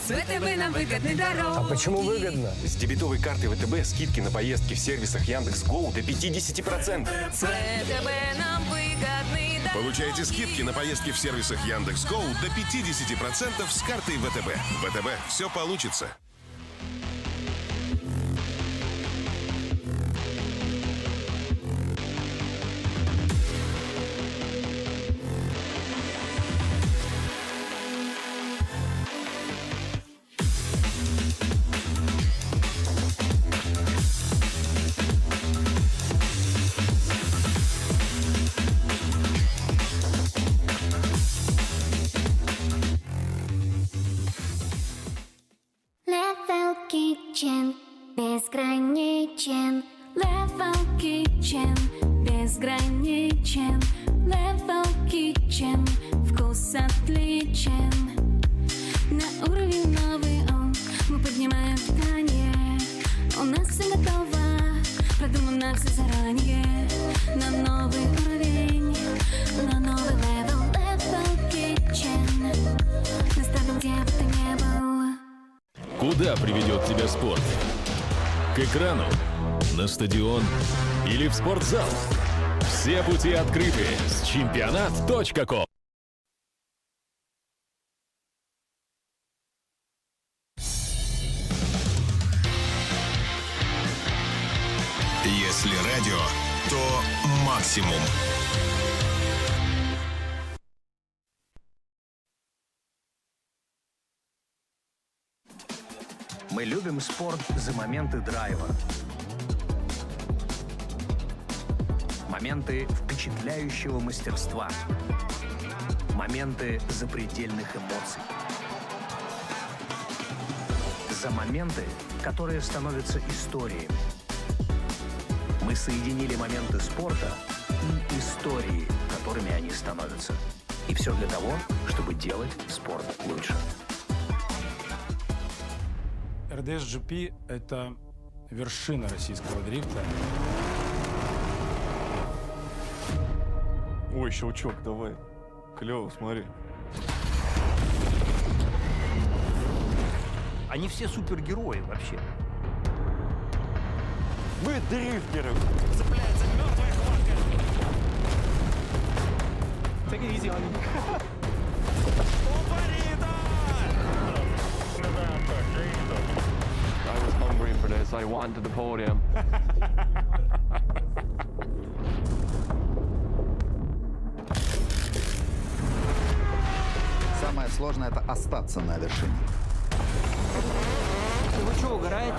С ВТБ нам выгодный дорог. А почему выгодно? С дебетовой карты ВТБ скидки на поездки в сервисах Яндекс.Гоу до 50%. С ВТБ нам выгодный дорог. Получайте скидки на поездки в сервисах Яндекс.Гоу до 50% с картой ВТБ. ВТБ. Все получится. Level Kitchen безграничен. Level Kitchen безграничен. Level Kitchen вкус отличен. На уровень новый он, мы поднимаем питание. У нас все готово, продумано все заранее. На новый уровень, на новый level. Level Kitchen. Доставим, где бы ты ни был. Куда приведет тебя спорт? К экрану? На стадион? Или в спортзал? Все пути открыты с чемпионат.ком. Если радио, то максимум. Мы любим спорт за моменты драйва. Моменты впечатляющего мастерства. Моменты запредельных эмоций. За моменты, которые становятся историями. Мы соединили моменты спорта и истории, которыми они становятся. И все для того, чтобы делать спорт лучше. РДС-GP – это вершина российского дрифта. Ой, щелчок, давай. Клево, смотри. Они все супергерои вообще. Мы дрифтеры. Цепляется мертвая хватка. Take it easy on you. I was hungry for this. I wanted the podium. Самое сложное — это остаться на вершине. Вы что, угораете?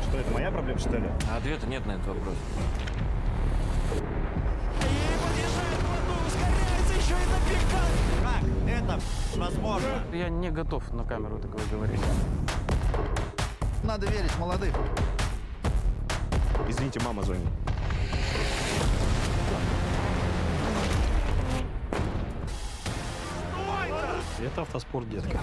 Что, это моя проблема, что ли? А ответа нет на этот вопрос. Как? Это возможно. Я не готов на камеру такое говорить. Надо верить в молодых. Извините, мама звонит. Это автоспорт, детка.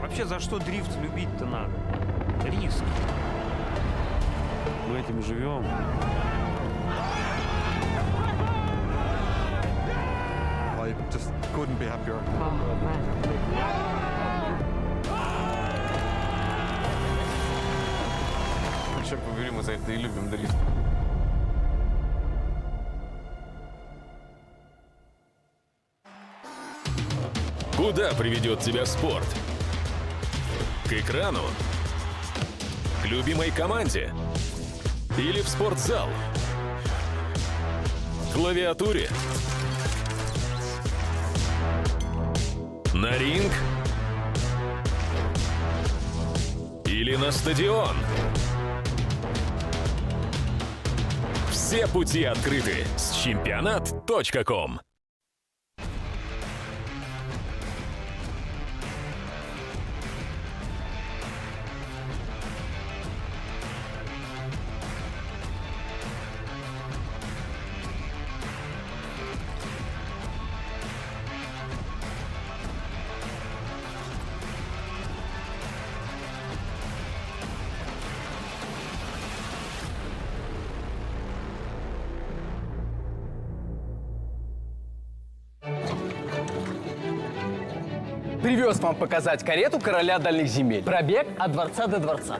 Вообще, за что дрифт любить-то надо? Риск. Мы этим живем. I just couldn't be happier. Черт побери, мы за это и любим дрифт. Куда приведет тебя спорт? К экрану? К любимой команде? Или в спортзал? К клавиатуре? На ринг? Или на стадион? Все пути открыты с чемпионат.ком. Привез вам показать карету короля дальних земель. Пробег от дворца до дворца.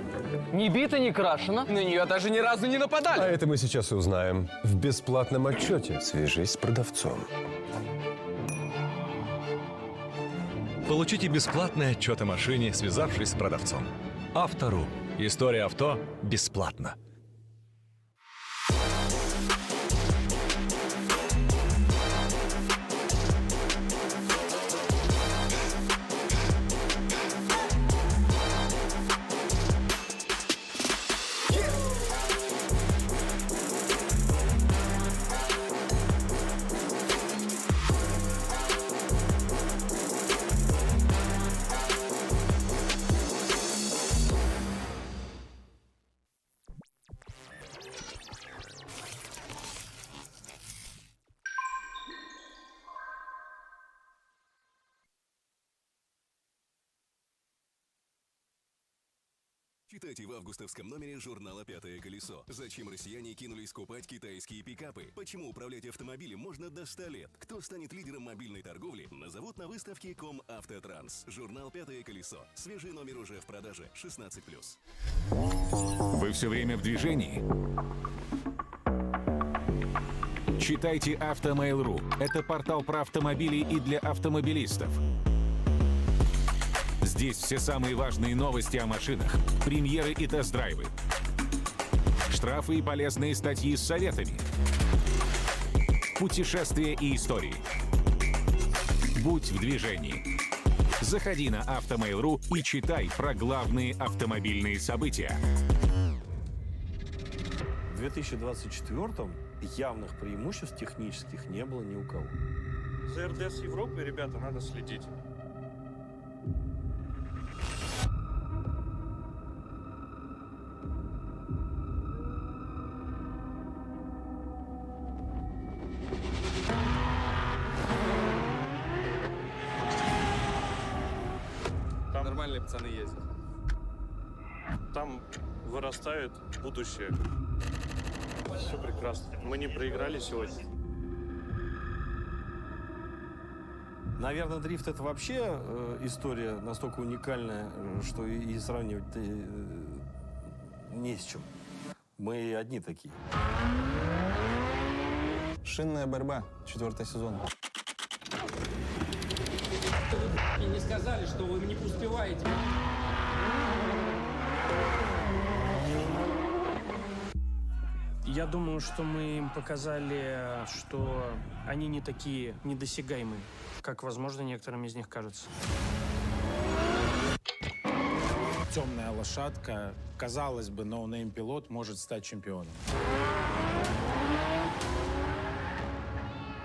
Не бита, не крашена. На нее даже ни разу не нападали. А это мы сейчас и узнаем в бесплатном отчете. Свяжись с продавцом. Получите бесплатный отчет о машине, связавшись с продавцом. Автору. История авто бесплатно. Читайте в августовском номере журнала «Пятое колесо». Зачем россияне кинулись скупать китайские пикапы? Почему управлять автомобилем можно до 100 лет? Кто станет лидером мобильной торговли? Назовут на выставке «Комавтотранс». Журнал «Пятое колесо». Свежий номер уже в продаже. 16+. Вы все время в движении? Читайте Автомейл.ру. Это портал про автомобили и для автомобилистов. Здесь все самые важные новости о машинах, премьеры и тест-драйвы, штрафы и полезные статьи с советами, путешествия и истории. Будь в движении. Заходи на Автомейл.ру и читай про главные автомобильные события. В 2024-м явных преимуществ технических не было ни у кого. За РДС Европы, ребята, надо следить. Нормальные пацаны ездят. Там вырастает будущее. Все прекрасно. Мы не проиграли сегодня. Наверное, дрифт — это вообще история настолько уникальная, что и сравнивать не с чем. Мы одни такие. Шинная борьба. 4-й сезон. И не сказали, что вы не успеваете. Я думаю, что мы им показали, что они не такие недосягаемые, как, возможно, некоторым из них кажется. Темная лошадка, казалось бы, ноунейм-пилот может стать чемпионом.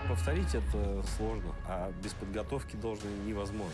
Повторить это сложно, а без подготовки должной невозможно.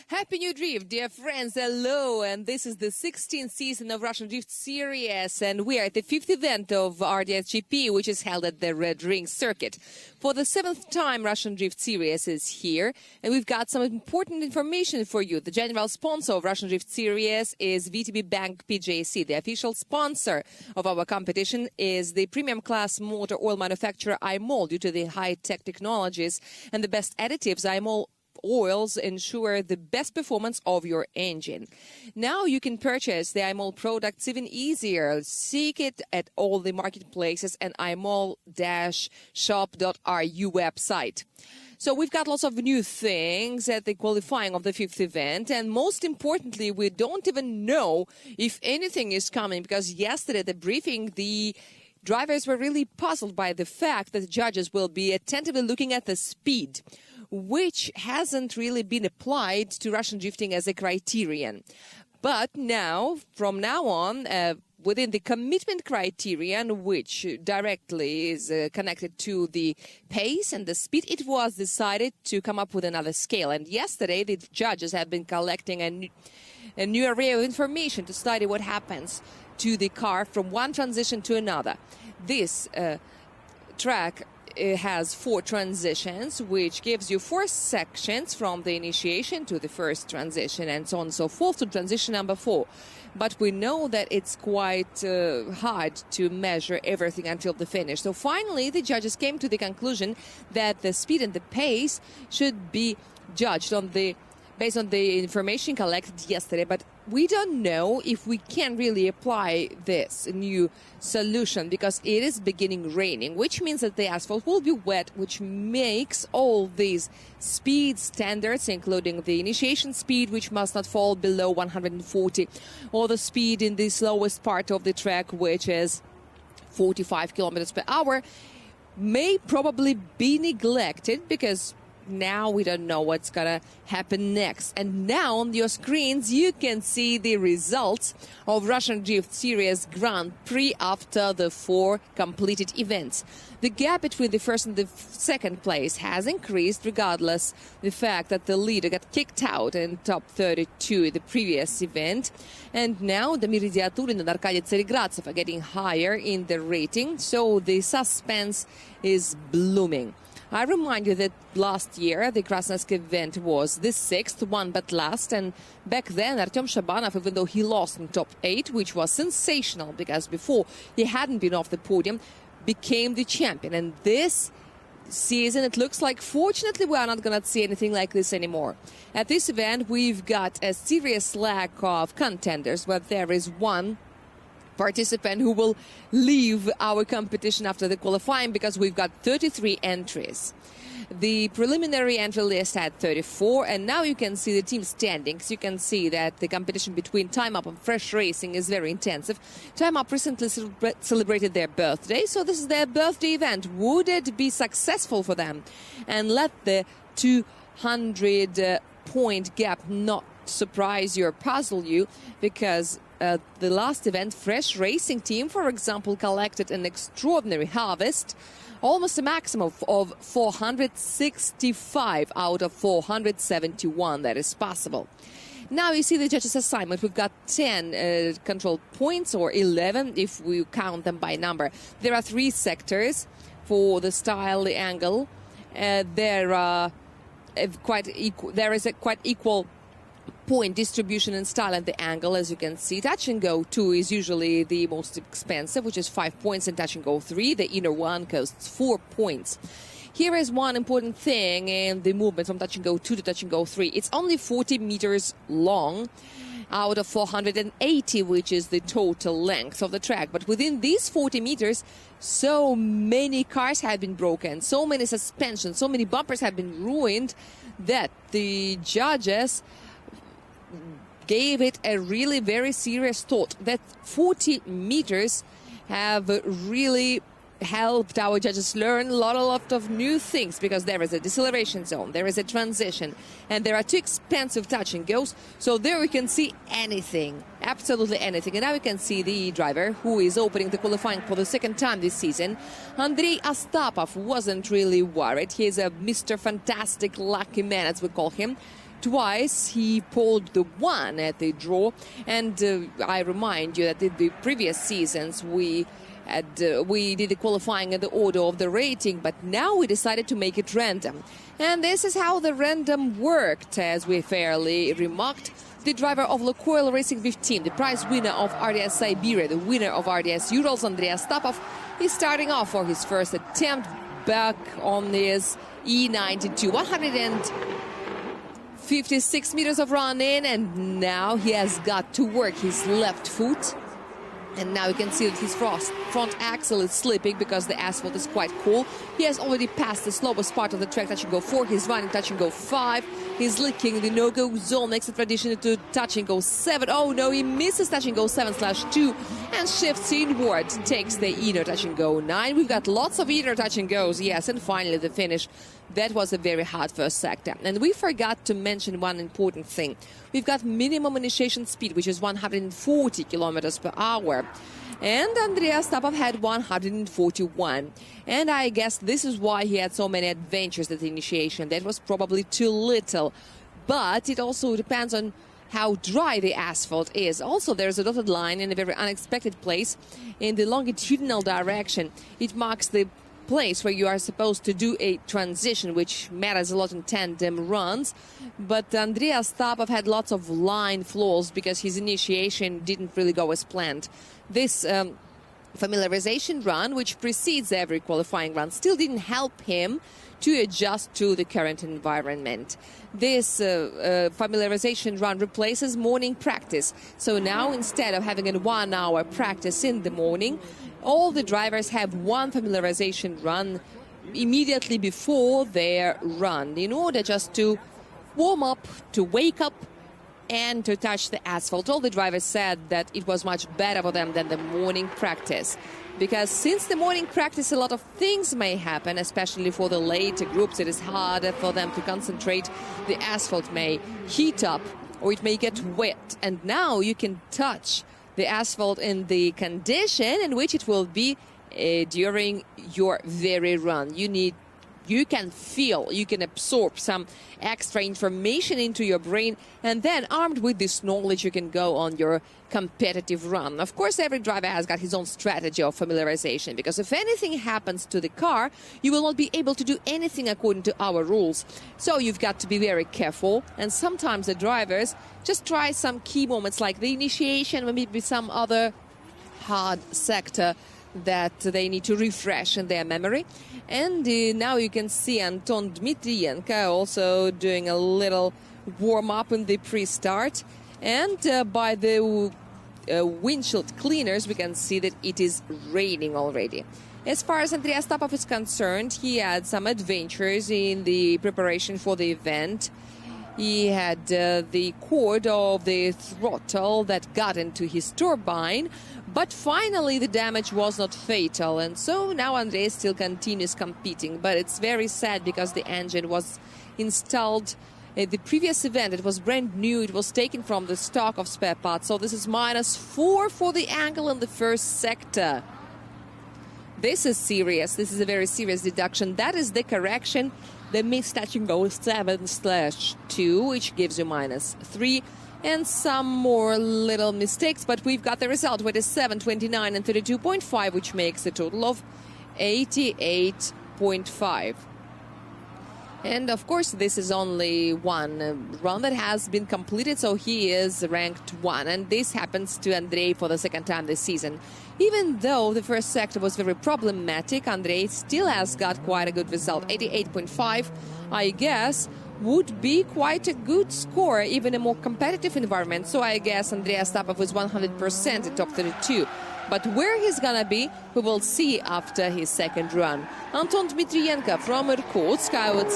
Happy New Drift, dear friends, hello, and this is the 16th season of Russian Drift Series, and we are at the 5th event of RDSGP, which is held at the Red Ring Circuit. For the 7th time, Russian Drift Series is here, and we've got some important information for you. The general sponsor of Russian Drift Series is VTB Bank PJC. The official sponsor of our competition is the premium class motor oil manufacturer iMol. Due to the high-tech technologies and the best additives, iMol oils ensure the best performance of your engine. Now you can purchase the iMol products even easier. Seek it at all the marketplaces and imol-shop.ru website. So we've got lots of new things at the qualifying of the 5th event, and most importantly, we don't even know if anything is coming, because yesterday at the briefing, the drivers were really puzzled by the fact that the judges will be attentively looking at the speed, which hasn't really been applied to Russian drifting as a criterion. But now, from now on, within the commitment criterion, which directly is connected to the pace and the speed, it was decided to come up with another scale. And yesterday, the judges have been collecting a new array of information to study what happens to the car from one transition to another. This track has 4 transitions, which gives you 4 sections from the initiation to the first transition and so on and so forth to transition number 4. But we know that it's quite hard to measure everything until the finish. So finally, the judges came to the conclusion that the speed and the pace should be judged based on the information collected yesterday. But we don't know if we can really apply this new solution because it is beginning raining, which means that the asphalt will be wet, which makes all these speed standards, including the initiation speed, which must not fall below 140, or the speed in the slowest part of the track, which is 45 kilometers per hour, may probably be neglected because now we don't know what's gonna happen next. And now on your screens you can see the results of Russian Drift Series Grand Prix after the 4 completed events. The gap between the first and the second place has increased, regardless the fact that the leader got kicked out in top 32 in the previous event. And now Damir Idiatulin and Arkady Tseregradsev are getting higher in the rating, so the suspense is blooming. I remind you that last year the Krasnoyarsk event was the 6th, one but last, and back then Artem Shabanov, even though he lost in top 8, which was sensational because before he hadn't been off the podium, became the champion. And this season it looks like, fortunately, we are not going to see anything like this anymore. At this event we've got a serious lack of contenders, but there is one participant who will leave our competition after the qualifying because we've got 33 entries. The preliminary entry list had 34, and now you can see the team standings. You can see that the competition between Time Up and Fresh Racing is very intensive. Time Up recently celebrated their birthday, so this is their birthday event. Would it be successful for them? And let the 200-point gap not surprise you or puzzle you, because the last event, Fresh Racing team, for example, collected an extraordinary harvest, almost a maximum of 465 out of 471 that is possible. Now you see the judges' assignment. We've got 10 control points, or 11 if we count them by number. There are 3 sectors for the style, the angle. There is a quite equal point distribution in style and the angle, as you can see. Touch and go 2 is usually the most expensive, which is 5 points, and touch and go 3, the inner one, costs 4 points. Here is one important thing in the movement from touch and go 2 to touch and go 3. It's only 40 meters long out of 480, which is the total length of the track. But within these 40 meters, so many cars have been broken, so many suspensions, so many bumpers have been ruined that the judges gave it a really very serious thought. That 40 meters have really helped our judges learn a lot of new things, because there is a deceleration zone, there is a transition, and there are 2 expensive touch and goes. So there we can see anything, absolutely anything. And now we can see the driver who is opening the qualifying for the 2nd time this season. Andrei Astapov wasn't really worried. He's a Mr. Fantastic lucky man, as we call him. Twice he pulled the 1 at the draw, and I remind you that in the previous seasons we did the qualifying in the order of the rating, but now we decided to make it random. And this is how the random worked, as we fairly remarked. The driver of Lukoil Racing 15, the prize winner of RDS Siberia, the winner of RDS Urals, Andrei Astapov, is starting off for his first attempt back on his E92. 156 meters of run in, and now he has got to work his left foot. And now you can see that his front axle is slipping because the asphalt is quite cool. He has already passed the slowest part of the track, touch and go 4. He's running touch and go 5. He's licking the no-go zone, makes the transition to touch and go 7. Oh no, he misses touch and go 7/2. And then shifts inward, takes the inner touch and go 9. We've got lots of inner touch and goes, yes, and finally the finish. That was a very hard first sector. And we forgot to mention one important thing. We've got minimum initiation speed, which is 140 kilometers per hour. And Andrei Astapov had 141. And I guess this is why he had so many adventures at the initiation. That was probably too little. But it also depends on how dry the asphalt is. Also, there's a dotted line in a very unexpected place in the longitudinal direction. It marks the place where you are supposed to do a transition, which matters a lot in tandem runs. But Andrei Astapov had lots of line flaws because his initiation didn't really go as planned. This familiarization run, which precedes every qualifying run, still didn't help him to adjust to the current environment. This familiarization run replaces morning practice. So now, instead of having a 1-hour practice in the morning, all the drivers have one familiarization run immediately before their run in order just to warm up, to wake up, and to touch the asphalt. All the drivers said that it was much better for them than the morning practice. Because since the morning practice, a lot of things may happen, especially for the later groups. It is harder for them to concentrate. The asphalt may heat up or it may get wet. And now you can touch the asphalt in the condition in which it will be during your very run. You can feel, you can absorb some extra information into your brain, and then armed with this knowledge you can go on your competitive run. Of course, every driver has got his own strategy of familiarization, because if anything happens to the car, you will not be able to do anything according to our rules. So you've got to be very careful, and sometimes the drivers just try some key moments like the initiation, maybe some other hard sector that they need to refresh in their memory. And now you can see Anton Dmitrienko also doing a little warm-up in the pre-start. And by the windshield cleaners, we can see that it is raining already. As far as Andrei Astapov is concerned, he had some adventures in the preparation for the event. He had the cord of the throttle that got into his turbine, but finally the damage was not fatal, and so now Andrei still continues competing. But it's very sad because the engine was installed at the previous event. It was brand new, it was taken from the stock of spare parts, so this is -4 for the angle in the first sector. This is serious, this is a very serious deduction. That is the correction. The missed touch and go 7/2, which gives you -3, and some more little mistakes. But we've got the result, which is 7, 29, and 32.5, which makes a total of 88.5. And of course, this is only one run that has been completed, so he is ranked 1. And this happens to Andrei for the second time this season. Even though the first sector was very problematic, Andrei still has got quite a good result. 88.5, I guess, would be quite a good score, even in a more competitive environment. So I guess Andrei Astapov is 100% at top 32. But where he's gonna be, we will see after his second run. Anton Dmitrienko from Irkutsk, I would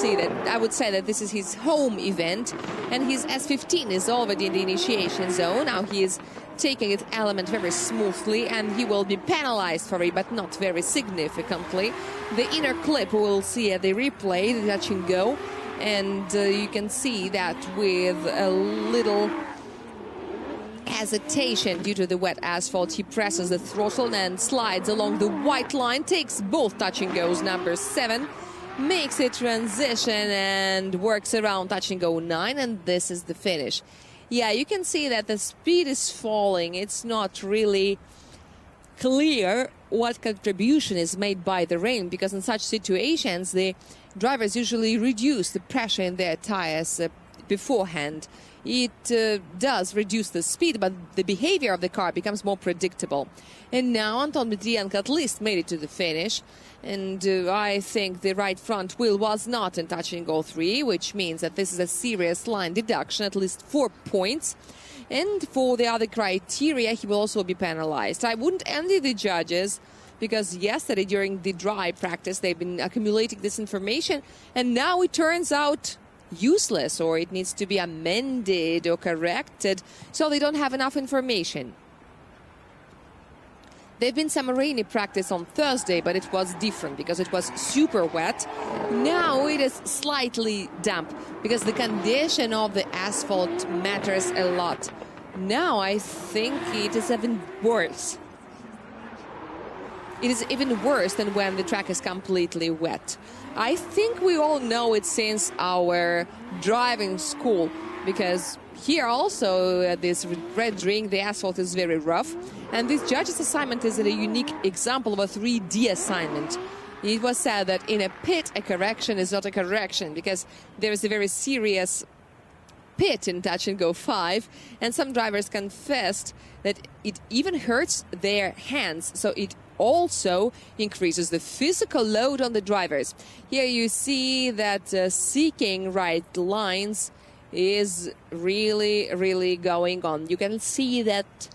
say that this is his home event, and his S15 is already in the initiation zone. Now he is taking its element very smoothly, and he will be penalized for it, but not very significantly. The inner clip we will see at the replay, the touch and go, and you can see that with a little hesitation due to the wet asphalt, he presses the throttle and slides along the white line, takes both touch and goes, number 7, makes a transition and works around touch and go 9, and this is the finish. Yeah, you can see that the speed is falling. It's not really clear what contribution is made by the rain, because in such situations the drivers usually reduce the pressure in their tires beforehand. It does reduce the speed, but the behavior of the car becomes more predictable. And now Anton Dmitrienko at least made it to the finish. And I think the right front wheel was not in touch and go 3, which means that this is a serious line deduction, at least 4 points. And for the other criteria, he will also be penalized. I wouldn't envy the judges, because yesterday during the dry practice, they've been accumulating this information, and now it turns out useless, or it needs to be amended or corrected, so they don't have enough information. There've been some rainy practice on Thursday, but it was different because it was super wet. Now it is slightly damp because the condition of the asphalt matters a lot. Now I think it is even worse. It is even worse than when the track is completely wet. I think we all know it since our driving school, because here also at this red ring the asphalt is very rough, and this judge's assignment is a unique example of a 3D assignment. It was said that in a pit a correction is not a correction because there is a very serious pit in Touch and Go 5, and some drivers confessed that it even hurts their hands, so it also increases the physical load on the drivers. Here you see that seeking right lines is really going on. You can see that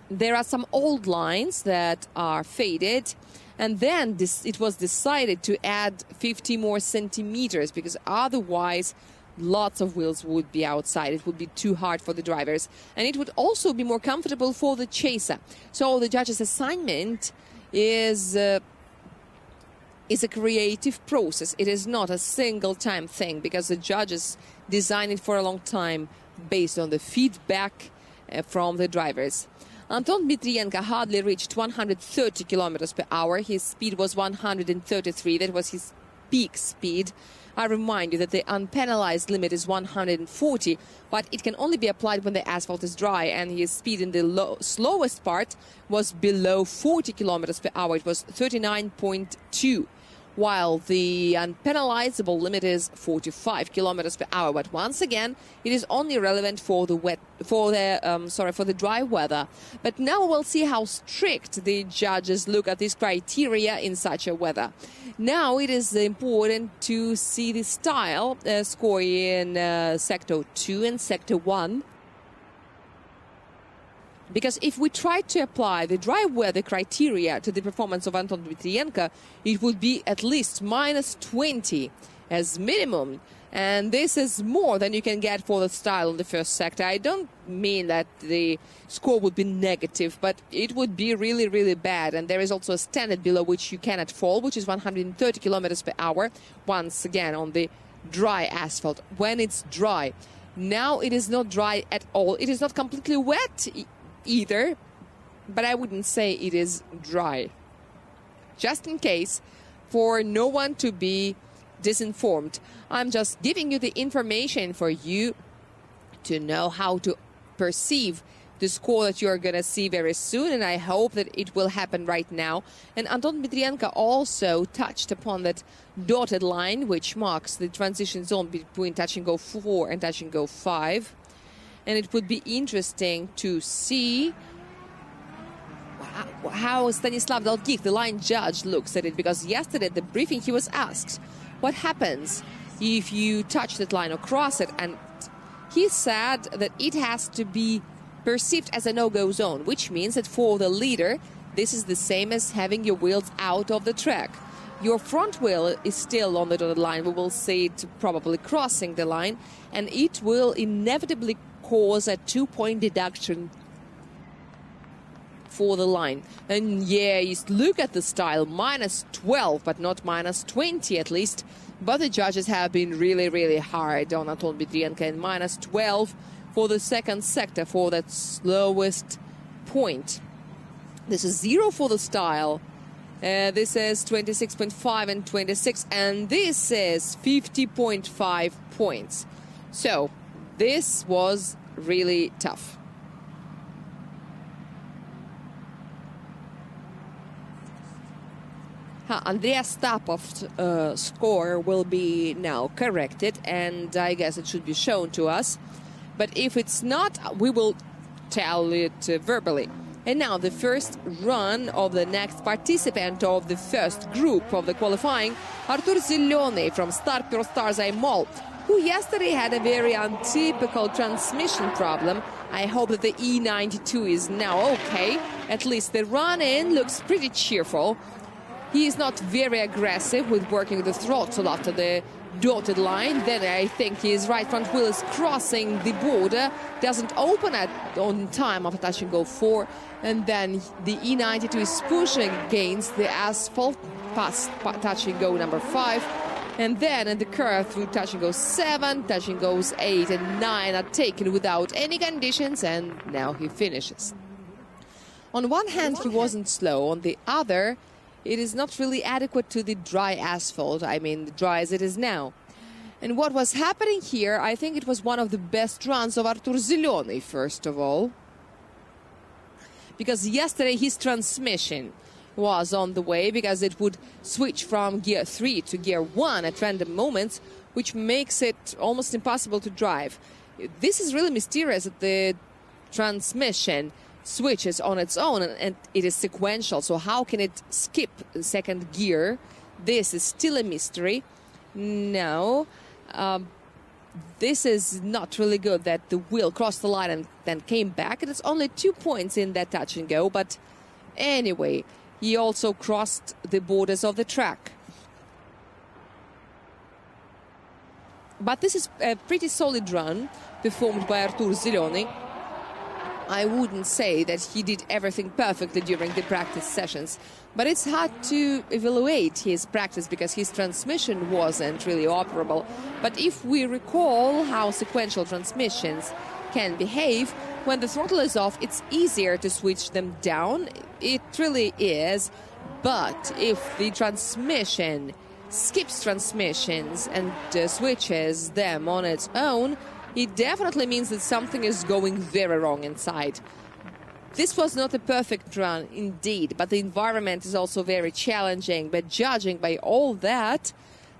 there are some old lines that are faded, and then it was decided to add 50 more centimeters because otherwise lots of wheels would be outside. It would be too hard for the drivers, and it would also be more comfortable for the chaser. So the judge's assignment is a creative process. It is not a single time thing because the judges designed it for a long time based on the feedback from the drivers. Anton Dmitrienko hardly reached 130 kilometers per hour. His speed was 133. That was his peak speed. I remind you that the unpenalized limit is 140, but it can only be applied when the asphalt is dry, and his speed in the slowest part was below 40 kilometers per hour. It was 39.2, while the unpenalizable limit is 45 kilometers per hour. But once again, it is only relevant for the dry weather. But now we'll see how strict the judges look at these criteria in such a weather. Now it is important to see the style score in Sector 2 and Sector 1. Because if we try to apply the dry weather criteria to the performance of Anton Dmitrienko, it would be at least -20 as minimum. And this is more than you can get for the style in the first sector. I don't mean that the score would be negative, but it would be really bad. And there is also a standard below which you cannot fall, which is 130 kilometers per hour, once again on the dry asphalt. When it's dry. Now it is not dry at all. It is not completely wet either, but I wouldn't say it is dry. Just in case, for no one to be disinformed, I'm just giving you the information for you to know how to perceive the score that you're going to see very soon, and I hope that it will happen right now. And Anton Dmitrienko also touched upon that dotted line which marks the transition zone between Touch and Go 4 and Touch and Go 5. And it would be interesting to see how Stanislav Dalgikh, the line judge, looks at it, because yesterday at the briefing he was asked what happens if you touch that line or cross it, and he said that it has to be perceived as a no-go zone, which means that for the leader this is the same as having your wheels out of the track. Your front wheel is still on the dotted line. We will see it probably crossing the line, and it will inevitably cause a 2-point deduction for the line. And yeah, you look at the style, -12, but not -20 at least. But the judges have been really hard on Anton Dmitrienko, and -12 for the second sector for that slowest point. This is 0 for the style. This is 26.5 and 26, and this is 50.5 points. So this was really tough. Andreas Stapov's score will be now corrected, and I guess it should be shown to us. But if it's not, we will tell it verbally. And now the first run of the next participant of the first group of the qualifying, Artur Zelony from Starper Starzai Mall, who yesterday had a very untypical transmission problem. I hope that the E92 is now okay. At least the run-in looks pretty cheerful. He is not very aggressive with working the throttle after the dotted line. Then I think his right front wheel is crossing the border, doesn't open on time after touch and go 4. And then the E92 is pushing against the asphalt past touch and go number 5. And then in the curve through touch and go 7, touch and goes 8 and 9 are taken without any conditions, and now he finishes. On one hand, he wasn't slow. On the other, it is not really adequate to the dry asphalt. I mean, dry as it is now. And what was happening here, I think it was one of the best runs of Artur Zelony, first of all. Because yesterday his transmission was on the way, because it would switch from gear 3 to gear 1 at random moments, which makes it almost impossible to drive. This is really mysterious that the transmission switches on its own and it is sequential. So how can it skip the second gear? This is still a mystery. No, this is not really good that the wheel crossed the line and then came back. It is only 2 points in that touch and go, but anyway, he also crossed the borders of the track. But this is a pretty solid run performed by Artur Zelony. I wouldn't say that he did everything perfectly during the practice sessions, but it's hard to evaluate his practice because his transmission wasn't really operable. But if we recall how sequential transmissions can behave, when the throttle is off, it's easier to switch them down. It really is. But if the transmission skips transmissions and switches them on its own, it definitely means that something is going very wrong inside. This was not a perfect run, indeed, but the environment is also very challenging. But judging by all that,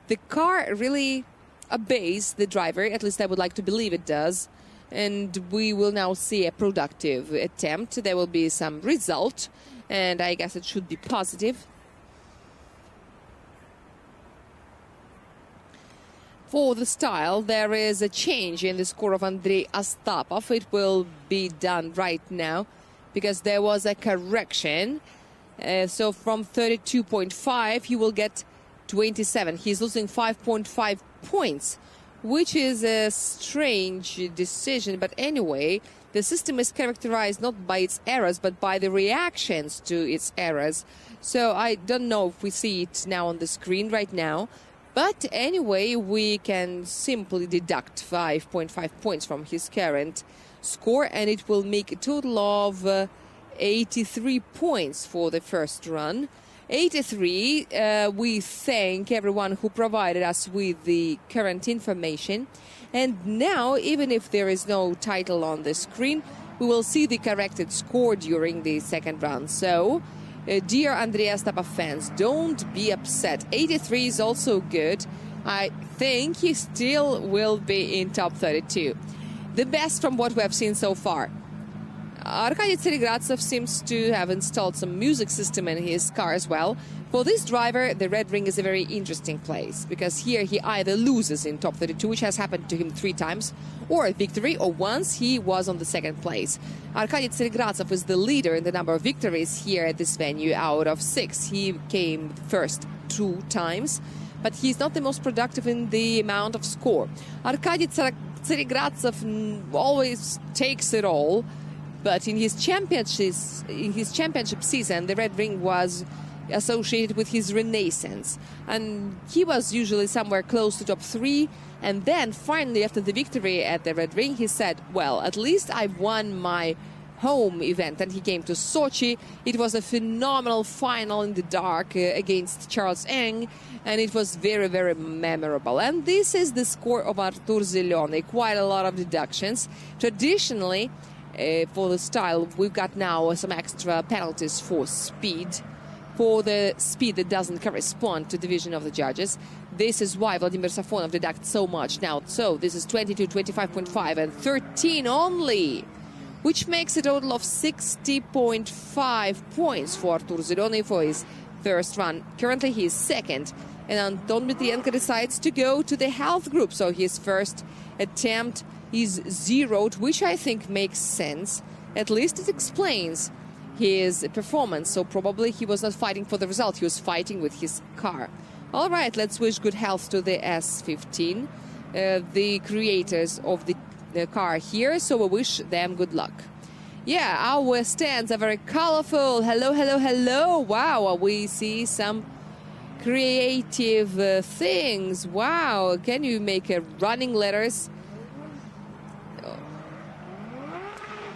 the car really obeys the driver, at least I would like to believe it does. And we will now see a productive attempt. There will be some result, and I guess it should be positive. For the style, there is a change in the score of Andrei Astapov. It will be done right now because there was a correction. So from 32.5, he will get 27. He's losing 5.5 points, which is a strange decision. But anyway, the system is characterized not by its errors, but by the reactions to its errors. So I don't know if we see it now on the screen right now. But anyway, we can simply deduct 5.5 points from his current score, and it will make a total of 83 points for the first run. 83, we thank everyone who provided us with the current information. And now, even if there is no title on the screen, we will see the corrected score during the second round. So, dear Andrei Astapov fans, don't be upset. 83 is also good. I think he still will be in top 32. The best from what we have seen so far. Arkady Tseregratsev seems to have installed some music system in his car as well. For this driver, the Red Ring is a very interesting place because here he either loses in top 32, which has happened to him 3 times, or a victory, or once he was on the second place. Arkady Tseregratsev is the leader in the number of victories here at this venue out of 6. He came first 2 times, but he's not the most productive in the amount of score. Arkady Tseregratsev always takes it all. But in his championship season, the Red Ring was associated with his renaissance. And he was usually somewhere close to top 3. And then finally, after the victory at the Red Ring, he said, well, at least I've won my home event. And he came to Sochi. It was a phenomenal final in the dark against Charles Eng. And it was very, very memorable. And this is the score of Artur Zelony. Quite a lot of deductions. Traditionally, for the style, we've got now some extra penalties for speed. For the speed that doesn't correspond to the vision of the judges. This is why Vladimir Safonov deducts so much now. So this is 22, 25.5 and 13 only, which makes a total of 60.5 points for Artur Zelony for his first run. Currently he is second, and Anton Dmitrienko decides to go to the health group. So his first attempt is zeroed, which I think makes sense. At least it explains his performance. So probably he was not fighting for the result, he was fighting with his car. All right, let's wish good health to the S15, the creators of the car here, so we wish them good luck. Yeah, our stands are very colorful. Hello, hello, hello. Wow, we see some creative things. Wow, can you make running letters?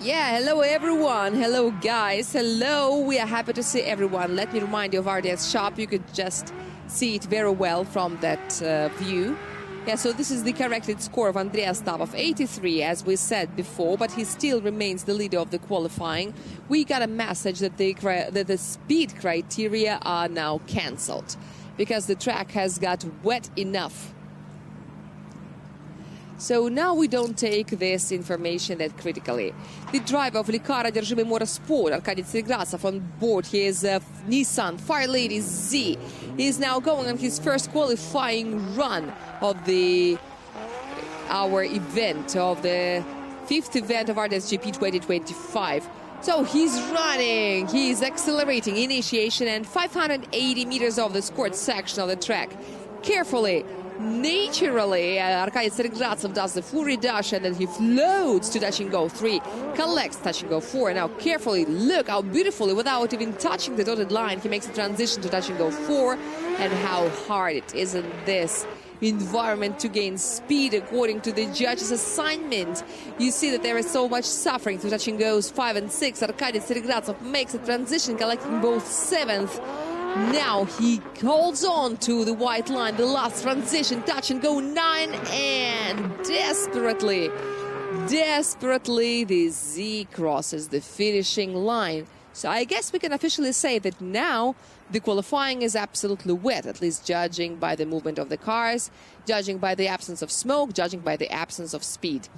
Yeah, hello everyone. Hello guys. Hello. We are happy to see everyone. Let me remind you of RDS shop. You could just see it very well from that view. Yeah, so this is the corrected score of Andrei Stavov, 83, as we said before, but he still remains the leader of the qualifying. We got a message that the speed criteria are now cancelled because the track has got wet enough. So now we don't take this information that critically. The driver of Likar одержимый Motorsport, Arkady Tseregrasov, on board his Nissan Fire Lady Z, is now going on his first qualifying run of our event, of the 5th event of RDSGP 2025. So he's running, he's accelerating, initiation and 580 meters of the scored section of the track. Carefully, naturally, Arkady Tseregrasov does the full reduction and then he floats to touch and go 3, collects touch and go 4. Now carefully, look how beautifully, without even touching the dotted line, he makes a transition to touch and go 4. And how hard it is in this environment to gain speed according to the judge's assignment. You see that there is so much suffering through touch and goes 5 and 6. Arkady Tseregrasov makes a transition, collecting both 7th. Now he holds on to the white line, the last transition, touch and go 9, and desperately, the Z crosses the finishing line. So I guess we can officially say that now the qualifying is absolutely wet, at least judging by the movement of the cars, judging by the absence of smoke, judging by the absence of speed.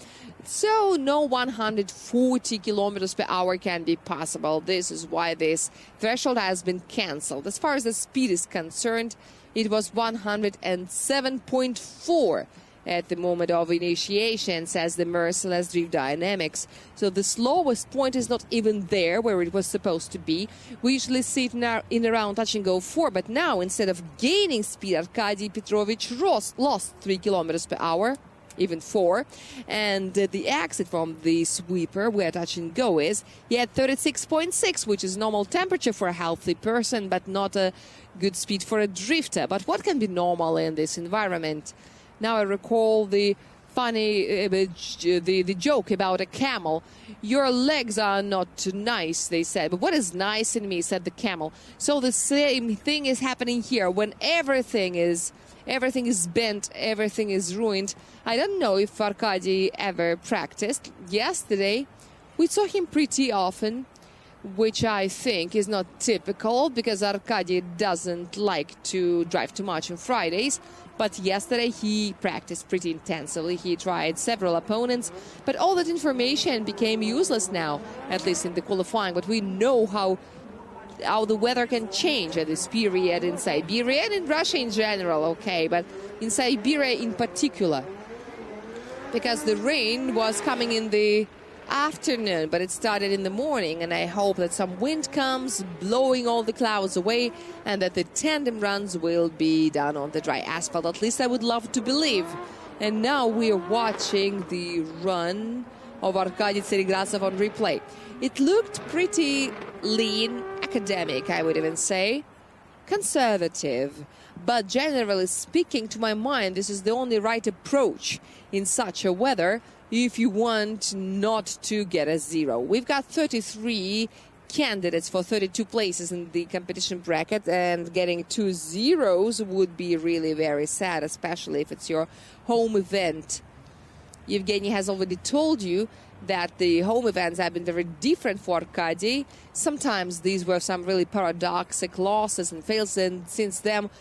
So no 140 kilometers per hour can be possible. This is why this threshold has been cancelled. As far as the speed is concerned, it was 107.4 at the moment of initiation, says the Merciless Drift Dynamics. So the slowest point is not even there where it was supposed to be. We usually see it in around touch and go 4, but now instead of gaining speed, Arkady Petrovich lost 3 kilometers per hour, even 4. And the exit from the sweeper where touch and go is, he had 36.6, which is normal temperature for a healthy person, but not a good speed for a drifter. But what can be normal in this environment? Now I recall the funny, the joke about a camel. Your legs are not nice, they said. But what is nice in me, said the camel. So the same thing is happening here. When everything is bent, everything is ruined. I don't know if Arkady ever practiced. Yesterday, we saw him pretty often, which I think is not typical because Arkady doesn't like to drive too much on Fridays. But yesterday he practiced pretty intensively. He tried several opponents, but all that information became useless now, at least in the qualifying. But we know how the weather can change at this period in Siberia and in Russia in general, okay, but in Siberia in particular, because the rain was coming in the afternoon, but it started in the morning, and I hope that some wind comes blowing all the clouds away and that the tandem runs will be done on the dry asphalt. At least I would love to believe. And now we are watching the run of Arkady Tseregrasov on replay. It looked pretty lean, academic, I would even say, conservative. But generally speaking, to my mind, this is the only right approach in such a weather if you want not to get a 0. We've got 33 candidates for 32 places in the competition bracket, and getting 2 0s would be really very sad, especially if it's your home event. Evgeny has already told you that the home events have been very different for Arkady. Sometimes these were some really paradoxic losses and fails, and since then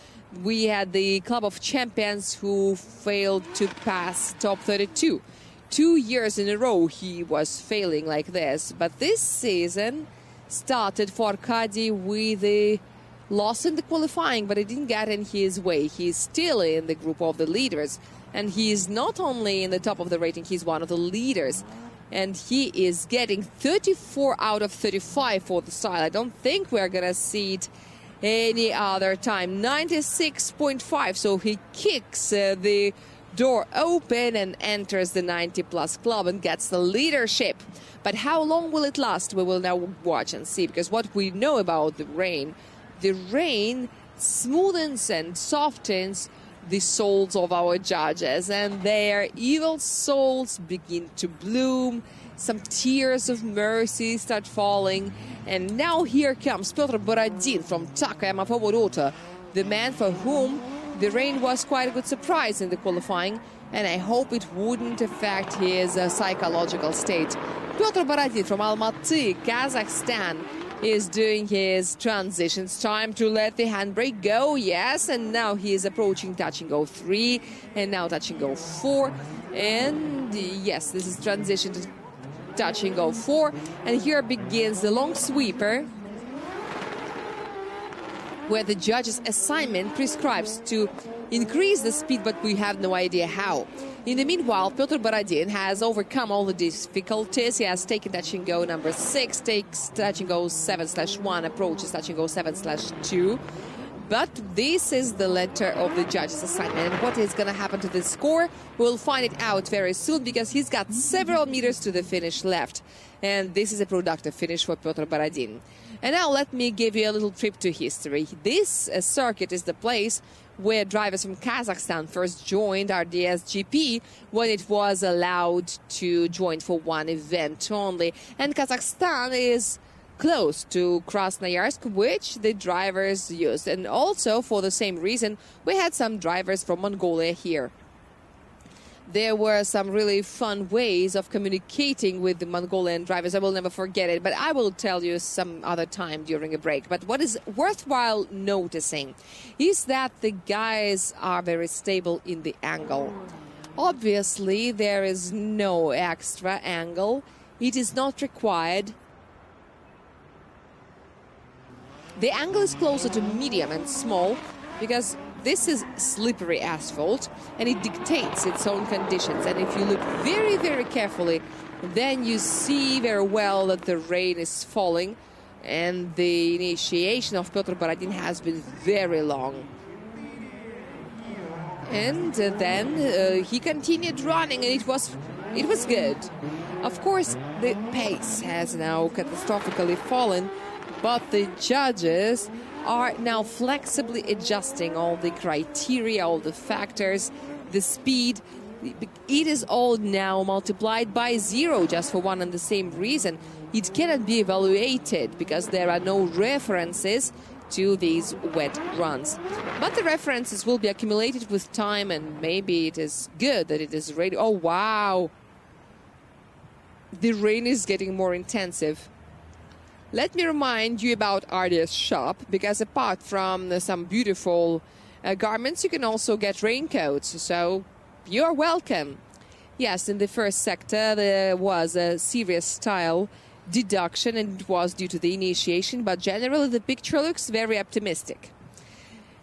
we had the Club of Champions who failed to pass top 32. 2 years in a row he was failing like this. But this season started for Arkady with a loss in the qualifying, but it didn't get in his way. He's still in the group of the leaders. And he's not only in the top of the rating, he's one of the leaders. And he is getting 34 out of 35 for the style. I don't think we're going to see it any other time. 96.5, so he kicks the door open and enters the 90-plus club and gets the leadership. But how long will it last? We will now watch and see, because what we know about the rain smoothens and softens the souls of our judges, and their evil souls begin to bloom. Some tears of mercy start falling, and now here comes Pyotr Borodin from Takayama Favorota, the man for whom the rain was quite a good surprise in the qualifying, and I hope it wouldn't affect his psychological state. Pyotr Borodin from Almaty, Kazakhstan, is doing his transitions. Time to let the handbrake go, yes, and now he is approaching touch and go 3, and now touch and go 4, and yes, this is transition to touch and go 4, and here begins the long sweeper, where the judge's assignment prescribes to increase the speed, but we have no idea how. In the meanwhile, Pyotr Borodin has overcome all the difficulties. He has taken touch and go number 6, takes touch and go 7/1, approaches touch and go 7/2. But this is the letter of the judge's assignment. And what is going to happen to the score? We'll find it out very soon, because he's got several meters to the finish left. And this is a productive finish for Pyotr Borodin. And now let me give you a little trip to history. This circuit is the place where drivers from Kazakhstan first joined RDS GP when it was allowed to join for one event only. And Kazakhstan is close to Krasnoyarsk, which the drivers used. And also, for the same reason, we had some drivers from Mongolia here. There were some really fun ways of communicating with the Mongolian drivers. I will never forget it, but I will tell you some other time during a break. But what is worthwhile noticing is that the guys are very stable in the angle. Obviously, there is no extra angle. It is not required. The angle is closer to medium and small because this is slippery asphalt and it dictates its own conditions. And if you look very, very carefully, then you see very well that the rain is falling and the initiation of Pyotr Borodin has been very long. And then he continued running, and it was good. Of course, the pace has now catastrophically fallen, but the judges are now flexibly adjusting all the criteria, all the factors, the speed. It is all now multiplied by 0 just for one and the same reason. It cannot be evaluated because there are no references to these wet runs. But the references will be accumulated with time, and maybe it is good that it is ready. Oh, wow! The rain is getting more intensive. Let me remind you about RDS shop, because apart from some beautiful garments, you can also get raincoats, so you're welcome. Yes, in the first sector there was a serious style deduction, and it was due to the initiation, but generally the picture looks very optimistic.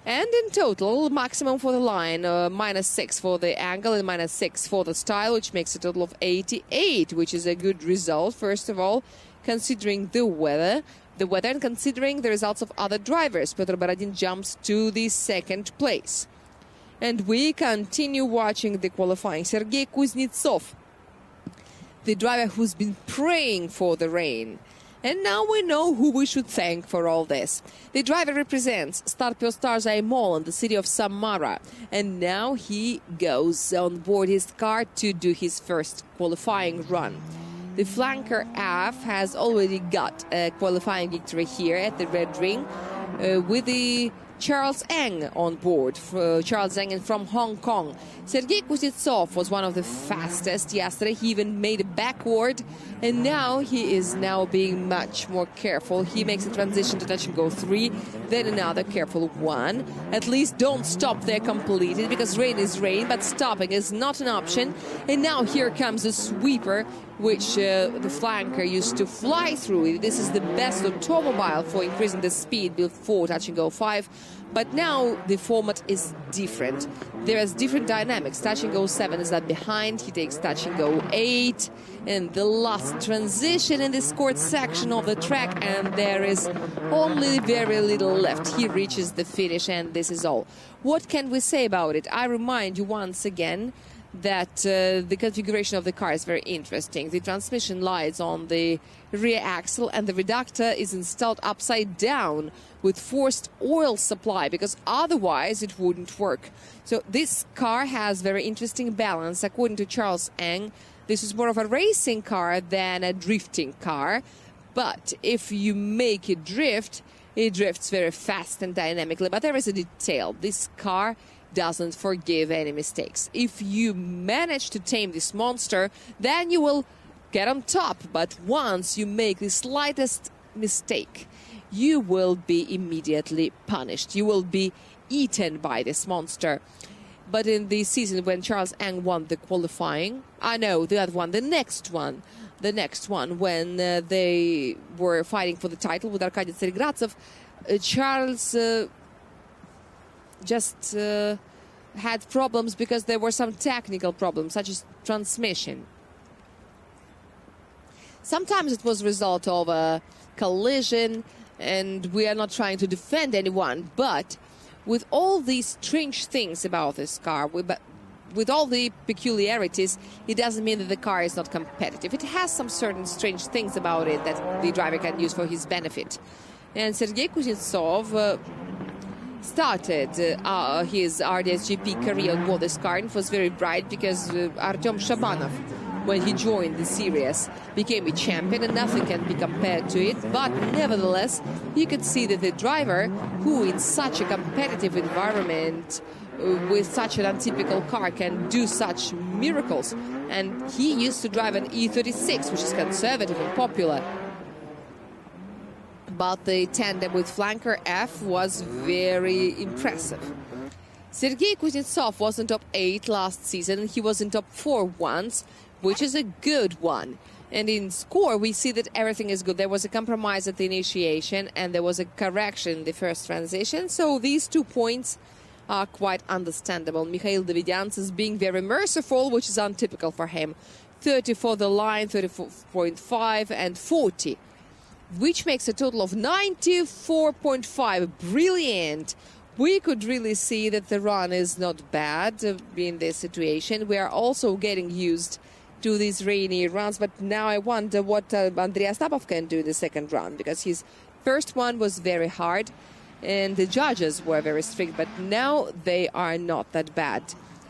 And in total, maximum for the line, -6 for the angle and -6 for the style, which makes a total of 88, which is a good result, first of all, considering the weather and considering the results of other drivers. Pyotr Borodin jumps to the second place. And we continue watching the qualifying. Sergei Kutsnov, the driver who's been praying for the rain. And now we know who we should thank for all this. The driver represents Starpio Zaimol in the city of Samara. And now he goes on board his car to do his first qualifying run. The flanker Af has already got a qualifying victory here at the Red Ring with the Charles Eng on board. Charles Eng from Hong Kong. Sergei Kutsnov was one of the fastest yesterday. He even made a backward, and now he is being much more careful. He makes a transition to touch and go 3, then another careful 1. At least don't stop there completely, because rain is rain, but stopping is not an option. And now here comes a sweeper which the flanker used to fly through. This is the best automobile for increasing the speed before touch and go 5. But now the format is different. There is different dynamics. Touch and go 7 is that behind. He takes touch and go 8. And the last transition in the scored section of the track. And there is only very little left. He reaches the finish and this is all. What can we say about it? I remind you once again that the configuration of the car is very interesting. The transmission lies on the rear axle and the reductor is installed upside down with forced oil supply, because otherwise it wouldn't work. So this car has very interesting balance. According to Charles Eng, this is more of a racing car than a drifting car. But if you make it drift, it drifts very fast and dynamically. But there is a detail. This car doesn't forgive any mistakes. If you manage to tame this monster, then you will get on top. But once you make the slightest mistake, you will be immediately punished. You will be eaten by this monster. But in the season when Charles Eng won the qualifying, the next one, when they were fighting for the title with Arkady Tseregrazov, Charles just had problems because there were some technical problems, such as transmission. Sometimes it was a result of a collision, and we are not trying to defend anyone, but with all these strange things about this car, with all the peculiarities, it doesn't mean that the car is not competitive. It has some certain strange things about it that the driver can use for his benefit. And Sergei Kutsnov started his RDS-GP career on board this car, and it was very bright because Artem Shabanov, when he joined the series, became a champion, and nothing can be compared to it. But nevertheless, you could see that the driver, who in such a competitive environment with such an untypical car can do such miracles. And he used to drive an E36, which is conservative and popular. But the tandem with flanker F was very impressive. Sergei Kutsnov was in top 8 last season. He was in top 4 once, which is a good one. And in score, we see that everything is good. There was a compromise at the initiation, and there was a correction in the first transition. So these 2 points are quite understandable. Mikhail Davidians is being very merciful, which is untypical for him. 30 for the line, 34.5, and 40, which makes a total of 94.5. Brilliant. We could really see that the run is not bad in this situation. We are also getting used to these rainy runs, but now I wonder what Andrei Astapov can do in the second run, because his first one was very hard and the judges were very strict, but now they are not that bad.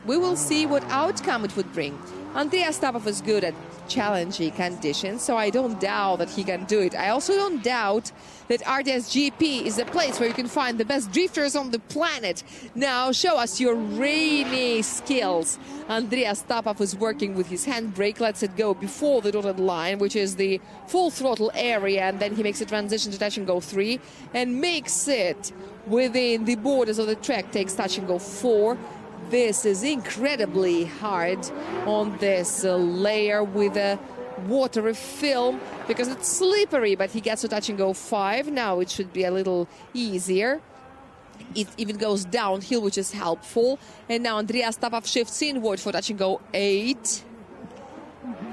We will see what outcome it would bring. Andrei Astapov is good at challenging conditions, so I don't doubt that he can do it. I also don't doubt that RDS-GP is a place where you can find the best drifters on the planet. Now show us your rainy skills. Andrei Astapov is working with his handbrake, lets it go before the dotted line, which is the full throttle area, and then he makes a transition to touch and go 3 and makes it within the borders of the track, takes touch and go 4. This is incredibly hard on this layer with a watery film because it's slippery, but he gets to touch and go 5. Now it should be a little easier. It even goes downhill, which is helpful. And now Andrei Astapov shifts inward for touch and go 8.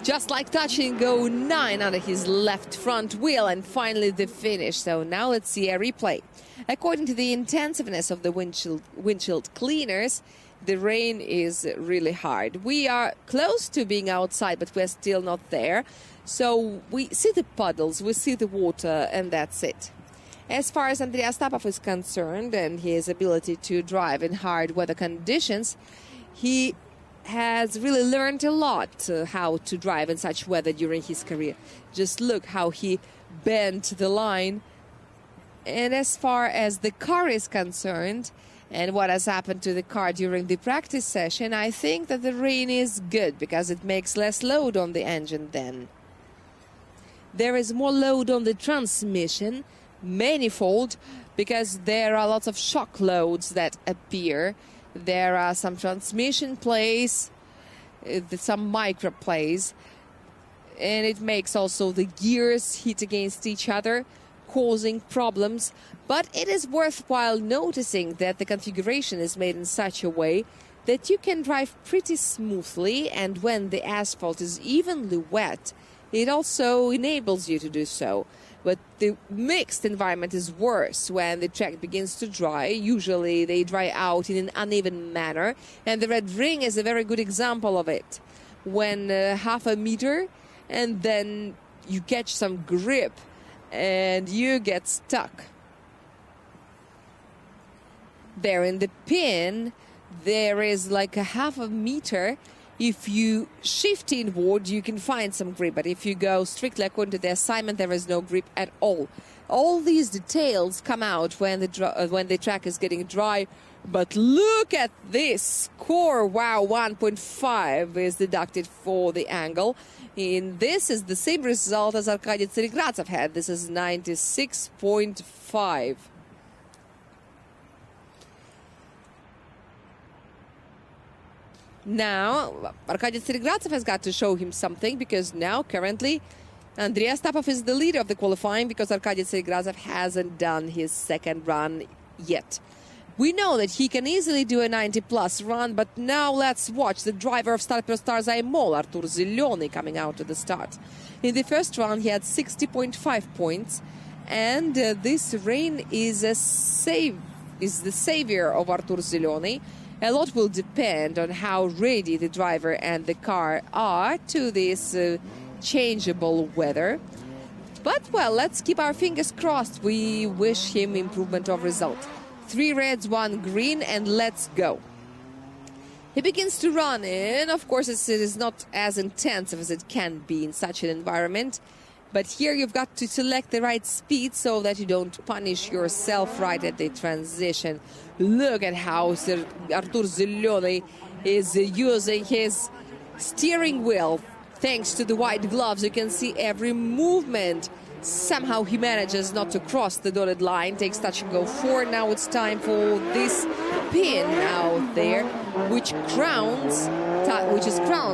Just like touch and go 9 under his left front wheel, and finally the finish. So now let's see a replay. According to the intensiveness of the windshield cleaners, the rain is really hard. We are close to being outside, but we're still not there. So we see the puddles, we see the water, and that's it. As far as Andrei Astapov is concerned and his ability to drive in hard weather conditions, he has really learned a lot how to drive in such weather during his career. Just look how he bent the line. And as far as the car is concerned, and what has happened to the car during the practice session, I think that the rain is good because it makes less load on the engine then. There is more load on the transmission, manifold, because there are lots of shock loads that appear. There are some transmission plays, some micro plays. and it makes also the gears hit against each other, causing problems. But it is worthwhile noticing that the configuration is made in such a way that you can drive pretty smoothly, and when the asphalt is evenly wet, it also enables you to do so. But the mixed environment is worse when the track begins to dry. Usually they dry out in an uneven manner, and the red ring is a very good example of it. When half a meter and then you catch some grip and you get stuck. There in the pin, there is like a half a meter. If you shift inward, you can find some grip, but if you go strictly according to the assignment, there is no grip at all. All these details come out when the track is getting dry. But look at this score. Wow, 1.5 is deducted for the angle. And this is the same result as Arkady Tseregratsev had. This is 96.5. Now, Arkady Tseregratsev has got to show him something, because now, currently, Andrei Astapov is the leader of the qualifying, because Arkady Tseregratsev hasn't done his second run yet. We know that he can easily do a 90-plus run, but now let's watch the driver of Start Pro Stars IMOL, Artur Zelony, coming out to the start. In the first run, he had 60.5 points, and this rain is the savior of Artur Zelony. A lot will depend on how ready the driver and the car are to this changeable weather. But, well, let's keep our fingers crossed. We wish him improvement of result. 3 reds, 1 green, and let's go. He begins to run, and of course it is not as intensive as it can be in such an environment. But here you've got to select the right speed so that you don't punish yourself right at the transition. Look at how Artur Zelony is using his steering wheel. Thanks to the white gloves, you can see every movement. Somehow he manages not to cross the dotted line, takes touch and go 4. Now it's time for this pin out there, which is crowned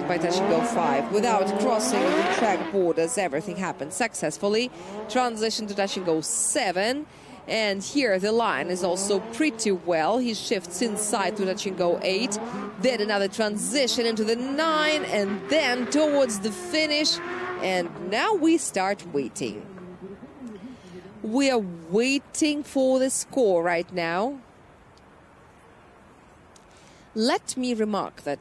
by touch and go 5. Without crossing the track borders, everything happens successfully. Transition to touch and go 7. And here the line is also pretty well. He shifts inside to touch and go 8. Then another transition into the 9, and then towards the finish. And now we start waiting. We are waiting for the score right now. Let me remark that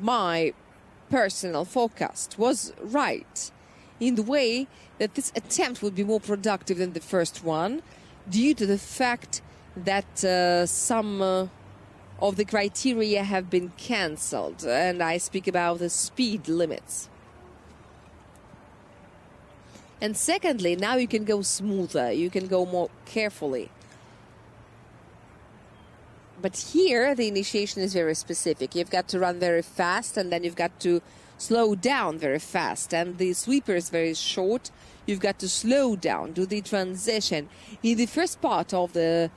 my personal forecast was right in the way that this attempt would be more productive than the first one, due to the fact that some of the criteria have been cancelled, and I speak about the speed limits. And secondly, now you can go smoother, you can go more carefully. But here, the initiation is very specific. You've got to run very fast, and then you've got to slow down very fast. And the sweeper is very short. You've got to slow down, do the transition. In the first part of the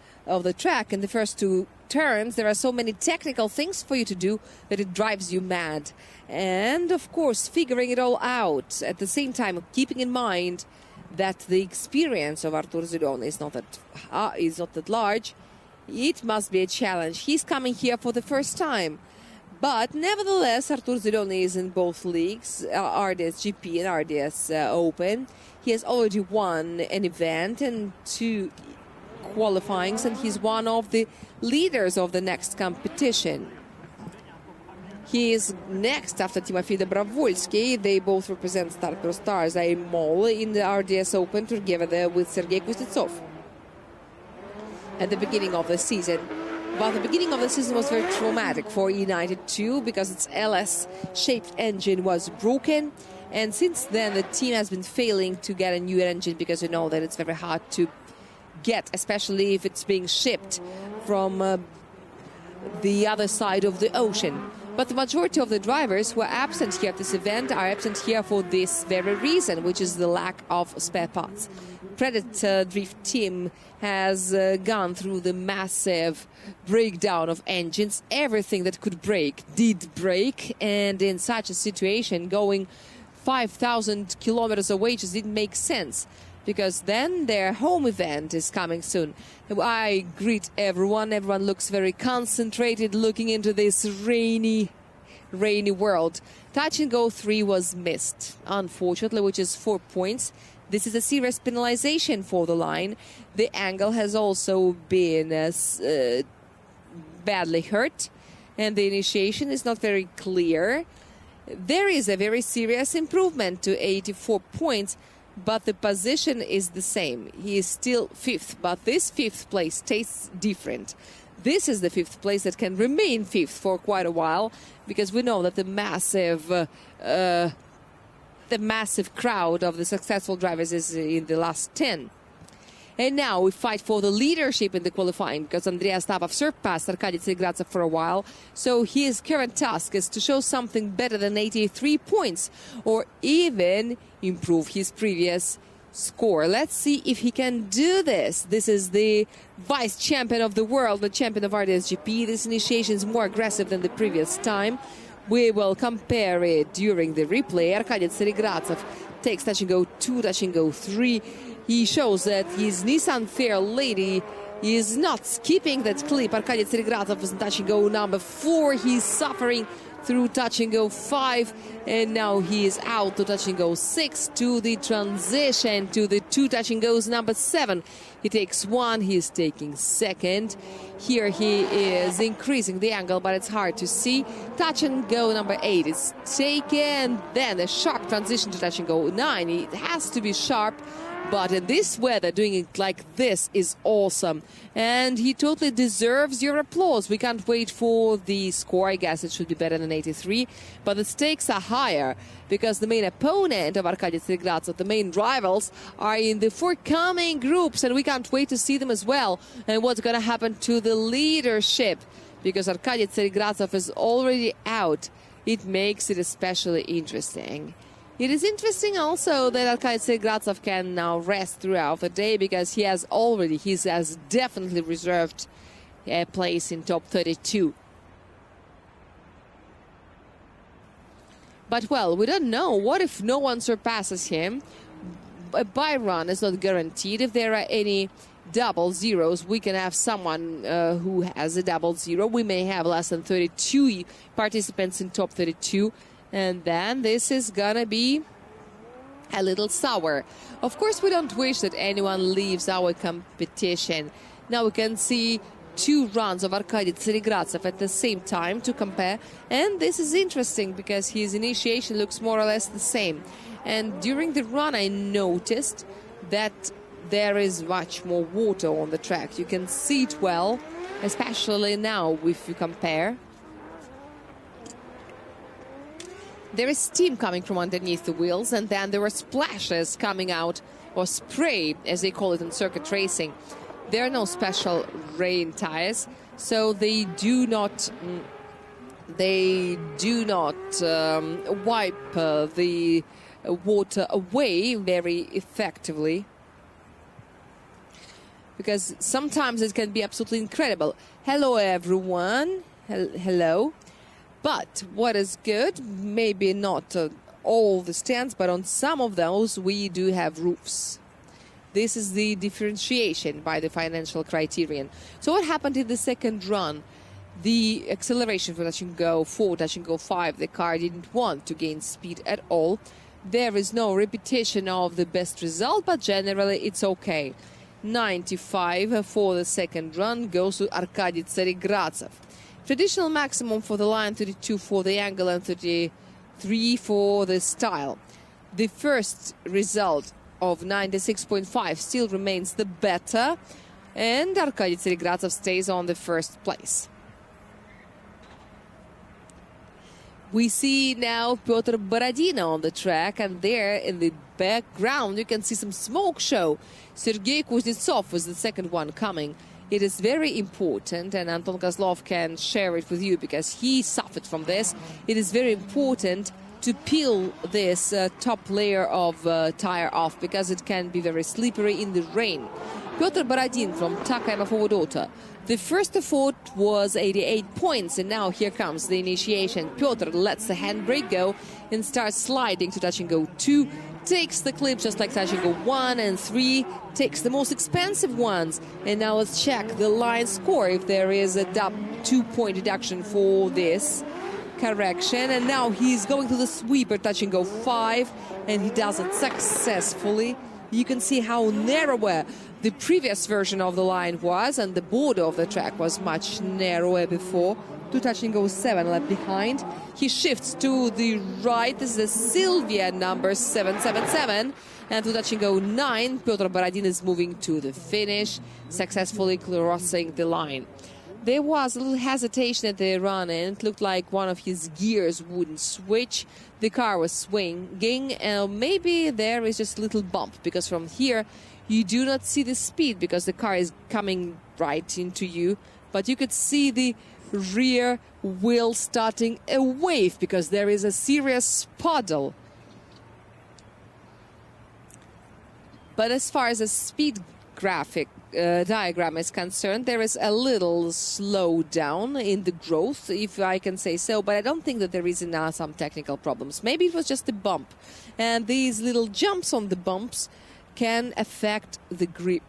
track, in the first 2 turns, there are so many technical things for you to do that it drives you mad. And, of course, figuring it all out, at the same time, keeping in mind that the experience of Artur Zelony is not that large. It must be a challenge. He's coming here for the first time. But nevertheless, Artur Zelony is in both leagues, RDS GP and RDS Open. He has already won an event and 2 qualifyings, and he's one of the leaders of the next competition. He is next after Timofey Dobrovolsky. They both represent Start Pro Stars IMOL in the RDS Open together with Sergei Kutsnov at the beginning of the season. But the beginning of the season was very traumatic for United 2 because its LS-shaped engine was broken. And since then, the team has been failing to get a new engine because you know that it's very hard to get, especially if it's being shipped from the other side of the ocean. But the majority of the drivers who are absent here at this event are absent here for this very reason, which is the lack of spare parts. Predator Drift team has gone through the massive breakdown of engines. Everything that could break did break, and in such a situation, going 5,000 kilometers away just didn't make sense, because then their home event is coming soon. I greet everyone. Everyone looks very concentrated looking into this rainy world. Touch and go 3 was missed, unfortunately, which is 4 points. This is a serious penalization for the line. The angle has also been badly hurt, and the initiation is not very clear. There is a very serious improvement to 84 points, but the position is the same. He is still 5th, but this 5th place tastes different. This is the 5th place that can remain 5th for quite a while, because we know that the massive crowd of the successful drivers is in the last 10. And now we fight for the leadership in the qualifying, because Andrei Astapov surpassed Arkady Tsarigradzev for a while. So his current task is to show something better than 83 points, or even improve his previous score. Let's see if he can do this. This is the vice champion of the world, the champion of RDSGP. This initiation is more aggressive than the previous time. We will compare it during the replay. Arkady Tsarigradzev takes touch and go 2, touch and go 3. He shows that his Nissan Fair Lady is not skipping that clip. Arkady Tsarigradzev was in touch and go number 4. He's suffering through touch and go 5, and now he is out to touch and go 6, to the transition to the 2 touch and goes number 7. He takes 1, he is taking 2nd. Here he is increasing the angle, but it's hard to see. Touch and go number 8 is taken, then a sharp transition to touch and go 9. It has to be sharp, but in this weather, doing it like this is awesome. And he totally deserves your applause. We can't wait for the score. I guess it should be better than 83. But the stakes are higher, because the main opponent of Arkady Tsarigradzev, the main rivals, are in the forthcoming groups. And we can't wait to see them as well. And what's going to happen to the leadership, because Arkady Tsarigradzev is already out. It makes it especially interesting. It is interesting also that Arkady Tsarigradzev can now rest throughout the day, because he has definitely reserved a place in top 32. But, well, we don't know. What if no one surpasses him? A bye run is not guaranteed. If there are any double zeros, we can have someone who has a double zero. We may have less than 32 participants in top 32. And then this is gonna be a little sour. Of course, we don't wish that anyone leaves our competition. Now we can see 2 runs of Arkady Tsarigradzev at the same time to compare. And this is interesting, because his initiation looks more or less the same. And during the run, I noticed that there is much more water on the track. You can see it well, especially now if you compare. There is steam coming from underneath the wheels, and then there are splashes coming out, or spray, as they call it in circuit racing. There are no special rain tires, so they do not wipe the water away very effectively, because sometimes it can be absolutely incredible. Hello, everyone. Hello. But what is good, maybe not all the stands, but on some of those we do have roofs. This is the differentiation by the financial criterion. So what happened in the second run? The acceleration for touch and go 4, touch and go 5, the car didn't want to gain speed at all. There is no repetition of the best result, but generally it's okay. 95 for the second run goes to Arkady Tsarigradzev. Traditional maximum for the line, 32 for the angle and 33 for the style. The first result of 96.5 still remains the better, and Arkady Tsarigradzev stays on the first place. We see now Pyotr Borodina on the track, and there in the background you can see some smoke show. Sergei Kutsnov is the second one coming. It is very important, and Anton Kovynev can share it with you because he suffered from this. It is very important to peel this top layer of tire off because it can be very slippery in the rain. Pyotr Borodin from Takayama Fovodota. The first effort was 88 points, and now here comes the initiation. Pyotr lets the handbrake go and starts sliding to touch and go 2. Takes the clip just like touch and go 1 and 3. Takes the most expensive ones. And now let's check the line score if there is a 2-point deduction for this correction. And now he's going to the sweeper, touch and go 5, and he does it successfully. You can see how narrower the previous version of the line was, and the border of the track was much narrower before. To touch and go 7 left behind. He shifts to the right. This is a Sylvia number 777. And to touch and go 9, Pyotr Borodin is moving to the finish, successfully crossing the line. There was a little hesitation at the run, and it looked like one of his gears wouldn't switch. The car was swinging, and maybe there is just a little bump, because from here you do not see the speed because the car is coming right into you, but you could see the rear wheel starting a wave because there is a serious puddle. But as far as the speed graphic diagram is concerned, there is a little slowdown in the growth, if I can say so, but I don't think that there is now some technical problems. Maybe it was just a bump, and these little jumps on the bumps can affect the grip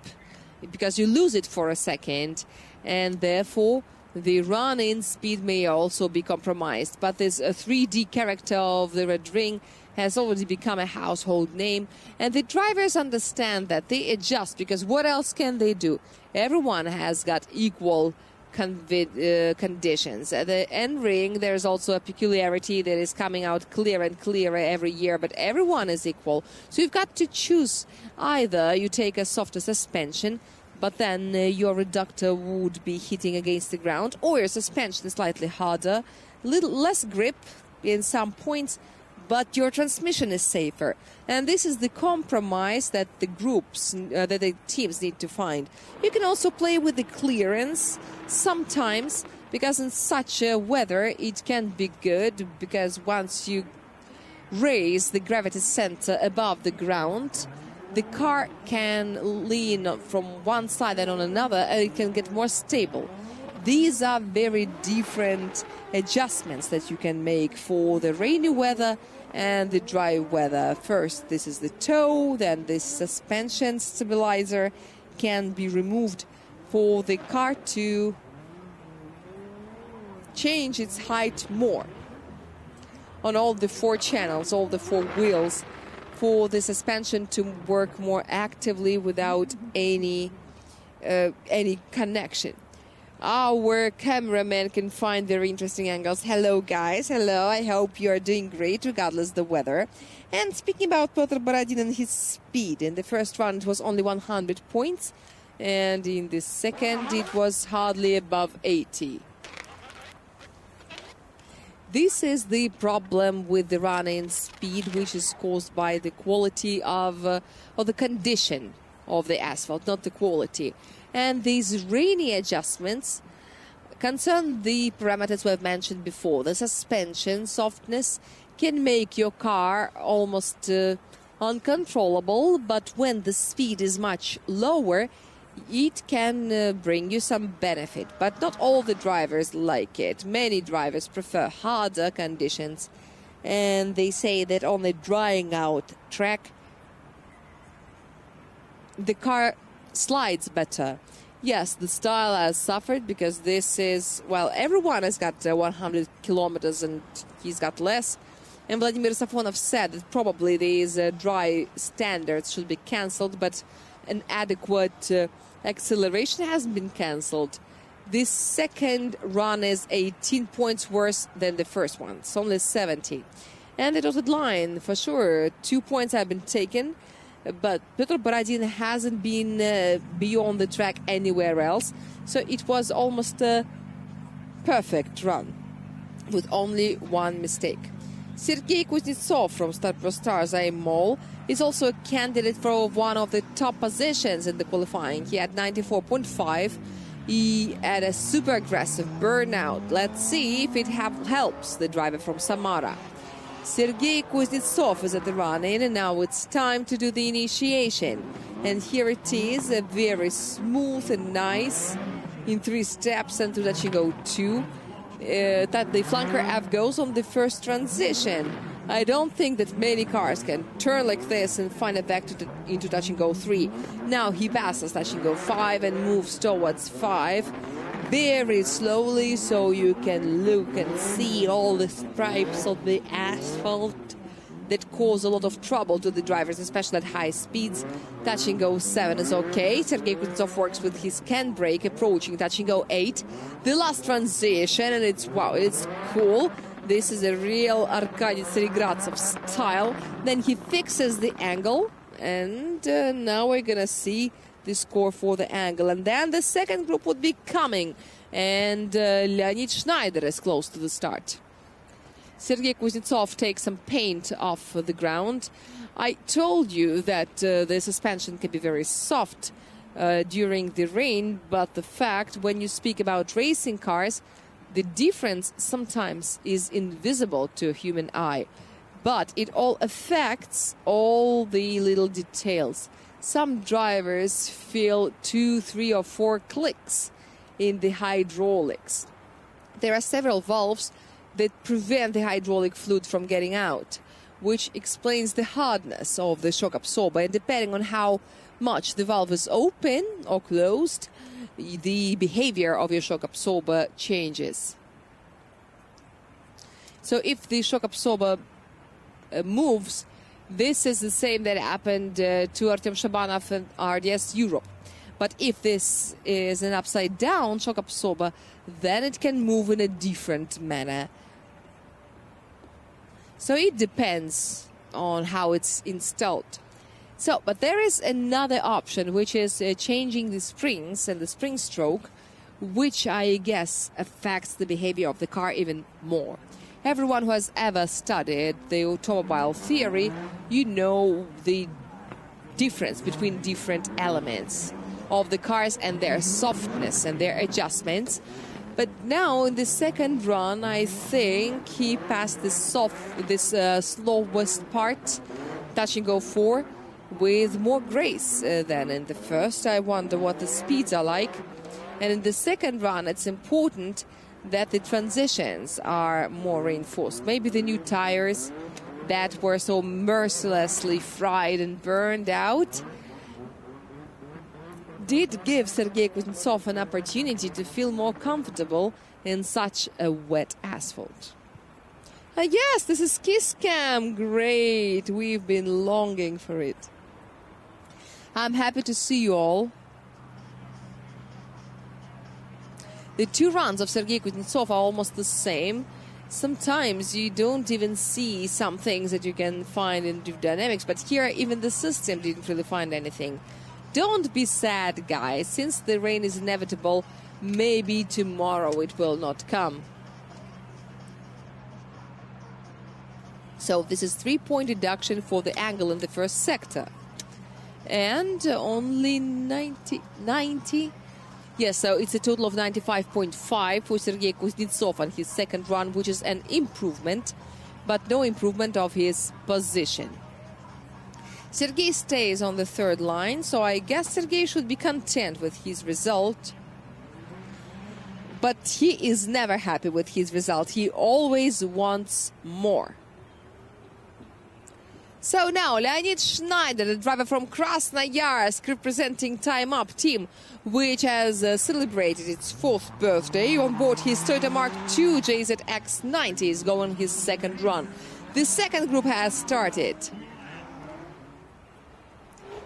because you lose it for a second, and therefore the run-in speed may also be compromised. But this 3D character of the Red Ring has already become a household name, and the drivers understand that. They adjust because what else can they do? Everyone has got equal conditions. At the end ring, there's also a peculiarity that is coming out clearer and clearer every year, but everyone is equal. So you've got to choose. Either you take a softer suspension, but then your reductor would be hitting against the ground, or your suspension is slightly harder, a little less grip in some points, but your transmission is safer. And this is the compromise that the groups, that the teams need to find. You can also play with the clearance sometimes, because in such weather it can be good, because once you raise the gravity center above the ground, the car can lean from one side and on another, and it can get more stable. These are very different adjustments that you can make for the rainy weather and the dry weather. First, this is the toe, then this suspension stabilizer can be removed for the car to change its height more on all the 4 channels, all the 4 wheels, for the suspension to work more actively without any connection. Our cameraman can find very interesting angles. Hello, guys. Hello. I hope you are doing great, regardless of the weather. And speaking about Pyotr Borodin and his speed, in the first round it was only 100 points, and in the second it was hardly above 80. This is the problem with the run-in speed, which is caused by the quality of the condition of the asphalt, not the quality. And these rainy adjustments concern the parameters we've mentioned before. The suspension softness can make your car almost uncontrollable, but when the speed is much lower, it can bring you some benefit. But not all the drivers like it. Many drivers prefer harder conditions, and they say that on a drying out track, the car slides better. Yes, the style has suffered because this is, well, everyone has got 100 kilometers and he's got less. And Vladimir Safonov said that probably these dry standards should be cancelled, but an adequate acceleration hasn't been cancelled. This second run is 18 points worse than the first one. It's only 70. And the dotted line, for sure, 2 points have been taken. But Pyotr Borodin hasn't been beyond the track anywhere else. So it was almost a perfect run with only one mistake. Sergei Kutsnov from Stars Mall is also a candidate for one of the top positions in the qualifying. He had 94.5. He had a super aggressive burnout. Let's see if it helps the driver from Samara. Sergei Kuznetsov is at the run-in, and now it's time to do the initiation. And here it is, a very smooth and nice in 3 steps, and to that you go 2. That the flanker F goes on the first transition. I don't think that many cars can turn like this and find it back into touch and go 3. Now he passes touch and go 5 and moves towards 5 very slowly, so you can look and see all the stripes of the asphalt that cause a lot of trouble to the drivers, especially at high speeds. Touch and go 7 is okay. Sergei Kutsnov works with his can brake, approaching touch and go 8. The last transition, and it's cool. This is a real Arkady Tseregradtsov style. Then he fixes the angle, and now we're gonna see the score for the angle. And then the second group would be coming, and Leonid Shnayder is close to the start. Sergei Kuznetsov takes some paint off the ground. I told you that the suspension can be very soft during the rain, but the fact when you speak about racing cars, the difference sometimes is invisible to a human eye, but it all affects all the little details. Some drivers feel 2, 3 or 4 clicks in the hydraulics. There are several valves that prevent the hydraulic fluid from getting out, which explains the hardness of the shock absorber. And depending on how much the valve is open or closed, the behavior of your shock absorber changes. So if the shock absorber moves, this is the same that happened to Artem Shabanov and RDS Europe. But if this is an upside down shock absorber, then it can move in a different manner. So it depends on how it's installed. So, but there is another option, which is changing the springs and the spring stroke, which I guess affects the behavior of the car even more. Everyone who has ever studied the automobile theory, you know the difference between different elements of the cars and their softness and their adjustments. But now in the second run, I think he passed this slowest part, touch and go 4, with more grace than in the first. I wonder what the speeds are like. And in the second run, it's important that the transitions are more reinforced. Maybe the new tires that were so mercilessly fried and burned out did give Sergei Kuznetsov an opportunity to feel more comfortable in such a wet asphalt. Yes, this is Kiss Cam. Great. We've been longing for it. I'm happy to see you all. The 2 runs of Sergei Kuznetsov are almost the same. Sometimes you don't even see some things that you can find in dynamics, but here even the system didn't really find anything. Don't be sad, guys. Since the rain is inevitable, maybe tomorrow it will not come. So this is 3-point deduction for the angle in the first sector. And only 90. Yes, so it's a total of 95.5 for Sergei Kuznetsov on his second run, which is an improvement, but no improvement of his position. Sergei stays on the third line, so I guess Sergei should be content with his result. But he is never happy with his result. He always wants more. So now, Leonid Shnayder, the driver from Krasnoyarsk, representing Time Up team, which has celebrated its 4th birthday. On board his Toyota Mark II JZX90 is going his second run. The second group has started.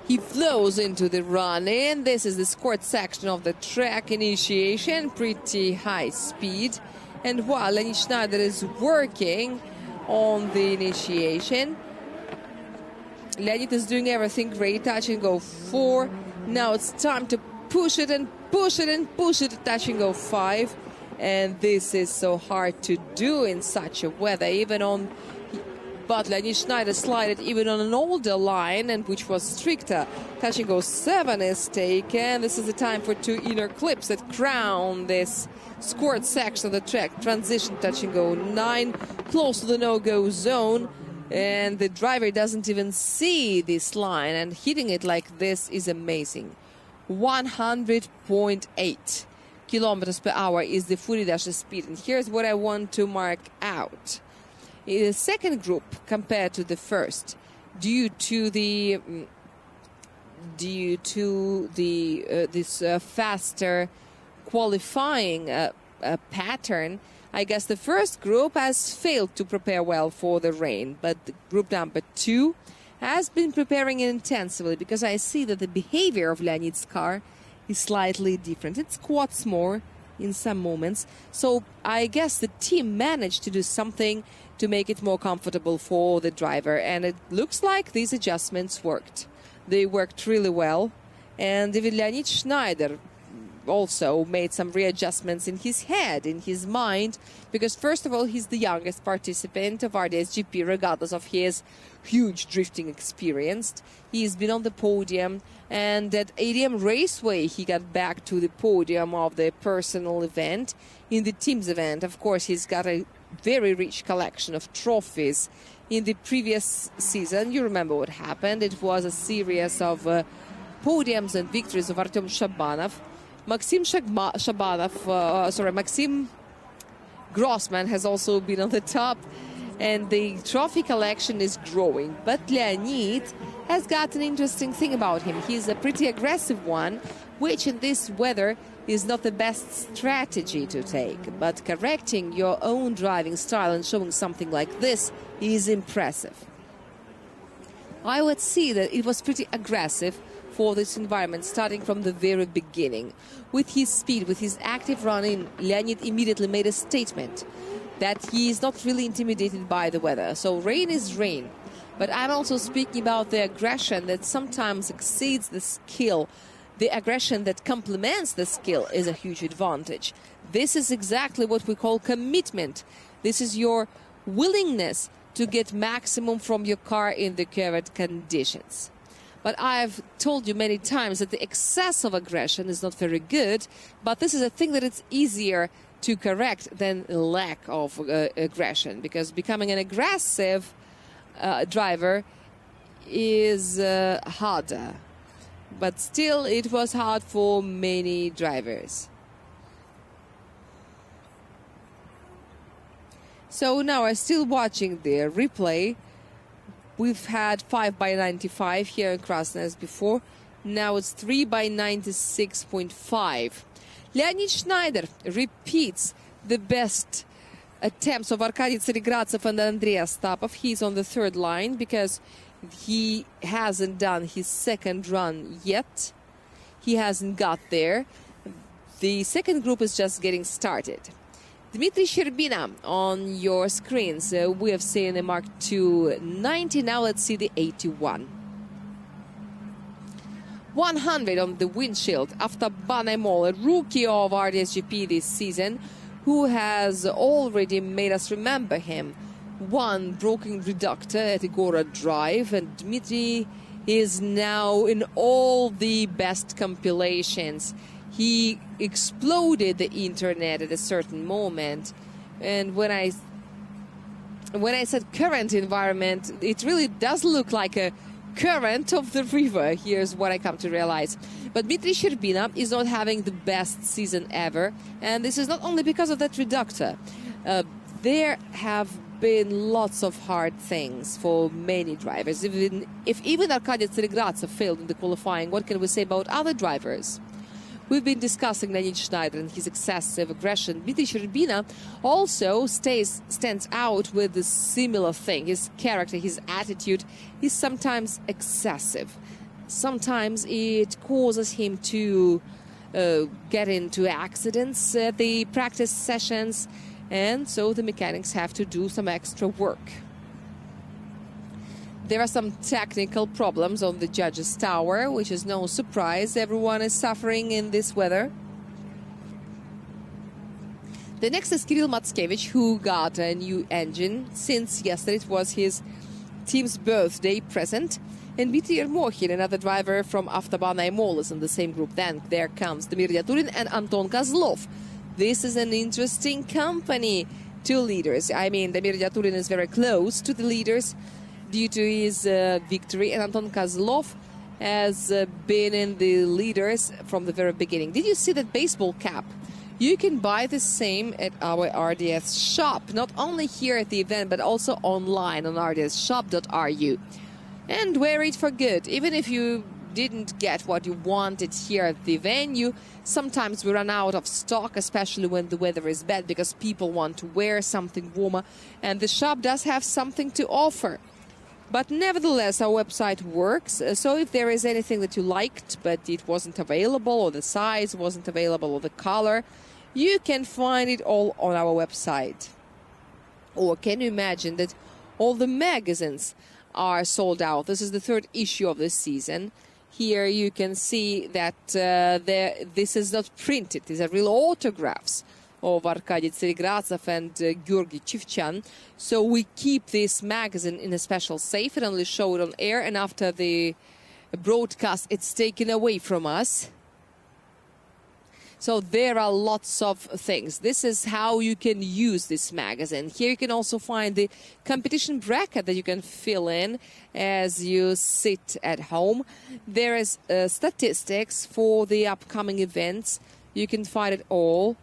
He flows into the run-in. This is the scored section of the track initiation, pretty high speed. And while Leonid Shnayder is working on the initiation, Leonid is doing everything great. Touch and go 4. Now it's time to push it and push it and push it. Touch and go 5. And this is so hard to do in such a weather. Even on but Leonid Shnayder slided even on an older line, and which was stricter. Touch and go 7 is taken. This is the time for 2 inner clips that crown this scored section of the track. Transition touch and go 9, close to the no-go zone. And the driver doesn't even see this line, and hitting it like this is amazing. 100.8 kilometers per hour is the Furidasha speed. And here's what I want to mark out. In the second group compared to the first, due to this faster qualifying pattern, I guess the first group has failed to prepare well for the rain, but the group number 2 has been preparing intensively, because I see that the behavior of Leonid's car is slightly different. It squats more in some moments, so I guess the team managed to do something to make it more comfortable for the driver, and it looks like these adjustments worked. They worked really well, and even Leonid Shnayder also made some readjustments in his head, in his mind, because first of all, he's the youngest participant of RDS-GP, regardless of his huge drifting experience. He's been on the podium, and at ADM Raceway he got back to the podium of the personal event. In the team's event, of course, he's got a very rich collection of trophies. In the previous season, you remember what happened. It was a series of podiums and victories of Artem Shabanov. Maxim Groysman has also been on the top, and the trophy collection is growing. But Leonid has got an interesting thing about him. He's a pretty aggressive one, which in this weather is not the best strategy to take. But correcting your own driving style and showing something like this is impressive. I would see that it was pretty aggressive for this environment, starting from the very beginning. With his speed, with his active running, Leonid immediately made a statement that he is not really intimidated by the weather. So rain is rain. But I'm also speaking about the aggression that sometimes exceeds the skill. The aggression that complements the skill is a huge advantage. This is exactly what we call commitment. This is your willingness to get maximum from your car in the current conditions. But I've told you many times that the excess of aggression is not very good, but this is a thing that it's easier to correct than lack of aggression, because becoming an aggressive driver is harder. But still, it was hard for many drivers. So now I'm still watching the replay. We've had 5x95 here in Krasnoyarsk before. Now it's 3x96.5. Leonid Shnayder repeats the best attempts of Arkady Tseregratsev and Andrei Astapov. He's on the third line because he hasn't done his second run yet. He hasn't got there. The second group is just getting started. Dmitri Shcherbina on your screens. We have seen a Mark II 90. Now let's see the 81. 100 on the windshield after Banemol, a rookie of RDS-GP this season, who has already made us remember him. One broken reductor at Igora Drive, and Dmitry is now in all the best compilations. He exploded the internet at a certain moment, and when I said current environment, it really does look like a current of the river. Here's what I come to realize. But Dmitri Shcherbina is not having the best season ever, and this is not only because of that reductor. There have been lots of hard things for many drivers. If even Arkady Tseregratsev failed in the qualifying, what can we say about other drivers? We've been discussing Leonid Shnayder and his excessive aggression. Dmitri Shcherbina also stands out with a similar thing. His character, his attitude is sometimes excessive. Sometimes it causes him to get into accidents at the practice sessions, and so the mechanics have to do some extra work. There are some technical problems on the judges' tower, which is no surprise. Everyone is suffering in this weather. The next is Kirill Matskevich, who got a new engine since yesterday. It was his team's birthday present. And Dmitri Shcherbina, another driver from Avtoban Aimol, is in the same group. Then there comes Damir Idiatulin and Anton Kovynev. This is an interesting company. Two leaders. I mean, Damir Idiatulin is very close to the leaders due to his victory, and Anton Kovynev has been in the leaders from the very beginning. Did you see that baseball cap? You can buy the same at our RDS shop, not only here at the event, but also online on rdsshop.ru. And wear it for good. Even if you didn't get what you wanted here at the venue, sometimes we run out of stock, especially when the weather is bad, because people want to wear something warmer, and the shop does have something to offer. But nevertheless, our website works, so if there is anything that you liked, but it wasn't available, or the size wasn't available, or the color, you can find it all on our website. Or can you imagine that all the magazines are sold out? This is the third issue of this season. Here you can see that this is not printed. These are real autographs of Arkady Tseregrazov and Georgy Chivchyan. So we keep this magazine in a special safe and only show it on air, and after the broadcast it's taken away from us. So there are lots of things. This is how you can use this magazine. Here you can also find the competition bracket that you can fill in as you sit at home. There is statistics for the upcoming events. You can find it all.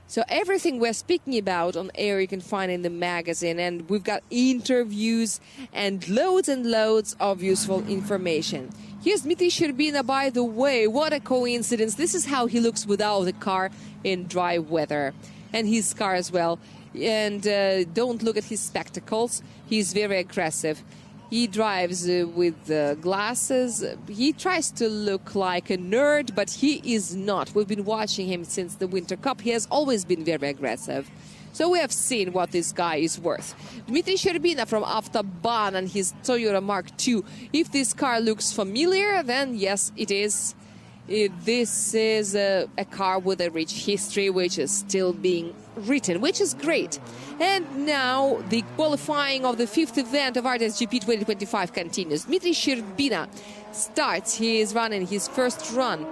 So everything we're speaking about on air you can find in the magazine, and we've got interviews and loads of useful information. Here's Dmitri Shcherbina, by the way. What a coincidence. This is how he looks without the car in dry weather. And his car as well. And don't look at his spectacles. He's very aggressive. He drives with glasses. He tries to look like a nerd, but he is not. We've been watching him since the Winter Cup. He has always been very aggressive. So we have seen what this guy is worth. Dmitri Shcherbina from Avtoban and his Toyota Mark II. If this car looks familiar, then yes, it is. This is a car with a rich history, which is still being written, which is great. And now the qualifying of the fifth event of RDS GP 2025 continues. Dmitri Shcherbina starts. He is running his first run.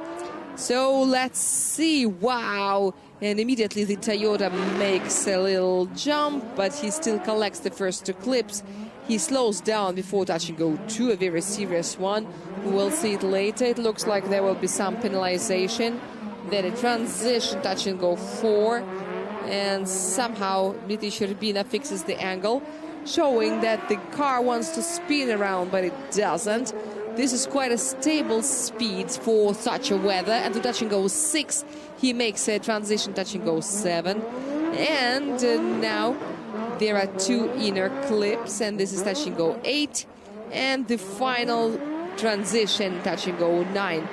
So let's see. Wow. And immediately the Toyota makes a little jump, but he still collects the first two clips. He slows down before touching go 2, a very serious one. We'll see it later. It looks like there will be some penalization. Then a transition, touch and go 4. And somehow Dmitri Shcherbina fixes the angle, showing that the car wants to spin around, but it doesn't. This is quite a stable speed for such a weather. And to touch and go 6, he makes a transition, touch and go 7. And now there are 2 inner clips, and this is touch and go 8. And the final transition, touch and go 9.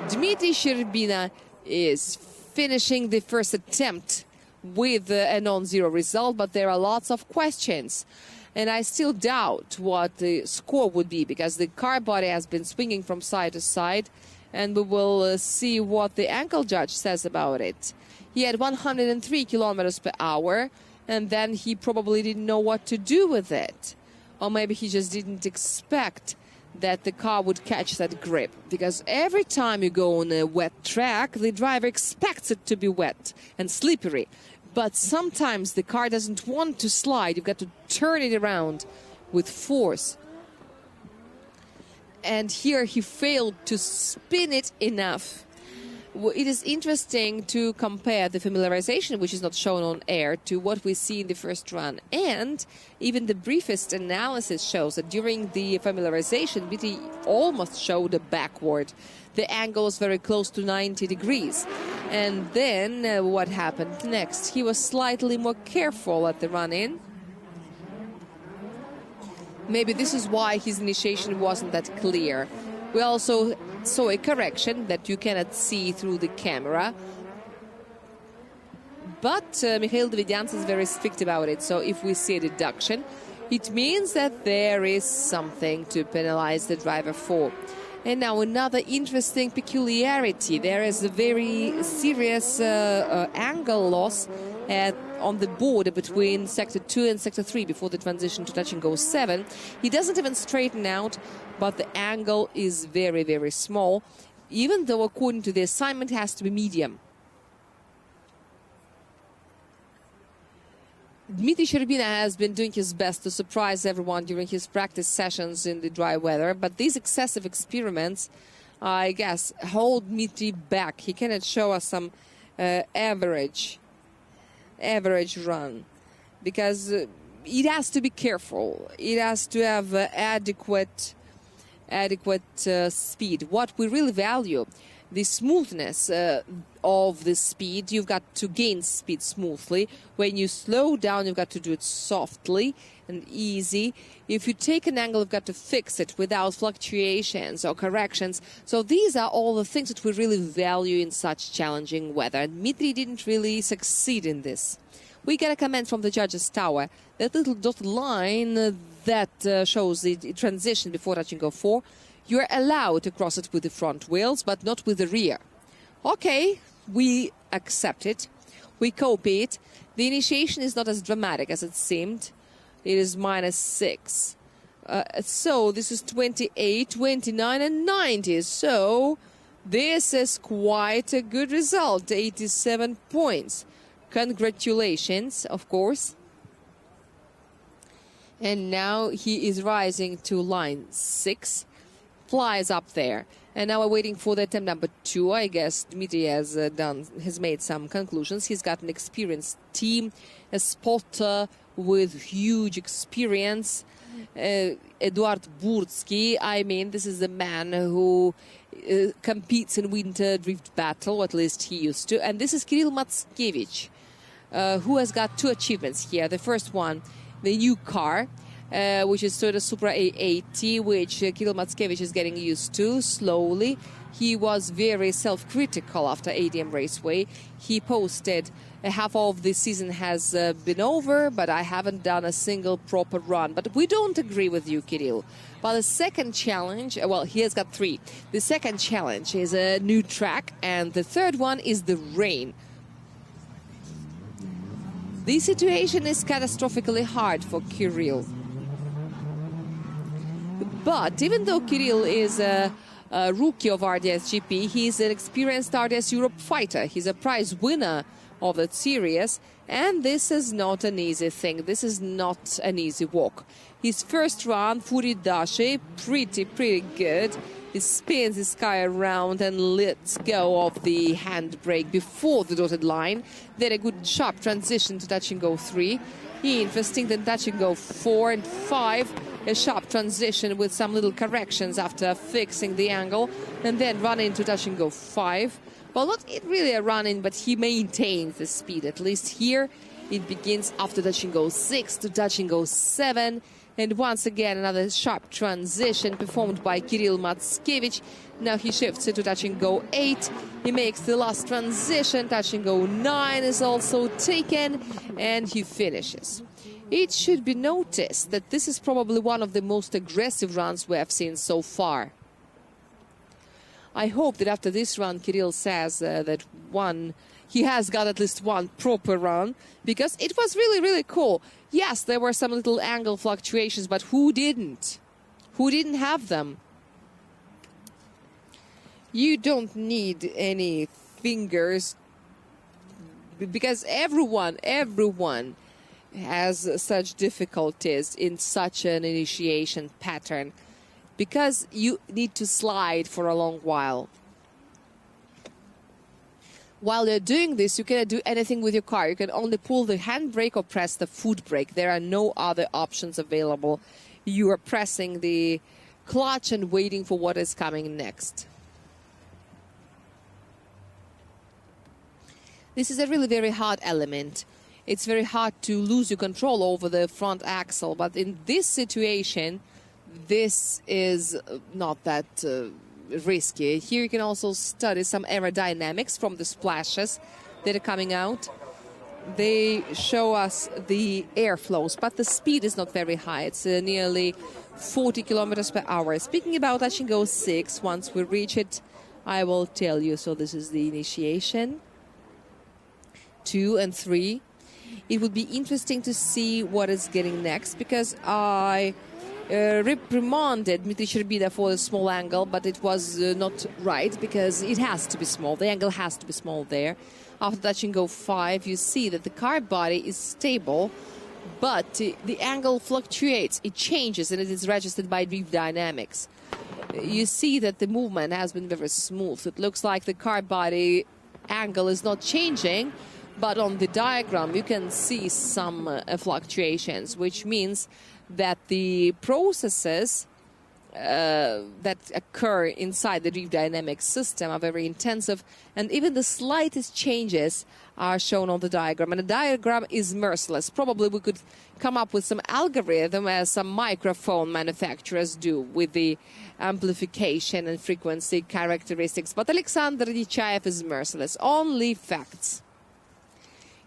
Dmitri Shcherbina is finishing the first attempt with a non-zero result, but there are lots of questions. And I still doubt what the score would be, because the car body has been swinging from side to side, and we will see what the ankle judge says about it. He had 103 kilometers per hour, and then he probably didn't know what to do with it. Or maybe he just didn't expect that the car would catch that grip, because every time you go on a wet track, the driver expects it to be wet and slippery. But sometimes the car doesn't want to slide. You've got to turn it around with force. And here he failed to spin it enough. It is interesting to compare the familiarization, which is not shown on air, to what we see in the first run. And even the briefest analysis shows that during the familiarization, Dmitri almost showed a backward. The angle was very close to 90 degrees. And then what happened next? He was slightly more careful at the run-in. Maybe this is why his initiation wasn't that clear. We also saw a correction that you cannot see through the camera. But Mikhail Davidians is very strict about it. So if we see a deduction, it means that there is something to penalize the driver for. And now another interesting peculiarity. There is a very serious angle loss on the border between Sector 2 and Sector 3 before the transition to touch and go 7. He doesn't even straighten out, but the angle is very, very small, even though according to the assignment it has to be medium. Dmitri Shcherbina has been doing his best to surprise everyone during his practice sessions in the dry weather, but these excessive experiments, I guess, hold Dmitri back. He cannot show us some average run, because it has to be careful. It has to have adequate speed. What we really value, the smoothness of the speed. You've got to gain speed smoothly. When you slow down, you've got to do it softly and easy. If you take an angle, you've got to fix it without fluctuations or corrections. So these are all the things that we really value in such challenging weather. And Dmitri didn't really succeed in this. We get a comment from the judges' tower. That little dotted line that shows the transition before touching go 4, you're allowed to cross it with the front wheels, but not with the rear. Okay, we accept it. We copy it. The initiation is not as dramatic as it seemed. It is -6. So this is 28, 29, and 90. So this is quite a good result, 87 points. Congratulations, of course. And now he is rising to line 6, flies up there. And now we're waiting for the attempt number 2. I guess Dmitri has made some conclusions. He's got an experienced team, a spotter with huge experience. Eduard Burtsky, I mean, this is the man who competes in winter drift battle, or at least he used to. And this is Kirill Matskevich, who has got 2 achievements here. The first one, the new car, which is Toyota Supra A80, which Kirill Matskevich is getting used to slowly. He was very self-critical after ADM Raceway. He posted, half of the season has been over, but I haven't done a single proper run. But we don't agree with you, Kirill. But the second challenge, well, he has got 3. The second challenge is a new track, and the third one is the rain. The situation is catastrophically hard for Kirill. But even though Kirill is a rookie of RDS GP, he's an experienced RDS Europe fighter. He's a prize winner of that series, and this is not an easy thing. This is not an easy walk. His first run, Furidashi, pretty good. He spins his car around and lets go of the handbrake before the dotted line. Then a good sharp transition to touch and go 3. Interesting, then touch and go 4 and 5. A sharp transition with some little corrections after fixing the angle, and then run into touch and go 5. Well, not really a run-in, but he maintains the speed. At least here, it begins after touch and go 6 to touch and go 7. And once again, another sharp transition performed by Kirill Matskevich. Now he shifts it to touch and go 8. He makes the last transition. Touch and go 9 is also taken, and he finishes. It should be noticed that this is probably one of the most aggressive runs we have seen so far. I hope that after this run, Kirill says that he has got at least one proper run, because it was really, really cool. Yes, there were some little angle fluctuations, but who didn't? Who didn't have them? You don't need any fingers, because everyone has such difficulties in such an initiation pattern, because you need to slide for a long while. While you're doing this, you cannot do anything with your car. You can only pull the handbrake or press the foot brake. There are no other options available. You are pressing the clutch and waiting for what is coming next. This is a really very hard element. It's very hard to lose your control over the front axle, but in this situation, this is not that risky. Here you can also study some aerodynamics from the splashes that are coming out. They show us the airflows, but the speed is not very high. It's nearly 40 kilometers per hour. Speaking about touch and go 6, once we reach it, I will tell you. So this is the initiation. 2 and 3. It would be interesting to see what is getting next, because I reprimanded Dmitri Shcherbina for the small angle, but it was not right, because it has to be small. The angle has to be small there. After touch and go 5, you see that the car body is stable, but the angle fluctuates. It changes, and it is registered by drift dynamics. You see that the movement has been very smooth. It looks like the car body angle is not changing, but on the diagram you can see some fluctuations, which means that the processes that occur inside the drift dynamics system are very intensive, and even the slightest changes are shown on the diagram. And the diagram is merciless. Probably we could come up with some algorithm, as some microphone manufacturers do, with the amplification and frequency characteristics. But Alexander Nechayev is merciless. Only facts.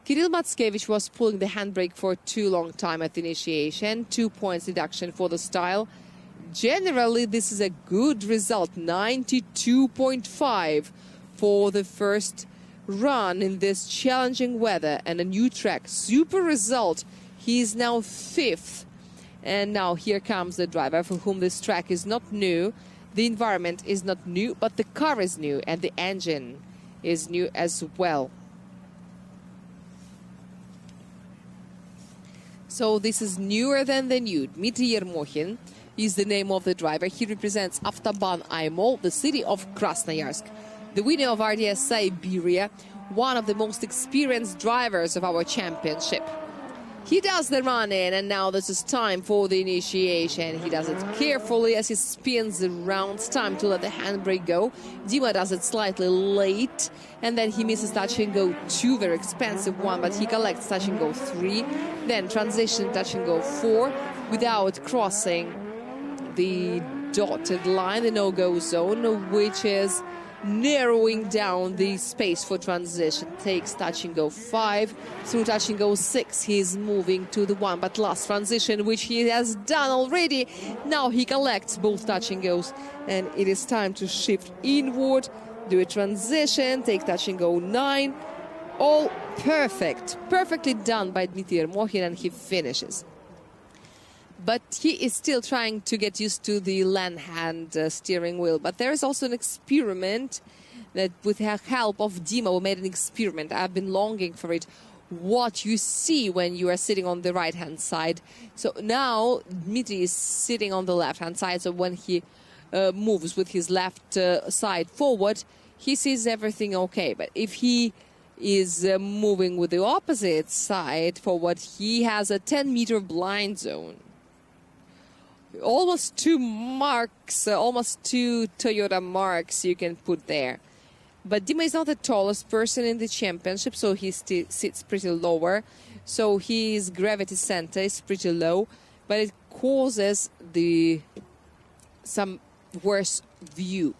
Kirill Matskevich was pulling the handbrake for too long time at the initiation. 2 points deduction for the style. Generally, this is a good result. 92.5 for the first run in this challenging weather and a new track. Super result. He is now 5th. And now here comes the driver for whom this track is not new. The environment is not new, but the car is new and the engine is new as well. So this is newer than the new. Dmitri Yermokhin is the name of the driver. He represents Avtoban Aymol, the city of Krasnoyarsk. The winner of RDS Siberia, one of the most experienced drivers of our championship. He does the run-in, and now this is time for the initiation. He does it carefully as he spins around. It's time to let the handbrake go. Dima does it slightly late, and then he misses touch and go 2, very expensive one, but he collects touch and go 3. Then transition touch and go 4 without crossing the dotted line, the no-go zone, which is narrowing down the space for transition. Takes touch and go 5. Through touch and go 6, he's moving to the 1 but last transition, which he has done already. Now he collects both touch and goes, and it is time to shift inward, do a transition, take touch and go 9. All perfect, perfectly done by Dmitri Yermokhin, and he finishes. But he is still trying to get used to the land-hand steering wheel. But there is also an experiment that, with the help of Dima, we made an experiment. I've been longing for it. What you see when you are sitting on the right-hand side. So now Dmitry is sitting on the left-hand side. So when he moves with his left side forward, he sees everything okay. But if he is moving with the opposite side forward, he has a 10-meter blind zone. Almost 2 marks, almost 2 Toyota marks you can put there. But Dima is not the tallest person in the championship, so he sits pretty lower. So his gravity center is pretty low, but it causes some worse view.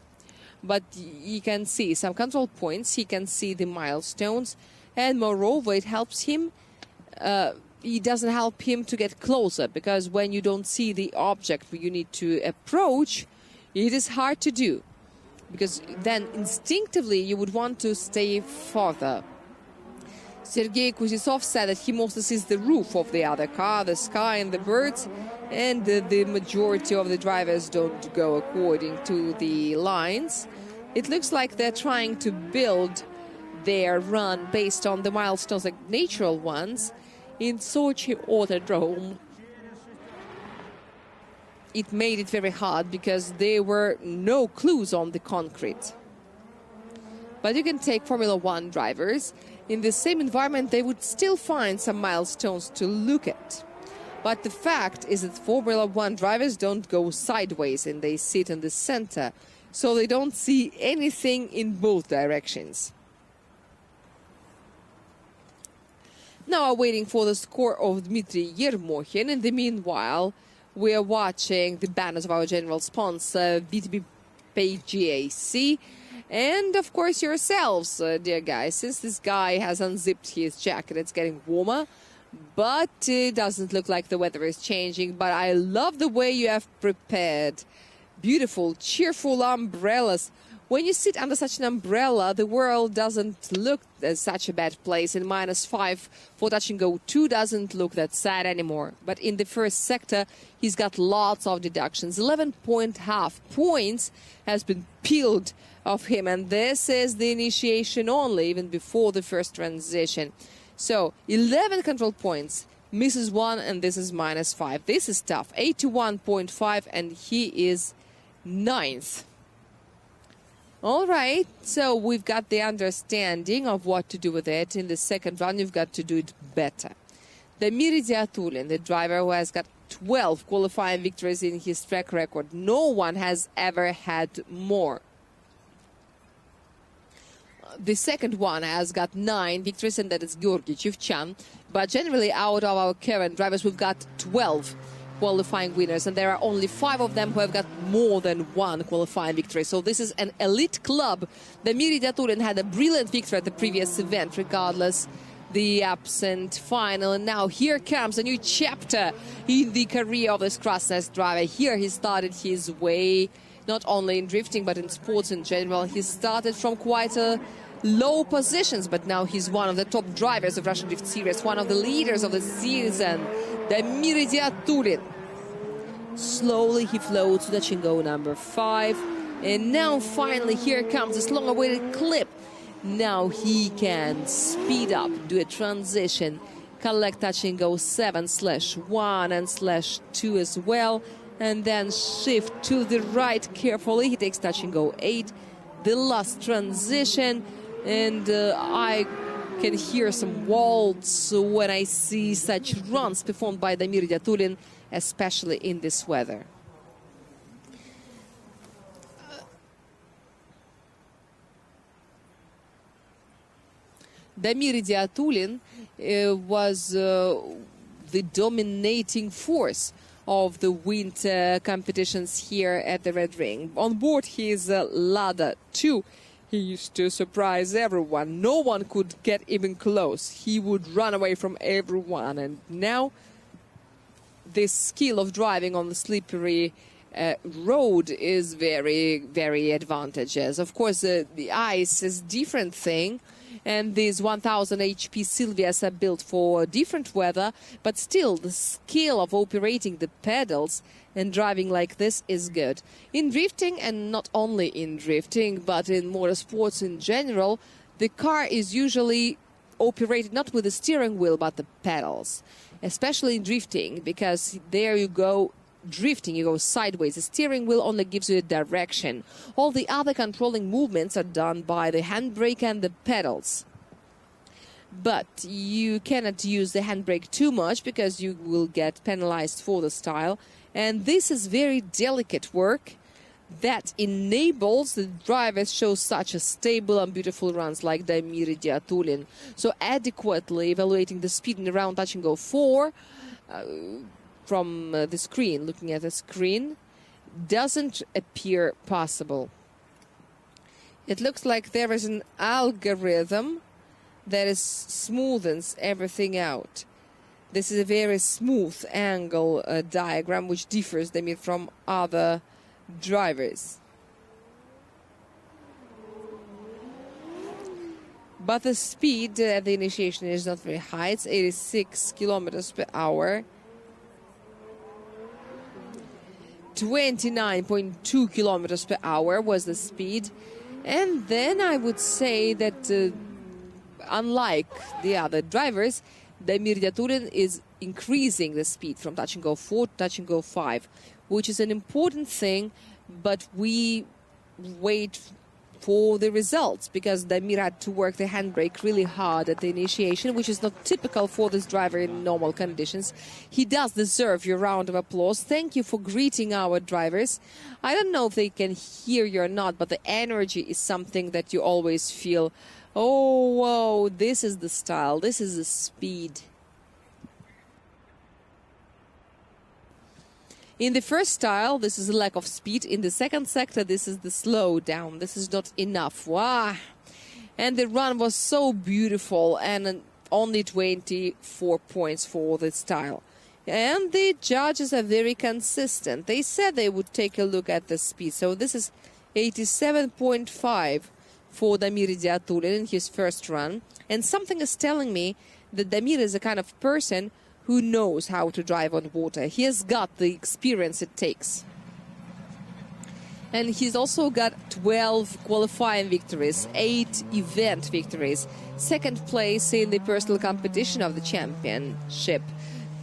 But you can see some control points, he can see the milestones, and moreover, it helps him. It doesn't help him to get closer, because when you don't see the object you need to approach, it is hard to do, because then instinctively you would want to stay farther. Sergei Kutsnov said that he mostly sees the roof of the other car, the sky and the birds, and the majority of the drivers don't go according to the lines. It looks like they're trying to build their run based on the milestones, like natural ones. In Sochi Autodrome, it made it very hard because there were no clues on the concrete. But you can take Formula One drivers. In the same environment, they would still find some milestones to look at. But the fact is that Formula One drivers don't go sideways, and they sit in the center, so they don't see anything in both directions. Now we're waiting for the score of Dmitri Yermokhin. In the meanwhile, we are watching the banners of our general sponsor, BTB PGAC, and of course yourselves, dear guys. Since this guy has unzipped his jacket, it's getting warmer, but it doesn't look like the weather is changing. But I love the way you have prepared beautiful, cheerful umbrellas. When you sit under such an umbrella, the world doesn't look as such a bad place. And -5 for touch and go 2 doesn't look that sad anymore. But in the first sector, he's got lots of deductions. 11.5 points has been peeled off him. And this is the initiation only, even before the first transition. So 11 control points, misses 1, and this is -5. This is tough. 81.5, and he is 9th. All right, so we've got the understanding of what to do with it. In the second round, you've got to do it better. Damir Idiatulin, the driver who has got 12 qualifying victories in his track record. No one has ever had more. The second one has got 9 victories, and that is Georgy Chivchyan. But generally, out of our current drivers, we've got 12 qualifying winners, and there are only 5 of them who have got more than 1 qualifying victory. So this is an elite club. Damir Idiatulin had a brilliant victory at the previous event, regardless the absent final. And now here comes a new chapter in the career of this Krasnoyarsk driver. Here he started his way, not only in drifting, but in sports in general. He started from quite a low positions, but now he's one of the top drivers of Russian Drift Series, one of the leaders of the season, Damir Idiatulin. Slowly he floats to the Chingo number 5, and now finally here comes this long-awaited clip. Now he can speed up, do a transition, collect touch and go 7/1 and /2 as well, and then shift to the right carefully. He takes touch and go 8, the last transition. And I can hear some waltz when I see such runs performed by Damir Idiatulin, especially in this weather. Damir Idiatulin was the dominating force of the winter competitions here at the Red Ring. On board his Lada 2, he used to surprise everyone. No one could get even close. He would run away from everyone. And now this skill of driving on the slippery road is very, very advantageous. Of course, the ice is a different thing. And these 1000 HP Silvias are built for different weather. But still, the skill of operating the pedals and driving like this is good. In drifting, and not only in drifting, but in motorsports in general, the car is usually operated not with the steering wheel, but the pedals. Especially in drifting, because there you go drifting, you go sideways. The steering wheel only gives you a direction. All the other controlling movements are done by the handbrake and the pedals. But you cannot use the handbrake too much, because you will get penalized for the style. And this is very delicate work that enables the drivers show such a stable and beautiful runs like Damir Idiatulin. So adequately evaluating the speed in the round touch and go 4 from the screen, looking at the screen, doesn't appear possible. It looks like there is an algorithm that smoothens everything out. This is a very smooth angle diagram, which differs Damir from other drivers. But the speed at the initiation is not very high. It's 86 kilometers per hour. 29.2 kilometers per hour was the speed. And then I would say that unlike the other drivers, Damir Idiatulin is increasing the speed from touch and go 4 to touch and go 5, which is an important thing, but we wait for the results, because Damir had to work the handbrake really hard at the initiation, which is not typical for this driver in normal conditions. He does deserve your round of applause. Thank you for greeting our drivers. I don't know if they can hear you or not, but the energy is something that you always feel. Oh, whoa, this is the style, this is the speed. In the first style, this is a lack of speed. In the second sector, this is the slow down. This is not enough. Wow. And the run was so beautiful, and only 24 points for the style. And the judges are very consistent. They said they would take a look at the speed. So this is 87.5 for Damir Idiatulin in his first run. And something is telling me that Damir is the kind of person who knows how to drive on water. He has got the experience it takes. And he's also got 12 qualifying victories, 8 event victories, second place in the personal competition of the championship,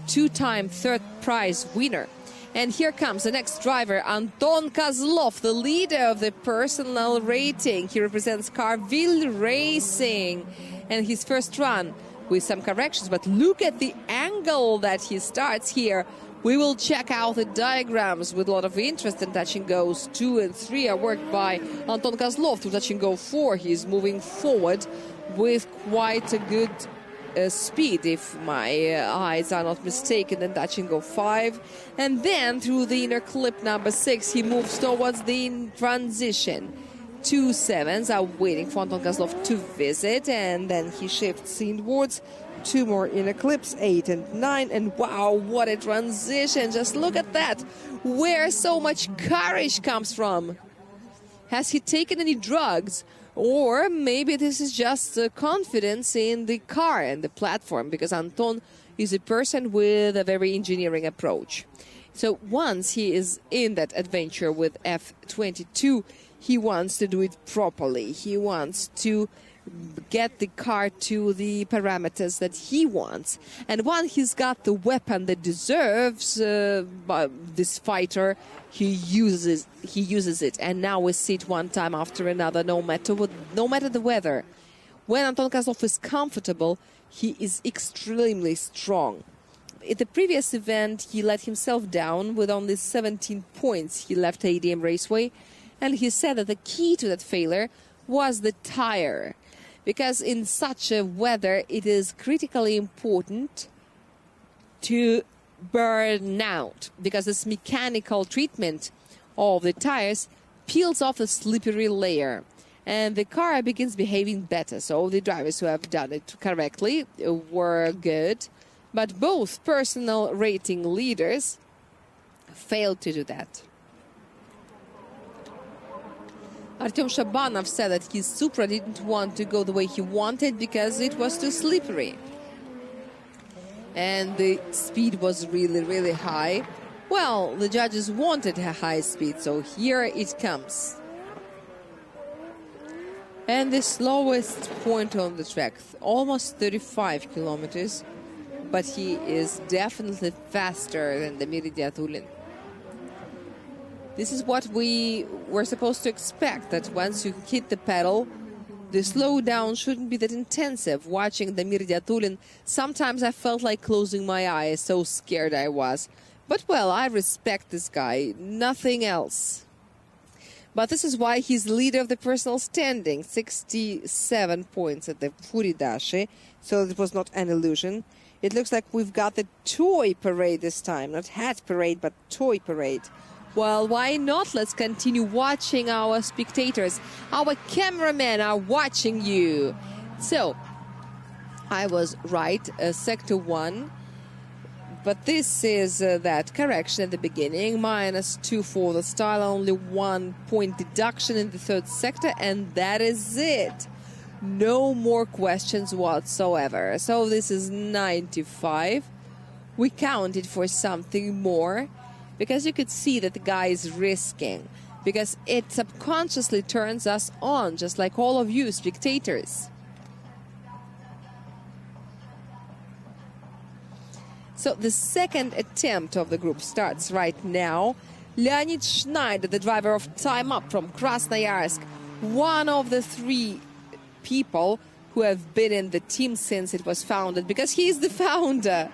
2-time third prize winner. And here comes the next driver, Anton Kovynev, the leader of the personal rating. He represents Carville Racing. And his first run with some corrections, but look at the angle that he starts here. We will check out the diagrams with a lot of interest, and touch and goes 2 and 3 are worked by Anton Kovynev. To touch and go 4, he's moving forward with quite a good speed, if my eyes are not mistaken. Then touch and go 5, and then through the inner clip number 6, he moves towards the transition. 2 7s are waiting for Anton Kovynev to visit, and then he shifts inwards. 2 more inner clips, 8 and 9, and wow, what a transition. Just look at that, where so much courage comes from. Has he taken any drugs? Or maybe this is just confidence in the car and the platform, because Anton is a person with a very engineering approach. So once he is in that adventure with F22, he wants to do it properly. He wants to get the car to the parameters that he wants. And once he's got the weapon that deserves this fighter, he uses it. And now we see it one time after another, no matter the weather. When Anton Kovynev is comfortable, he is extremely strong. At the previous event, he let himself down with only 17 points. He left ADM Raceway, and he said that the key to that failure was the tire. Because in such a weather, it is critically important to burn out, because this mechanical treatment of the tires peels off the slippery layer, and the car begins behaving better. So the drivers who have done it correctly were good, but both personal rating leaders failed to do that. Artem Shabanov said that his Supra didn't want to go the way he wanted because it was too slippery. And the speed was really, really high. Well, the judges wanted a high speed, so here it comes. And the slowest point on the track, almost 35 kilometers, but he is definitely faster than Damir Idiatulin. This is what we were supposed to expect, that once you hit the pedal, the slowdown shouldn't be that intensive. Watching Damir Idiatulin, sometimes I felt like closing my eyes, so scared I was. But, well, I respect this guy, nothing else. But this is why he's leader of the personal standing, 67 points at the Furidache, so it was not an illusion. It looks like we've got the toy parade this time, not hat parade, but toy parade. Well, why not? Let's continue watching our spectators. Our cameramen are watching you. So, I was right, Sector 1. But this is that correction at the beginning. -2 for the style, only 1 point deduction in the third sector, and that is it. No more questions whatsoever. So this is 95. We counted for something more, because you could see that the guy is risking, because it subconsciously turns us on, just like all of you spectators. So the second attempt of the group starts right now. Leonid Shnayder, the driver of Time Up from Krasnoyarsk, one of the 3 people who have been in the team since it was founded, because he's the founder.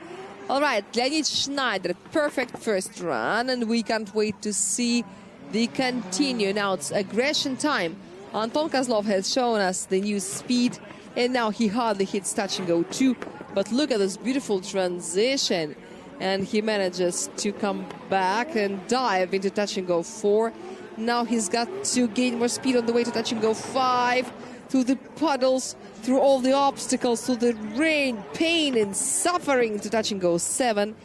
All right, Leonid Shnayder, perfect first run, and we can't wait to see the continue. Now it's aggression time. Anton Kovynev has shown us the new speed, and now he hardly hits touch and go 2. But look at this beautiful transition, and he manages to come back and dive into touch and go 4. Now he's got to gain more speed on the way to touch and go 5. Through the puddles, through all the obstacles, through the rain, pain and suffering to touch and go 7.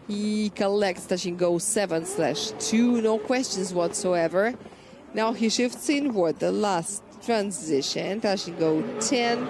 He collects touch and go 7/2, no questions whatsoever. Now he shifts inward, the last transition, touch and go 10,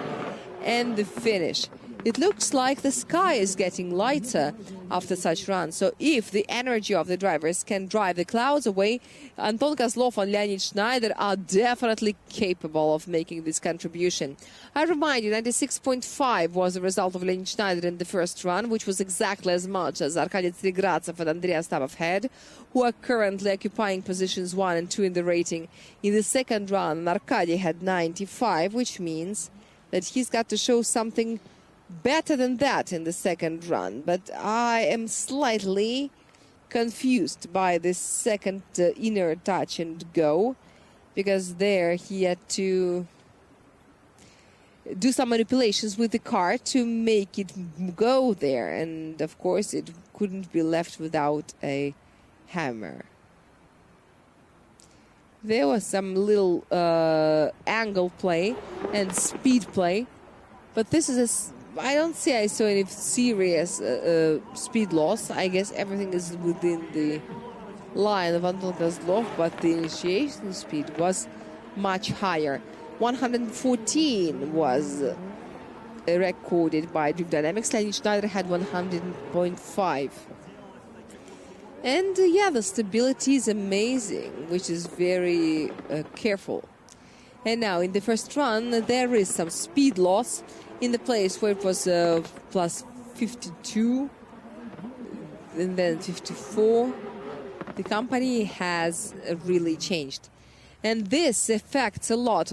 and the finish. It looks like the sky is getting lighter after such runs. So if the energy of the drivers can drive the clouds away, Anton Kovynev and Leonid Shnayder are definitely capable of making this contribution. I remind you, 96.5 was the result of Leonid Shnayder in the first run, which was exactly as much as Arkady Tsirigratsov and Andrei Astapov had, who are currently occupying positions 1 and 2 in the rating. In the second run, Arkady had 95, which means that he's got to show something better than that in the second run. But I am slightly confused by this second inner touch and go, because there he had to do some manipulations with the car to make it go there, and of course it couldn't be left without a hammer. There was some little angle play and speed play, but this is I don't see I saw any serious speed loss. I guess everything is within the line of Anton Kovynev, but the initiation speed was much higher. 114 was recorded by Drift Dynamics. Leonid Shnayder had 100.5. And yeah, the stability is amazing, which is very careful. And now in the first run, there is some speed loss in the place where it was plus 52 and then 54. The company has really changed. And this affects a lot.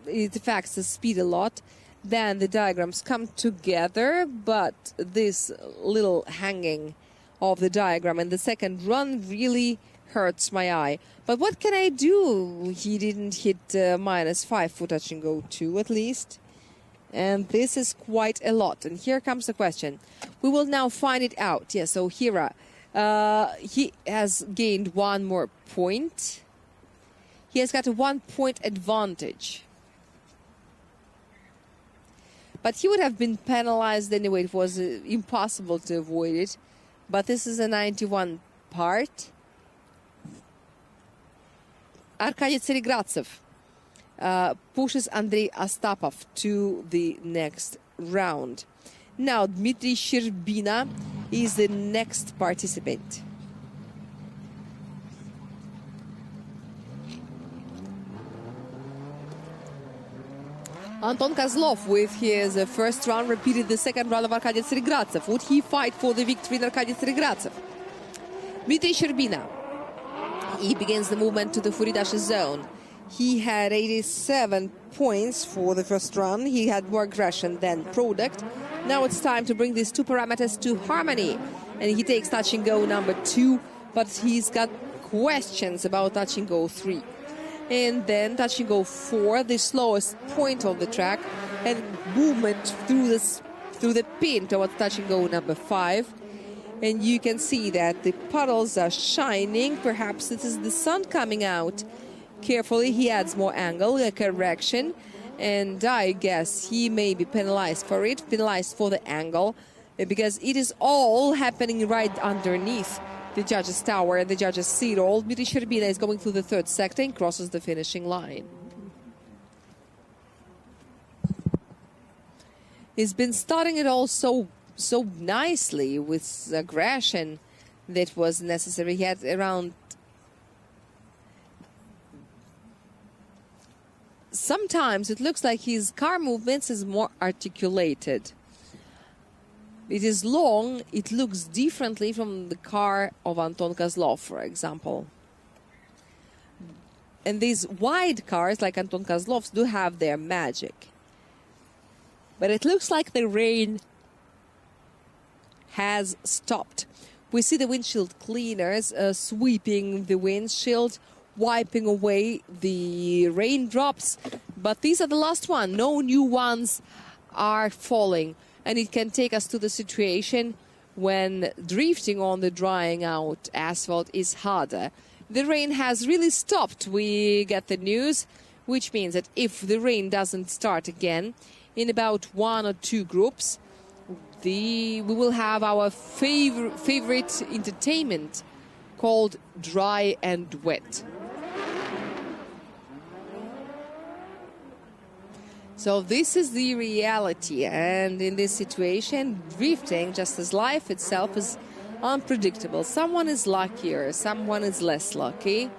It affects the speed a lot. Then the diagrams come together, but this little hanging of the diagram in the second run really hurts my eye. But what can I do? He didn't hit -5 for touch and go 2 at least. And this is quite a lot. And here comes the question. We will now find it out. Yeah, so Hira, he has gained 1 more point. He has got a 1-point advantage. But he would have been penalized anyway. It was impossible to avoid it. But this is a 91 part. Arkady Tsirigratsov pushes Andrei Astapov to the next round. Now Dmitri Shcherbina is the next participant. Anton Kovynev, with his first round, repeated the second round of Arkady Tsirigratsov. Would he fight for the victory in Arkady Tsirigratsov? Dmitri Shcherbina. He begins the movement to the Furidash zone. He had 87 points for the first run. He had more aggression than product. Now it's time to bring these two parameters to harmony. And he takes touch and go number 2, but he's got questions about touch and go 3. And then touch and go 4, the slowest point on the track, and movement through the pin towards touch and go number 5. And you can see that the puddles are shining. Perhaps this is the sun coming out. Carefully, he adds more angle, a correction, and I guess he may be penalized for it, penalized for the angle, because it is all happening right underneath the judges' tower and the judges' seat. All Dmitri Shcherbina is going through the third sector and crosses the finishing line. He's been starting it all so nicely with aggression that was necessary. He had around... Sometimes it looks like his car movements is more articulated. It is long, it looks differently from the car of Anton Kovynev, for example. And these wide cars, like Anton Kovynev, do have their magic. But it looks like the rain has stopped. We see the windshield cleaners sweeping the windshield, wiping away the raindrops. But these are the last ones. No new ones are falling. And it can take us to the situation when drifting on the drying out asphalt is harder. The rain has really stopped. We get the news, which means that if the rain doesn't start again, in about 1 or 2 groups, we will have our favorite entertainment called Dry and Wet. So this is the reality, and in this situation, drifting, just as life itself, is unpredictable. Someone is luckier, someone is less lucky.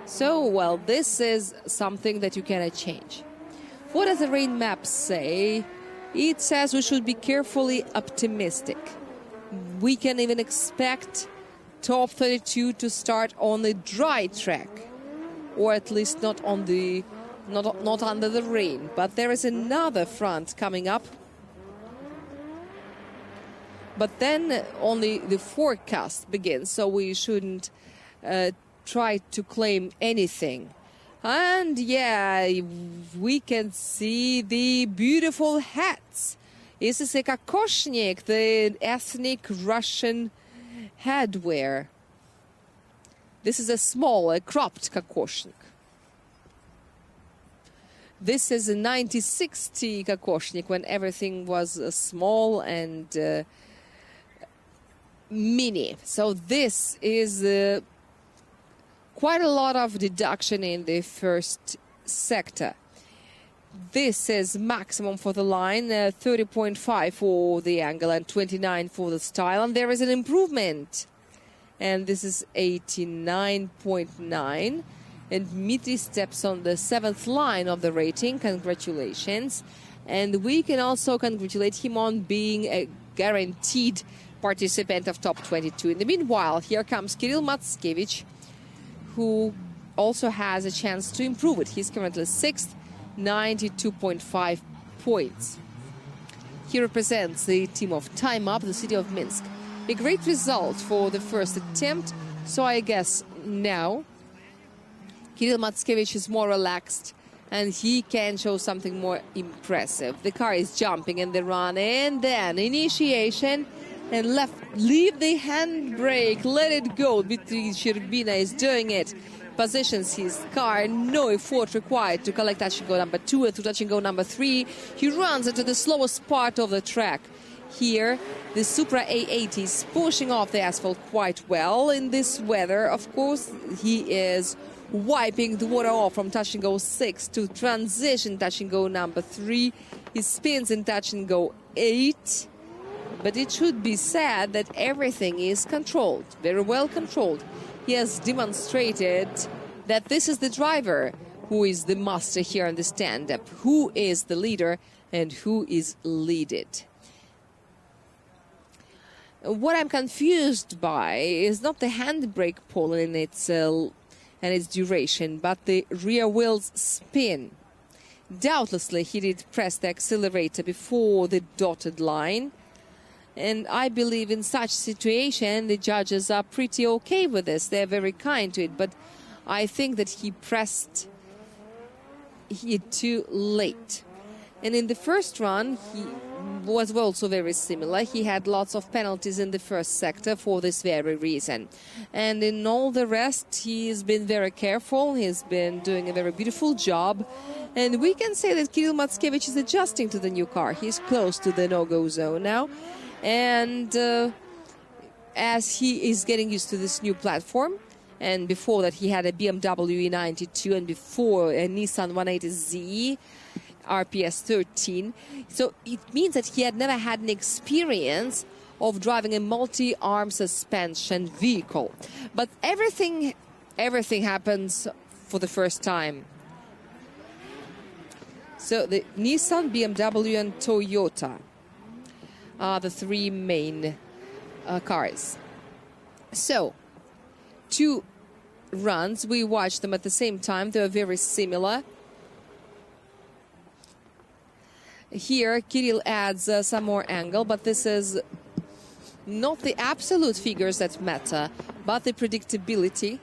So, well, this is something that you cannot change. What does the rain map say? It says we should be carefully optimistic. We can even expect top 32 to start on the dry track, or at least not on the not under the rain. But there is another front coming up. But then only the forecast begins, so we shouldn't try to claim anything. And yeah, we can see the beautiful hats. This is a kokoshnik, the ethnic Russian headwear. This is a small, a cropped kokoshnik. This is a 1960 kokoshnik, when everything was small and mini. So this is quite a lot of deduction in the first sector. This is maximum for the line, 30.5 for the angle and 29 for the style. And there is an improvement. And this is 89.9. And Dmitri steps on the 7th line of the rating. Congratulations. And we can also congratulate him on being a guaranteed participant of top 22. In the meanwhile, here comes Kirill Matskevich, who also has a chance to improve it. He's currently 6th, 92.5 points. He represents the team of Time Up, the city of Minsk. A great result for the first attempt, so I guess now Kirill Matskevich is more relaxed and he can show something more impressive. The car is jumping in the run, and then initiation and leave the handbrake, let it go. Dmitri Shcherbina is doing it. Positions his car, no effort required to collect touch and go number 2 and to touch and go number 3. He runs into the slowest part of the track. Here, the Supra A80 is pushing off the asphalt quite well in this weather. Of course, he is wiping the water off from touch and go 6 to transition touch and go number 3. He spins in touch and go 8. But it should be said that everything is controlled, very well controlled. He has demonstrated that this is the driver who is the master here in the stand-up, who is the leader and who is leaded. What I'm confused by is not the handbrake pull in its duration, but the rear wheel's spin. Doubtlessly, he did press the accelerator before the dotted line. And I believe in such situation, the judges are pretty okay with this. They're very kind to it. But I think that he pressed it too late. And in the first run, he was also very similar. He had lots of penalties in the first sector for this very reason. And in all the rest, he's been very careful. He's been doing a very beautiful job. And we can say that Kirill Matskevich is adjusting to the new car. He's close to the no-go zone now. And as he is getting used to this new platform, and before that he had a BMW E92 and before a Nissan 180Z RPS 13, so it means that he had never had an experience of driving a multi-arm suspension vehicle. But everything happens for the first time. So the Nissan, BMW and Toyota are the three main cars. So, 2 runs, we watched them at the same time. They are very similar. Here, Kirill adds some more angle, but this is not the absolute figures that matter, but the predictability.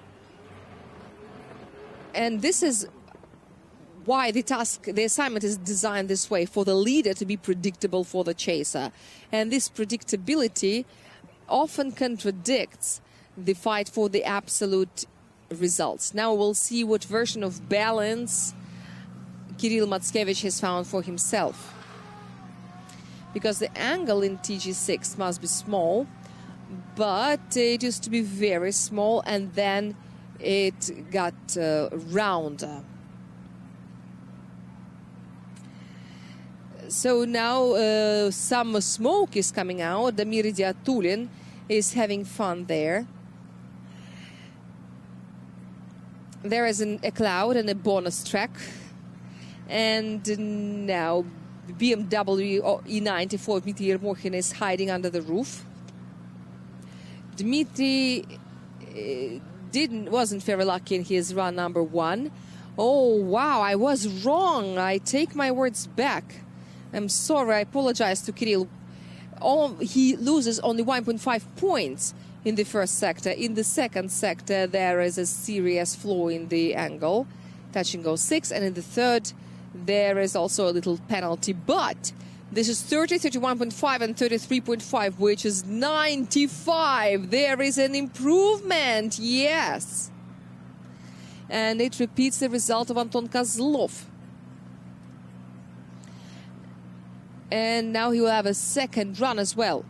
And this is why the assignment is designed this way, for the leader to be predictable for the chaser. And this predictability often contradicts the fight for the absolute results. Now we'll see what version of balance Kirill Matskevich has found for himself. Because the angle in TG6 must be small, but it used to be very small, and then it got rounder. So now some smoke is coming out. Damir Idiatulin is having fun there. There is a cloud and a bonus track. And now BMW E94 Dmitri Yermokhin is hiding under the roof. Dmitri wasn't very lucky in his run number 1. Oh, wow, I was wrong. I take my words back. I'm sorry, I apologize to Kirill. He loses only 1.5 points in the first sector. In the second sector, there is a serious flaw in the angle. Touch and go 6. And in the third, there is also a little penalty. But this is 30, 31.5 and 33.5, which is 95. There is an improvement, yes. And it repeats the result of Anton Kovynev. And now he will have a second run as well.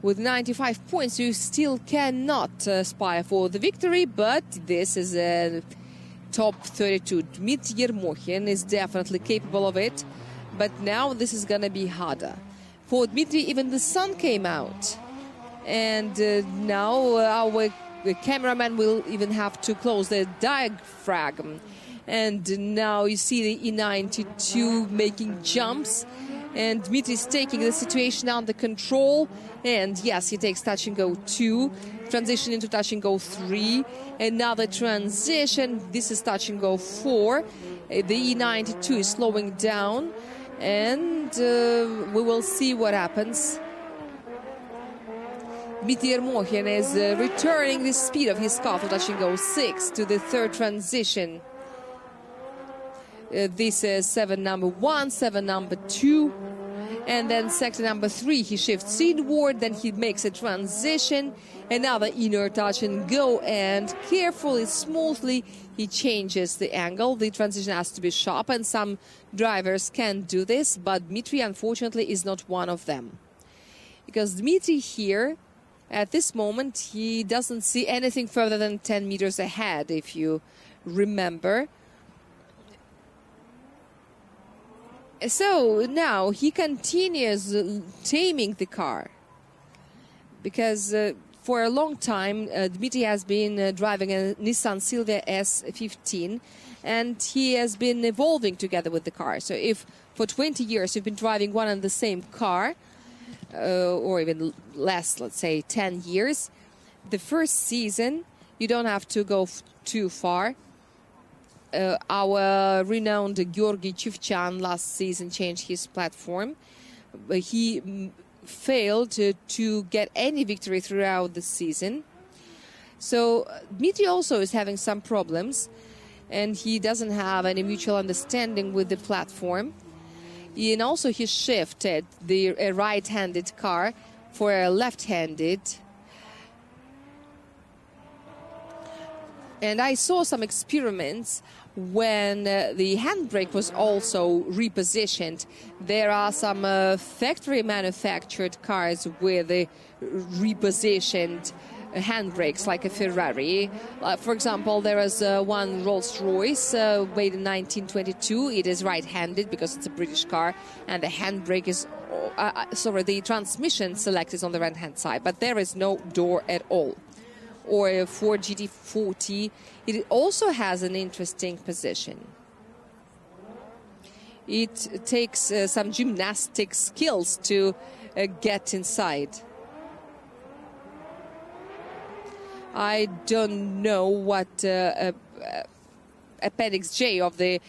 With 95 points, you still cannot aspire for the victory, but this is a top 32. Dmitri Yermokhin is definitely capable of it, but now this is going to be harder. For Dmitri, even the sun came out. And now our cameraman will even have to close the diaphragm. And now you see the E92 making jumps. And Dmitri is taking the situation under control. And yes, he takes touch and go 2. Transition into touch and go 3. Another transition. This is touch and go 4. The E92 is slowing down. And we will see what happens. Dmitri Yermokhin is returning the speed of his car for touch and go 6 to the third transition. This is 7 number 1, 7 number 2, and then sector number 3 he shifts inward, then he makes a transition, another inner touch and go, and carefully, smoothly he changes the angle. The transition has to be sharp, and some drivers can do this, but Dmitri unfortunately is not one of them. Because Dmitri here, at this moment, he doesn't see anything further than 10 meters ahead, if you remember. So now he continues taming the car, because for a long time Dmitri has been driving a Nissan Silvia S15, and he has been evolving together with the car. So if for 20 years you've been driving one and the same car, or even less, let's say 10 years, the first season you don't have to go too far. Our renowned Georgy Chivchyan last season changed his platform. He failed to get any victory throughout the season. So Dmitri also is having some problems, and he doesn't have any mutual understanding with the platform. And also he shifted a right-handed car for a left-handed. And I saw some experiments when the handbrake was also repositioned. There are some factory manufactured cars with repositioned handbrakes, like a Ferrari. For example, there is one Rolls-Royce made in 1922. It is right-handed because it's a British car, and the handbrake is, the transmission select is on the right-hand side, but there is no door at all. Or a Ford GT40, it also has an interesting position. It takes some gymnastic skills to get inside. I don't know what Appendix J of the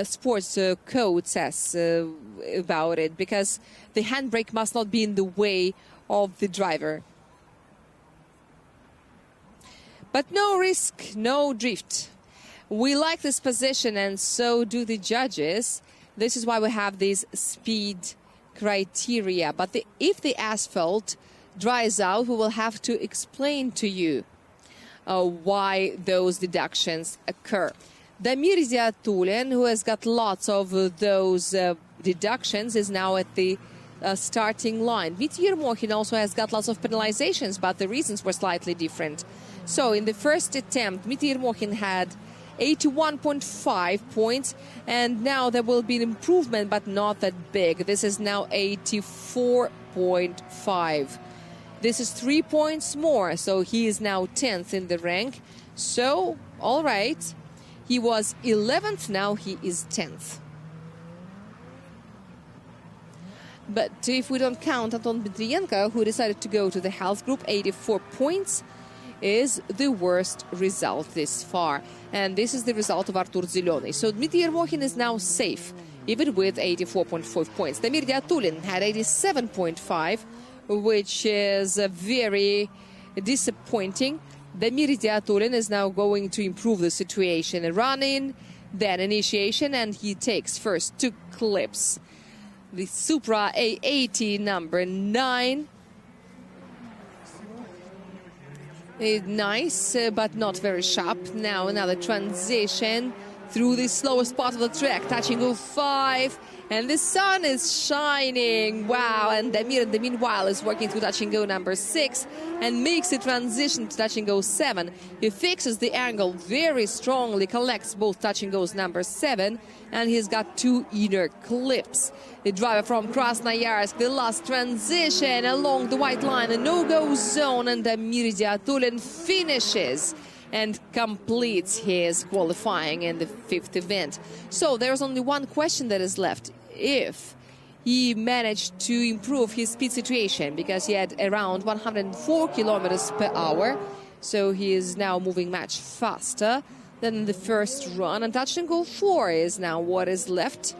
sports code says about it, because the handbrake must not be in the way of the driver. But no risk, no drift. We like this position, and so do the judges. This is why we have these speed criteria. But if the asphalt dries out, we will have to explain to you why those deductions occur. Damir Idiatulin, who has got lots of those deductions, is now at the starting line. Dmitri Yermokhin also has got lots of penalizations, but the reasons were slightly different. So in the first attempt, Dmitri Yermokhin had 81.5 points. And now there will be an improvement, but not that big. This is now 84.5. This is 3 points more, so he is now 10th in the rank. So, all right. He was 11th, now he is 10th. But if we don't count Anton Dmitrienko, who decided to go to the health group, 84 points is the worst result this far. And this is the result of Artur Zelony. So Dmitry Yermokhin is now safe, even with 84.5 points. Damir Idiatulin had 87.5, which is very disappointing. Damir Idiatulin is now going to improve the situation. Running, then initiation, and he takes first 2 clips. The Supra A80 number 9. Nice, but not very sharp. Now another transition through the slowest part of the track. Touching 05. And the sun is shining. Wow. And Damir, in the meanwhile, is working through touch and go number 6 and makes a transition to touch and go 7. He fixes the angle very strongly, collects both touch and goes number 7, and he's got 2 inner clips. The driver from Krasnoyarsk, the last transition along the white line, a no-go zone, and Damir Idiatulin finishes and completes his qualifying in the 5th event. So there's only one question that is left. If he managed to improve his speed situation, because he had around 104 kilometers per hour, so he is now moving much faster than the first run, and touch and go 4 is now what is left.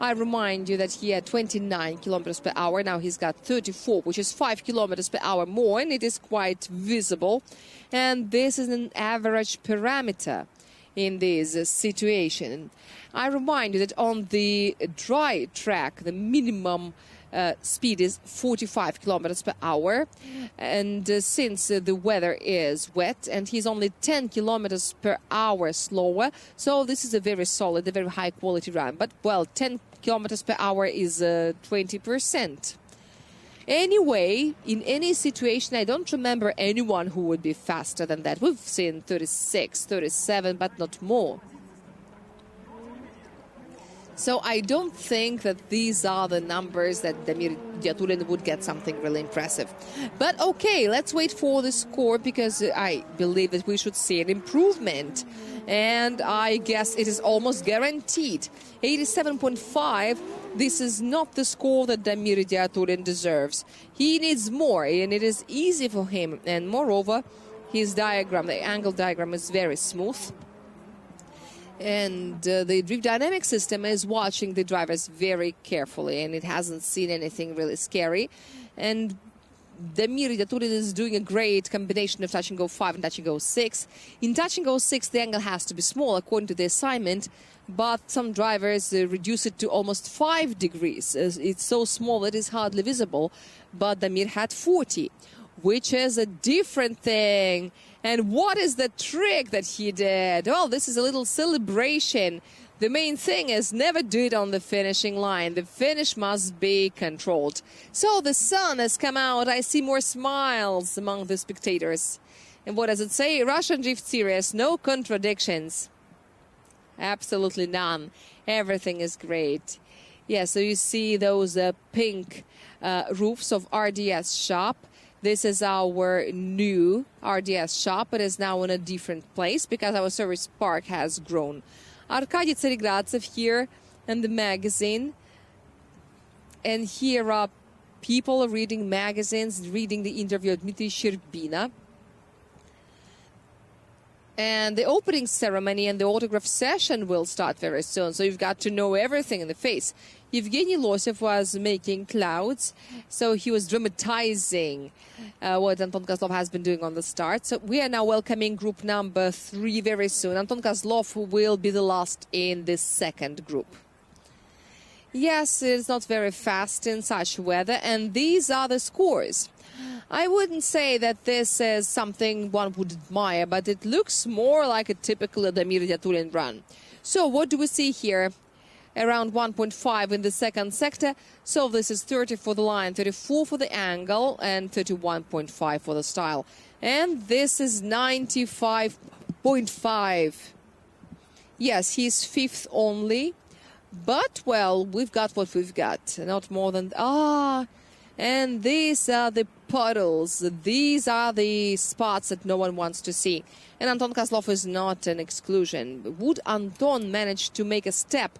I remind you that he had 29 kilometers per hour. Now he's got 34, which is 5 kilometers per hour more, and it is quite visible. And this is an average parameter in this situation. I remind you that on the dry track, the minimum speed is 45 kilometers per hour. And since the weather is wet, and he's only 10 kilometers per hour slower, so this is a very solid, a very high quality run. But, well, 10 kilometers per hour is 20%. Anyway, in any situation, I don't remember anyone who would be faster than that. We've seen 36, 37, but not more. So I don't think that these are the numbers that Damir Idiatulin would get something really impressive. But okay, let's wait for the score, because I believe that we should see an improvement. And I guess it is almost guaranteed. 87.5, this is not the score that Damir Idiatulin deserves. He needs more, and it is easy for him. And moreover, his diagram, the angle diagram, is very smooth. And the drift dynamic system is watching the drivers very carefully, and it hasn't seen anything really scary. And Damir Idiatulin is doing a great combination of touch and go 5 and touch and go 6. In touch and go 6, the angle has to be small according to the assignment, but some drivers reduce it to almost 5 degrees. It's so small that it's hardly visible, but Damir had 40, which is a different thing. And what is the trick that he did? Well, this is a little celebration. The main thing is never do it on the finishing line. The finish must be controlled. So the sun has come out. I see more smiles among the spectators. And what does it say? Russian Drift Series, no contradictions. Absolutely none. Everything is great. Yeah, so you see those pink roofs of RDS shop. This is our new RDS shop. It is now in a different place because our service park has grown. Arkady Tsarigradzev here in the magazine. And here are people reading magazines, reading the interview of Dmitri Shcherbina. And the opening ceremony and the autograph session will start very soon, so you've got to know everything in the face. Yevgeny Losev was making clouds, so he was dramatizing what Anton Kozlov has been doing on the start. So we are now welcoming group number 3 very soon. Anton Kozlov will be the last in this second group. Yes, it's not very fast in such weather, and these are the scores. I wouldn't say that this is something one would admire, but it looks more like a typical Damir Idiatulin run. So what do we see here? Around 1.5 in the second sector. So this is 30 for the line, 34 for the angle, and 31.5 for the style. And this is 95.5. Yes, he's fifth only. But, well, we've got what we've got. Not more than... And these are the puddles. These are the spots that no one wants to see. And Anton Kozlov is not an exclusion. Would Anton manage to make a step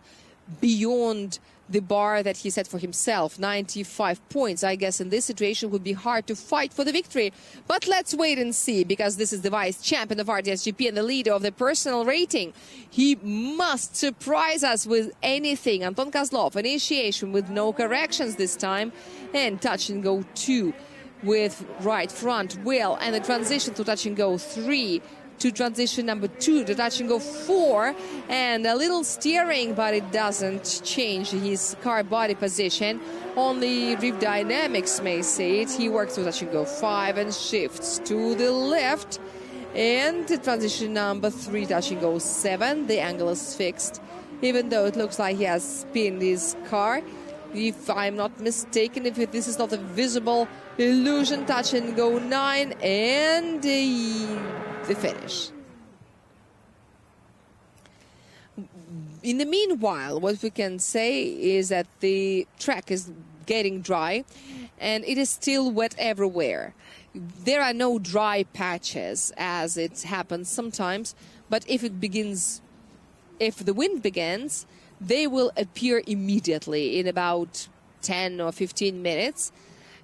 beyond the bar that he set for himself, 95 points? I guess in this situation would be hard to fight for the victory. But let's wait and see, because this is the vice champion of RDSGP and the leader of the personal rating. He must surprise us with anything. Anton Kozlov, initiation with no corrections this time, and touch and go 2 with right front wheel, and the transition to touch and go 3 to transition number 2 to touch and go 4, and a little steering, but it doesn't change his car body position. Only Drift Dynamics may say it. He works to touch and go 5 and shifts to the left, and transition number 3 touch and go 7. The angle is fixed, even though it looks like he has spinned his car. If I'm not mistaken, if this is not a visible illusion, touch and go 9, and the finish. In the meanwhile, what we can say is that the track is getting dry and it is still wet everywhere. There are no dry patches as it happens sometimes, but if the wind begins, they will appear immediately in about 10 or 15 minutes.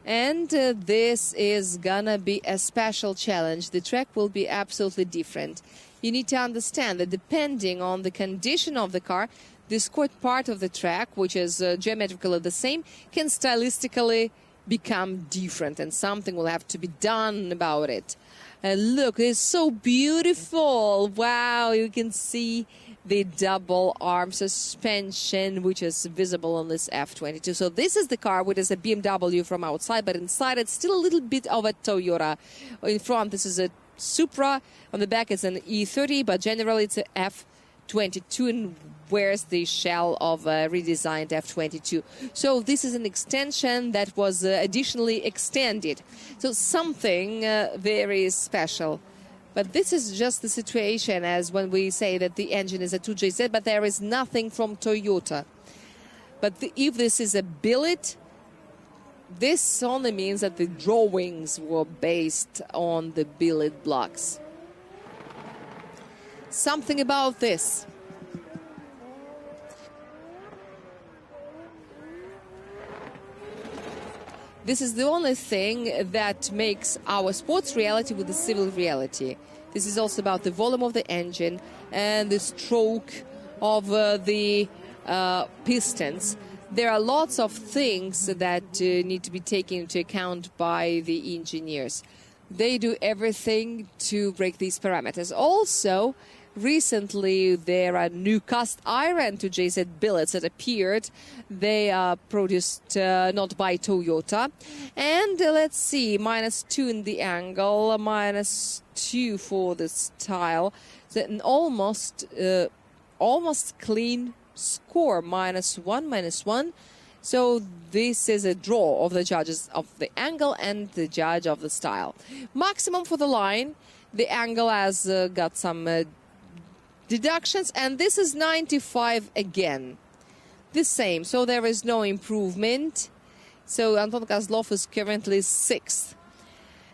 And this is gonna be a special challenge. The track will be absolutely different. You need to understand that depending on the condition of the car, the scored part of the track, which is geometrically the same, can stylistically become different, and something will have to be done about it. And look, it's so beautiful. Wow, you can see the double arm suspension, which is visible on this F22. So this is the car, which is a BMW from outside, but inside it's still a little bit of a Toyota. In front, this is a Supra. On the back, it's an E30, but generally it's a F22, and wears the shell of a redesigned F22. So this is an extension that was additionally extended. So something very special. But this is just the situation as when we say that the engine is a 2JZ, but there is nothing from Toyota. But if this is a billet, this only means that the drawings were based on the billet blocks. Something about this. This is the only thing that makes our sports reality with the civil reality. This is also about the volume of the engine and the stroke of the pistons. There are lots of things that need to be taken into account by the engineers. They do everything to break these parameters. Also, recently, there are new cast iron 2JZ billets that appeared. They are produced not by Toyota. And let's see, -2 in the angle, -2 for the style. So an almost clean score, -1, -1. So this is a draw of the judges of the angle and the judge of the style. Maximum for the line. The angle has got some deductions, and this is 95 again. The same, so there is no improvement. So Anton Kozlov is currently 6th.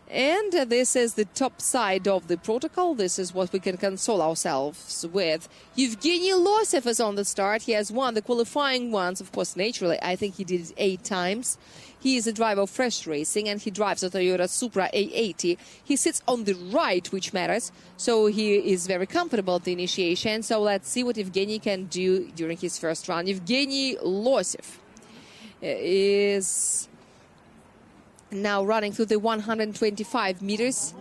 And this is the top side of the protocol. This is what we can console ourselves with. Yevgeny Losev is on the start. He has won the qualifying ones. Of course, naturally, I think he did it 8 times. He is a driver of Fresh Racing, and he drives a Toyota Supra A80. He sits on the right, which matters, so he is very comfortable at the initiation. So let's see what Yevgeny can do during his first run. Yevgeny Losev is now running through the 125 meters,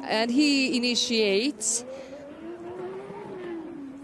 and he initiates,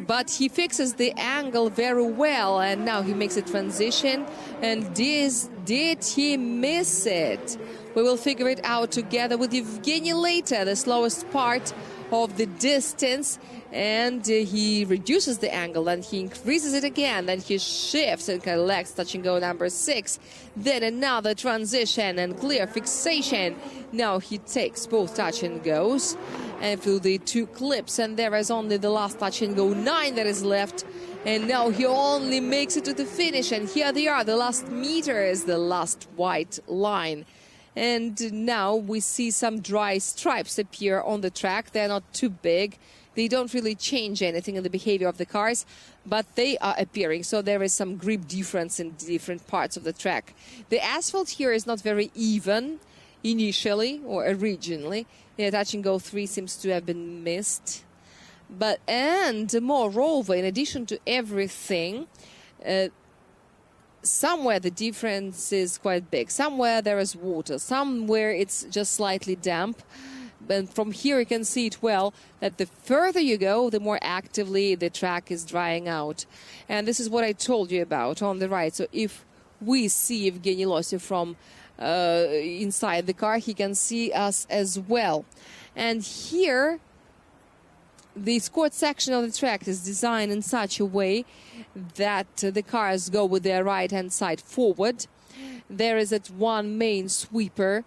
but he fixes the angle very well, and now he makes a transition. And did he miss it? We will figure it out together with Yevgeny later. The slowest part of the distance, and he reduces the angle, and he increases it again, then he shifts and collects touch and go number 6, then another transition and clear fixation. Now he takes both touch and goes and through the 2 clips, and there is only the last touch and go 9 that is left, and now he only makes it to the finish, and here they are, the last meter is the last white line. And now we see some dry stripes appear on the track. They're not too big. They don't really change anything in the behavior of the cars, but they are appearing. So there is some grip difference in different parts of the track. The asphalt here is not very even initially or originally. The touch and go 3 seems to have been missed. And moreover, in addition to everything, somewhere the difference is quite big. Somewhere there is water. Somewhere it's just slightly damp. And from here you can see it well, that the further you go, the more actively the track is drying out. And this is what I told you about on the right. So if we see Evgeny Losev from inside the car, he can see us as well. And here, the scored section of the track is designed in such a way that the cars go with their right-hand side forward. There is that one main sweeper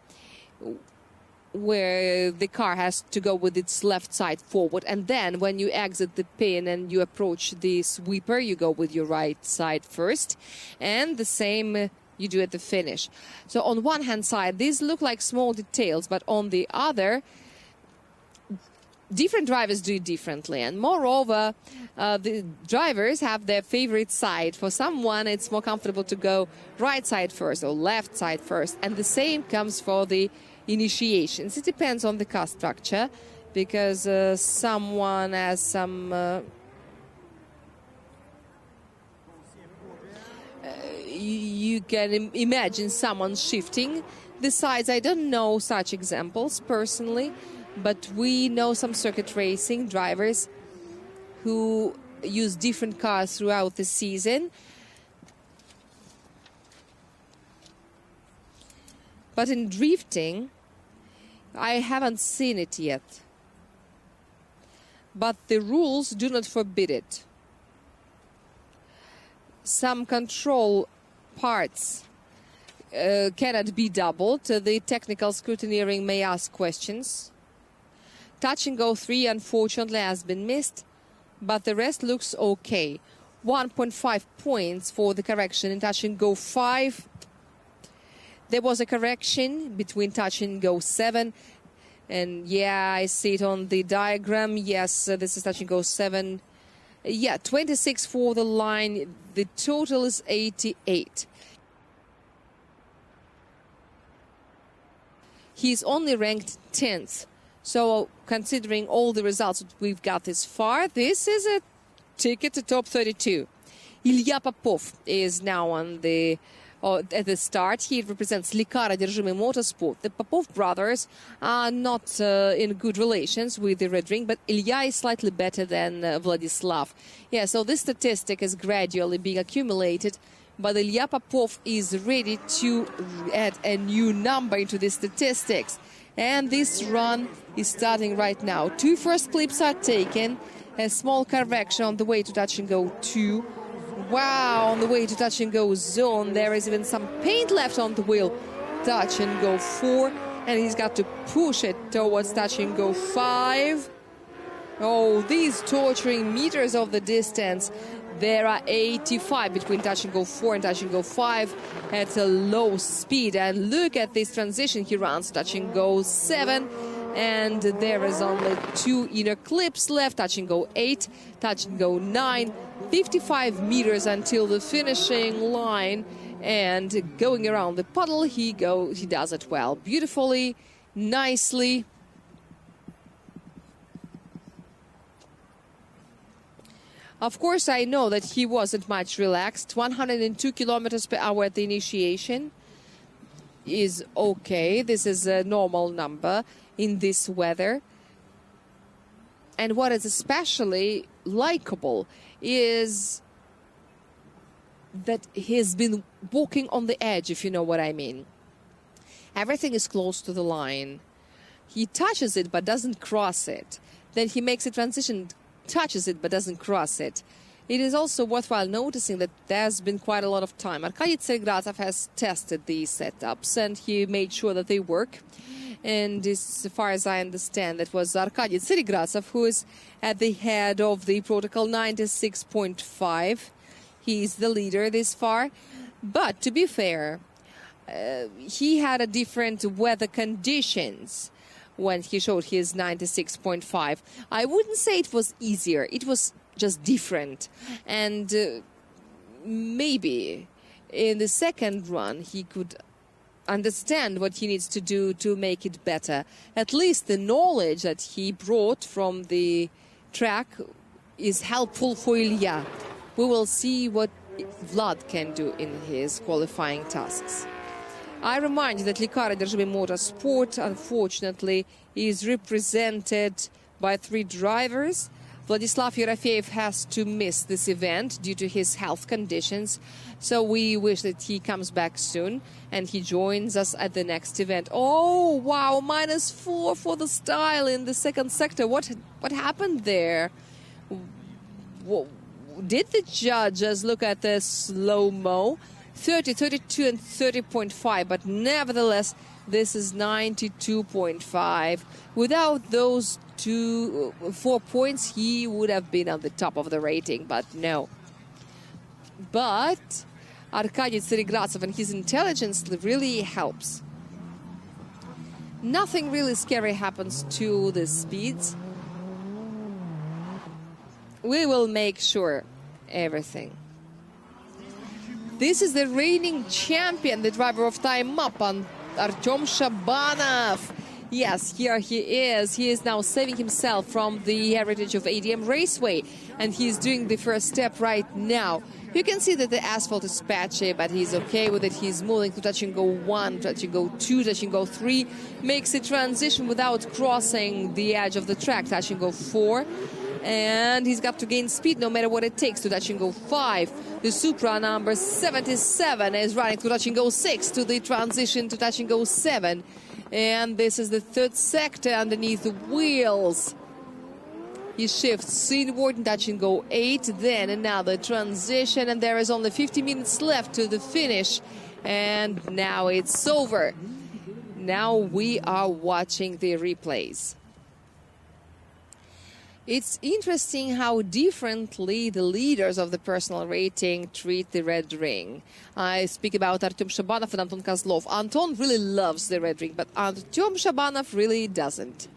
where the car has to go with its left side forward. And then when you exit the pin and you approach the sweeper, you go with your right side first. And the same you do at the finish. So on one hand side, these look like small details, but on the other, different drivers do it differently, and moreover, the drivers have their favorite side. For someone, it's more comfortable to go right side first or left side first, and the same comes for the initiations. It depends on the car structure, because someone has some... you can imagine someone shifting the sides. I don't know such examples personally, but we know some circuit racing drivers who use different cars throughout the season. But in drifting, I haven't seen it yet. But the rules do not forbid it. Some control parts cannot be doubled. The technical scrutineering may ask questions. Touch and go 3, unfortunately, has been missed, but the rest looks okay. 1.5 points for the correction in touch and go 5. There was a correction between touch and go 7. And yeah, I see it on the diagram. Yes, this is touch and go 7. Yeah, 26 for the line. The total is 88. He's only ranked 10th. So considering all the results that we've got this far, this is a ticket to top 32. Ilya Popov is now on the at the start. He represents Likar Одержимый Motorsport. The Popov brothers are not in good relations with the Red Ring, but Ilya is slightly better than Vladislav. Yeah, so this statistic is gradually being accumulated, but Ilya Popov is ready to add a new number into the statistics. And this run is starting right now. 2 first clips are taken. A small correction on the way to touch and go 2. Wow, on the way to touch and go zone, there is even some paint left on the wheel. Touch and go 4. And he's got to push it towards touch and go 5. Oh, these torturing meters of the distance. There are 85 between touch and go 4 and touch and go 5 at a low speed. And look at this transition he runs. Touch and go 7. And there is only 2 inner clips left. Touch and go 8. Touch and go 9. 55 meters until the finishing line. And going around the puddle, he does it well. Beautifully, nicely. Of course, I know that he wasn't much relaxed. 102 kilometers per hour at the initiation is okay. This is a normal number in this weather. And what is especially likable is that he's been walking on the edge, if you know what I mean. Everything is close to the line. He touches it but doesn't cross it. Then he makes a transition, touches it, but doesn't cross it. It is also worthwhile noticing that there's been quite a lot of time. Arkady Tsarigratov has tested these setups, and he made sure that they work. And as far as I understand, that was Arkady Tsarigratov, who is at the head of the protocol 96.5. He's the leader this far. But to be fair, he had a different weather conditions when he showed his 96.5. I wouldn't say it was easier. It was just different. And maybe in the second run he could understand what he needs to do to make it better. At least the knowledge that he brought from the track is helpful for Ilya. We will see what Vlad can do in his qualifying tasks. I remind you that Likara Державy Motorsport, unfortunately, is represented by 3 drivers. Vladislav Yerofeyev has to miss this event due to his health conditions. So we wish that he comes back soon and he joins us at the next event. Oh, wow, -4 for the style in the second sector. What happened there? Did the judges look at the slow-mo? 30, 32 and 30.5, but nevertheless, this is 92.5. Without those 4 points, he would have been on the top of the rating, but no. But Arkady Tsarigratov and his intelligence really helps. Nothing really scary happens to the speeds. We will make sure everything. This is the reigning champion, the driver of time up, on Artem Shabanov. Yes, here he is. He is now saving himself from the heritage of ADM Raceway, and he's doing the first step right now. You can see that the asphalt is patchy, but he's okay with it. He's moving to touch and go 1, touch and go 2, touch and go 3, makes a transition without crossing the edge of the track, touch and go 4. And he's got to gain speed no matter what it takes to touch and go 5. The Supra number 77 is running to touch and go 6 to the transition to touch and go 7. And this is the third sector underneath the wheels. He shifts inward and touch and go 8. Then another transition, and there is only 50 minutes left to the finish. And now it's over. Now we are watching the replays. It's interesting how differently the leaders of the personal rating treat the red ring. I speak about Artem Shabanov and Anton Kovynev. Anton really loves the red ring, but Artem Shabanov really doesn't.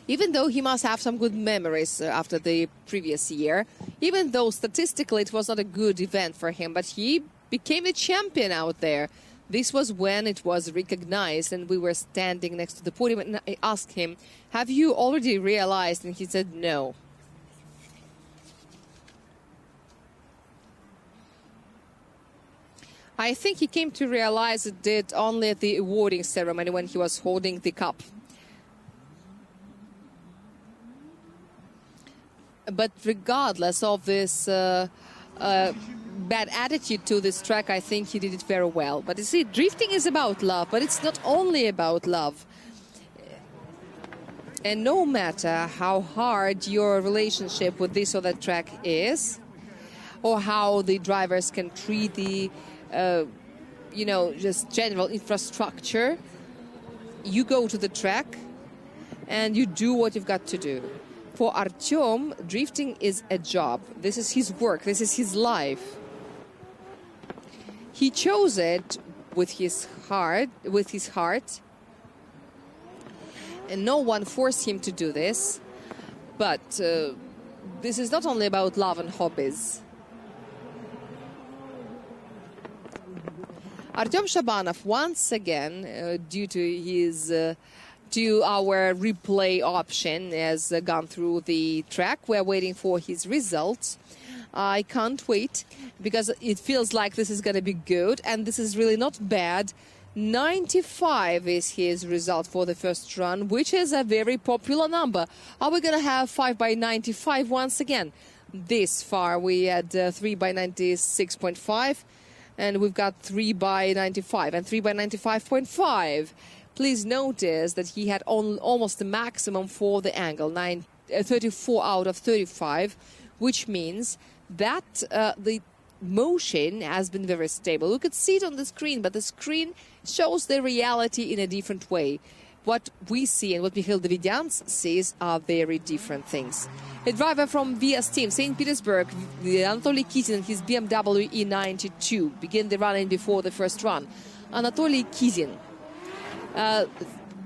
Even though he must have some good memories after the previous year, even though statistically it was not a good event for him, but he became a champion out there. This was when it was recognized, and we were standing next to the podium, and I asked him, have you already realized? And he said no. I think he came to realize it only at the awarding ceremony when he was holding the cup. But regardless of this bad attitude to this track, I think he did it very well. But you see, drifting is about love, but it's not only about love. And no matter how hard your relationship with this or that track is, or how the drivers can treat the, just general infrastructure, you go to the track and you do what you've got to do. For Artyom, drifting is a job. This is his work. This is his life. He chose it with his heart, and no one forced him to do this. But this is not only about love and hobbies. Artem Shabanov, once again, due to his to our replay option, has gone through the track. We're waiting for his results. I can't wait, because it feels like this is going to be good, and this is really not bad. 95 is his result for the first run, which is a very popular number. Are we going to have 5 by 95 once again? This far we had 3 by 96.5, and we've got 3 by 95 and 3 by 95.5. Please notice that he had almost the maximum for the angle, 34 out of 35, which means that the motion has been very stable. We could see it on the screen, but the screen shows the reality in a different way. What we see and what Mikhail Davidians sees are very different things. A driver from VS team, St. Petersburg, Anatoly Kizin and his BMW E92 begin the running before the first run. Anatoly Kizin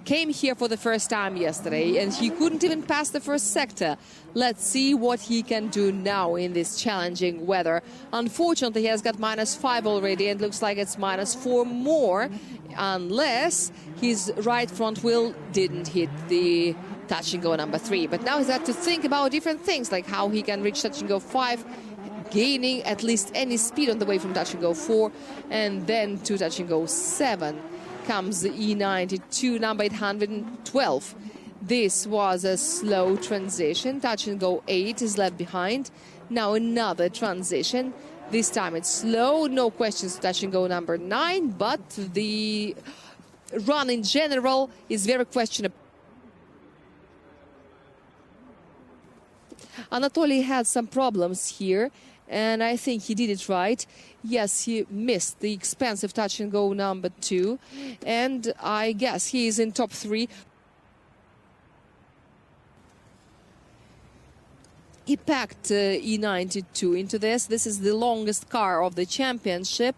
came here for the first time yesterday and he couldn't even pass the first sector. Let's see what he can do now in this challenging weather. Unfortunately, he has got -5 already and looks like it's -4 more, unless his right front wheel didn't hit the touch and go number 3. But now he's had to think about different things, like how he can reach touch and go 5, gaining at least any speed on the way from touch and go 4, and then to touch and go 7 comes the E92, number 812. This was a slow transition. Touch and go 8 is left behind. Now another transition. This time it's slow, no questions to touch and go number 9, but the run in general is very questionable. Anatoly had some problems here, and I think he did it right. Yes, he missed the expensive touch and go number 2, and I guess he is in top 3. He packed E92 into this. This is the longest car of the championship,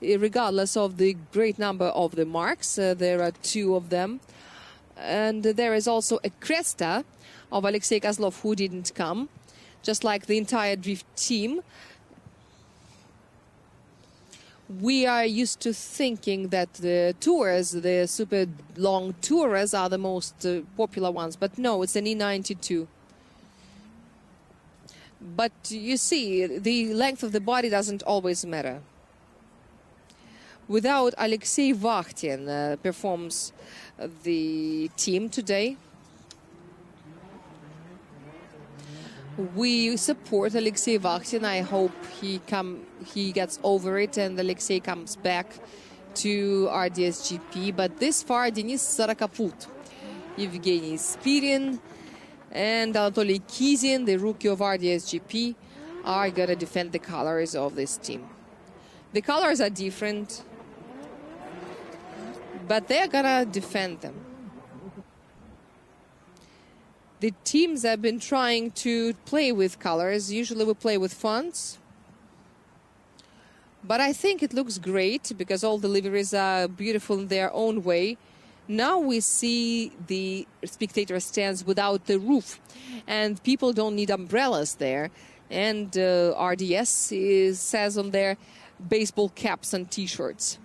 regardless of the great number of the marks. There are 2 of them. And there is also a Cresta of Alexei Kozlov who didn't come, just like the entire drift team. We are used to thinking that the tours, the super long tours, are the most popular ones, but no, it's an E92. But you see, the length of the body doesn't always matter. Without Alexei Vakhtin performs the team today. We support Alexei Vakhtin. I hope he gets over it and Alexei comes back to RDSGP. But this far, Denis Sorokopud, Evgeny Spirin, and Anatoly Kizin, the rookie of RDSGP, are going to defend the colors of this team. The colors are different, but they're going to defend them. The teams have been trying to play with colors. Usually we play with fonts. But I think it looks great because all the liveries are beautiful in their own way. Now we see the spectator stands without the roof, and people don't need umbrellas there. And RDS says on their baseball caps and T-shirts.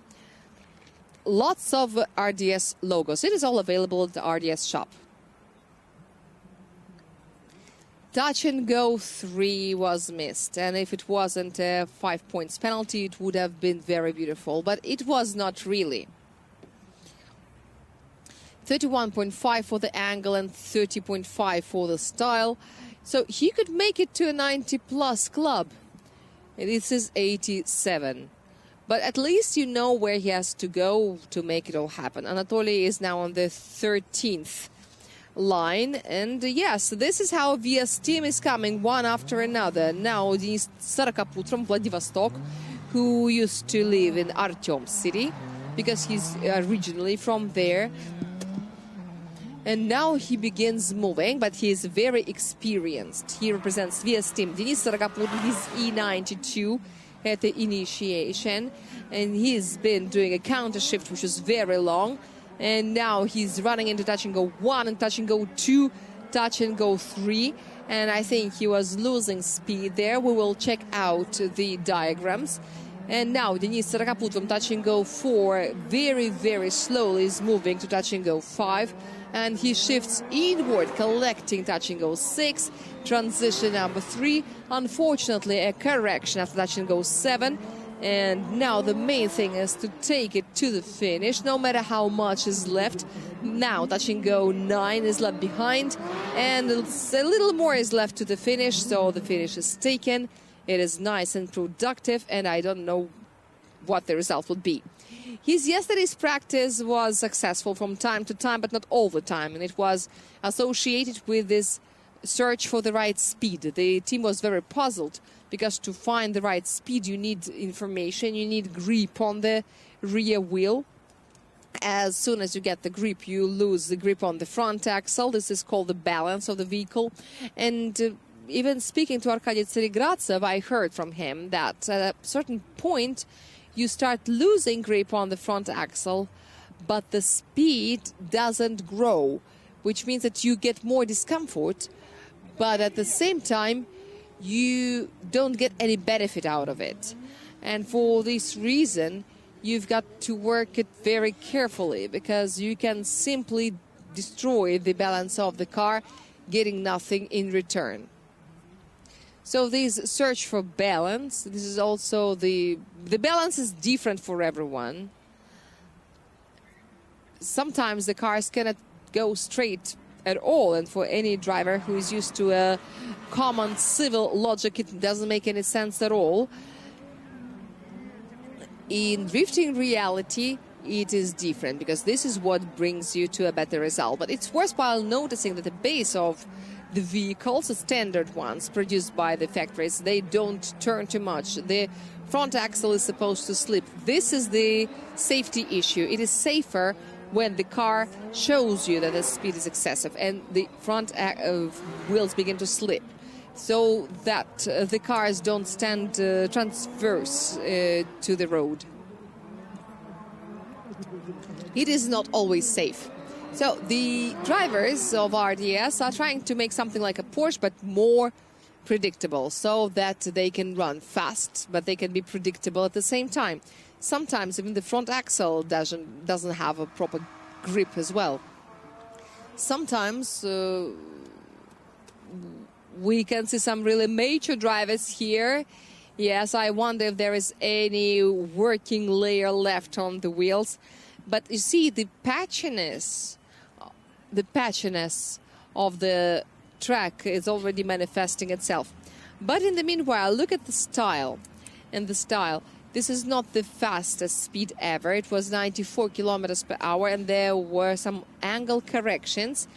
Lots of RDS logos. It is all available at the RDS shop. Touch and go 3 was missed, and if it wasn't a 5 points penalty, it would have been very beautiful, but it was not really. 31.5 for the angle and 30.5 for the style. So he could make it to a 90-plus club. This is 87. But at least you know where he has to go to make it all happen. Anatoly is now on the 13th line. And yes, this is how VS team is coming one after another. Now Denis Sorokopud from Vladivostok, who used to live in Artem city because he's originally from there. And now he begins moving, but he is very experienced. He represents VS team. Denis Sorokopud, his E92 at the initiation. And he's been doing a counter shift, which is very long. And now he's running into touch and go 1 and touch and go 2, touch and go 3. And I think he was losing speed there. We will check out the diagrams. And now Denis Sorokopud from touch and go 4 very, very slowly is moving to touch and go 5. And he shifts inward, collecting touch and go 6. Transition number 3. Unfortunately, a correction after touch and go 7. And now the main thing is to take it to the finish, no matter how much is left. Now touch and go 9 is left behind. And a little more is left to the finish, so the finish is taken. It is nice and productive, and I don't know what the result would be. His yesterday's practice was successful from time to time, but not all the time, and it was associated with this search for the right speed. The team was very puzzled because to find the right speed, you need information, you need grip on the rear wheel. As soon as you get the grip, you lose the grip on the front axle. This is called the balance of the vehicle. And even speaking to Arkady Tseregradzev, I heard from him that at a certain point, you start losing grip on the front axle, but the speed doesn't grow, which means that you get more discomfort, but at the same time, you don't get any benefit out of it. And for this reason, you've got to work it very carefully, because you can simply destroy the balance of the car, getting nothing in return. So this search for balance, this is also the balance is different for everyone. Sometimes the cars cannot go straight at all, and for any driver who is used to a common civil logic, it doesn't make any sense at all. In drifting reality, it is different, because this is what brings you to a better result. But it's worthwhile noticing that the base of the vehicles, the standard ones produced by the factories, they don't turn too much. The front axle is supposed to slip. This is the safety issue. It is safer when the car shows you that the speed is excessive and the front wheels begin to slip, so that the cars don't stand transverse to the road. It is not always safe. So the drivers of RDS are trying to make something like a Porsche, but more predictable, so that they can run fast, but they can be predictable at the same time. Sometimes even the front axle doesn't have a proper grip as well. Sometimes we can see some really major drivers here. Yes, I wonder if there is any working layer left on the wheels. But you see, the patchiness of the track is already manifesting itself. But in the meanwhile, look at the style. And the style, this is not the fastest speed ever. It was 94 kilometers per hour, and there were some angle corrections.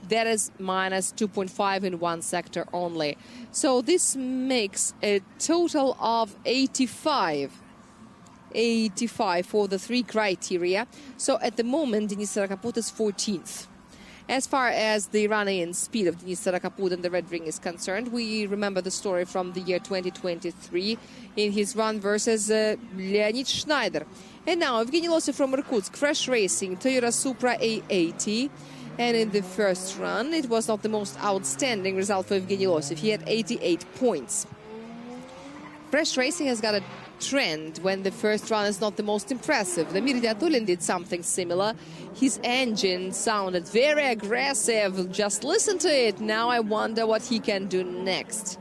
That is minus 2.5 in one sector only. So this makes a total of 85 for the three criteria. So at the moment, Denis Sorokopud is 14th. As far as the run-in speed of Denis Sorokopud in the Red Ring is concerned, we remember the story from the year 2023 in his run versus Leonid Shnayder. And now Evgeny Losov from Irkutsk, fresh racing, Toyota Supra A80. And in the first run, it was not the most outstanding result for Evgeny Losov. He had 88 points. Fresh racing has got a trend when the first run is not the most impressive. Damir Idiatulin did something similar. His engine sounded very aggressive. Just listen to it. Now I wonder what he can do next.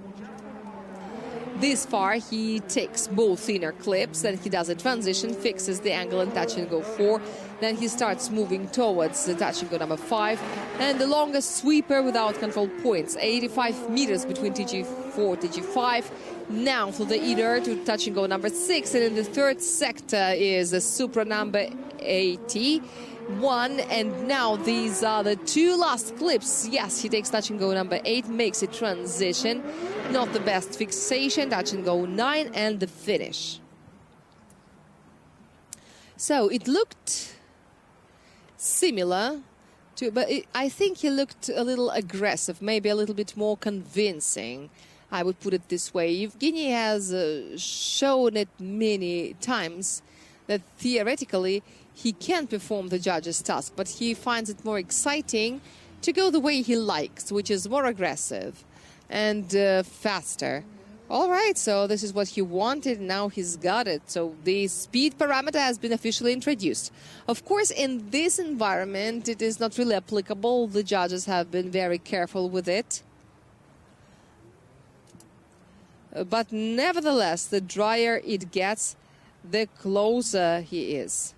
This far, he takes both inner clips, then he does a transition, fixes the angle in touch and go 4. Then he starts moving towards the touch and go number 5. And the longest sweeper without control points, 85 meters between TG4, TG5. Now for the inner to touch and go number 6. And in the third sector is a Supra number 81. And now these are the two last clips. Yes, he takes touch and go number 8, makes a transition. Not the best fixation, touch and go 9, and the finish. So it looked similar to, but I think he looked a little aggressive, maybe a little bit more convincing. I would put it this way. Evgeny has shown it many times that theoretically he can perform the judge's task, but he finds it more exciting to go the way he likes, which is more aggressive and faster. All right, so this is what he wanted, now he's got it. So the speed parameter has been officially introduced. Of course, in this environment, it is not really applicable. The judges have been very careful with it. But nevertheless, the drier it gets, the closer he is.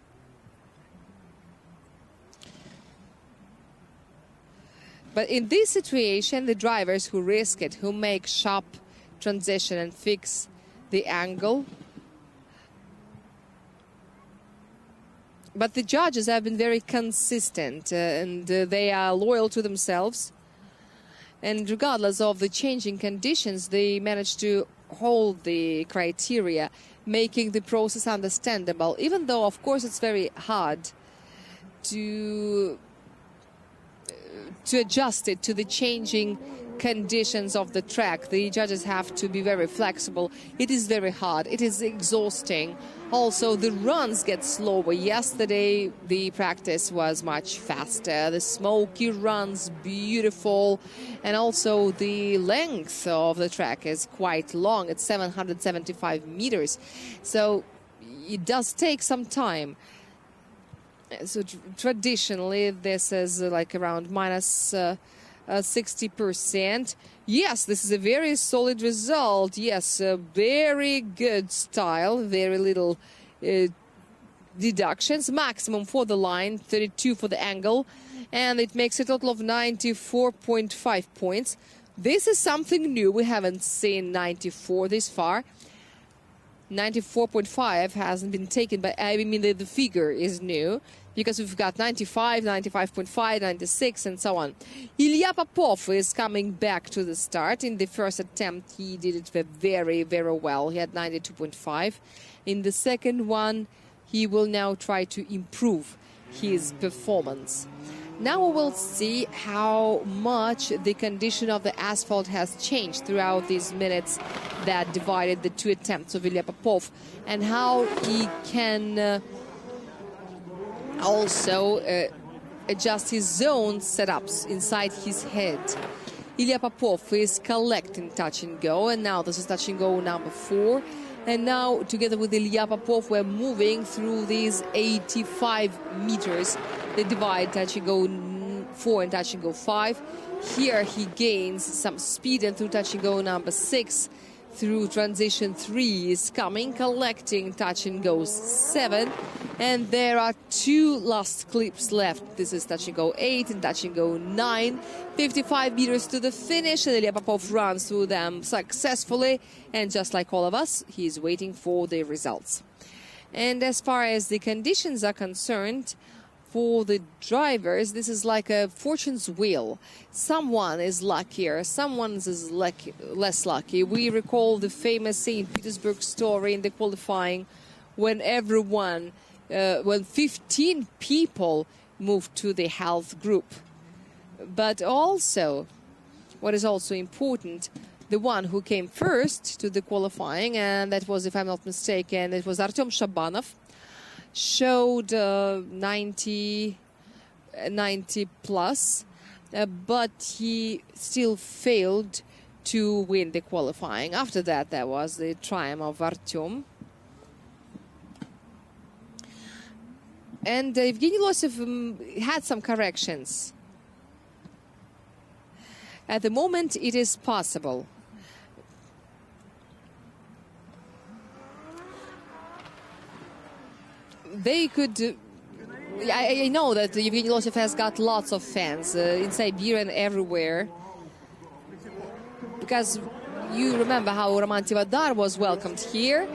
But in this situation, the drivers who risk it, who make sharp transition and fix the angle, But the judges have been very consistent and they are loyal to themselves. And regardless of the changing conditions, they managed to hold the criteria, making the process understandable, even though, of course, it's very hard to adjust it to the changing conditions of the track. The judges have to be very flexible. It is very hard. It is exhausting. Also, the runs get slower. Yesterday, the practice was much faster. The smoky runs, beautiful. And also, the length of the track is quite long. It's 775 meters. So, it does take some time. So, traditionally, this is like around minus 60%. Yes, this is a very solid result. Yes, a very good style, very little deductions. Maximum for the line, 32 for the angle, and it makes a total of 94.5 points. This is something new. We haven't seen 94 this far. 94.5 hasn't been taken, but I mean the figure is new, because we've got 95, 95.5, 96, and so on. Ilya Popov is coming back to the start. In the first attempt, he did it very, very well. He had 92.5. In the second one, he will now try to improve his performance. Now we will see how much the condition of the asphalt has changed throughout these minutes that divided the two attempts of Ilya Popov, and how he can also adjust his own setups inside his head. Ilya Popov is collecting touch and go, and now this is touch and go number 4. And now, together with Ilya Popov, we're moving through these 85 meters. They divide touch and go 4 and touch and go 5. Here he gains some speed, and through touch and go number 6, through transition 3 is coming, collecting touch and goes 7. And there are 2 last clips left. This is touch and go 8 and touch and go 9. 55 meters to the finish, and Ilya Popov runs through them successfully. And just like all of us, he's waiting for the results. And as far as the conditions are concerned, for the drivers, this is like a fortune's wheel. Someone is luckier, someone is less lucky. We recall the famous St. Petersburg story in the qualifying when when 15 people moved to the health group. But also, what is also important, the one who came first to the qualifying, and that was, if I'm not mistaken, it was Artem Shabanov, showed 90 plus, but he still failed to win the qualifying. After that, there was the triumph of Artem. And Evgeny Losev had some corrections. At the moment, it is possible. They could... I know that Evgeny Losev has got lots of fans in Siberia and everywhere. Because you remember how Roman Tivodar was welcomed here.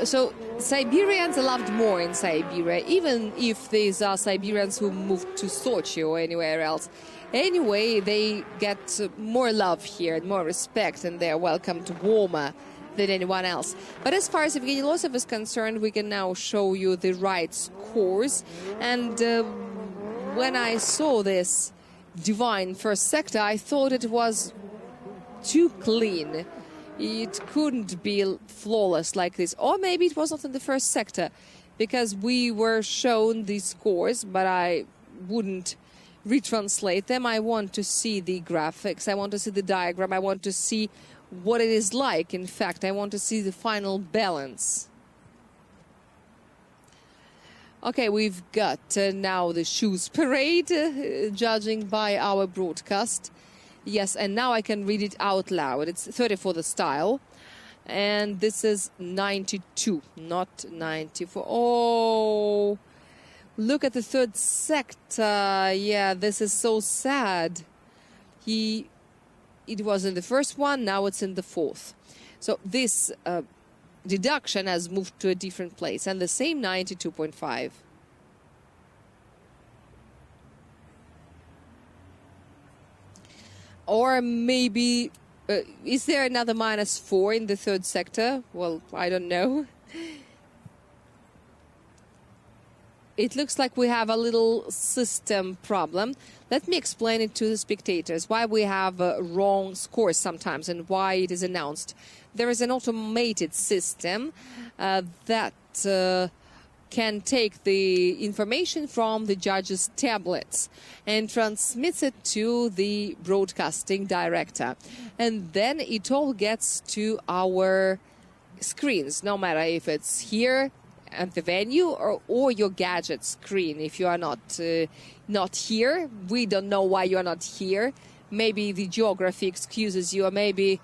So Siberians are loved more in Siberia, even if these are Siberians who moved to Sochi or anywhere else. Anyway, they get more love here and more respect, and they're welcomed warmer than anyone else. But as far as Evgeny Losev is concerned, we can now show you the right scores. And when I saw this divine first sector, I thought it was too clean. It couldn't be flawless like this. Or maybe it was not in the first sector, because we were shown these scores, but I wouldn't retranslate them. I want to see the graphics. I want to see the diagram. I want to see what it is like. In fact, I want to see the final balance. Okay, we've got now the shoes parade, judging by our broadcast. Yes, and now I can read it out loud. It's 30 for the style. And this is 92, not 94. Oh, look at the third sector. Yeah, this is so sad. It was in the first one, now it's in the fourth. So this deduction has moved to a different place, and the same 92.5. Or maybe, is there another -4 in the third sector? Well, I don't know. It looks like we have a little system problem. Let me explain it to the spectators, why we have wrong scores sometimes and why it is announced. There is an automated system that can take the information from the judges' tablets and transmits it to the broadcasting director. And then it all gets to our screens, no matter if it's here at the venue or your gadget screen. If you are not here, we don't know why you are not here. Maybe the geography excuses you, or maybe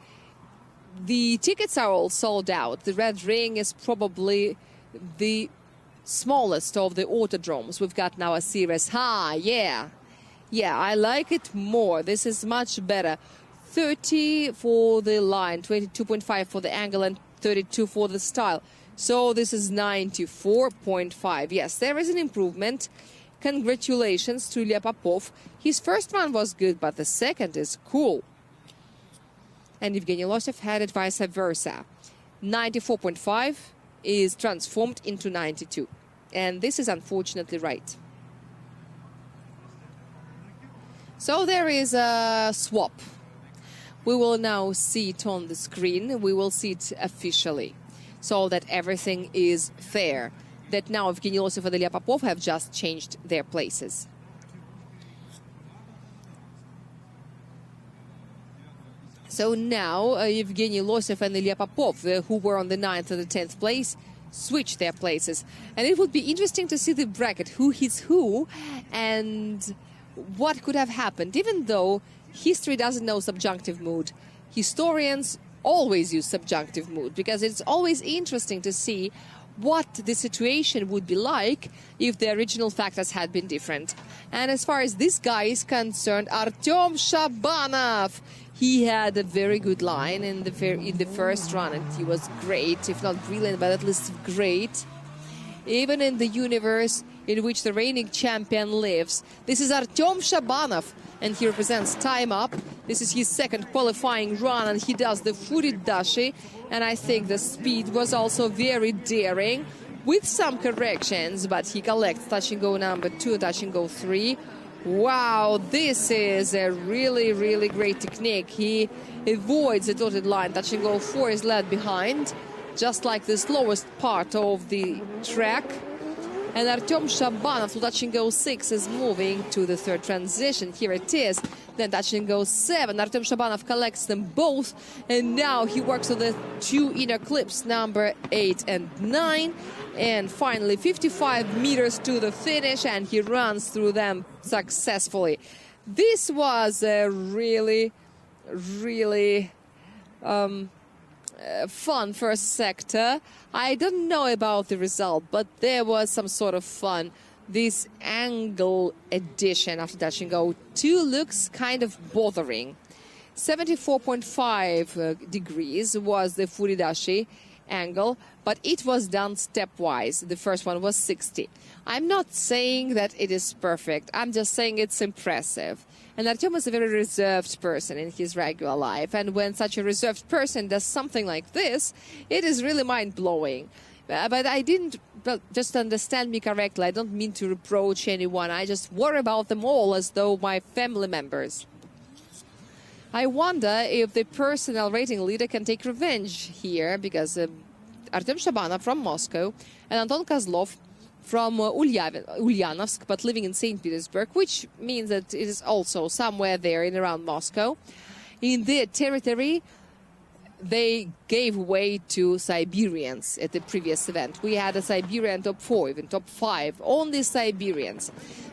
the tickets are all sold out. The Red Ring is probably the smallest of the autodromes. We've got now a Series High. Yeah, I like it more. This is much better. 30 for the line, 22.5 for the angle, and 32 for the style. So this is 94.5. Yes, there is an improvement. Congratulations to Ilya Popov. His first one was good, but the second is cool. And Evgeny Losev had it vice versa. 94.5 is transformed into 92. And this is unfortunately right. So there is a swap. We will now see it on the screen. We will see it officially, so that everything is fair. That now Evgeny Losev and Ilya Popov have just changed their places. So now Evgeny Losev and Ilya Popov, who were on the 9th and the 10th place, switch their places. And it would be interesting to see the bracket, who hits who and what could have happened. Even though history doesn't know subjunctive mood, historians always use subjunctive mood, because it's always interesting to see what the situation would be like if the original factors had been different. And as far as this guy is concerned, Artem Shabanov, he had a very good line in the first run, and he was great, if not brilliant, but at least great. Even in the universe in which the reigning champion lives. This is Artem Shabanov, and he represents Time Up. This is his second qualifying run, and he does the footed dashi. And I think the speed was also very daring, with some corrections, but he collects touch and go number 2, touch and go 3. Wow, this is a really, really great technique. He avoids the dotted line. Touch and go 4 is left behind, just like the slowest part of the track. And Artem Shabanov to touch and go 6 is moving to the third transition. Here it is. Then touch and go 7. Artem Shabanov collects them both. And now he works on the 2 inner clips, number 8 and 9. And finally, 55 meters to the finish, and he runs through them successfully. This was a really, really fun first sector. I don't know about the result, but there was some sort of fun. This angle addition after touch and go 2 looks kind of bothering. 74.5 degrees was the furidashi angle, but it was done stepwise. The first one was 60. I'm not saying that it is perfect. I'm just saying it's impressive. And Artem is a very reserved person in his regular life. And when such a reserved person does something like this, it is really mind-blowing. But I didn't, just understand me correctly, I don't mean to reproach anyone. I just worry about them all as though my family members. I wonder if the personal rating leader can take revenge here, because Artem Shabanov from Moscow and Anton Kozlov from Ulyanovsk, but living in St. Petersburg, which means that it is also somewhere there in around Moscow. In their territory, they gave way to Siberians at the previous event. We had a Siberian top 4, even top 5, only Siberians.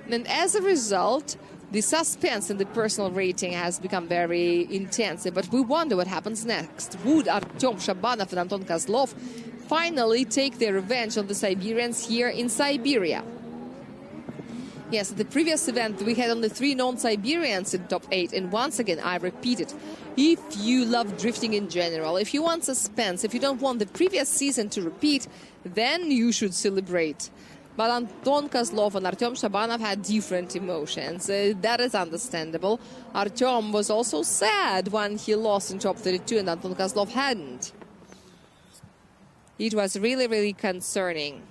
And as a result, the suspense in the personal rating has become very intense. But we wonder what happens next. Would Artem Shabanov and Anton Kozlov finally take their revenge on the Siberians here in Siberia? Yes, at the previous event, we had only 3 non-Siberians in top 8. And once again, I repeat it, if you love drifting in general, if you want suspense, if you don't want the previous season to repeat, then you should celebrate. But Anton Kozlov and Artem Shabanov had different emotions. That is understandable. Artem was also sad when he lost in top 32 and Anton Kozlov hadn't. It was really, really concerning.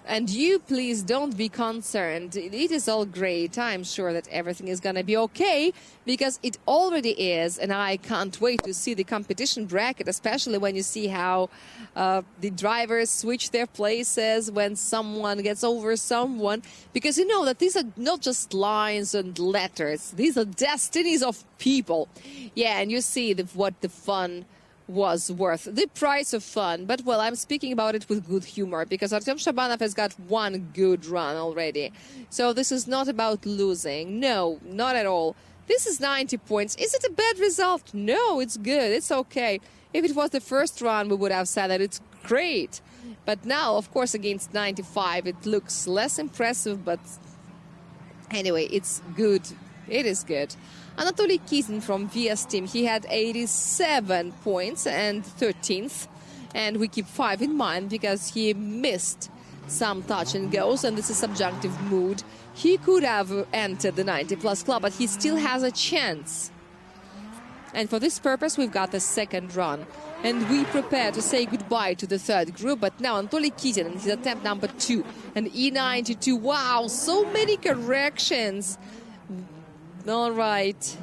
And you, please don't be concerned. It is all great. I'm sure that everything is going to be okay, because it already is. And I can't wait to see the competition bracket, especially when you see how the drivers switch their places when someone gets over someone. Because you know that these are not just lines and letters. These are destinies of people. Yeah, and you see what the fun was worth, the price of fun. But, well, I'm speaking about it with good humor, because Artem Shabanov has got one good run already. So this is not about losing. No, not at all. This is 90 points. Is it a bad result? No, it's good. It's okay. If it was the first run, we would have said that it's great. But now, of course, against 95, it looks less impressive. But anyway, it's good. It is good. Anatoly Kizin from VS team, he had 87 points and 13th. And we keep 5 in mind because he missed some touch and goes, and this is subjective mood. He could have entered the 90-plus club, but he still has a chance. And for this purpose, we've got the second run. And we prepare to say goodbye to the third group. But now Anatoly Kizin and his attempt number 2. And E92, wow, so many corrections. All right.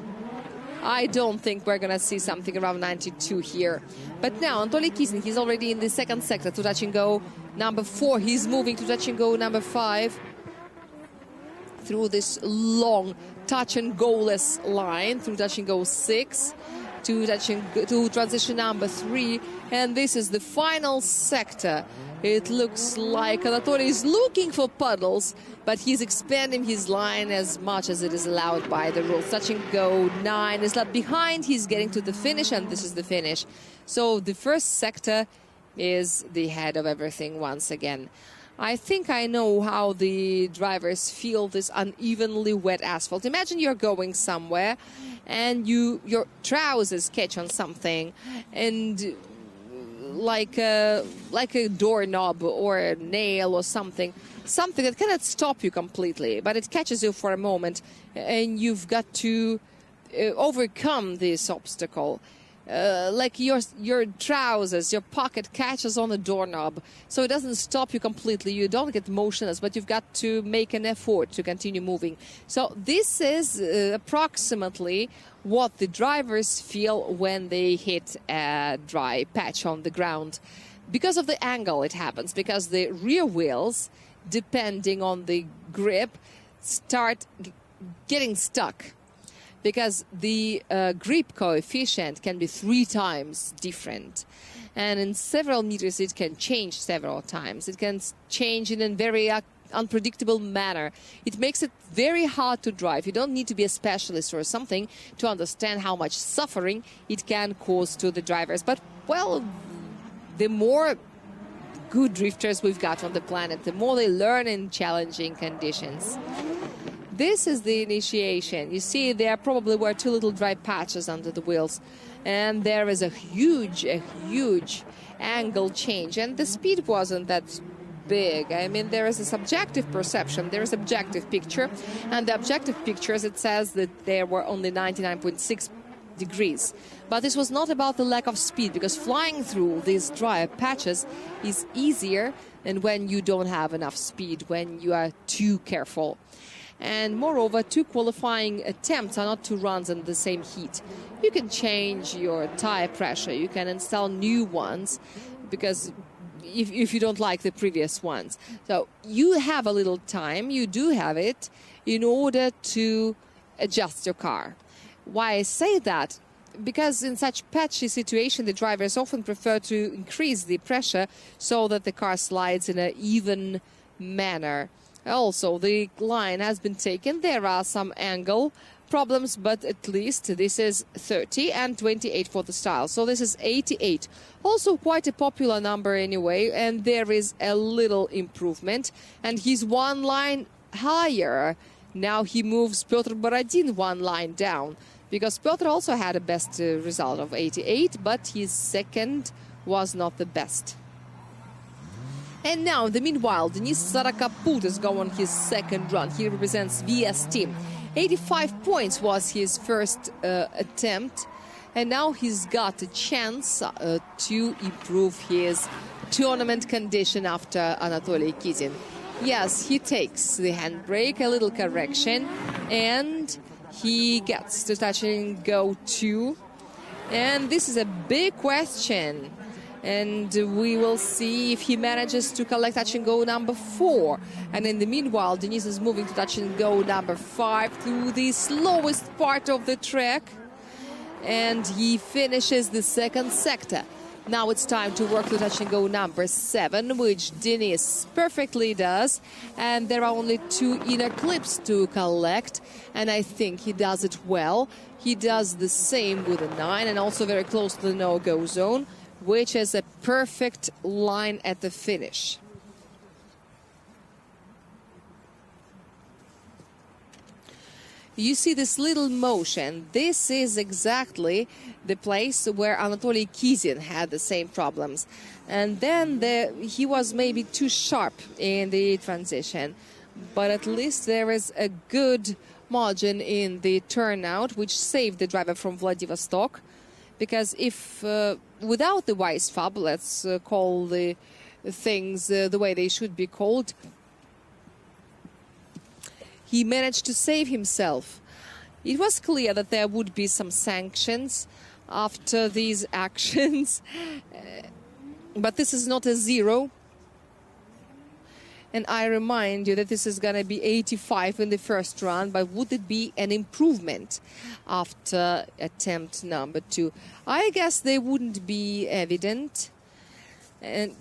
I don't think we're going to see something around 92 here. But now Anatoly Kizin, he's already in the second sector to touch and go number 4. He's moving to touch and go number 5. Through this long touch and go-less line, through touch and go 6. To transition number 3. And this is the final sector. It looks like Anatoly is looking for puddles, but he's expanding his line as much as it is allowed by the rules. Touch and go 9 is left behind. He's getting to the finish, and this is the finish. So the first sector is the head of everything once again. I think I know how the drivers feel this unevenly wet asphalt. Imagine you're going somewhere and your trousers catch on something, and like a doorknob or a nail or something that cannot stop you completely, but it catches you for a moment, and you've got to overcome this obstacle. Like your trousers, your pocket catches on the doorknob, so it doesn't stop you completely. You don't get motionless, but you've got to make an effort to continue moving. So this is approximately what the drivers feel when they hit a dry patch on the ground. Because of the angle it happens, because the rear wheels, depending on the grip, start getting stuck. Because the grip coefficient can be 3 times different. And in several meters, it can change several times. It can change in a very unpredictable manner. It makes it very hard to drive. You don't need to be a specialist or something to understand how much suffering it can cause to the drivers. But, well, the more good drifters we've got on the planet, the more they learn in challenging conditions. This is the initiation. You see, there probably were 2 little dry patches under the wheels. And there is a huge angle change. And the speed wasn't that big. I mean, there is a subjective perception. There is an objective picture. And the objective pictures, it says that there were only 99.6 degrees. But this was not about the lack of speed, because flying through these dry patches is easier than when you don't have enough speed, when you are too careful. And moreover, 2 qualifying attempts are not 2 runs in the same heat. You can change your tire pressure, you can install new ones, because if you don't like the previous ones. So you have a little time, you do have it, in order to adjust your car. Why I say that? Because in such patchy situation, the drivers often prefer to increase the pressure so that the car slides in an even manner. Also, the line has been taken. There are some angle problems, but at least this is 30 and 28 for the style. So this is 88. Also quite a popular number anyway, and there is a little improvement. And he's 1 line higher. Now he moves Pyotr Borodin 1 line down, because Pyotr also had a best result of 88, but his second was not the best. And now, in the meanwhile, Denis Sorokopud is going on his second run. He represents VS team. 85 points was his first attempt. And now he's got a chance to improve his tournament condition after Anatoly Kizin. Yes, he takes the handbrake, a little correction, and he gets to touch and go 2. And this is a big question. And we will see if he manages to collect touch and go number 4. And in the meanwhile, Denis is moving to touch and go number 5 through the slowest part of the track. And he finishes the second sector. Now it's time to work to touch and go number 7, which Denis perfectly does. And there are only 2 inner clips to collect. And I think he does it well. He does the same with a 9 and also very close to the no-go zone, which is a perfect line at the finish. You see this little motion. This is exactly the place where Anatoly Kizin had the same problems. And then he was maybe too sharp in the transition. But at least there is a good margin in the turnout, which saved the driver from Vladivostok. Because if without the wise fob, let's call the things the way they should be called, he managed to save himself. It was clear that there would be some sanctions after these actions, but this is not a 0. And I remind you that this is going to be 85 in the first run, but would it be an improvement after attempt number 2? I guess they wouldn't be evident. And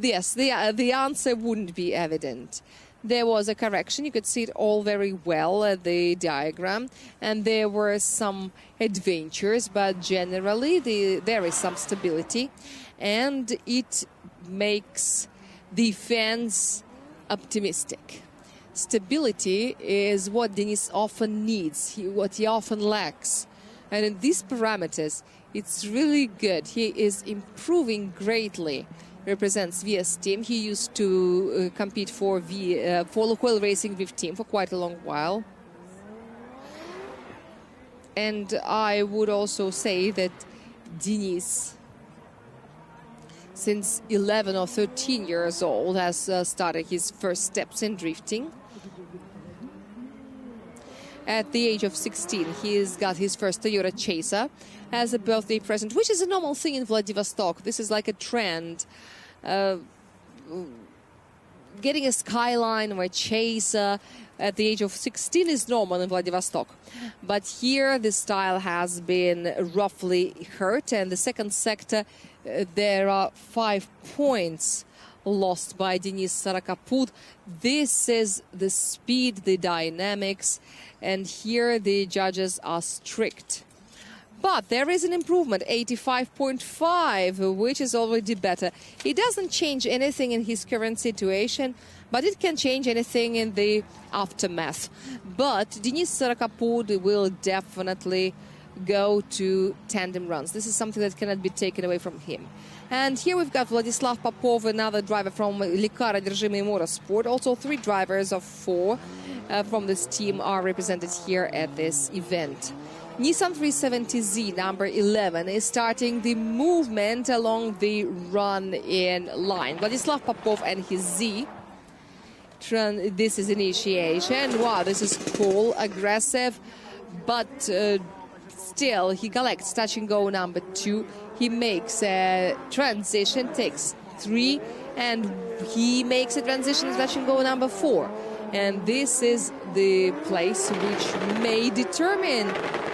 yes, the answer wouldn't be evident. There was a correction. You could see it all very well at the diagram. And there were some adventures, but generally there is some stability. And it makes the fans optimistic. Stability is what Denis often needs, what he often lacks. And in these parameters, it's really good. He is improving greatly. Represents VS team. He used to compete for Lukoil Racing VIF team for quite a long while. And I would also say that Denis, since 11 or 13 years old, has started his first steps in drifting. At the age of 16, he's got his first Toyota Chaser as a birthday present, which is a normal thing in Vladivostok. This is like a trend. Getting a Skyline or a Chaser at the age of 16 is normal in Vladivostok. But here the style has been roughly hurt, and the second sector there are 5 points lost by Denis Sorokopud. This is the speed, the dynamics, and here the judges are strict. But there is an improvement, 85.5, which is already better. It doesn't change anything in his current situation, but it can change anything in the aftermath. But Denis Sorokopud will definitely go to tandem runs. This is something that cannot be taken away from him. And here we've got Vladislav Popov, another driver from Likar Одержимый Motorsport. Also 3 drivers of 4 from this team are represented here at this event. Nissan 370Z number 11 is starting the movement along the run-in line. Vladislav Popov and his Z. This is initiation. Wow, this is cool, aggressive, but still he collects touch and go number 2. He makes a transition, takes 3, and he makes a transition touch and go number 4. And this is the place which may determine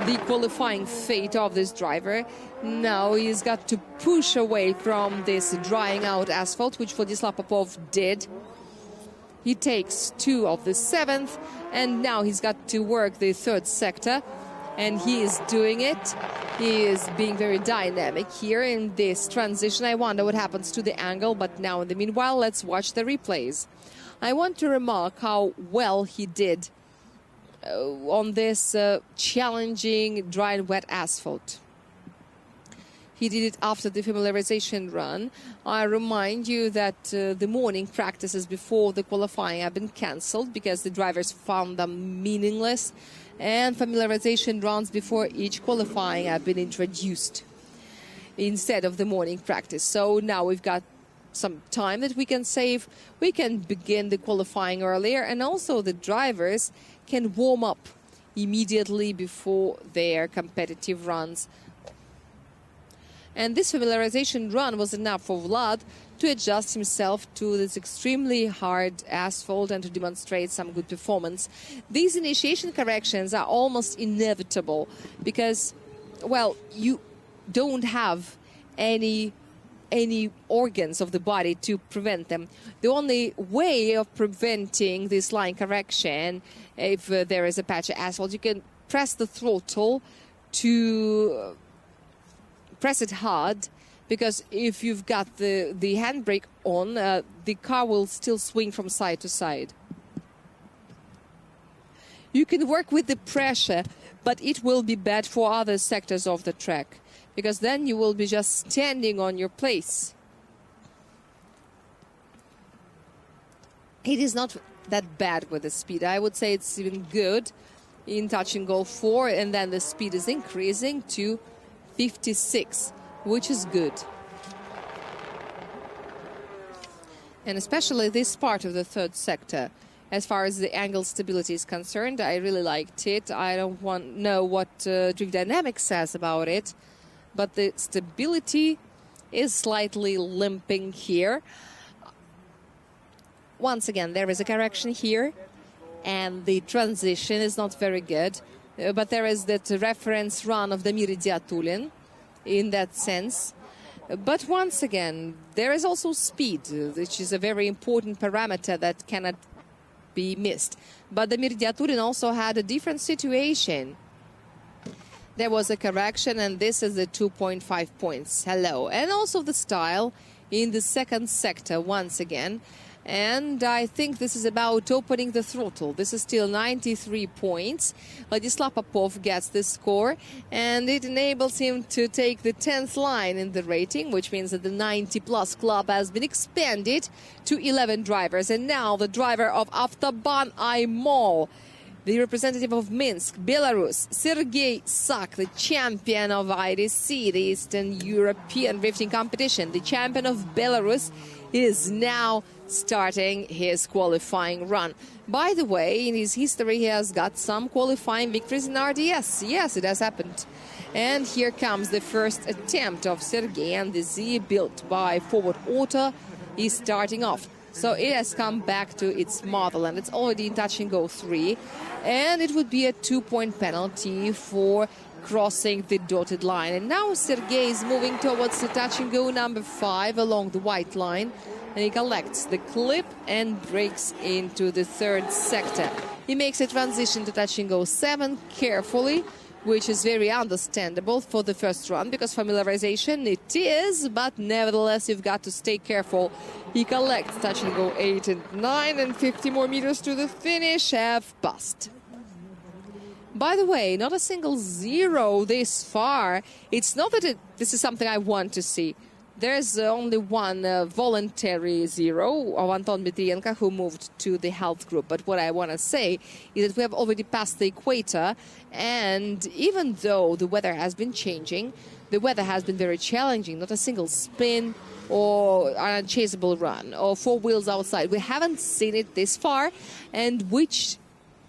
the qualifying fate of this driver. Now he's got to push away from this drying out asphalt, which Vladislav Popov did. He takes 2 of the 7th, and now he's got to work the 3rd sector, and he is doing it. He is being very dynamic here in this transition. I wonder what happens to the angle, but now in the meanwhile, let's watch the replays. I want to remark how well he did on this challenging dry and wet asphalt. He did it after the familiarization run. I remind you that the morning practices before the qualifying have been cancelled because the drivers found them meaningless, and familiarization runs before each qualifying have been introduced instead of the morning practice. So now we've got some time that we can save. We can begin the qualifying earlier, and also the drivers can warm up immediately before their competitive runs. And this familiarization run was enough for Vlad to adjust himself to this extremely hard asphalt and to demonstrate some good performance. These initiation corrections are almost inevitable because, well, you don't have any organs of the body to prevent them. The only way of preventing this line correction, if there is a patch of asphalt, you can press the throttle to press it hard, because if you've got the handbrake on, the car will still swing from side to side. You can work with the pressure, but it will be bad for other sectors of the track, because then you will be just standing on your place. It is not that bad with the speed. I would say it's even good in touch and go 4, and then the speed is increasing to 56, which is good. And especially this part of the third sector, as far as the angle stability is concerned, I really liked it. I don't know what Drift Dynamics says about it, but the stability is slightly limping here. Once again, there is a correction here, and the transition is not very good. But there is that reference run of Damir Idiatulin in that sense. But once again, there is also speed, which is a very important parameter that cannot be missed. But Damir Idiatulin also had a different situation. There was a correction, and this is the 2.5 points. Hello. And also the style in the second sector once again. And I think this is about opening the throttle. This is still 93 points. Vladimir Popov gets this score, and it enables him to take the 10th line in the rating, which means that the 90-plus club has been expanded to 11 drivers. And now the driver of Avtoban Aymol, the representative of Minsk, Belarus, Sergey Sak, the champion of IDC, the Eastern European drifting competition, the champion of Belarus, is now starting his qualifying run. By the way, in his history, he has got some qualifying victories in RDS. Yes, it has happened. And here comes the first attempt of Sergei, and the Z built by Forward Auto is starting off. So it has come back to its motherland. It's already in touch and go 3, and it would be a 2-point penalty for crossing the dotted line. And now Sergei is moving towards the touch and go number 5 along the white line, and he collects the clip and breaks into the third sector. He makes a transition to touch and go 7 carefully, which is very understandable for the first run, because familiarization it is, but nevertheless you've got to stay careful. He collects touch and go 8 and 9, and 50 more meters to the finish have passed. By the way, not a single 0 this far. It's not that this is something I want to see. There's only one voluntary 0 of Anton Dmitrienko, who moved to the health group. But what I want to say is that we have already passed the equator, and even though the weather has been changing, the weather has been very challenging. Not a single spin or an unchaseable run or 4 wheels outside. We haven't seen it this far, and which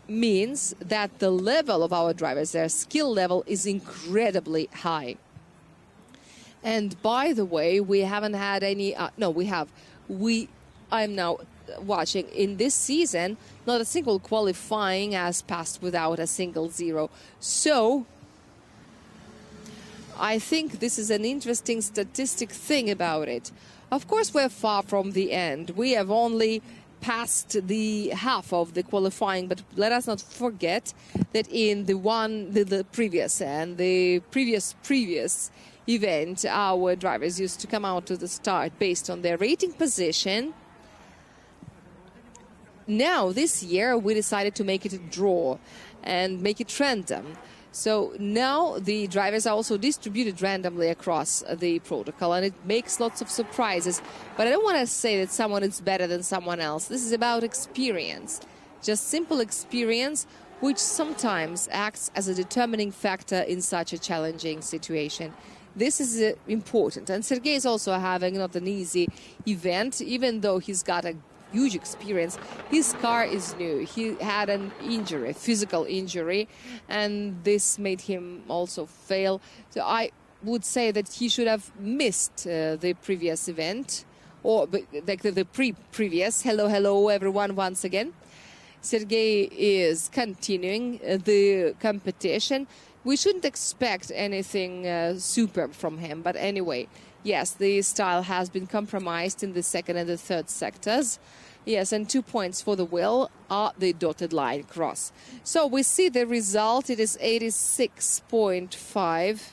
means that the level of our drivers, their skill level, is incredibly high. And by the way, we haven't had any, no, we have. I'm now watching in this season, not a single qualifying has passed without a single 0. So I think this is an interesting statistic thing about it. Of course, we're far from the end. We have only passed the half of the qualifying, but let us not forget that in the previous and the previous event, our drivers used to come out to the start based on their rating position. Now, this year, we decided to make it a draw and make it random. So now the drivers are also distributed randomly across the protocol, and it makes lots of surprises. But I don't want to say that someone is better than someone else. This is about experience, just simple experience, which sometimes acts as a determining factor in such a challenging situation. This is important. And Sergei is also having not an easy event, even though he's got a huge experience. His car is new. He had an injury, a physical injury, and this made him also fail. So I would say that he should have missed the previous event, or like the previous. Hello, everyone, once again. Sergei is continuing the competition. We shouldn't expect anything superb from him, but anyway, yes, the style has been compromised in the second and the third sectors. Yes, and 2 points for the wheel are the dotted line cross. So we see the result. It is 86.5.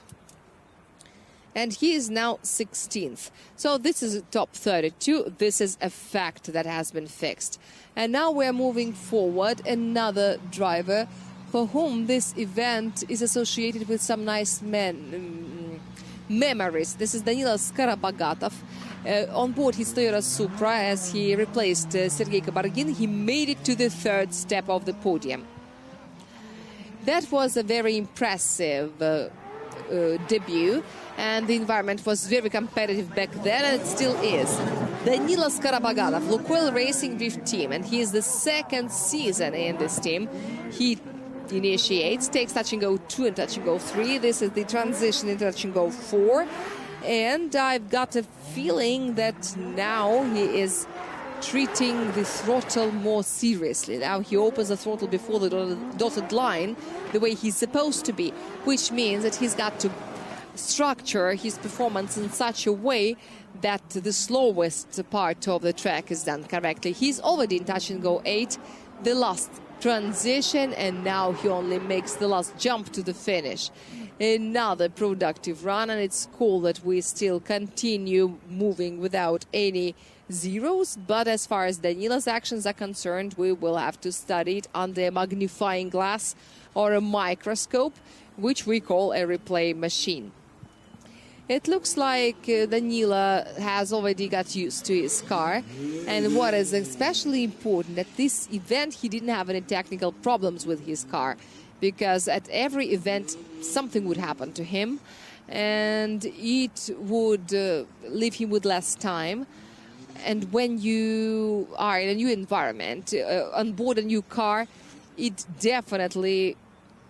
And he is now 16th. So this is top 32. This is a fact that has been fixed. And now we're moving forward. Another driver for whom this event is associated with some nice memories. This is Danila Skorobogatov. On board his Toyota Supra, as he replaced Sergei Kutsnov, he made it to the third step of the podium. That was a very impressive debut, and the environment was very competitive back then, and it still is. Danila Skorobogatov, Lukoil Racing Drift Team, and he is the second season in this team. He initiates, takes touch and go 2 and touch and go 3. This is the transition into touch and go 4. And I've got a feeling that now he is treating the throttle more seriously. Now he opens the throttle before the dotted line the way he's supposed to be, which means that he's got to structure his performance in such a way that the slowest part of the track is done correctly. He's already in touch and go 8, the last transition, and now he only makes the last jump to the finish. Another productive run, and it's cool that we still continue moving without any zeros. But as far as Danila's actions are concerned, we will have to study it under a magnifying glass or a microscope, which we call a replay machine. It looks like Danila has already got used to his car. And what is especially important, at this event he didn't have any technical problems with his car, because at every event something would happen to him and it would leave him with less time. And when you are in a new environment, on board a new car, it definitely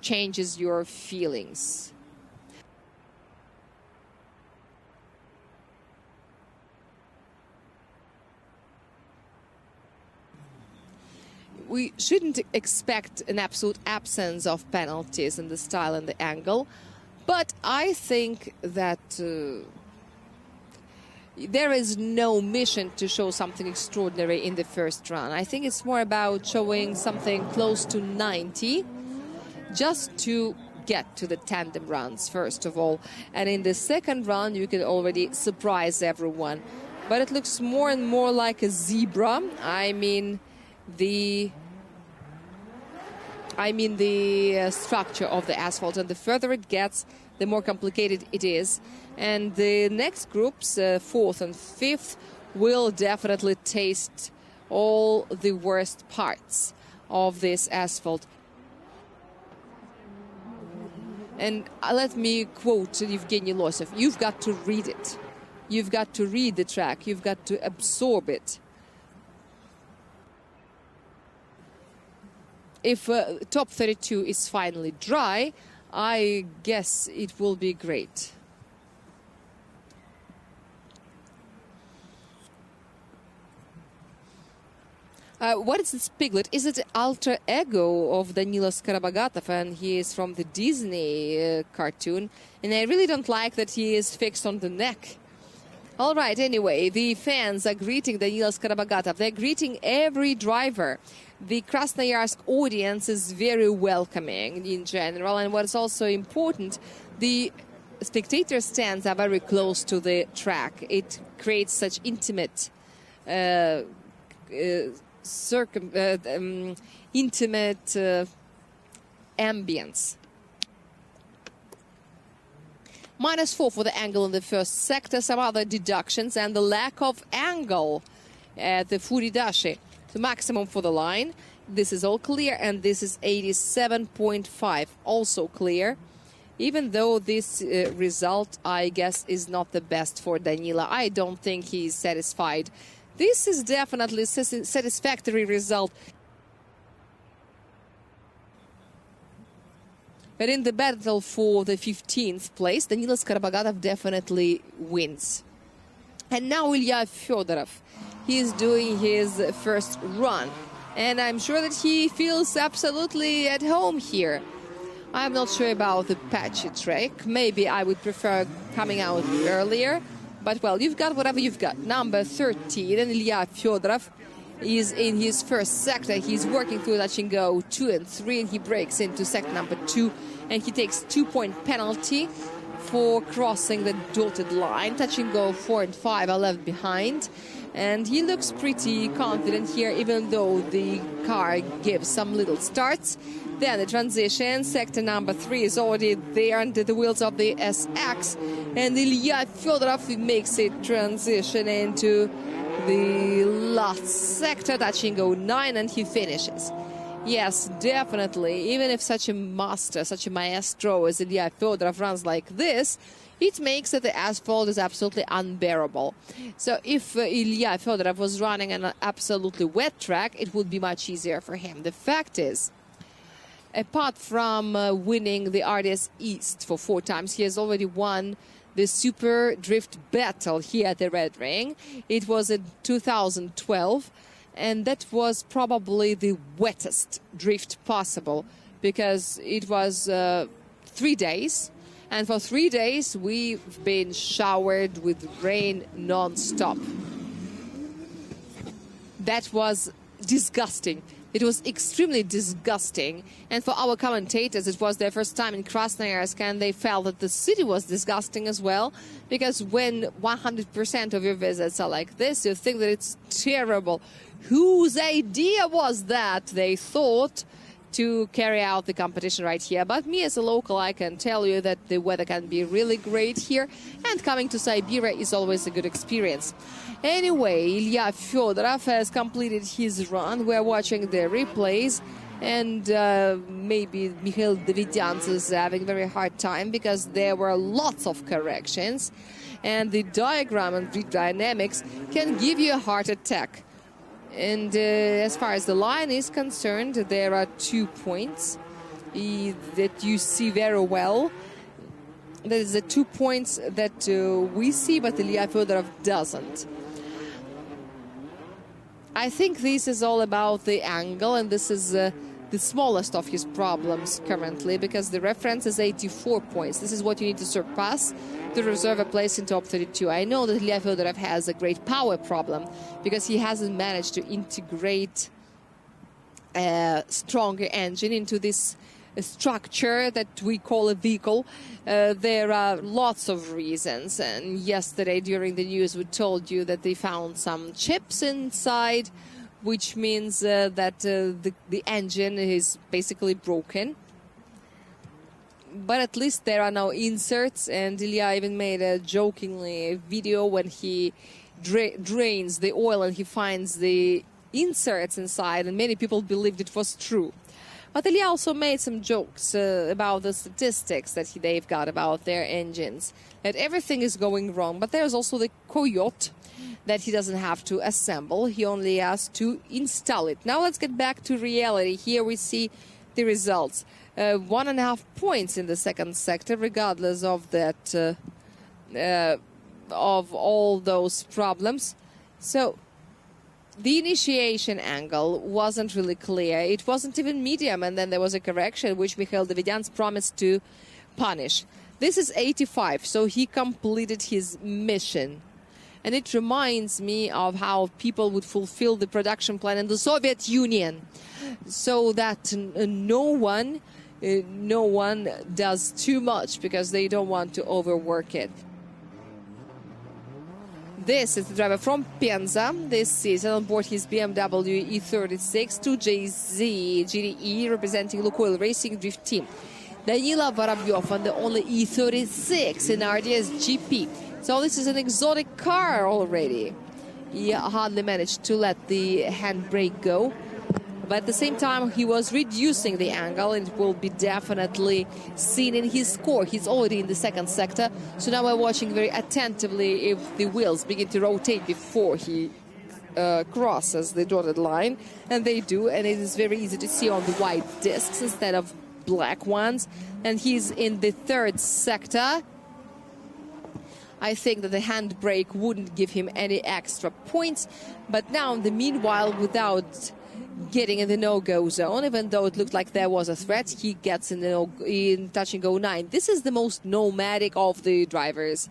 changes your feelings. We shouldn't expect an absolute absence of penalties in the style and the angle, but I think that there is no mission to show something extraordinary in the first run. I think it's more about showing something close to 90, just to get to the tandem runs, first of all. And in the second run, you can already surprise everyone. But it looks more and more like a zebra. I mean the structure of the asphalt, and the further it gets, the more complicated it is. And the next groups, 4th and 5th, will definitely taste all the worst parts of this asphalt. And let me quote Evgeny Losev: you've got to read it. You've got to read the track. You've got to absorb it. If top 32 is finally dry, I guess it will be great. What is this piglet? Is it alter ego of Danila Skorobogatov? And he is from the Disney cartoon. And I really don't like that he is fixed on the neck. All right, anyway, the fans are greeting Danila Skorobogatov. They're greeting every driver. The Krasnoyarsk audience is very welcoming in general. And what's also important, the spectator stands are very close to the track. It creates such intimate ambience. -4 for the angle in the first sector, some other deductions, and the lack of angle at the Furidashi. The maximum for the line. This is all clear, and this is 87.5, also clear. Even though this result, I guess, is not the best for Danila. I don't think he's satisfied. This is definitely a satisfactory result. But in the battle for the 15th place, Danila Skorobogatov definitely wins. And now Ilya Fedorov. He's doing his first run. And I'm sure that he feels absolutely at home here. I'm not sure about the patchy track. Maybe I would prefer coming out earlier. But, well, you've got whatever you've got. Number 13, and Ilya Fedorov is in his first sector. He's working through touch and go 2 and 3, and he breaks into sector number 2. And he takes 2-point penalty for crossing the dotted line. Touch and go 4 and 5 are left behind. And he looks pretty confident here, even though the car gives some little starts. Then the transition, sector number 3 is already there under the wheels of the SX. And Ilya Fedorov makes it transition into the last sector, touching go 9, and he finishes. Yes, definitely. Even if such a master, such a maestro as Ilya Fedorov runs like this, it makes that the asphalt is absolutely unbearable. So if Ilya Fedorov was running on an absolutely wet track, it would be much easier for him. The fact is, apart from winning the RDS East for 4 times, he has already won the Super Drift Battle here at the Red Ring. It was in 2012, and that was probably the wettest drift possible, because it was 3 days. And for 3 days, we've been showered with rain non-stop. That was disgusting. It was extremely disgusting. And for our commentators, it was their first time in Krasnoyarsk, and they felt that the city was disgusting as well. Because when 100% of your visits are like this, you think that it's terrible. Whose idea was that, they thought, to carry out the competition right here? But me as a local, I can tell you that the weather can be really great here, and coming to Siberia is always a good experience. Anyway, Ilya Fedorov has completed his run. We're watching the replays, and maybe Mikhail Davidians is having a very hard time, because there were lots of corrections, and the diagram and the dynamics can give you a heart attack. And as far as the line is concerned, there are 2 points that you see very well. There's the 2 points that we see, but Ilya Fedorov doesn't. I think this is all about the angle, and this is the smallest of his problems currently, because the reference is 84 points. This is what you need to surpass to reserve a place in top 32. I know that Ilya Fedorov has a great power problem, because he hasn't managed to integrate a stronger engine into this structure that we call a vehicle. There are lots of reasons, and yesterday during the news we told you that they found some chips inside, which means that the engine is basically broken. But at least there are no inserts, and Ilya even made a jokingly video when he drains the oil and he finds the inserts inside, and many people believed it was true. But Ilya also made some jokes about the statistics that they've got about their engines, that everything is going wrong. But there's also the coyote that he doesn't have to assemble. He only has to install it. Now let's get back to reality. Here we see the results. 1.5 points in the second sector, regardless of that, of all those problems. So the initiation angle wasn't really clear. It wasn't even medium, and then there was a correction, which Mikhail Davidians promised to punish. This is 85, so he completed his mission. And it reminds me of how people would fulfill the production plan in the Soviet Union, so that no one does too much, because they don't want to overwork it. This is the driver from Penza this season on board his BMW E36 2JZ GDE, representing Lukoil Racing Drift Team. Danila Vorobyov on the only E36 in RDS GP. So this is an exotic car already. He hardly managed to let the handbrake go. But at the same time, he was reducing the angle. It will be definitely seen in his score. He's already in the second sector. So now we're watching very attentively if the wheels begin to rotate before he crosses the dotted line. And they do. And it is very easy to see on the white discs instead of black ones. And he's in the third sector. I think that the handbrake wouldn't give him any extra points. But now, in the meanwhile, without getting in the no-go zone, even though it looked like there was a threat, he gets in touch-and-go 9. This is the most nomadic of the drivers,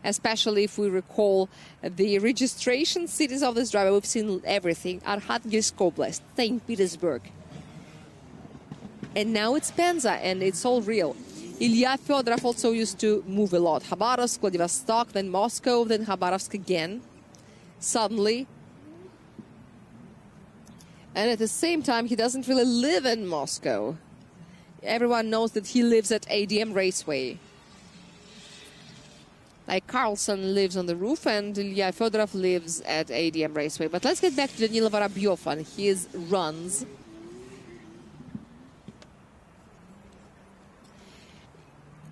especially if we recall the registration cities of this driver. We've seen everything: Arkhangelsk Oblast, St. Petersburg, and now it's Penza, and it's all real. Ilya Fedorov also used to move a lot. Khabarovsk, Vladivostok, then Moscow, then Khabarovsk again. Suddenly. And at the same time, he doesn't really live in Moscow. Everyone knows that he lives at ADM Raceway. Like Carlson lives on the roof, and Ilya Fedorov lives at ADM Raceway. But let's get back to Danila Vorobyov and his runs.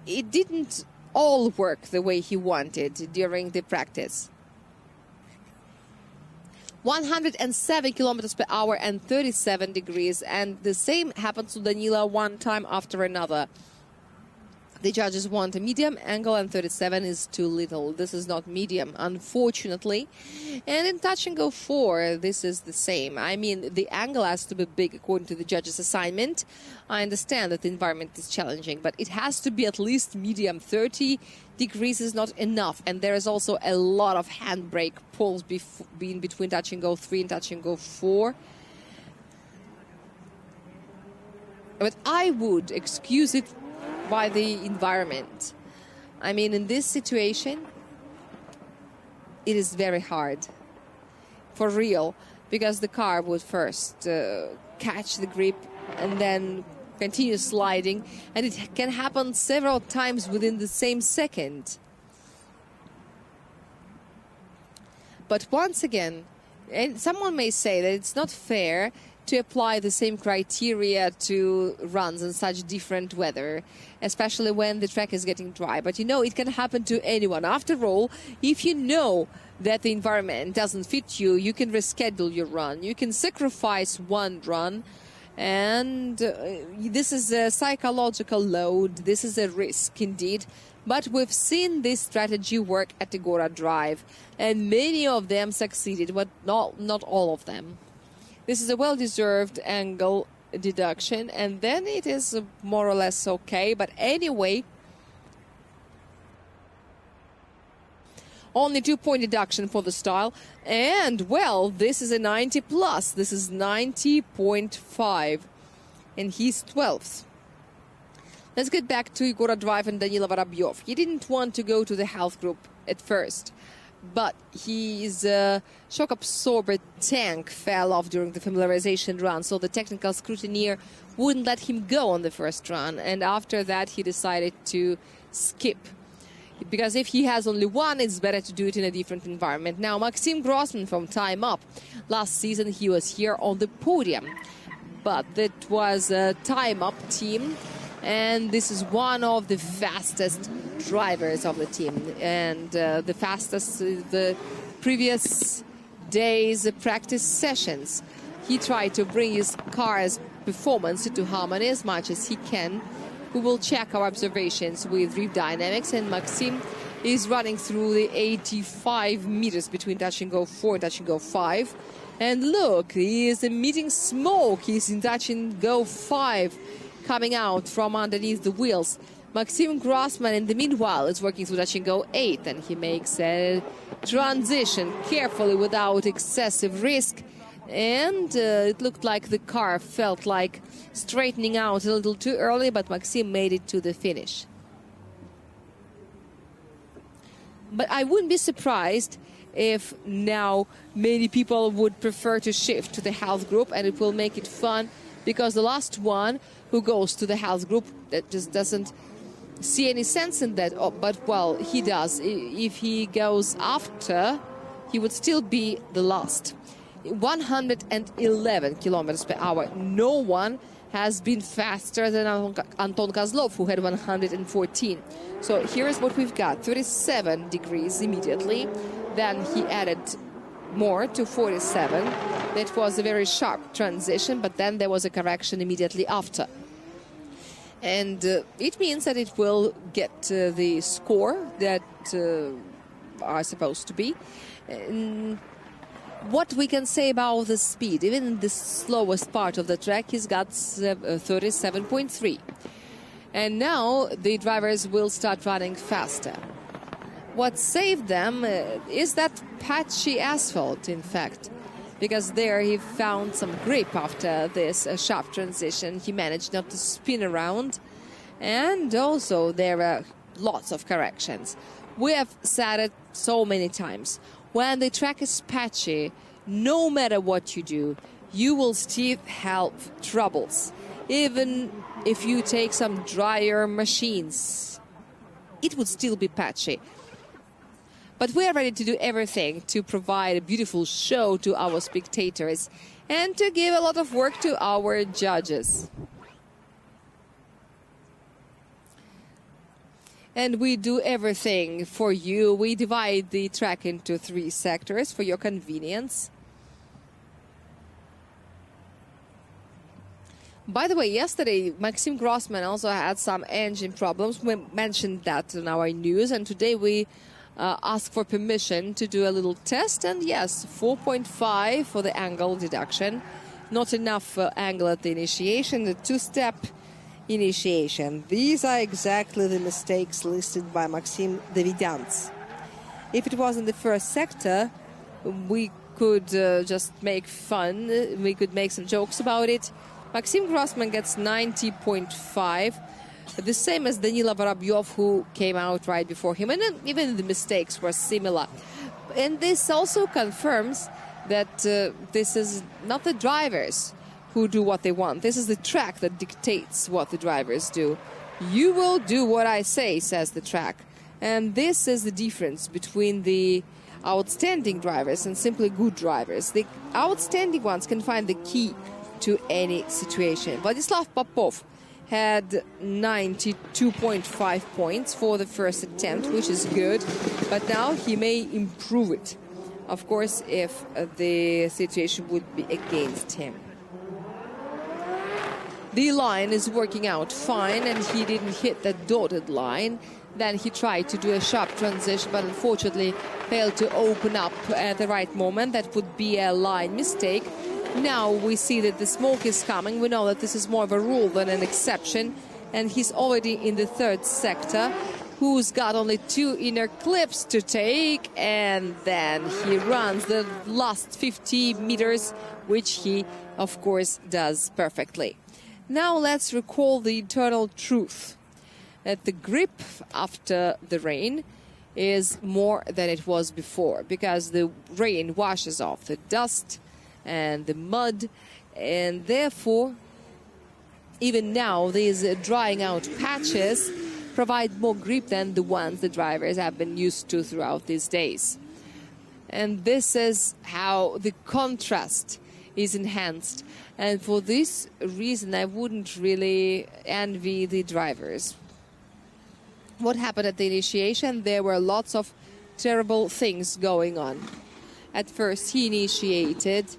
It didn't all work the way he wanted during the practice. 107 kilometers per hour and 37 degrees. And the same happens to Danila one time after another. The judges want a medium angle, and 37 is too little. This is not medium, unfortunately. And in touch-and-go 4, this is the same. I mean, the angle has to be big according to the judges' assignment. I understand that the environment is challenging, but it has to be at least medium. 30 degrees is not enough. And there is also a lot of handbrake pulls being between touch-and-go 3 and touch-and-go 4. But I would excuse it by the environment. I mean, in this situation, it is very hard, for real, because the car would first catch the grip and then continue sliding, and it can happen several times within the same second. But once again, and someone may say that it's not fair to apply the same criteria to runs in such different weather, especially when the track is getting dry. But you know, it can happen to anyone. After all, if you know that the environment doesn't fit you, you can reschedule your run. You can sacrifice one run. And this is a psychological load. This is a risk indeed. But we've seen this strategy work at the Gora Drive. And many of them succeeded, but not all of them. This is a well-deserved angle deduction, and then it is more or less okay. But anyway, only 2-point deduction for the style. And, well, this is a 90 plus. This is 90.5, and he's 12th. Let's get back to Gora Drive and Danila Vorobyov. He didn't want to go to the health group at first, but his shock absorber tank fell off during the familiarization run, so the technical scrutineer wouldn't let him go on the first run. And after that, he decided to skip, because if he has only one, it's better to do it in a different environment. Now, Maxim Groysman from Time Up. Last season, he was here on the podium, but that was a Time Up team. And this is one of the fastest drivers of the team, and the fastest the previous days' practice sessions. He tried to bring his car's performance into harmony as much as he can. We will check our observations with Reef Dynamics, and Maxim is running through the 85 meters between touch-and-go 4 and touch-and-go 5. And look, he is emitting smoke. He's in touch-and-go 5. Coming out from underneath the wheels. Maxim Groysman, in the meanwhile, is working through touch-and-go 8, and he makes a transition carefully without excessive risk. And it looked like the car felt like straightening out a little too early, but Maxim made it to the finish. But I wouldn't be surprised if now many people would prefer to shift to the health group, and it will make it fun, because the last one who goes to the health group, that just doesn't see any sense in that. Oh, but, well, he does. If he goes after, he would still be the last. 111 kilometers per hour. No one has been faster than Anton Kozlov, who had 114. So here's what we've got. 37 degrees immediately. Then he added more to 47. That was a very sharp transition, but then there was a correction immediately after. And it means that it will get the score that are supposed to be. What we can say about the speed, even in the slowest part of the track, he's got 37.3. And now the drivers will start running faster. What saved them is that patchy asphalt, in fact, because there he found some grip after this sharp transition. He managed not to spin around, and also there are lots of corrections. We have said it so many times. When the track is patchy, no matter what you do, you will still have troubles. Even if you take some drier machines, it would still be patchy. But we are ready to do everything to provide a beautiful show to our spectators and to give a lot of work to our judges. And we do everything for you. We divide the track into 3 sectors for your convenience. By the way, yesterday, Maxim Groysman also had some engine problems. We mentioned that in our news. And today we asked for permission to do a little test. And yes, 4.5 for the angle deduction. Not enough angle at the initiation. The 2-step initiation. These are exactly the mistakes listed by Maxim Davidyants. If it was in the first sector, we could just make fun. We could make some jokes about it. Maxim Groysman gets 90.5, the same as Danila Vorobyov, who came out right before him, and even the mistakes were similar. And this also confirms that this is not the drivers who do what they want. This is the track that dictates what the drivers do. You will do what I say, says the track. And this is the difference between the outstanding drivers and simply good drivers. The outstanding ones can find the key to any situation. Vladislav Popov had 92.5 points for the first attempt, which is good, but now he may improve it, of course, if the situation would be against him. The line is working out fine, and he didn't hit the dotted line. Then he tried to do a sharp transition, but unfortunately failed to open up at the right moment. That would be a line mistake. Now we see that the smoke is coming. We know that this is more of a rule than an exception. And he's already in the 3rd sector, who's got only 2 inner clips to take. And then he runs the last 50 meters, which he, of course, does perfectly. Now let's recall the eternal truth that the grip after the rain is more than it was before, because the rain washes off the dust and the mud, and therefore even now these drying out patches provide more grip than the ones the drivers have been used to throughout these days. And this is how the contrast is enhanced. And for this reason, I wouldn't really envy the drivers. What happened at the initiation? There were lots of terrible things going on. At first, he initiated,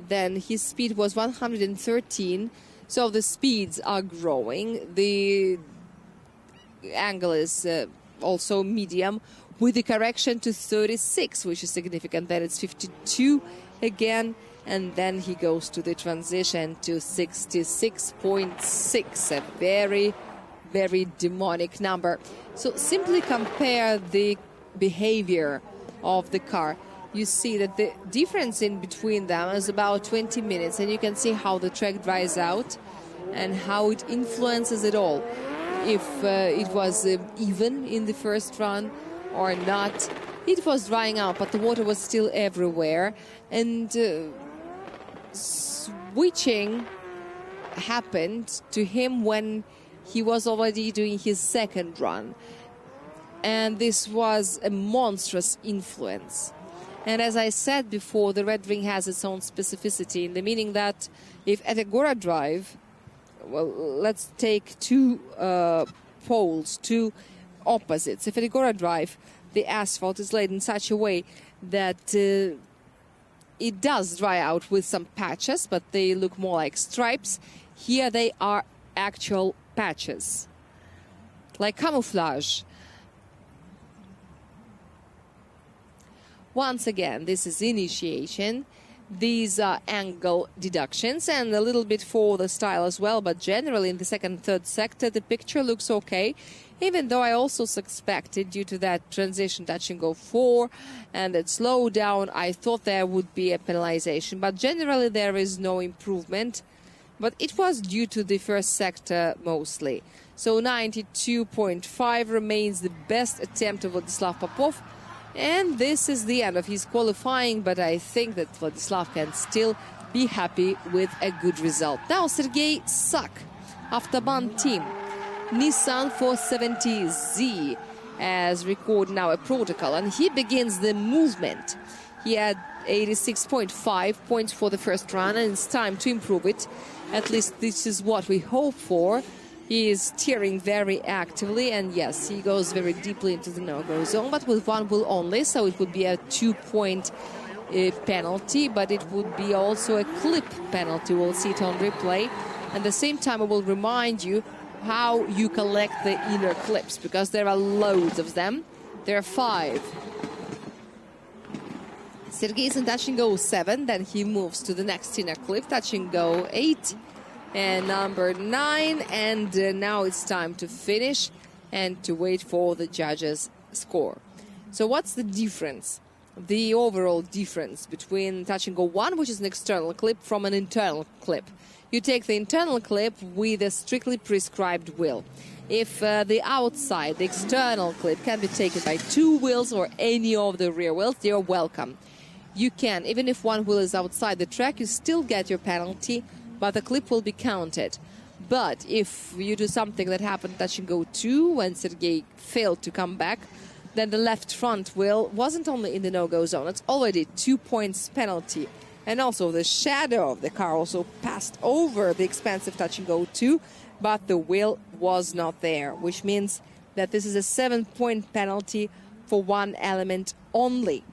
then his speed was 113, so the speeds are growing. The angle is also medium, with the correction to 36, which is significant. Then it's 52 again. And then he goes to the transition to 66.6, a very, very demonic number. So simply compare the behavior of the car. You see that the difference in between them is about 20 minutes, and you can see how the track dries out and how it influences it all. If it was even in the first run or not, it was drying out, but the water was still everywhere. And switching happened to him when he was already doing his second run. And this was a monstrous influence. And as I said before, the red ring has its own specificity in the meaning that if at a Gora drive, well, let's take two poles, two opposites. If at a Gora drive, the asphalt is laid in such a way that it does dry out with some patches, but they look more like stripes. Here they are actual patches, like camouflage. Once again, this is initiation. These are angle deductions and a little bit for the style as well, but generally in the second and third sector the picture looks okay, even though I also suspected due to that transition touch and go 4 and that slow down, I thought there would be a penalization, but generally there is no improvement, but it was due to the first sector mostly. So 92.5 remains the best attempt of Vladislav Popov. And this is the end of his qualifying, but I think that Vladislav can still be happy with a good result. Now Sergey Sak, Avtoban team, Nissan 470Z, has recorded now a protocol, and he begins the movement. He had 86.5 points for the first run, and it's time to improve it. At least this is what we hope for. He is steering very actively, and yes, he goes very deeply into the no-go zone, but with one wheel only, so it would be a 2-point penalty, but it would be also a clip penalty. We'll see it on replay. At the same time, I will remind you how you collect the inner clips, because there are loads of them. There are 5. Sergey's in touch and go 7, then he moves to the next inner clip, touch and go 8. And number 9, and now it's time to finish and to wait for the judges' score. So what's the difference? The overall difference between touch and go 1, which is an external clip, from an internal clip. You take the internal clip with a strictly prescribed wheel. If the outside, the external clip, can be taken by 2 wheels or any of the rear wheels, you're welcome. You can, even if one wheel is outside the track, you still get your penalty, but the clip will be counted. But if you do something that happened touch and go 2 when Sergey failed to come back, then the left front wheel wasn't only in the no-go zone, it's already 2 points penalty. And also the shadow of the car also passed over the expensive touch and go 2, but the wheel was not there, which means that this is a 7-point penalty for one element only.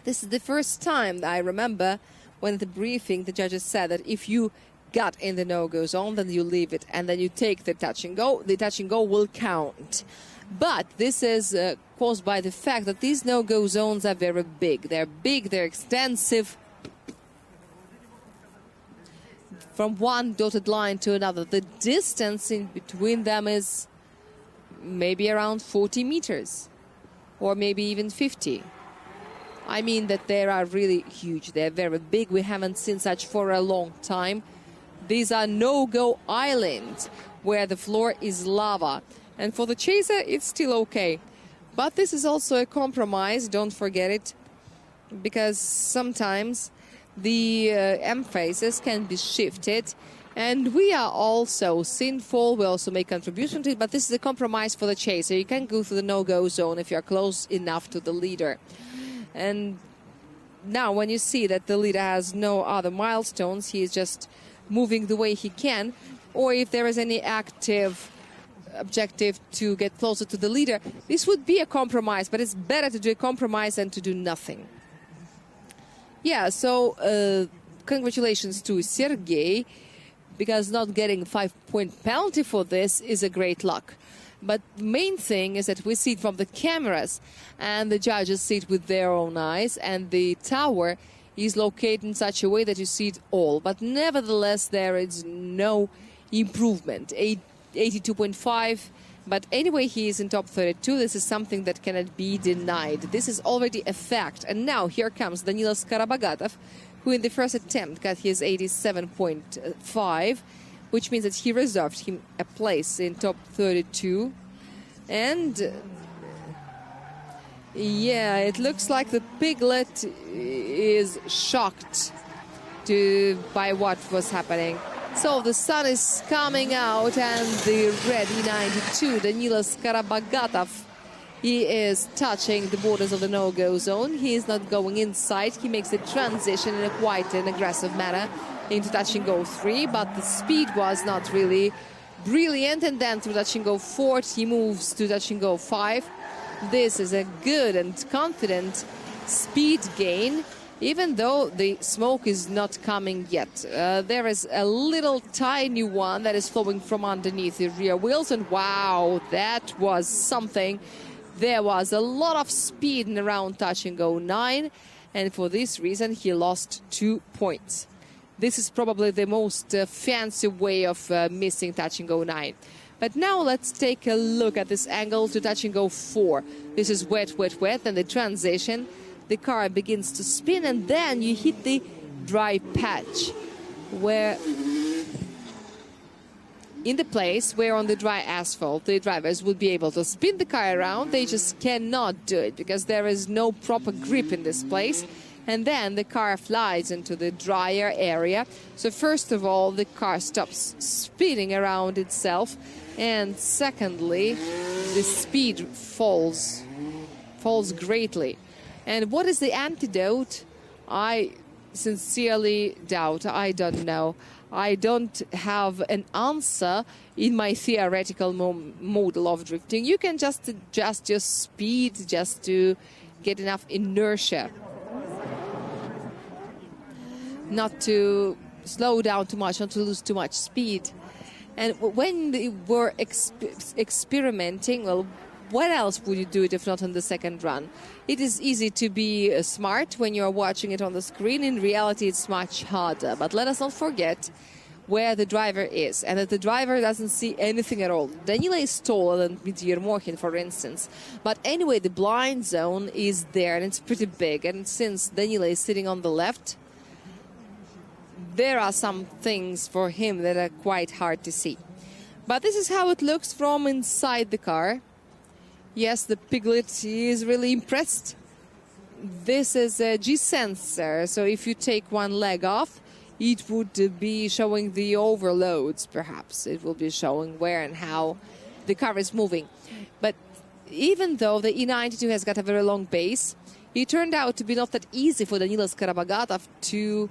This is the first time that I remember when at the briefing the judges said that if you got in the no-go zone, then you leave it, and then you take the touch and go will count. But this is caused by the fact that these no-go zones are very big. They're big, they're extensive. From one dotted line to another, the distance in between them is maybe around 40 meters, or maybe even 50. I mean that they are really huge. They're very big. We haven't seen such for a long time. These are no-go islands where the floor is lava. And for the chaser, it's still okay. But this is also a compromise, don't forget it, because sometimes the emphasis can be shifted. And we are also sinful. We also make contribution to it, but this is a compromise for the chaser. You can go through the no-go zone if you're close enough to the leader. And now when you see that the leader has no other milestones, he is just moving the way he can, or if there is any active objective to get closer to the leader, this would be a compromise, but it's better to do a compromise than to do nothing. Yeah, so congratulations to Sergey, because not getting a 5-point penalty for this is a great luck. But the main thing is that we see it from the cameras, and the judges see it with their own eyes, and the tower is located in such a way that you see it all. But nevertheless, there is no improvement. 82.5, but anyway, he is in top 32. This is something that cannot be denied. This is already a fact. And now here comes Danila Skorobogatov, who in the first attempt got his 87.5, which means that he reserved him a place in top 32. And yeah, it looks like the piglet is shocked by what was happening. So the sun is coming out, and the red E92, Danila Skorobogatov, he is touching the borders of the no-go zone. He is not going inside. He makes a transition in a quite an aggressive manner into touch and go 3, but the speed was not really brilliant. And then through touch and go 4, he moves to touch and go 5. This is a good and confident speed gain, even though the smoke is not coming yet. There is a little tiny one that is flowing from underneath the rear wheels, and wow, that was something. There was a lot of speed in around touch and go 9, and for this reason he lost 2 points. This is probably the most fancy way of missing touch and go 9. But now let's take a look at this angle to touch and go 4. This is wet, wet, wet, and the transition. The car begins to spin, and then you hit the dry patch, where in the place where on the dry asphalt the drivers would be able to spin the car around. They just cannot do it because there is no proper grip in this place. And then the car flies into the drier area. So first of all, the car stops spinning around itself, and secondly, the speed falls greatly. And what is the antidote? I sincerely doubt. I don't know. I don't have an answer in my theoretical model of drifting. You can just adjust your speed just to get enough inertia, not to slow down too much, not to lose too much speed. And when they were experimenting, well, what else would you do it if not on the second run? It is easy to be smart when you're watching it on the screen. In reality, it's much harder. But let us not forget where the driver is, and that the driver doesn't see anything at all. Danila is taller than Dmitri Shcherbina, for instance. But anyway, the blind zone is there, and it's pretty big. And since Danila is sitting on the left, there are some things for him that are quite hard to see. But this is how it looks from inside the car. Yes, the piglet is really impressed. This is a G-sensor, so if you take one leg off, it would be showing the overloads, perhaps. It will be showing where and how the car is moving. But even though the E92 has got a very long base, it turned out to be not that easy for Danila Skorobogatov to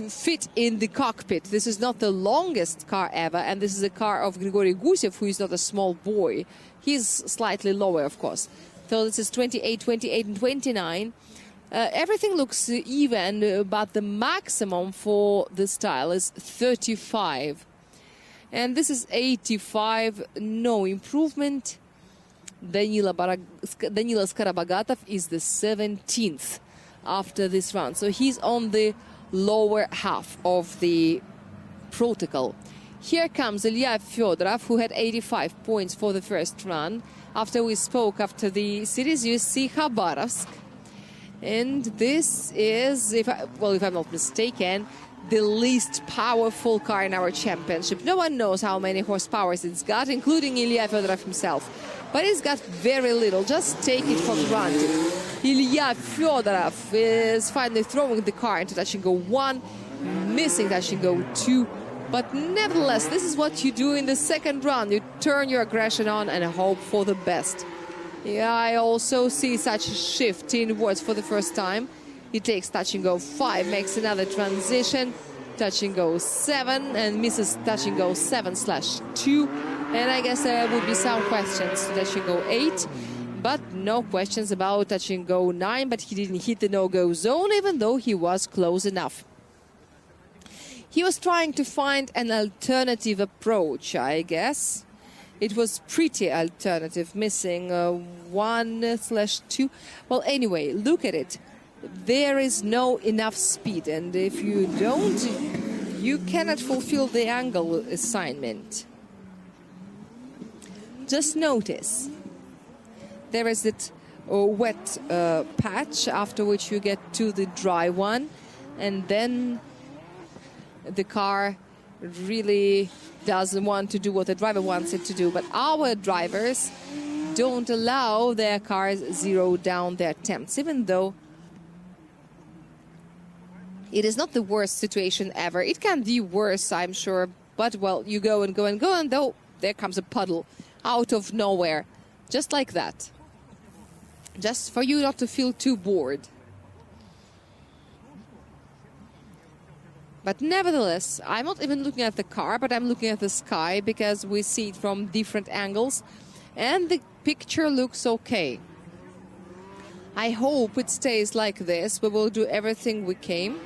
fit in the cockpit. This is not the longest car ever, and this is a car of Grigory Gusev, who is not a small boy. He's slightly lower, of course. So this is 28, 28, and 29. Everything looks even, but the maximum for this style is 35. And this is 85, no improvement. Danila Skorobogatov is the 17th after this round. So he's on the lower half of the protocol. Here comes Ilia Fedorov, who had 85 points for the first run. After we spoke after the series, you see Khabarovsk. And this is, if I'm not mistaken, the least powerful car in our championship. No one knows how many horsepowers it's got, including Ilia Fedorov himself. But it's got very little. Just take it for granted. Ilia Fedorov is finally throwing the car into touch and go 1, missing touch and go 2. But nevertheless, this is what you do in the second run. You turn your aggression on and hope for the best. Yeah, I also see such a shift inwards for the first time. He takes touch and go 5, makes another transition, touch and go 7, and misses touch and go 7/2. And I guess there would be some questions to touch and go 8, but no questions about touch and go 9. But he didn't hit the no-go zone, even though he was close enough. He was trying to find an alternative approach, I guess. It was pretty alternative, missing 1/2. Well, anyway, look at it. There is no enough speed, and if you don't, you cannot fulfill the angle assignment. Just notice, there is that wet patch, after which you get to the dry one, and then the car really doesn't want to do what the driver wants it to do. But our drivers don't allow their cars zero down their temps, even though It is not the worst situation ever. It can be worse, I'm sure. But, well, you go and go and go, and though there comes a puddle out of nowhere. Just like that. Just for you not to feel too bored. But nevertheless, I'm not even looking at the car, but I'm looking at the sky because we see it from different angles. And the picture looks okay. I hope it stays like this. We will do everything we can.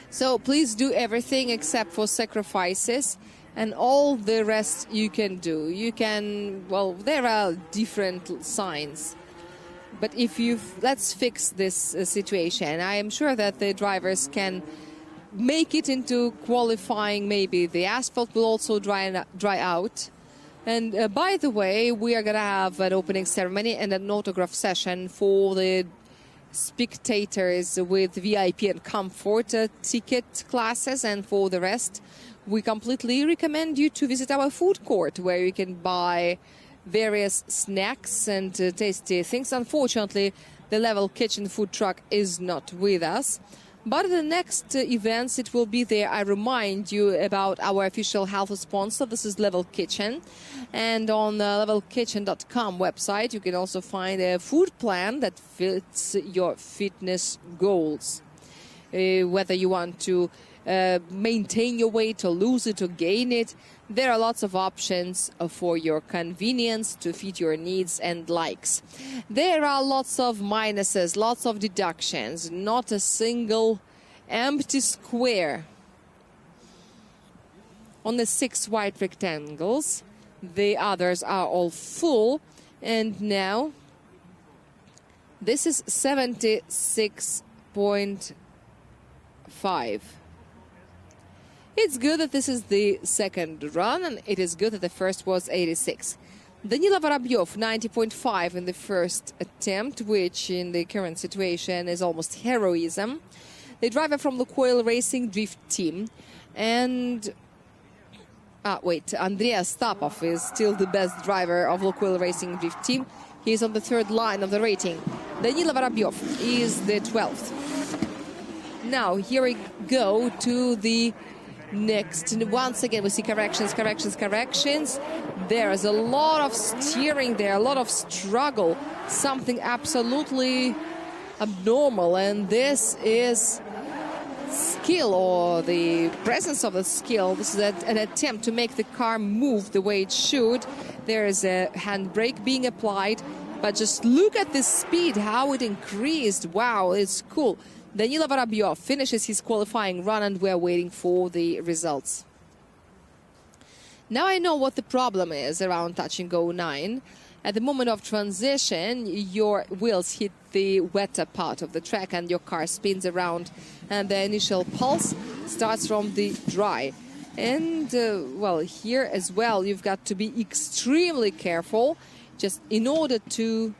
So please do everything except for sacrifices, and all the rest you can do. You can, well, there are different signs. But if let's fix this situation. I am sure that the drivers can make it into qualifying. Maybe the asphalt will also dry out. And by the way, we are going to have an opening ceremony and an autograph session for the spectators with VIP and comfort ticket classes. And for the rest, we completely recommend you to visit our food court, where you can buy various snacks and tasty things. Unfortunately, the Level Kitchen food truck is not with us. But the next events, it will be there. I remind you about our official health sponsor. This is Level Kitchen. And on the levelkitchen.com website, you can also find a food plan that fits your fitness goals. Whether you want to maintain your weight or lose it or gain it, there are lots of options for your convenience to fit your needs and likes. There are lots of minuses, lots of deductions, not a single empty square. On the 6 white rectangles, the others are all full, and now this is 76.5. It's good that this is the second run, and it is good that the first was 86. Danila Vorobyov, 90.5 in the first attempt, which in the current situation is almost heroism. The driver from Lukoil Racing Drift Team. And, Andreas Stapov is still the best driver of Lukoil Racing Drift Team. He is on the 3rd line of the rating. Danila Vorobyov is the 12th. Now, here we go to the next. And once again, we see corrections. There is a lot of steering there, a lot of struggle, something absolutely abnormal. And this is skill, or the presence of the skill. This is an attempt to make the car move the way it should. There is a handbrake being applied, but just look at this speed, how it increased. Wow, it's cool. Danila Vorobyov finishes his qualifying run, and we're waiting for the results. Now I know what the problem is around Touch and Go 9. At the moment of transition, your wheels hit the wetter part of the track and your car spins around, and the initial pulse starts from the dry. And, well, here as well, you've got to be extremely careful, just in order to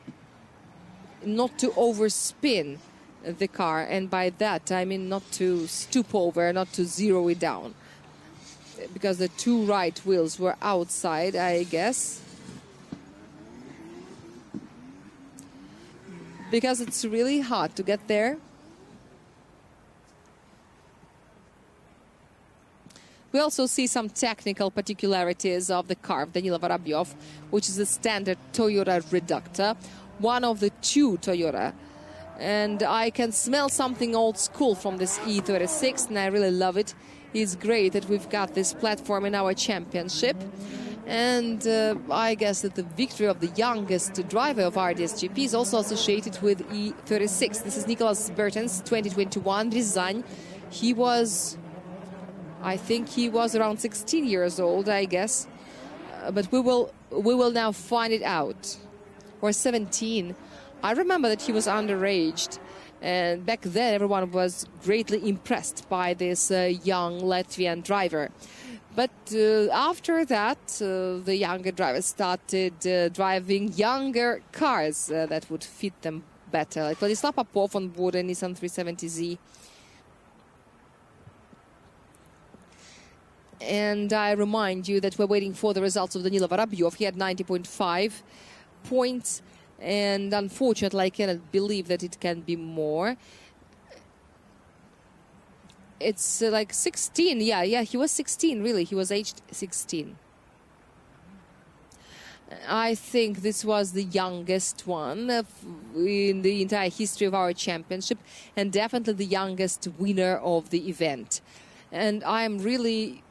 not to overspin the car, and by that I mean not to stoop over, not to zero it down, because the 2 right wheels were outside, I guess, because it's really hard to get there. We also see some technical particularities of the car of Danila Vorobyov, which is a standard Toyota Reductor, one of the 2 Toyota. And I can smell something old school from this E36, and I really love it. It's great that we've got this platform in our championship. And I guess that the victory of the youngest driver of RDSGP is also associated with E36. This is Nicholas Bertens, 2021, Ryazan. He was, I think he was around 16 years old, I guess. But we will now find it out. Or 17. I remember that he was underage, and back then everyone was greatly impressed by this young Latvian driver. But after that, the younger drivers started driving younger cars that would fit them better, like Vladimir Popov on board a Nissan 370Z. And I remind you that we're waiting for the results of Danila Vorobyov. He had 90.5 points. And unfortunately, I cannot believe that it can be more. It's like 16. Yeah, he was 16, really. He was aged 16. I think this was the youngest one in the entire history of our championship, and definitely the youngest winner of the event. And I am really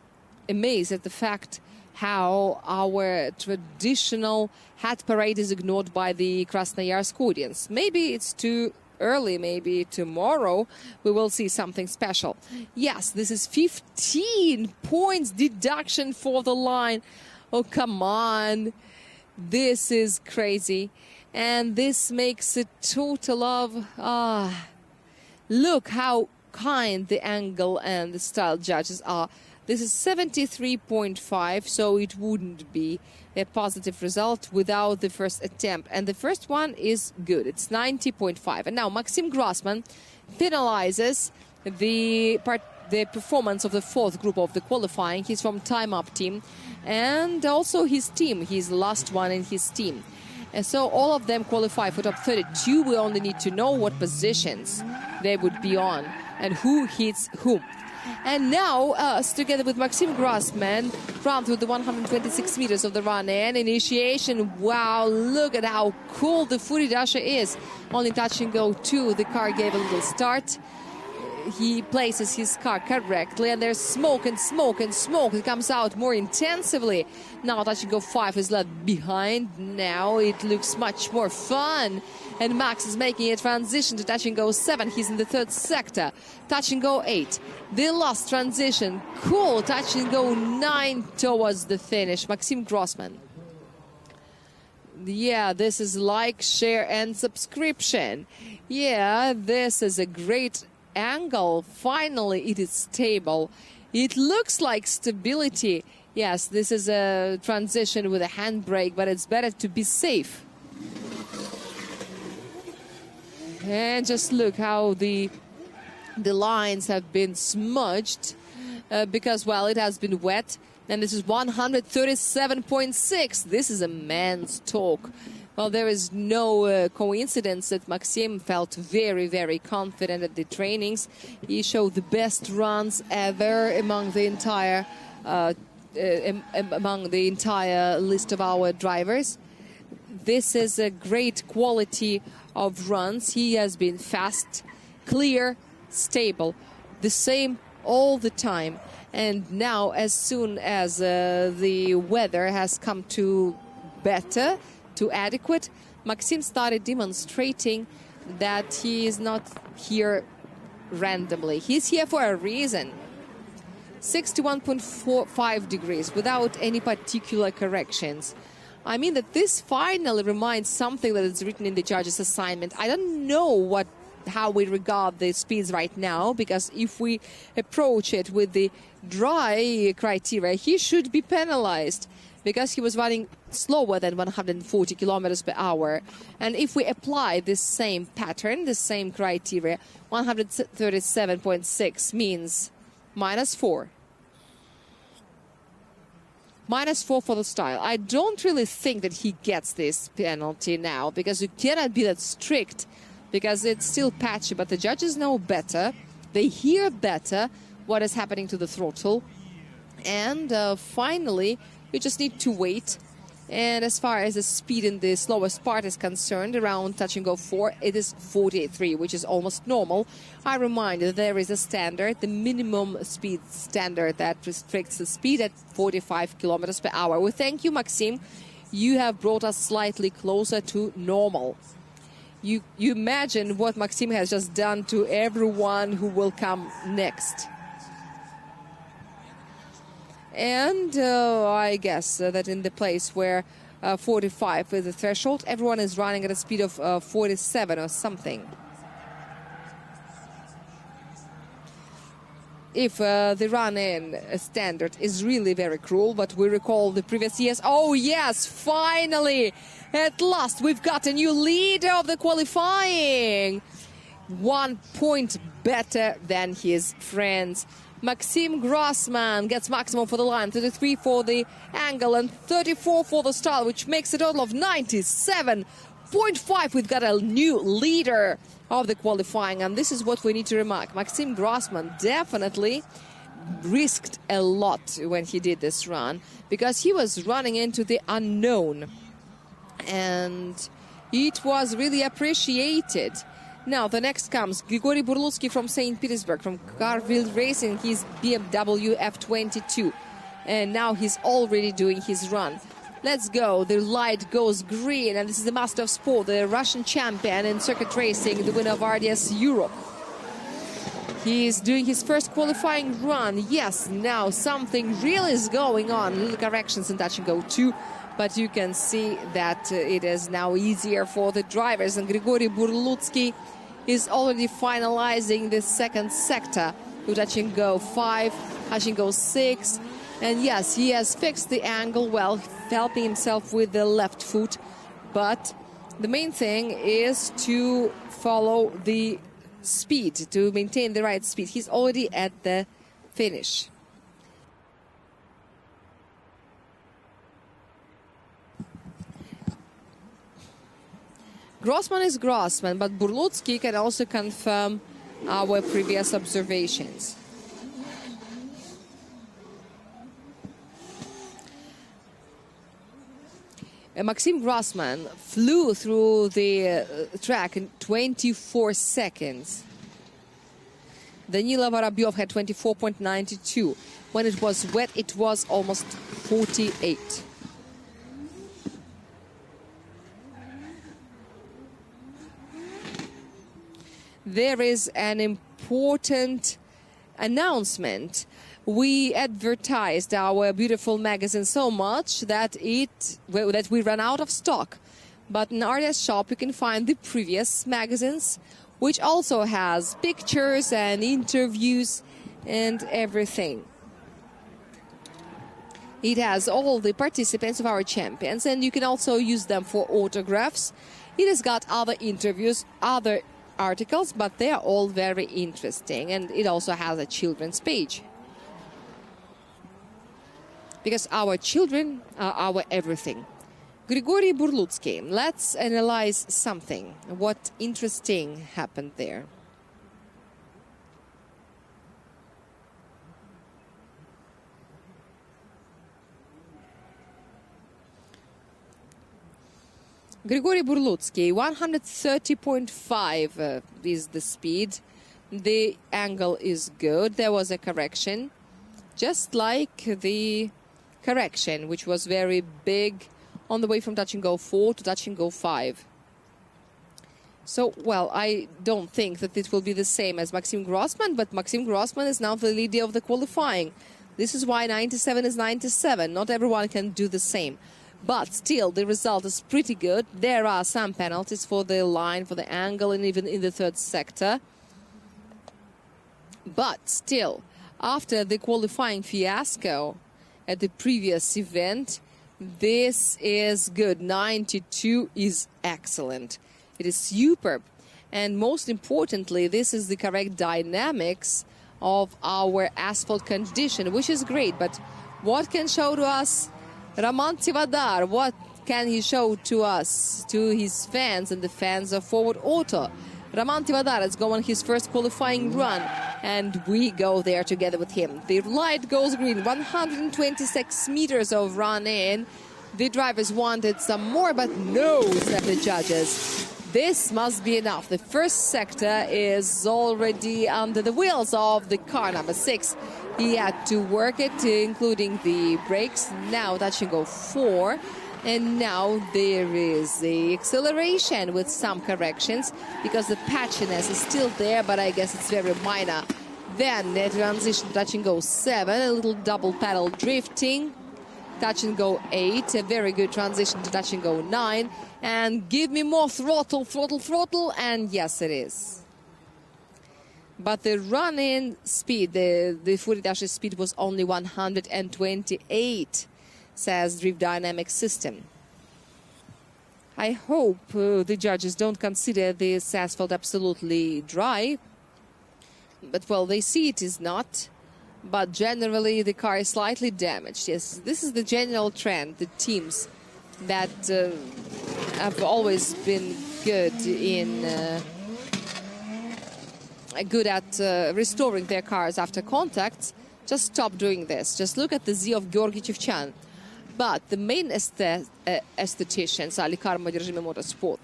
amazed at the fact how our traditional hat parade is ignored by the Krasnoyarsk audience. Maybe it's too early, maybe tomorrow we will see something special. Yes, this is 15 points deduction for the line. Oh, come on. This is crazy. And this makes a total of... look how kind the angle and the style judges are. This is 73.5, so it wouldn't be a positive result without the first attempt. And the first one is good. It's 90.5. And now Maxim Groysman penalizes the performance of the fourth group of the qualifying. He's from Time Up team. And also his team. He's the last one in his team. And so all of them qualify for top 32. We only need to know what positions they would be on and who hits whom. And now, us together with Maxim Groysman, run through the 126 meters of the run-in. Initiation, wow, look at how cool the Fury Dasher is. Only touch and go 2, the car gave a little start. He places his car correctly, and there's smoke and smoke and smoke. It comes out more intensively. Now touch and go 5 is left behind. Now it looks much more fun. And Max is making a transition to touch and go 7. He's in the third sector. Touch and go 8. The last transition. Cool. Touch and go 9 towards the finish. Maxim Groysman. Yeah, this is like, share, and subscription. Yeah, this is a great angle. Finally, it is stable. It looks like stability. Yes, this is a transition with a handbrake, but it's better to be safe. And just look how the lines have been smudged because, well, it has been wet. And this is 137.6. This is a man's talk. Well, there is no coincidence that Maxim felt very, very confident at the trainings. He showed the best runs ever among the entire list of our drivers. This is a great quality of runs. He has been fast, clear, stable, the same all the time. And now, as soon as the weather has come to better, to adequate, Maxim started demonstrating that he is not here randomly. He's here for a reason. 61.45 degrees without any particular corrections. I mean that this finally reminds something that is written in the judge's assignment. I don't know how we regard the speeds right now, because if we approach it with the dry criteria, he should be penalized because he was running slower than 140 kilometers per hour. And if we apply this same pattern, the same criteria, 137.6 means -4. -4 for the style. I don't really think that he gets this penalty now, because you cannot be that strict, because it's still patchy. But the judges know better. They hear better what is happening to the throttle. And finally, you just need to wait. And as far as the speed in the slowest part is concerned, around touch and go 4, it is 43, which is almost normal. I remind you that there is a standard, the minimum speed standard, that restricts the speed at 45 kilometers per hour. We thank you, Maxim. You have brought us slightly closer to normal. You imagine what Maxim has just done to everyone who will come next. And I guess that in the place where 45 is the threshold, everyone is running at a speed of 47 or something. If the run-in standard is really very cruel, but we recall the previous years. Oh yes, finally, at last, we've got a new leader of the qualifying. 1 point better than his friends. Maxim Groysman gets maximum for the line, 33 for the angle and 34 for the style, which makes a total of 97 0.5, we've got a new leader of the qualifying, and this is what we need to remark. Maxim Groysman definitely risked a lot when he did this run, because he was running into the unknown, and it was really appreciated. Now the next comes Grigory Burlutsky from St. Petersburg, from Carville Racing, his BMW F22, and now he's already doing his run. Let's go. The light goes green, and this is the master of sport, the Russian champion in circuit racing, the winner of RDS Europe. He's doing his first qualifying run. Yes, now something real is going on. Little corrections in touch and go 2, but you can see that it is now easier for the drivers. And Grigory Burlutsky is already finalizing the second sector with touch and go 5, touch and go 6. And yes, he has fixed the angle well, helping himself with the left foot. But the main thing is to follow the speed, to maintain the right speed. He's already at the finish. Groysman is Groysman, but Burlutsky can also confirm our previous observations. Maxim Groysman flew through the track in 24 seconds. Danila Vorobyov had 24.92. When it was wet, it was almost 48. There is an important announcement. We advertised our beautiful magazine so much that we ran out of stock. But in RDS shop you can find the previous magazines, which also has pictures and interviews and everything. It has all the participants of our champions, and you can also use them for autographs. It has got other interviews, other articles, but they are all very interesting, and it also has a children's page. Because our children are our everything. Grigory Burlutsky, let's analyze something. What interesting happened there? Grigory Burlutsky, 130.5 is the speed. The angle is good. There was a correction, just like the correction, which was very big on the way from touch and go 4 to touch and go 5. So, well, I don't think that it will be the same as Maxim Groysman, but Maxim Groysman is now the leader of the qualifying. This is why 97 is 97. Not everyone can do the same. But still, the result is pretty good. There are some penalties for the line, for the angle, and even in the third sector. But still, after the qualifying fiasco at the previous event, this is good. 92 is excellent. It is superb. And most importantly, this is the correct dynamics of our asphalt condition, which is great. But what can show to us Roman Tivodar? What can he show to us, to his fans and the fans of Forward Auto? Roman Tivodar is going on his first qualifying run, and we go there together with him. The light goes green, 126 meters of run in. The drivers wanted some more, but no, said the judges. This must be enough. The first sector is already under the wheels of the car number 6. He had to work it, including the brakes. Now touch and go 4. And now there is the acceleration with some corrections, because the patchiness is still there, but I guess it's very minor. Then the transition touch and go 7, a little double pedal drifting. Touch and go 8, a very good transition to touch and go 9. And give me more throttle, throttle, throttle, and yes, it is. But the run-in speed, the Furidash speed was only 128. Says Drift Dynamics System. I hope the judges don't consider this asphalt absolutely dry. But, well, they see it is not. But generally, the car is slightly damaged. Yes, this is the general trend, the teams that have always been good in good at restoring their cars after contacts, just stop doing this. Just look at the Z of Georgy Chivchyan. But the main estheticians, Alikarma Derjime Motorsport,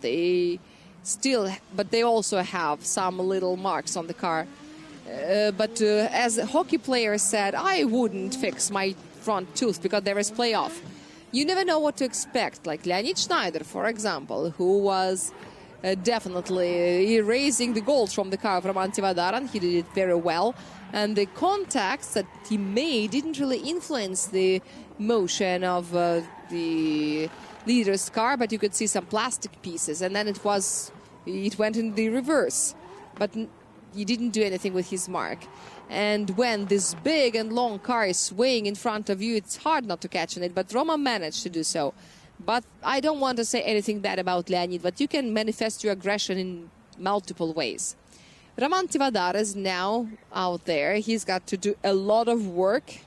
they also have some little marks on the car. But as a hockey player said, I wouldn't fix my front tooth because there is playoff. You never know what to expect. Like Leonid Shnayder, for example, who was definitely erasing the gold from the car from Tivodar, and he did it very well. And the contacts that he made didn't really influence the motion of the leader's car, but you could see some plastic pieces, and then it went in the reverse. But he didn't do anything with his mark. And when this big and long car is swaying in front of you, it's hard not to catch on it, but Roma managed to do so. But I don't want to say anything bad about Leonid, but you can manifest your aggression in multiple ways. Roman Tivodar is now out there. He's got to do a lot of work.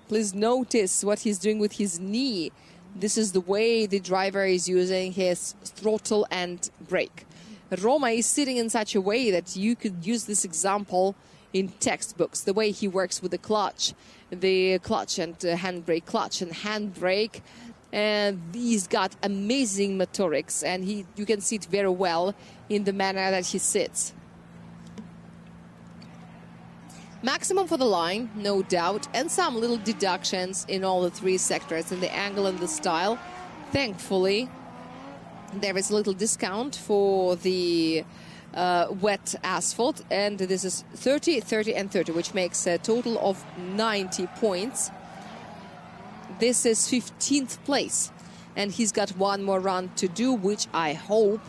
Please notice what he's doing with his knee. This is the way the driver is using his throttle and brake. Roma is sitting in such a way that you could use this example in textbooks. The way he works with the clutch and handbrake, clutch and handbrake. And he's got amazing motorics, and you can see it very well in the manner that he sits. Maximum for the line, no doubt, and some little deductions in all the three sectors, in the angle and the style. Thankfully, there is a little discount for the wet asphalt, and this is 30, 30, and 30, which makes a total of 90 points. This is 15th place, and he's got one more run to do, which I hope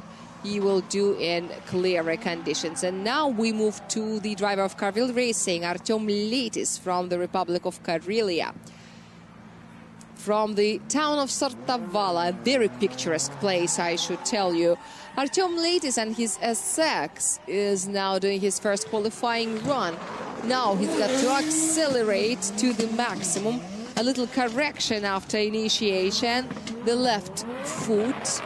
he will do in clearer conditions. And now we move to the driver of Carville Racing, Artem Letis from the Republic of Karelia. From the town of Sortavala, a very picturesque place, I should tell you. Artem Letis and his S6 is now doing his first qualifying run. Now he's got to accelerate to the maximum. A little correction after initiation, the left foot,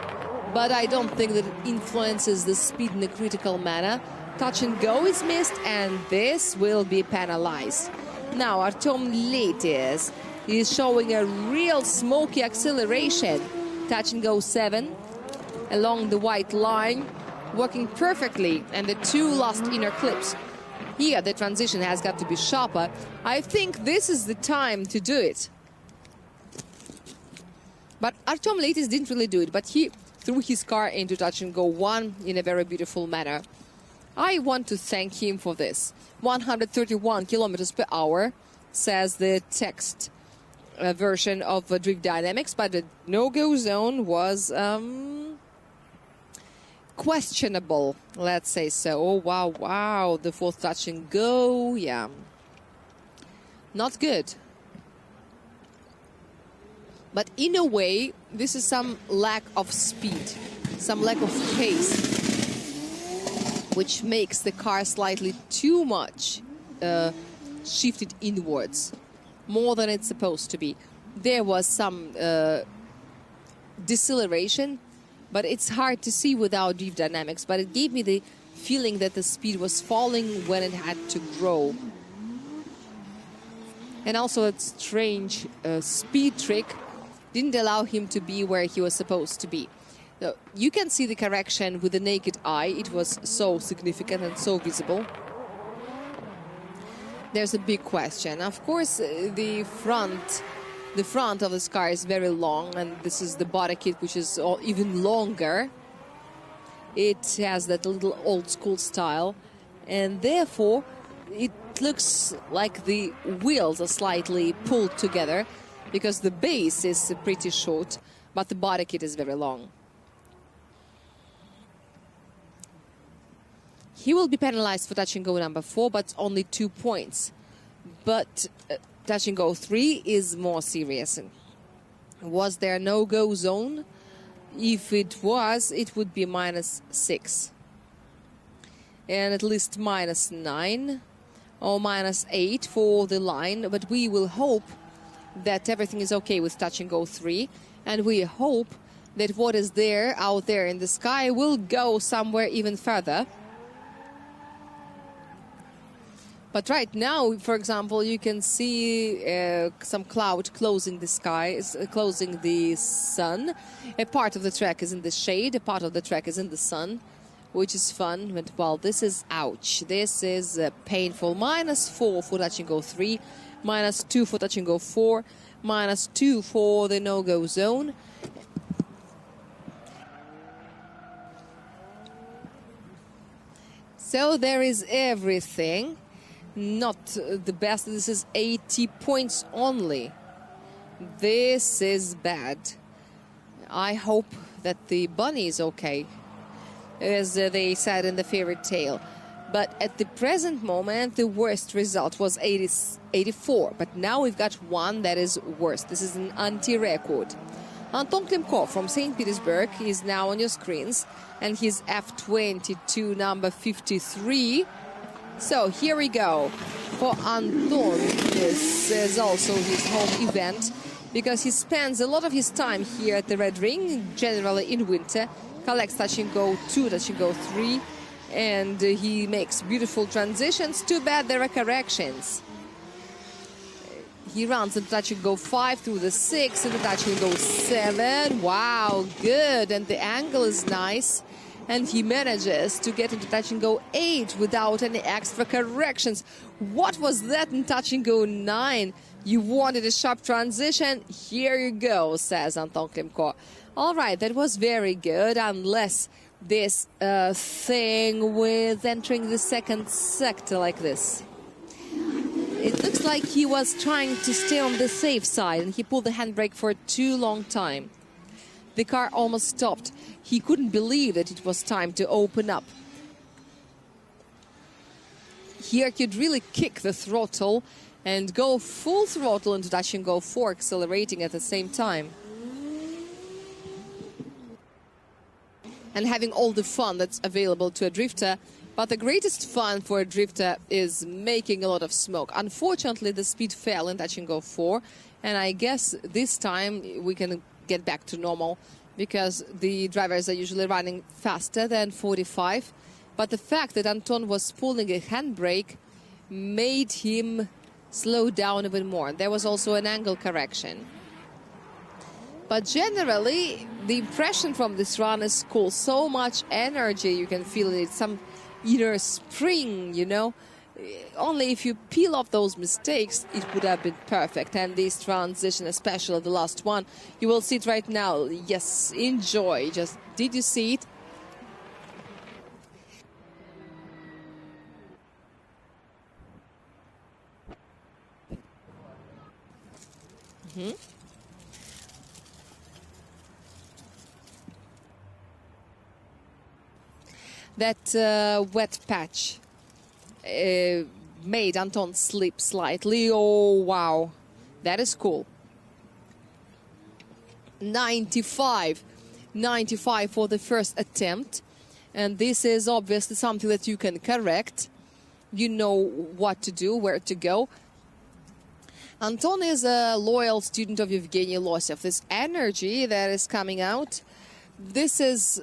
but I don't think that it influences the speed in a critical manner. Touch and go is missed, and this will be penalized. Now Artem Letis is showing a real smoky acceleration. Touch and go 7 along the white line, working perfectly, and the two last inner clips. Here the transition has got to be sharper. I think this is the time to do it. But Artem Letis didn't really do it, but he threw his car into touch and go 1 in a very beautiful manner. I want to thank him for this. 131 kilometers per hour, says the text version of Drift Dynamics, but the no-go zone was questionable, let's say so. Oh, wow, the fourth touch and go, yeah. Not good. But in a way, this is some lack of speed, some lack of pace, which makes the car slightly too much shifted inwards, more than it's supposed to be. There was some deceleration, but it's hard to see without Drift Dynamics, but it gave me the feeling that the speed was falling when it had to grow. And also that strange speed trick didn't allow him to be where he was supposed to be. So you can see the correction with the naked eye. It was so significant and so visible. There's a big question. Of course, the front of this car is very long, and this is the body kit, which is even longer. It has that little old school style, and therefore it looks like the wheels are slightly pulled together, because the base is pretty short, but the body kit is very long. He will be penalized for touch and go number 4, but only 2 points. But touch and go 3 is more serious. Was there no-go zone? If it was, it would be -6. And at least -9 or -8 for the line. But we will hope that everything is okay with touch and go 3. And we hope that what is there, out there in the sky, will go somewhere even further. But right now, for example, you can see some cloud closing the sky, closing the sun. A part of the track is in the shade, a part of the track is in the sun, which is fun. But, well, this is ouch. This is painful. -4 for touch and go 3, -2 for touch and go 4, -2 for the no-go zone. So there is everything. Not the best. This is 80 points only. This is bad. I hope that the bunny is okay, as they said in the fairy tale. But at the present moment, the worst result was 84. But now we've got one that is worse. This is an anti-record. Anton Kovynev from St. Petersburg is now on your screens, and he's F22, number 53. So here we go. For Anton, this is also his home event, because he spends a lot of his time here at the Red Ring, generally in winter, collects touch and go 2, touch and go 3, and he makes beautiful transitions. Too bad there are corrections. He runs into touch and go 5 through the 6, into touch and go 7. Wow, good, and the angle is nice. And he manages to get into touch and go 8 without any extra corrections. What was that in touch and go 9? You wanted a sharp transition? Here you go, says Anton Kovynev. All right, that was very good, unless this thing with entering the second sector like this. It looks like he was trying to stay on the safe side, and he pulled the handbrake for too long time. The car almost stopped. He couldn't believe that it was time to open up. Here he'd really kick the throttle and go full throttle into touch and go 4, accelerating at the same time. And having all the fun that's available to a drifter. But the greatest fun for a drifter is making a lot of smoke. Unfortunately, the speed fell in touch and go 4. And I guess this time we can get back to normal, because the drivers are usually running faster than 45. But the fact that Anton was pulling a handbrake made him slow down a bit more. There was also an angle correction. But generally, the impression from this run is cool. So much energy, you can feel it, some inner spring, you know. Only if you peel off those mistakes, it would have been perfect. And this transition, especially the last one, you will see it right now. Yes, enjoy. Just, did you see it? That wet patch made Anton slip slightly. Oh, wow. That is cool. 95 for the first attempt. And this is obviously something that you can correct. You know what to do, where to go. Anton is a loyal student of Evgeny Losev. This energy that is coming out, this is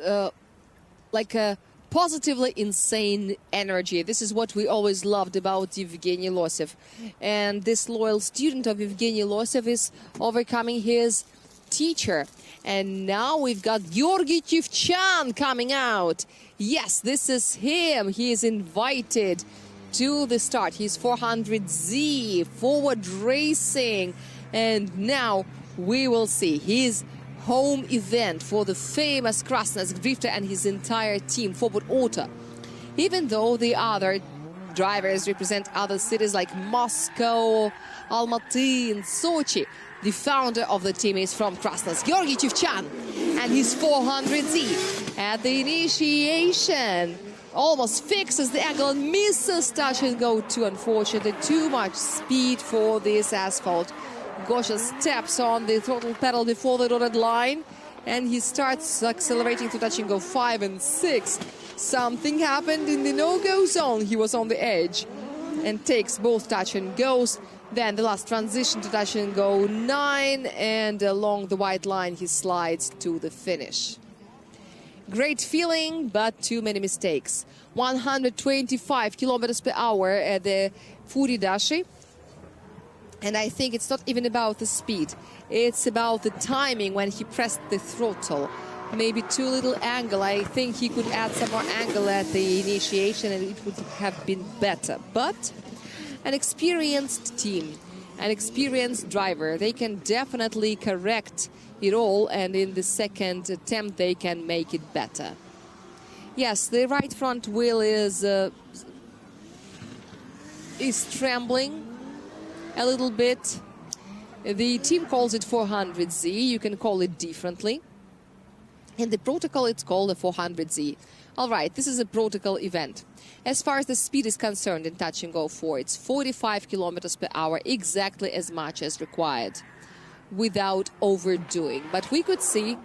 like a positively insane energy. This is what we always loved about Evgeny Losev. And this loyal student of Evgeny Losev is overcoming his teacher. And now we've got Georgy Chivchyan coming out. Yes, this is him. He is invited to the start. He's 400Z, forward racing. And now we will see his home event for the famous Krasnoyarsk drifter and his entire team, Forward Auto. Even though the other drivers represent other cities like Moscow, Almaty and Sochi, the founder of the team is from Krasnoyarsk, Georgy Chivchyan, and his 400Z at the initiation almost fixes the angle and misses touch and go 2. Unfortunately, too much speed for this asphalt. Gosha steps on the throttle pedal before the dotted line, and he starts accelerating to touch and go 5 and 6. Something happened in the no-go zone. He was on the edge and takes both touch and goes. Then the last transition to touch and go 9, and along the white line he slides to the finish. Great feeling, but too many mistakes. 125 kilometers per hour at the Furidashi. And I think it's not even about the speed. It's about the timing when he pressed the throttle. Maybe too little angle. I think he could add some more angle at the initiation and it would have been better. But an experienced team, an experienced driver, they can definitely correct it all, and in the second attempt they can make it better. Yes, the right front wheel is trembling a little bit. The team calls it 400Z. You can call it differently. In the protocol, it's called a 400Z. All right, this is a protocol event. As far as the speed is concerned in touch and go 4, it's 45 kilometers per hour, exactly as much as required, without overdoing. But we could see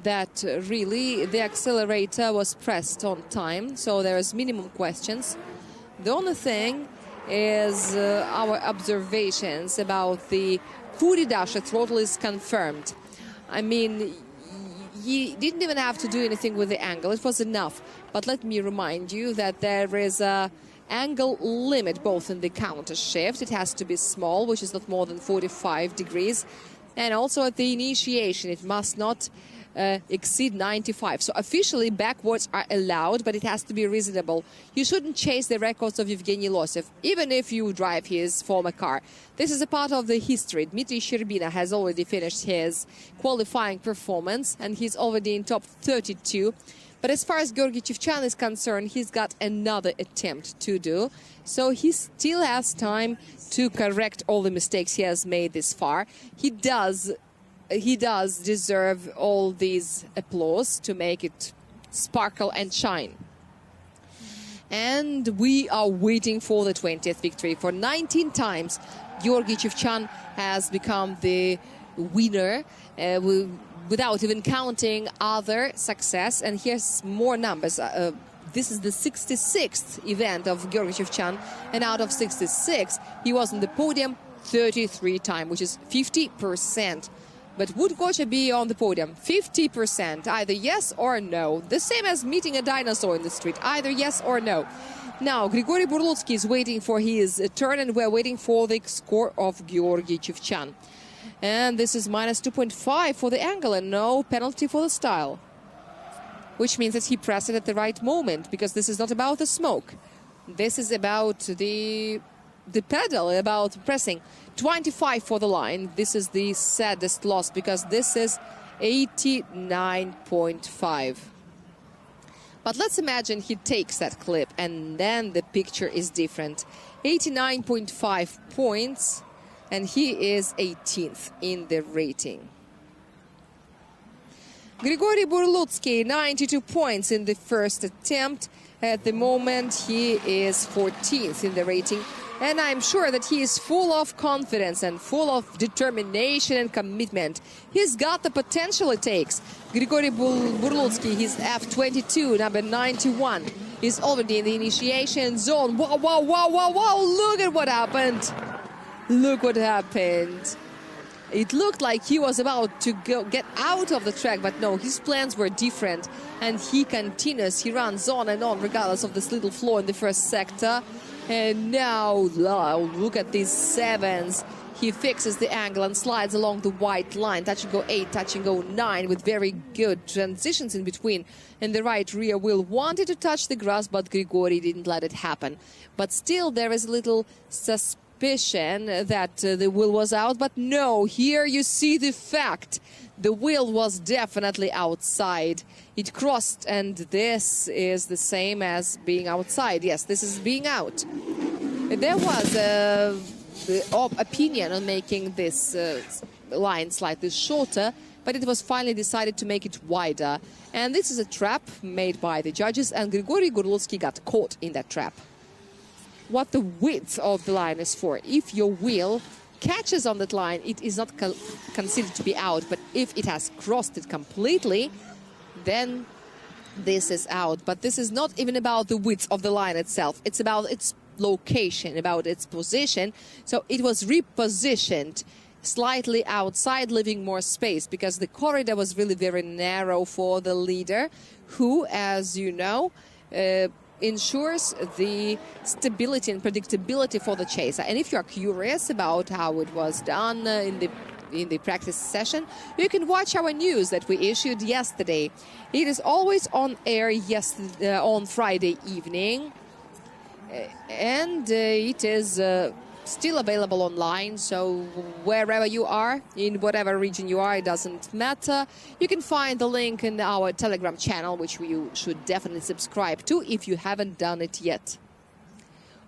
that really the accelerator was pressed on time, so there is minimum questions. The only thing is our observations about the Furidashi throttle is confirmed. I mean, he didn't even have to do anything with the angle. It was enough. But let me remind you that there is a angle limit both in the counter shift. It has to be small, which is not more than 45 degrees. And also at the initiation, it must not exceed 95. So officially backwards are allowed, but it has to be reasonable. You shouldn't chase the records of Evgeny Losev, even if you drive his former car. This is a part of the history. Dmitri Shcherbina has already finished his qualifying performance, and he's already in top 32. But as far as Georgy Chivchyan is concerned, he's got another attempt to do. So he still has time to correct all the mistakes he has made this far. He does deserve all these applause to make it sparkle and shine. And we are waiting for the 20th victory. For 19 times, Georgy Chivchyan has become the winner without even counting other success. And here's more numbers. This is the 66th event of Georgy Chivchyan, and out of 66, he was on the podium 33 times, which is 50%. But would Gocha be on the podium? 50%, either yes or no. The same as meeting a dinosaur in the street, either yes or no. Now, Grigory Burlutsky is waiting for his turn, and we're waiting for the score of Georgy Chivchyan. And this is minus 2.5 for the angle, and no penalty for the style. Which means that he pressed it at the right moment, because this is not about the smoke. This is about the pedal, about pressing. 25 for the line. This is the saddest loss, because this is 89.5. But let's imagine he takes that clip, and then the picture is different. 89.5 points, and he is 18th in the rating. Grigory Burlutsky, 92 points in the first attempt. At the moment, he is 14th in the rating. And I'm sure that he is full of confidence and full of determination and commitment. He's got the potential it takes. Grigory Burlutsky, his F22, number 91, is already in the initiation zone. Wow, wow, wow, wow, wow. Look at what happened. Look what happened. It looked like he was about to get out of the track, but no, his plans were different. And he continues, he runs on and on, regardless of this little flaw in the first sector. And now, look at these sevens. He fixes the angle and slides along the white line. Touch and go 8, touch and go 9, with very good transitions in between. And the right rear wheel wanted to touch the grass, but Grigory didn't let it happen. But still, there is a little suspicion that the wheel was out. But no, here you see the fact. The wheel was definitely outside. It crossed, and this is the same as being outside. Yes, this is being out. There was the opinion on making this line slightly shorter, but it was finally decided to make it wider. And this is a trap made by the judges, and Grigory Burlutsky got caught in that trap. What the width of the line is for. If your wheel catches on that line, it is not considered to be out, but if it has crossed it completely, then this is out. But this is not even about the width of the line itself. It's about its location, about its position. So it was repositioned slightly outside, leaving more space, because the corridor was really very narrow for the leader, who, as you know, ensures the stability and predictability for the chaser. And if you are curious about how it was done in the practice session, you can watch our news that we issued yesterday. It is always on air on Friday evening, and it is still available online, so wherever you are, in whatever region you are, it doesn't matter. You can find the link in our Telegram channel, which you should definitely subscribe to if you haven't done it yet.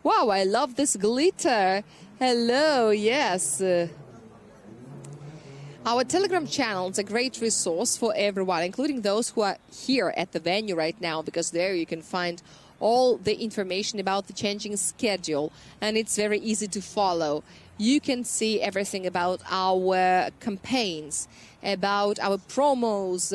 Wow, I love this glitter. Hello, yes. Our Telegram channel is a great resource for everyone, including those who are here at the venue right now, because there you can find all the information about the changing schedule, and it's very easy to follow. You can see everything about our campaigns, about our promos,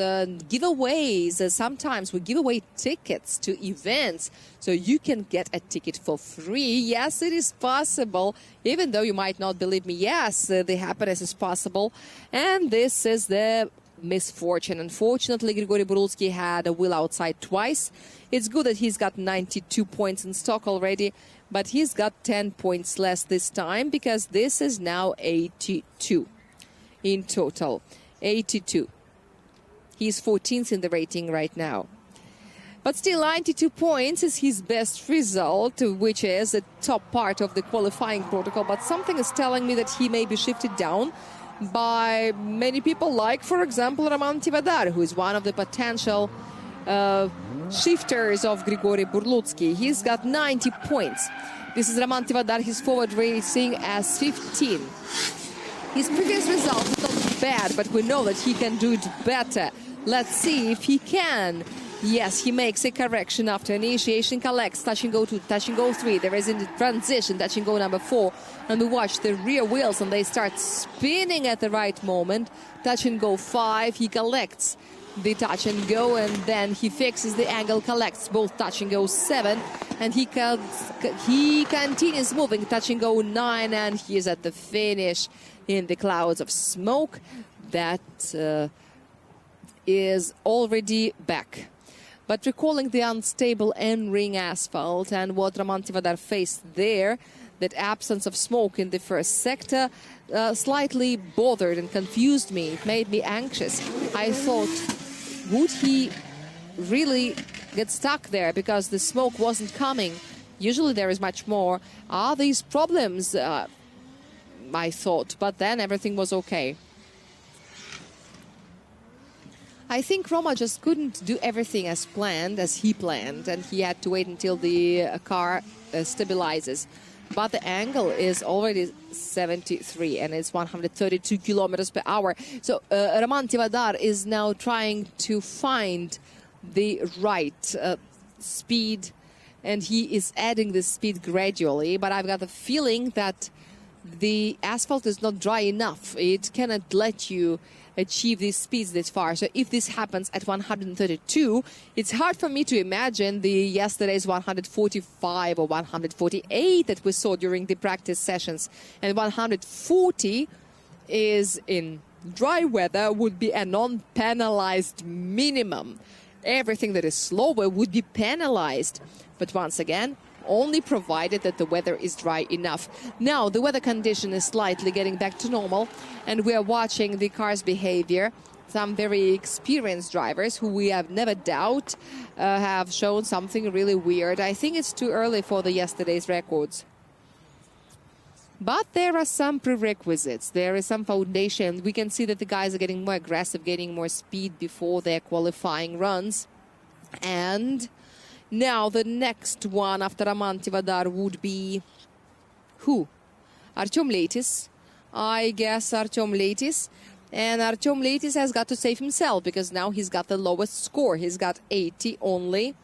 giveaways. Sometimes we give away tickets to events, so you can get a ticket for free. Yes, it is possible. Even though you might not believe me, yes, the happiness is possible. And this is the misfortune. Unfortunately, Grigory Burulsky had a wheel outside twice. It's good that he's got 92 points in stock already, but he's got 10 points less this time, because this is now 82 in total. 82. He's 14th in the rating right now. But still, 92 points is his best result, which is the top part of the qualifying protocol. But something is telling me that he may be shifted down by many people, like, for example, Roman Tivodar, who is one of the potential shifters of Grigory Burlutsky. He's got 90 points. This is Roman Tivodar, his forward racing as 15. His previous result is not bad, but we know that he can do it better. Let's see if he can. Yes, he makes a correction after initiation, collects, touch and go 2, touch and go 3. There is in the transition, touch and go number 4. And we watch the rear wheels, and they start spinning at the right moment. Touch and go 5, he collects the touch and go, and then he fixes the angle, collects both touch and go 7, and he continues moving, touch and go 9, and he is at the finish in the clouds of smoke. That is already back. But recalling the unstable end-ring asphalt and what Roman Tivodar faced there, that absence of smoke in the first sector slightly bothered and confused me. It made me anxious. I thought, would he really get stuck there because the smoke wasn't coming? Usually there is much more. Are these problems? I thought, but then everything was okay. I think Roma just couldn't do everything as planned, as he planned, and he had to wait until the car stabilizes. But the angle is already 73, and it's 132 kilometers per hour. So Roman Tivodar is now trying to find the right speed, and he is adding the speed gradually. But I've got the feeling that the asphalt is not dry enough. It cannot let you achieve these speeds this far. So if this happens at 132, it's hard for me to imagine the yesterday's 145 or 148 that we saw during the practice sessions. And 140 is in dry weather would be a non-penalized minimum. Everything that is slower would be penalized. But once again, only provided that the weather is dry enough. Now, the weather condition is slightly getting back to normal, and we are watching the car's behavior. Some very experienced drivers, who we have never doubt have shown something really weird. I think it's too early for the yesterday's records. But there are some prerequisites. There is some foundation. We can see that the guys are getting more aggressive, getting more speed before their qualifying runs. And now the next one after Roman Tivodar would be who? Artem Leitis. I guess Artem Leitis. And Artem Leitis has got to save himself, because now he's got the lowest score. He's got 80 only.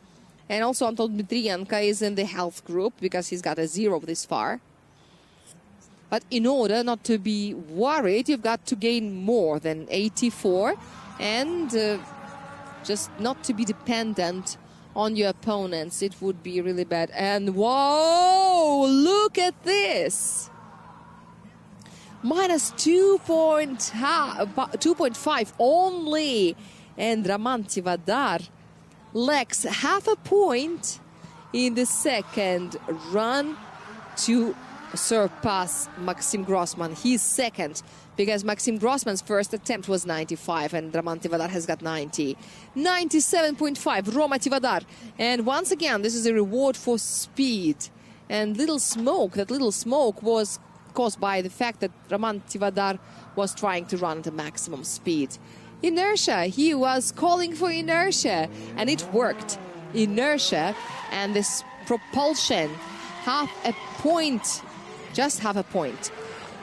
And also Anton Dmitrienko is in the health group, because he's got a 0 this far. But in order not to be worried, you've got to gain more than 84. And just not to be dependent on your opponents. It would be really bad. And whoa! Oh, look at this. Minus 2.5 only. And Roman Tivodar lacks half a point in the second run to surpass Maxim Groysman. He's second because Maxim Groysman's first attempt was 95 and Roman Tivodar has got 90. 97.5, Roma Tivodar. And once again, this is a reward for speed. And little smoke was caused by the fact that Roman Tivodar was trying to run at a maximum speed. Inertia, he was calling for inertia, and it worked. Inertia and this propulsion, half a point, just half a point.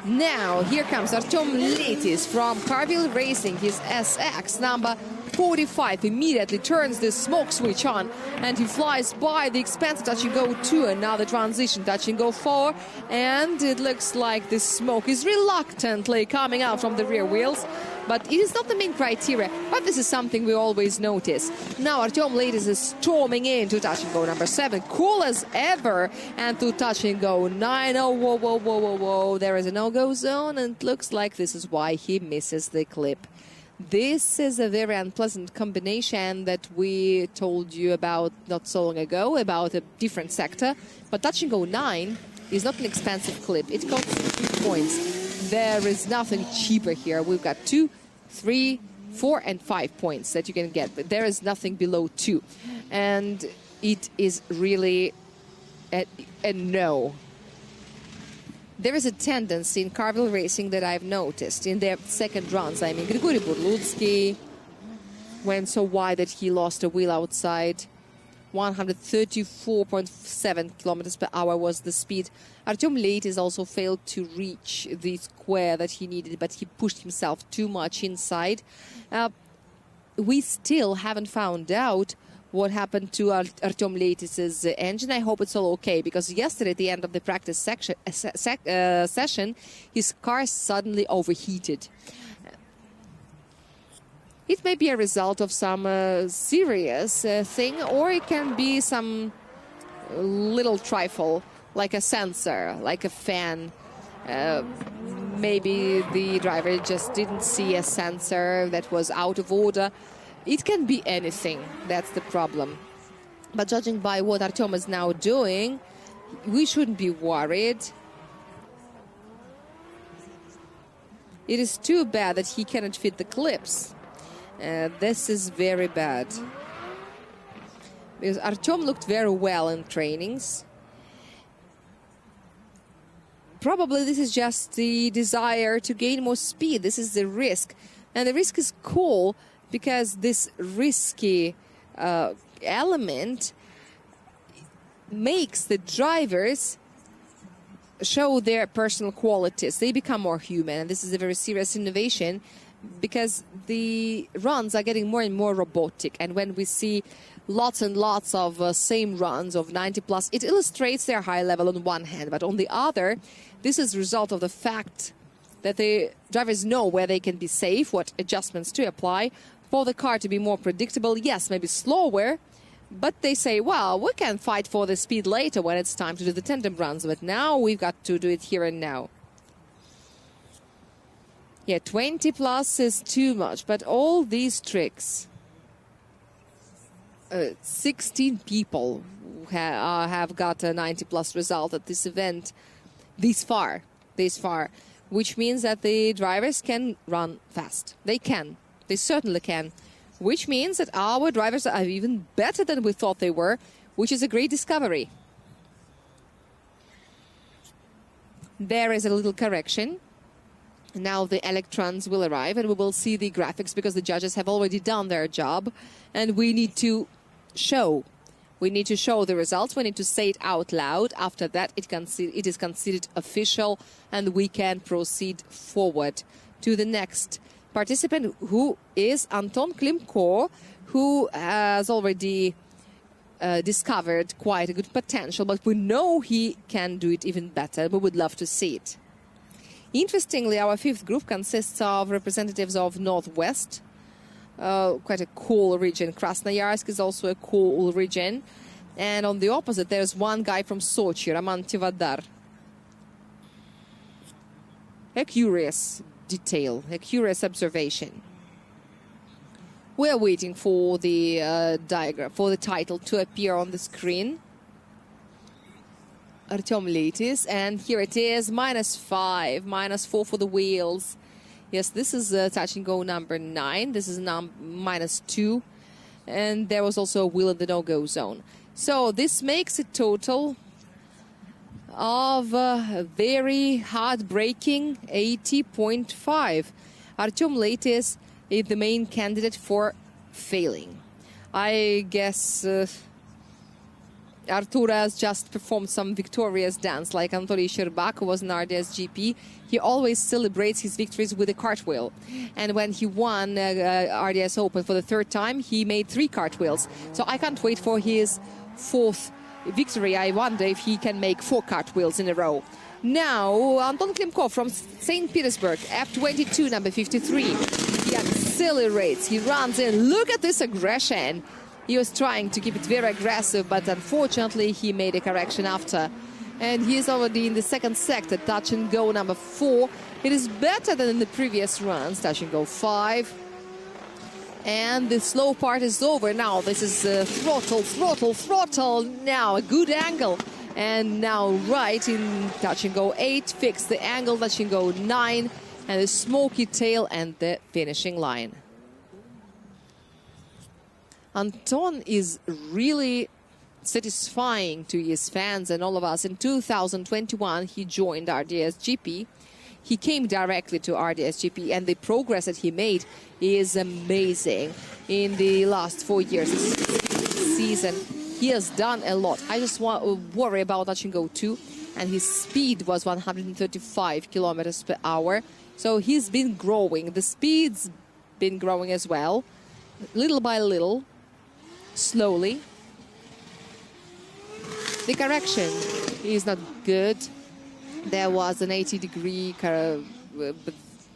Now, here comes Artem Letis from Kirill Racing, his SX number 45, immediately turns the smoke switch on and he flies by the expensive touch and go 2 and now the transition touch and go 4, and it looks like the smoke is reluctantly coming out from the rear wheels. But it is not the main criteria, but this is something we always notice. Now Artem Letis is storming in to touch and go number 7, cool as ever, and to touch and go 9. Oh, whoa, whoa, whoa, whoa, whoa. There is a no-go zone, and it looks like this is why he misses the clip. This is a very unpleasant combination that we told you about not so long ago, about a different sector. But touch and go 9 is not an expensive clip. It costs 3 points. There is nothing cheaper here. We've got 2, 3, 4, and 5 points that you can get, but there is nothing below 2. And it is really a no. There is a tendency in Kirill Racing that I've noticed in their second runs. I mean, Grigory Burlutsky went so wide that he lost a wheel outside. 134.7 kilometers per hour was the speed. Artem Letis also failed to reach the square that he needed, but he pushed himself too much inside. We still haven't found out what happened to Artem Letis' engine. I hope it's all okay, because yesterday at the end of the practice session, his car suddenly overheated. It may be a result of some serious thing, or it can be some little trifle, like a sensor, like a fan. Maybe the driver just didn't see a sensor that was out of order. It can be anything, that's the problem. But judging by what Artem is now doing, we shouldn't be worried. It is too bad that he cannot fit the clips. This is very bad. Because Artem looked very well in trainings. Probably this is just the desire to gain more speed. This is the risk. And the risk is cool because this risky element makes the drivers show their personal qualities. They become more human. And this is a very serious innovation, because the runs are getting more and more robotic. And when we see lots and lots of same runs of 90 plus, it illustrates their high level on one hand. But on the other, this is a result of the fact that the drivers know where they can be safe, what adjustments to apply for the car to be more predictable. Yes, maybe slower, but they say, well, we can fight for the speed later when it's time to do the tandem runs. But now we've got to do it here and now. Yeah, 20 plus is too much, but all these tricks, 16 people have got a 90 plus result at this event this far, which means that the drivers can run fast. They can, they certainly can, which means that our drivers are even better than we thought they were, which is a great discovery. There is a little correction. Now the electrons will arrive and we will see the graphics, because the judges have already done their job, and we need to show. We need to show the results. We need to say it out loud. After that, it is considered official, and we can proceed forward to the next participant, who is Anton Klimko, who has already discovered quite a good potential, but we know he can do it even better. We would love to see it. Interestingly, our fifth group consists of representatives of Northwest, quite a cool region. Krasnoyarsk is also a cool region. And on the opposite, there's one guy from Sochi, Roman Tivodar. A curious detail, a curious observation. We're waiting for the diagram, for the title to appear on the screen. Artem Leitis, and here it is, -5, -4 for the wheels. Yes, this is touch and go number 9. This is -2. And there was also a wheel in the no-go zone. So this makes a total of a very heartbreaking 80.5. Artem Leitis is the main candidate for failing. I guess Artur has just performed some victorious dance like Anatoly Shcherbina, who was in RDS GP. He always celebrates his victories with a cartwheel. And when he won RDS Open for the 3rd time, he made 3 cartwheels. So I can't wait for his 4th victory. I wonder if he can make 4 cartwheels in a row. Now, Anton Klimkov from St. Petersburg, F22, number 53. He accelerates, he runs in. Look at this aggression. He was trying to keep it very aggressive, but unfortunately he made a correction after. And he is already in the 2nd sector, touch and go number 4. It is better than in the previous runs, touch and go 5. And the slow part is over. Now this is throttle, throttle, throttle. Now a good angle. And now right in touch and go 8, fix the angle, touch and go 9. And the smoky tail and the finishing line. Anton is really satisfying to his fans and all of us. In 2021, he joined RDS GP. He came directly to RDS GP, and the progress that he made is amazing. In the last 4 years, this season, he has done a lot. I just worry about touch and go 2, and his speed was 135 kilometers per hour. So he's been growing. The speed's been growing as well, little by little. Slowly. The correction is not good. There was an 80-degree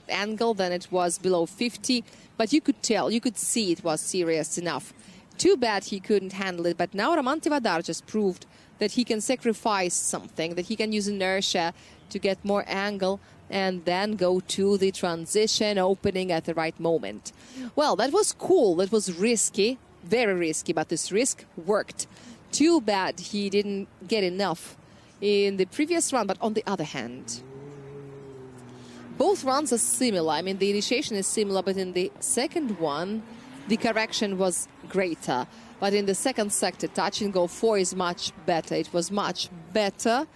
angle, then it was below 50, but you could tell, you could see it was serious enough. Too bad he couldn't handle it, but now Roman Tivodar just proved that he can sacrifice something, that he can use inertia to get more angle and then go to the transition opening at the right moment. Well, that was cool, that was risky. Very risky, but this risk worked. Too bad he didn't get enough in the previous run, but on the other hand, both runs are similar. I mean, the initiation is similar, but in the second one, the correction was greater. But in the 2nd sector, touch and go 4 is much better. It was much better.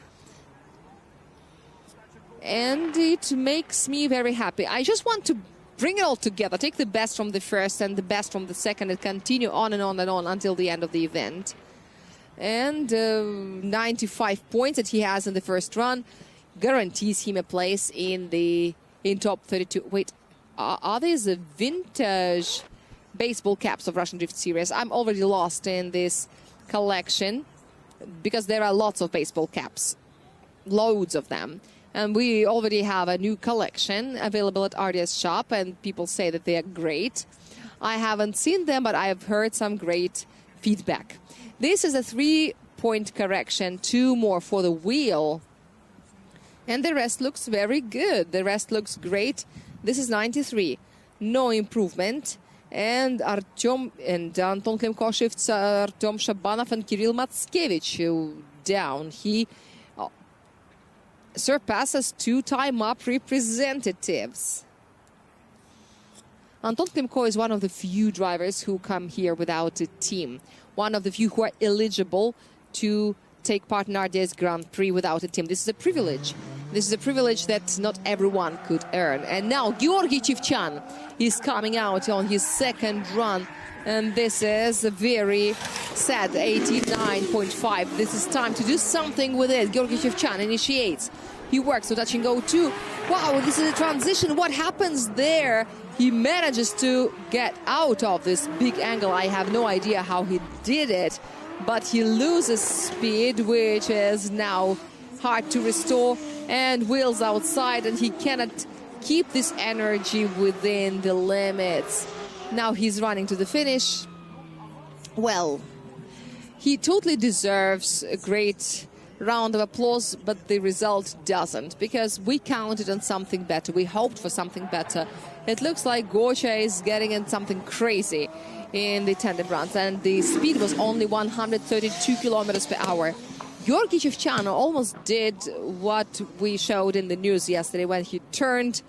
And it makes me very happy. I just want to bring it all together, take the best from the first and the best from the second and continue on and on and on until the end of the event. And 95 points that he has in the first run guarantees him a place in top 32. Wait, are these vintage baseball caps of Russian Drift Series? I'm already lost in this collection because there are lots of baseball caps, loads of them. And we already have a new collection available at RDS shop, and people say that they are great. I haven't seen them, but I have heard some great feedback. This is a 3-point correction, 2 more for the wheel. And the rest looks very good. The rest looks great. This is 93. No improvement. And Artem and Anton Klimkov, Artem Shabanov and Kirill Matskevich down. He surpasses 2 time-up representatives. Anton Klimkov is one of the few drivers who come here without a team. One of the few who are eligible to take part in RDS Grand Prix without a team. This is a privilege. This is a privilege that not everyone could earn. And now Georgy Chivchyan is coming out on his 2nd run. And this is a very sad 89.5. This is time to do something with it. Georgy Chivchyan initiates. He works to touch and go 2. Wow, this is a transition. What happens there? He manages to get out of this big angle. I have no idea how he did it. But he loses speed, which is now hard to restore. And wheels outside, and he cannot keep this energy within the limits. Now he's running to the finish. Well, He totally deserves a great round of applause, but the result doesn't, because we counted on something better. We hoped for something better. It looks like Gocha is getting in something crazy in the tandem runs, and the speed was only 132 kilometers per hour. Georgy Chivchyan almost did what we showed in the news yesterday when he turned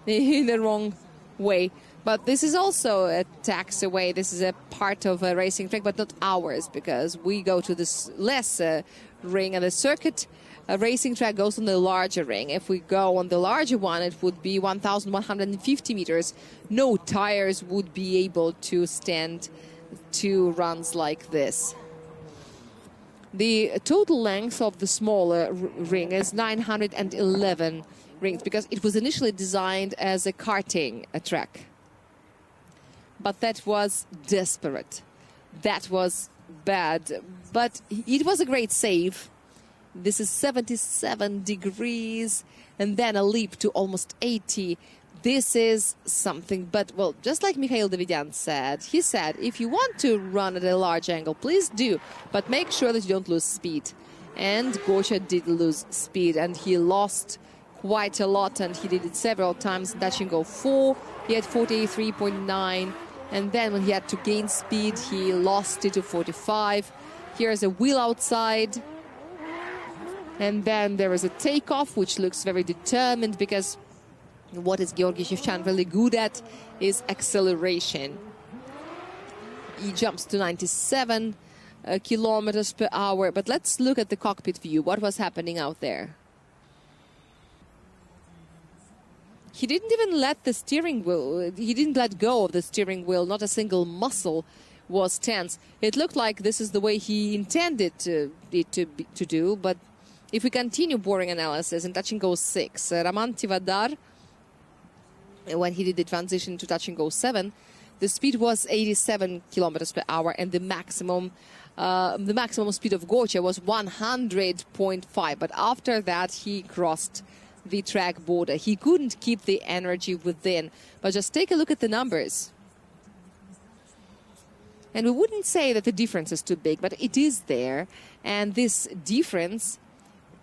in the wrong way. But this is also a taxiway. This is a part of a racing track, but not ours, because we go to this lesser ring, and the circuit racing track goes on the larger ring. If we go on the larger one, it would be 1,150 meters. No tires would be able to stand 2 runs like this. The total length of the smaller ring is 911 rings, because it was initially designed as a karting track. But that was desperate. That was bad. But it was a great save. This is 77 degrees, and then a leap to almost 80. This is something. But, well, just like Mikhail Davidyan said, he said, if you want to run at a large angle, please do, but make sure that you don't lose speed. And Gocha did lose speed, and he lost quite a lot, and he did it several times. Touch and go 4, he had 43.9, and then when he had to gain speed, he lost it to 45. Here's a wheel outside, and then there is a takeoff, which looks very determined, because what is Georgy Chivchyan really good at is acceleration. He jumps to 97 kilometers per hour. But let's look at the cockpit view. What was happening out there? He didn't even let the steering wheel, he didn't let go of the steering wheel. Not a single muscle was tense. It looked like this is the way he intended it to do. But if we continue boring analysis in touch and go 6, Roman Tivodar, when he did the transition to touch and go 7, the speed was 87 kilometers per hour, and the maximum speed of Gocha was 100.5. But after that, he crossed the track border. He couldn't keep the energy within. But just take a look at the numbers. And we wouldn't say that the difference is too big, but it is there. And this difference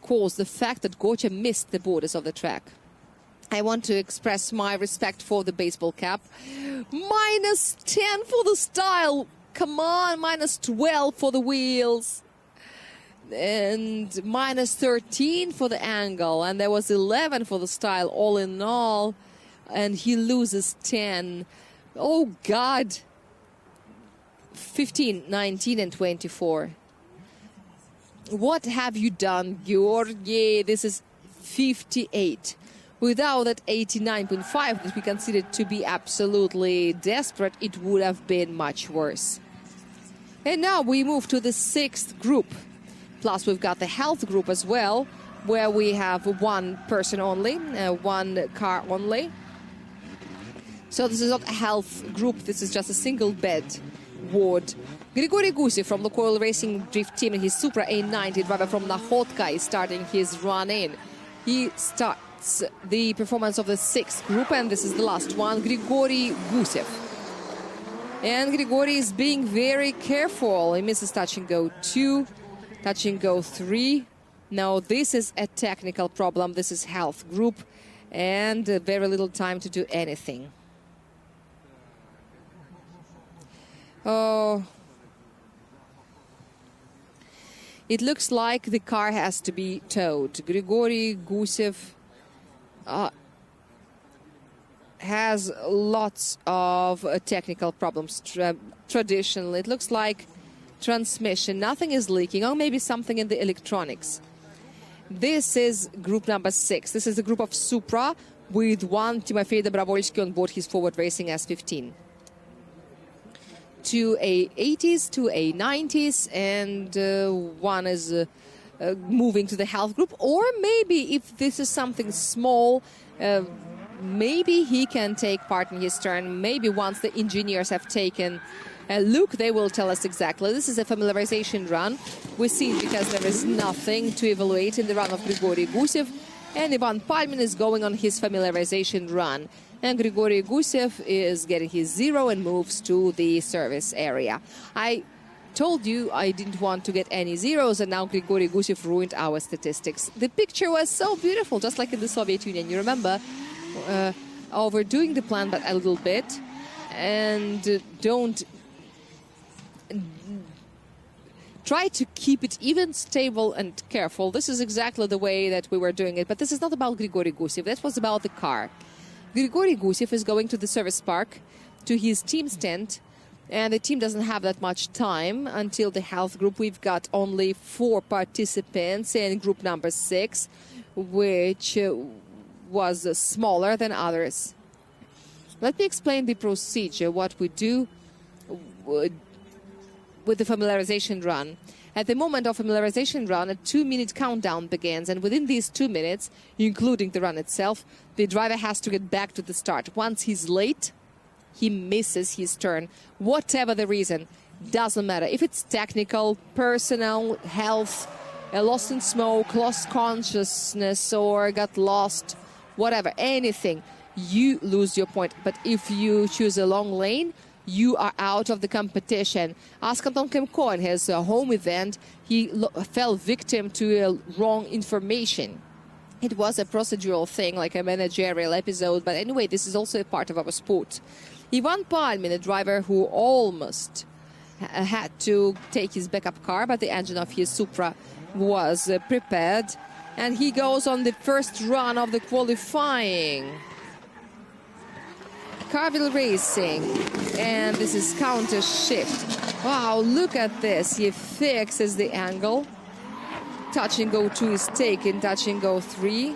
caused the fact that Gocha missed the borders of the track. I want to express my respect for the baseball cap. -10 for the style. Come on, -12 for the wheels. And -13 for the angle. And there was 11 for the style, all in all. And he loses 10. Oh, God. 15, 19, and 24. What have you done, Georgy? This is 58. Without that 89.5 that we considered to be absolutely desperate, it would have been much worse. And now we move to the 6th group. Plus, we've got the health group as well, where we have 1 person only, 1 car only. So this is not a health group, this is just a single bed ward. Grigory Gusev from Lukoil Racing Drift Team and his Supra A90 driver from Nakhodka is starting his run in. He starts the performance of the 6th group, and this is the last one, Grigory Gusev. And Grigory is being very careful. He misses touch and go 2, touch and go 3. Now this is a technical problem. This is health group, and very little time to do anything. Oh, it looks like the car has to be towed. Grigory Gusev has lots of technical problems. Traditionally, it looks like transmission. Nothing is leaking, or maybe something in the electronics. This is group number 6. This is the group of Supra with 1 Timofey Dobrovolsky on board his Forward Racing S15. 2 A80s, 2 A90s, and 1 is moving to the health group. Or maybe if this is something small, maybe he can take part in his turn. Maybe once the engineers have taken a look, they will tell us exactly. This is a familiarization run. We see it because there is nothing to evaluate in the run of Grigory Gusev. And Ivan Palmin is going on his familiarization run. And Grigory Gusev is getting his 0 and moves to the service area. I told you I didn't want to get any zeros, and now Grigory Gusev ruined our statistics. The picture was so beautiful, just like in the Soviet Union. You remember overdoing the plan but a little bit, and don't try to keep it even, stable and careful. This is exactly the way that we were doing it, but this is not about Grigory Gusev. That was about the car. Grigory Gusev is going to the service park, to his team's tent, and the team doesn't have that much time until the health group. We've got only 4 participants in group number 6, which was smaller than others. Let me explain the procedure, what we do with the familiarization run. At the moment of familiarization run, a 2-minute countdown begins, and within these 2 minutes, including the run itself, the driver has to get back to the start. Once he's late, he misses his turn. Whatever the reason, doesn't matter. If it's technical, personal, health, lost in smoke, lost consciousness, or got lost, whatever, anything, you lose your point. But if you choose a long lane, you are out of the competition. Ask Anton Kovynev in his home event. He fell victim to wrong information. It was a procedural thing, like a managerial episode. But anyway, this is also a part of our sport. Ivan Palmin, a driver who almost had to take his backup car, but the engine of his Supra was prepared. And he goes on the first run of the qualifying. Carville Racing, and this is counter shift. Wow, look at this. He fixes the angle. Touch and go 2 is taken, touch and go 3.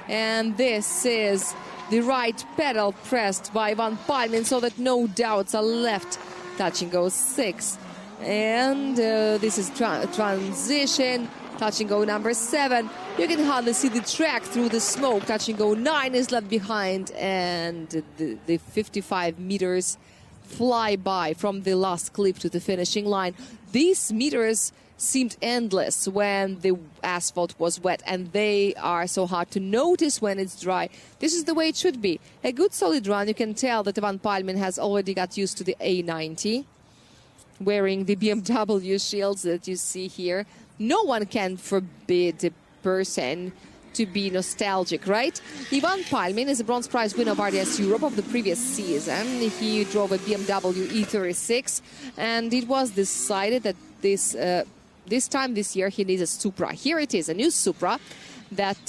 And this is the right pedal pressed by Ivan Palmin so that no doubts are left. Touch and go 6. And this is transition. Touch and go number 7. You can hardly see the track through the smoke. Touch and go 9 is left behind, and the 55 meters fly by from the last clip to the finishing line. These meters seemed endless when the asphalt was wet, and they are so hard to notice when it's dry. This is the way it should be. A good solid run. You can tell that Ivan Palmin has already got used to the A90, wearing the BMW shields that you see here. No one can forbid a person to be nostalgic, right? Ivan Palmin is a bronze prize winner of RDS Europe of the previous season. He drove a BMW E36, and it was decided that this time this year he needs a Supra. Here it is, a new Supra that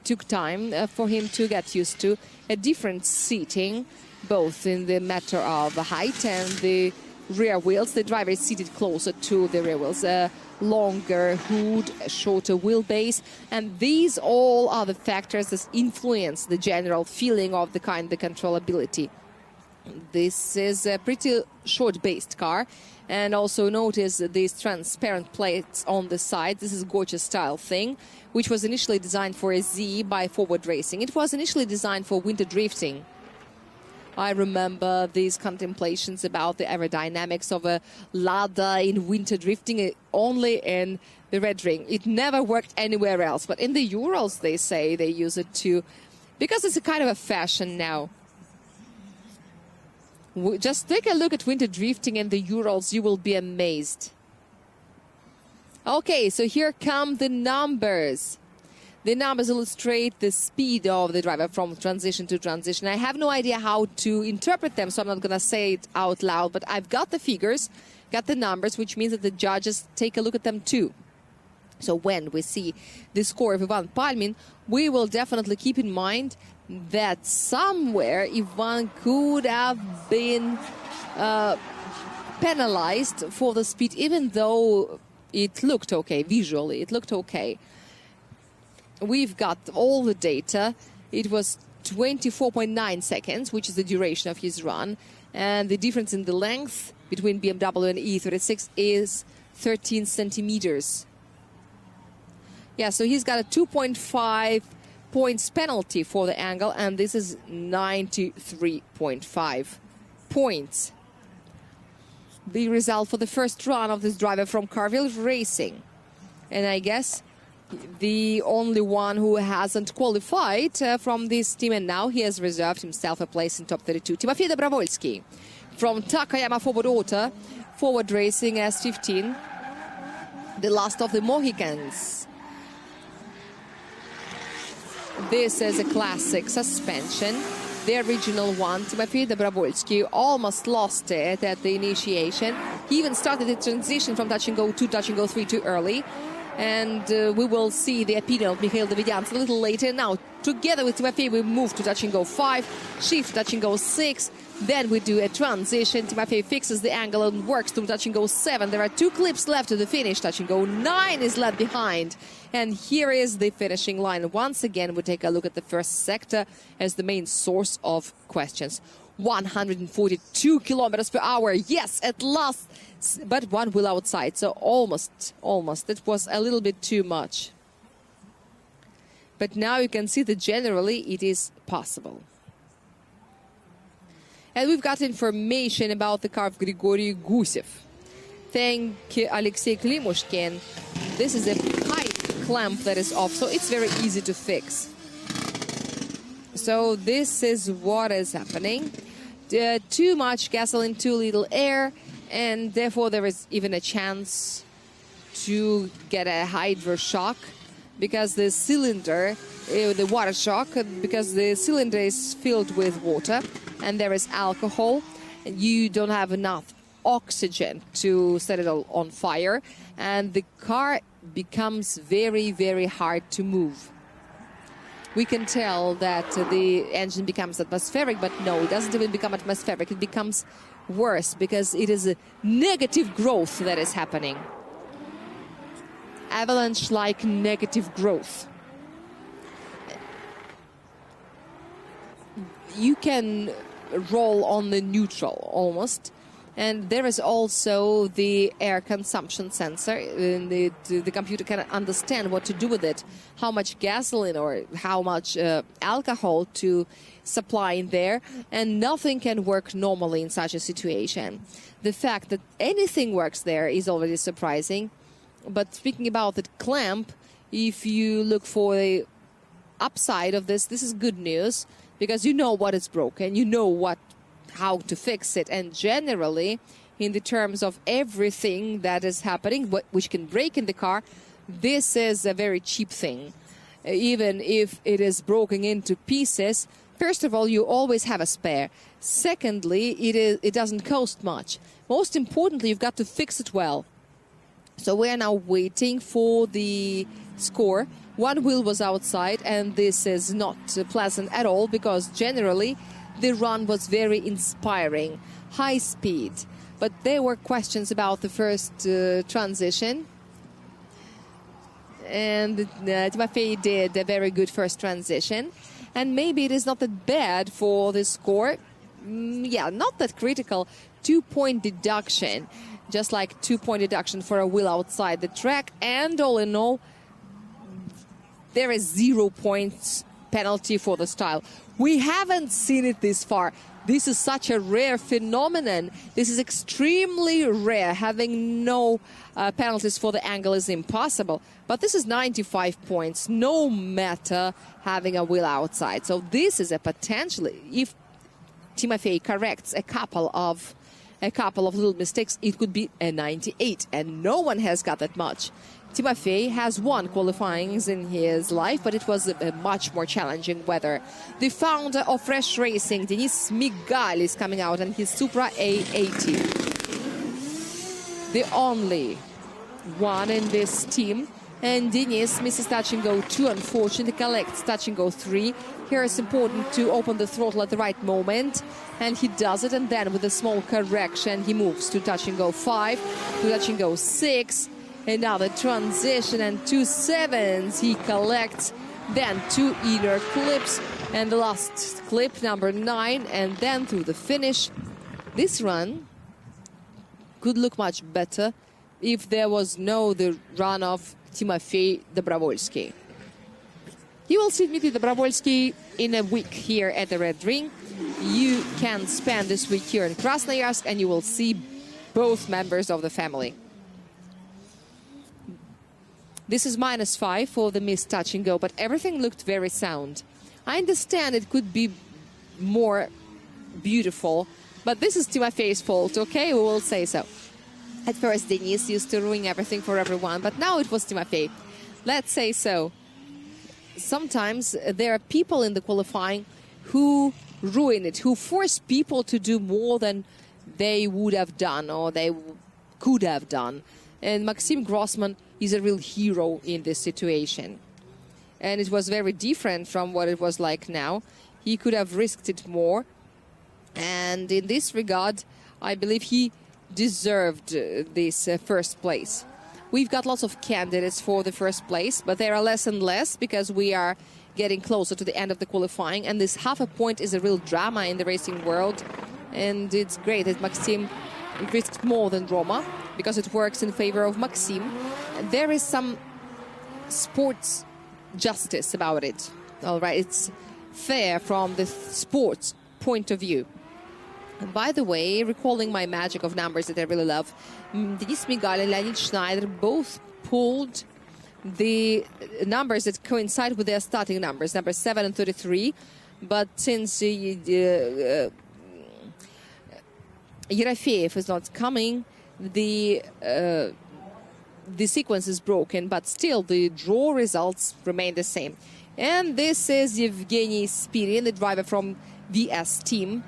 took time for him to get used to. A different seating, both in the matter of height and the rear wheels. The driver is seated closer to the rear wheels. Longer hood, shorter wheelbase, and these all are the factors that influence the general feeling of the car and the controllability. This is a pretty short-based car, and also notice these transparent plates on the side. This is a gorgeous style thing, which was initially designed for a Z by Forward Racing. It was initially designed for winter drifting. I remember these contemplations about the aerodynamics of a Lada in winter drifting only in the Red Ring. It never worked anywhere else. But in the Urals, they say they use it too, because it's a kind of a fashion now. Just take a look at winter drifting in the Urals. You will be amazed. Okay, so here come the numbers. The numbers illustrate the speed of the driver from transition to transition. I have no idea how to interpret them, so I'm not going to say it out loud. But I've got the figures, got the numbers, which means that the judges take a look at them too. So when we see the score of Ivan Palmin, we will definitely keep in mind that somewhere Ivan could have been penalized for the speed, even though it looked okay visually. It looked okay. We've got all the data. It was 24.9 seconds, which is the duration of his run. And the difference in the length between BMW and E36 is 13 centimeters. Yeah, so he's got a 2.5 points penalty for the angle, and this is 93.5 points. The result for the first run of this driver from Carville Racing. And I guess the only one who hasn't qualified from this team, and now he has reserved himself a place in top 32. Timofey Dobrovolsky from Takayama forward racing S15, the last of the Mohicans. This is a classic suspension, the original one. Timofey Dobrovolsky almost lost it at the initiation. He even started the transition from touch and go 2, touch and go 3 too early. And we will see the opinion of Mikhail Davidyan a little later. Now, together with Timofey, we move to touch and go 5, shift touch and go 6. Then we do a transition. Timofey fixes the angle and works to touch and go 7. There are 2 clips left to the finish. Touch and go 9 is left behind. And here is the finishing line. Once again, we take a look at the first sector as the main source of questions. 142 kilometers per hour. Yes, at last, but one wheel outside. So almost. It was a little bit too much. But now you can see that generally it is possible. And we've got information about the car of Grigory Gusev. Thank you, Alexei Klimushkin. This is a pipe clamp that is off, so it's very easy to fix. So this is what is happening. Too much gasoline, too little air, and therefore there is even a chance to get a hydro shock because the cylinder, the water shock, because the cylinder is filled with water and there is alcohol, and you don't have enough oxygen to set it all on fire, and the car becomes very, very hard to move. We can tell that the engine becomes atmospheric, but no, it doesn't even become atmospheric. It becomes worse because it is a negative growth that is happening. Avalanche-like negative growth. You can roll on the neutral almost. And there is also the air consumption sensor. And the computer can understand what to do with it, how much gasoline or how much alcohol to supply in there. And nothing can work normally in such a situation. The fact that anything works there is already surprising. But speaking about the clamp, if you look for the upside of this, this is good news because you know what is broken, you know how to fix it, and generally in the terms of everything that is happening which can break in the car, this is a very cheap thing. Even if it is broken into pieces, first of all, you always have a spare. Secondly, it doesn't cost much. Most importantly, you've got to fix it well. So we are now waiting for the score. One wheel was outside, and this is not pleasant at all because generally the run was very inspiring, high speed. But there were questions about the first transition. And Timofey did a very good first transition. And maybe it is not that bad for the score. Yeah, not that critical. 2-point deduction, just like 2-point deduction for a wheel outside the track. And all in all, there is 0 points penalty for the style. We haven't seen it this far. This is such a rare phenomenon. This is extremely rare. Having no penalties for the angle is impossible. But this is 95 points, no matter having a wheel outside. So this is a potentially, if Timofey corrects a couple of little mistakes, it could be a 98, and no one has got that much. Timofey has won qualifyings in his life, but it was a much more challenging weather. The founder of Fresh Racing, Denis Migal, is coming out on his Supra A80. The only one in this team. And Denis misses touch and go 2, unfortunately, collects touch and go 3. Here it's important to open the throttle at the right moment, and he does it, and then with a small correction, he moves to touch and go 5, to touch and go 6. Another transition and 2 7s he collects, then 2 inner clips, and the last clip, number 9, and then through the finish. This run could look much better if there was the run of Timofey Dobrovolsky. You will see Dmitri Dobrovolsky in a week here at the Red Ring. You can spend this week here in Krasnoyarsk, and you will see both members of the family. This is -5 for the missed touch and go, but everything looked very sound. I understand it could be more beautiful But this is Timofey's fault, okay? We will say so. At first, Denis used to ruin everything for everyone, but now it was Timofey. Let's say so. Sometimes there are people in the qualifying who ruin it, who force people to do more than they would have done or they could have done. And Maxim Groysman is a real hero in this situation. And it was very different from what it was like now. He could have risked it more. And in this regard, I believe he deserved this first place. We've got lots of candidates for the first place, but there are less and less because we are getting closer to the end of the qualifying. And this half a point is a real drama in the racing world. And it's great that Maxim risked more than Roma because it works in favor of Maxim. There is some sports justice about it. All right, it's fair from the sports point of view. And by the way, recalling my magic of numbers that I really love, Denis Migal and Leonid Shnayder both pulled the numbers that coincide with their starting numbers, number 7 and 33. But since Yerofeev is not coming, the sequence is broken, but still the draw results remain the same. And this is Yevgeny Spirin, the driver from VS team.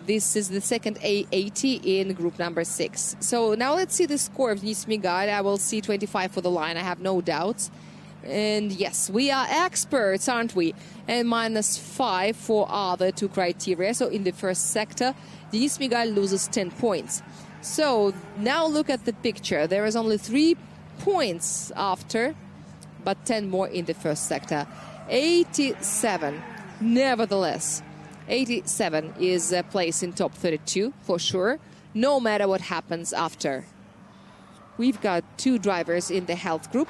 This is the second A80 in group number 6. So now let's see the score of Denis Migal. I will see 25 for the line, I have no doubts. And yes, we are experts, aren't we? And -5 for other two criteria. So in the first sector, Denis Migal loses 10 points. So now look at the picture. There is only 3 points after, but 10 more in the first sector. 87, nevertheless. 87 is a place in top 32 for sure, no matter what happens after. We've got 2 drivers in the health group.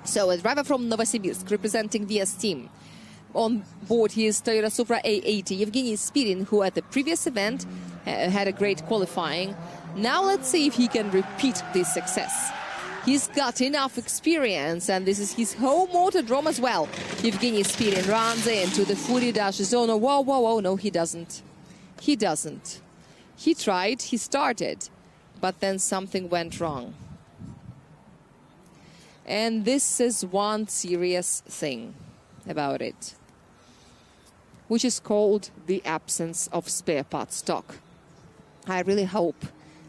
So a driver from Novosibirsk representing VS team. On board his Toyota Supra A80, Yevgeny Spirin, who at the previous event had a great qualifying. Now let's see if he can repeat this success. He's got enough experience, and this is his home autodrome as well. Yevgeny Spirin runs into the fully dash zone. Whoa, whoa, whoa, no, he doesn't. He doesn't. He tried, he started, but then something went wrong. And this is one serious thing about it, which is called the absence of spare part stock. I really hope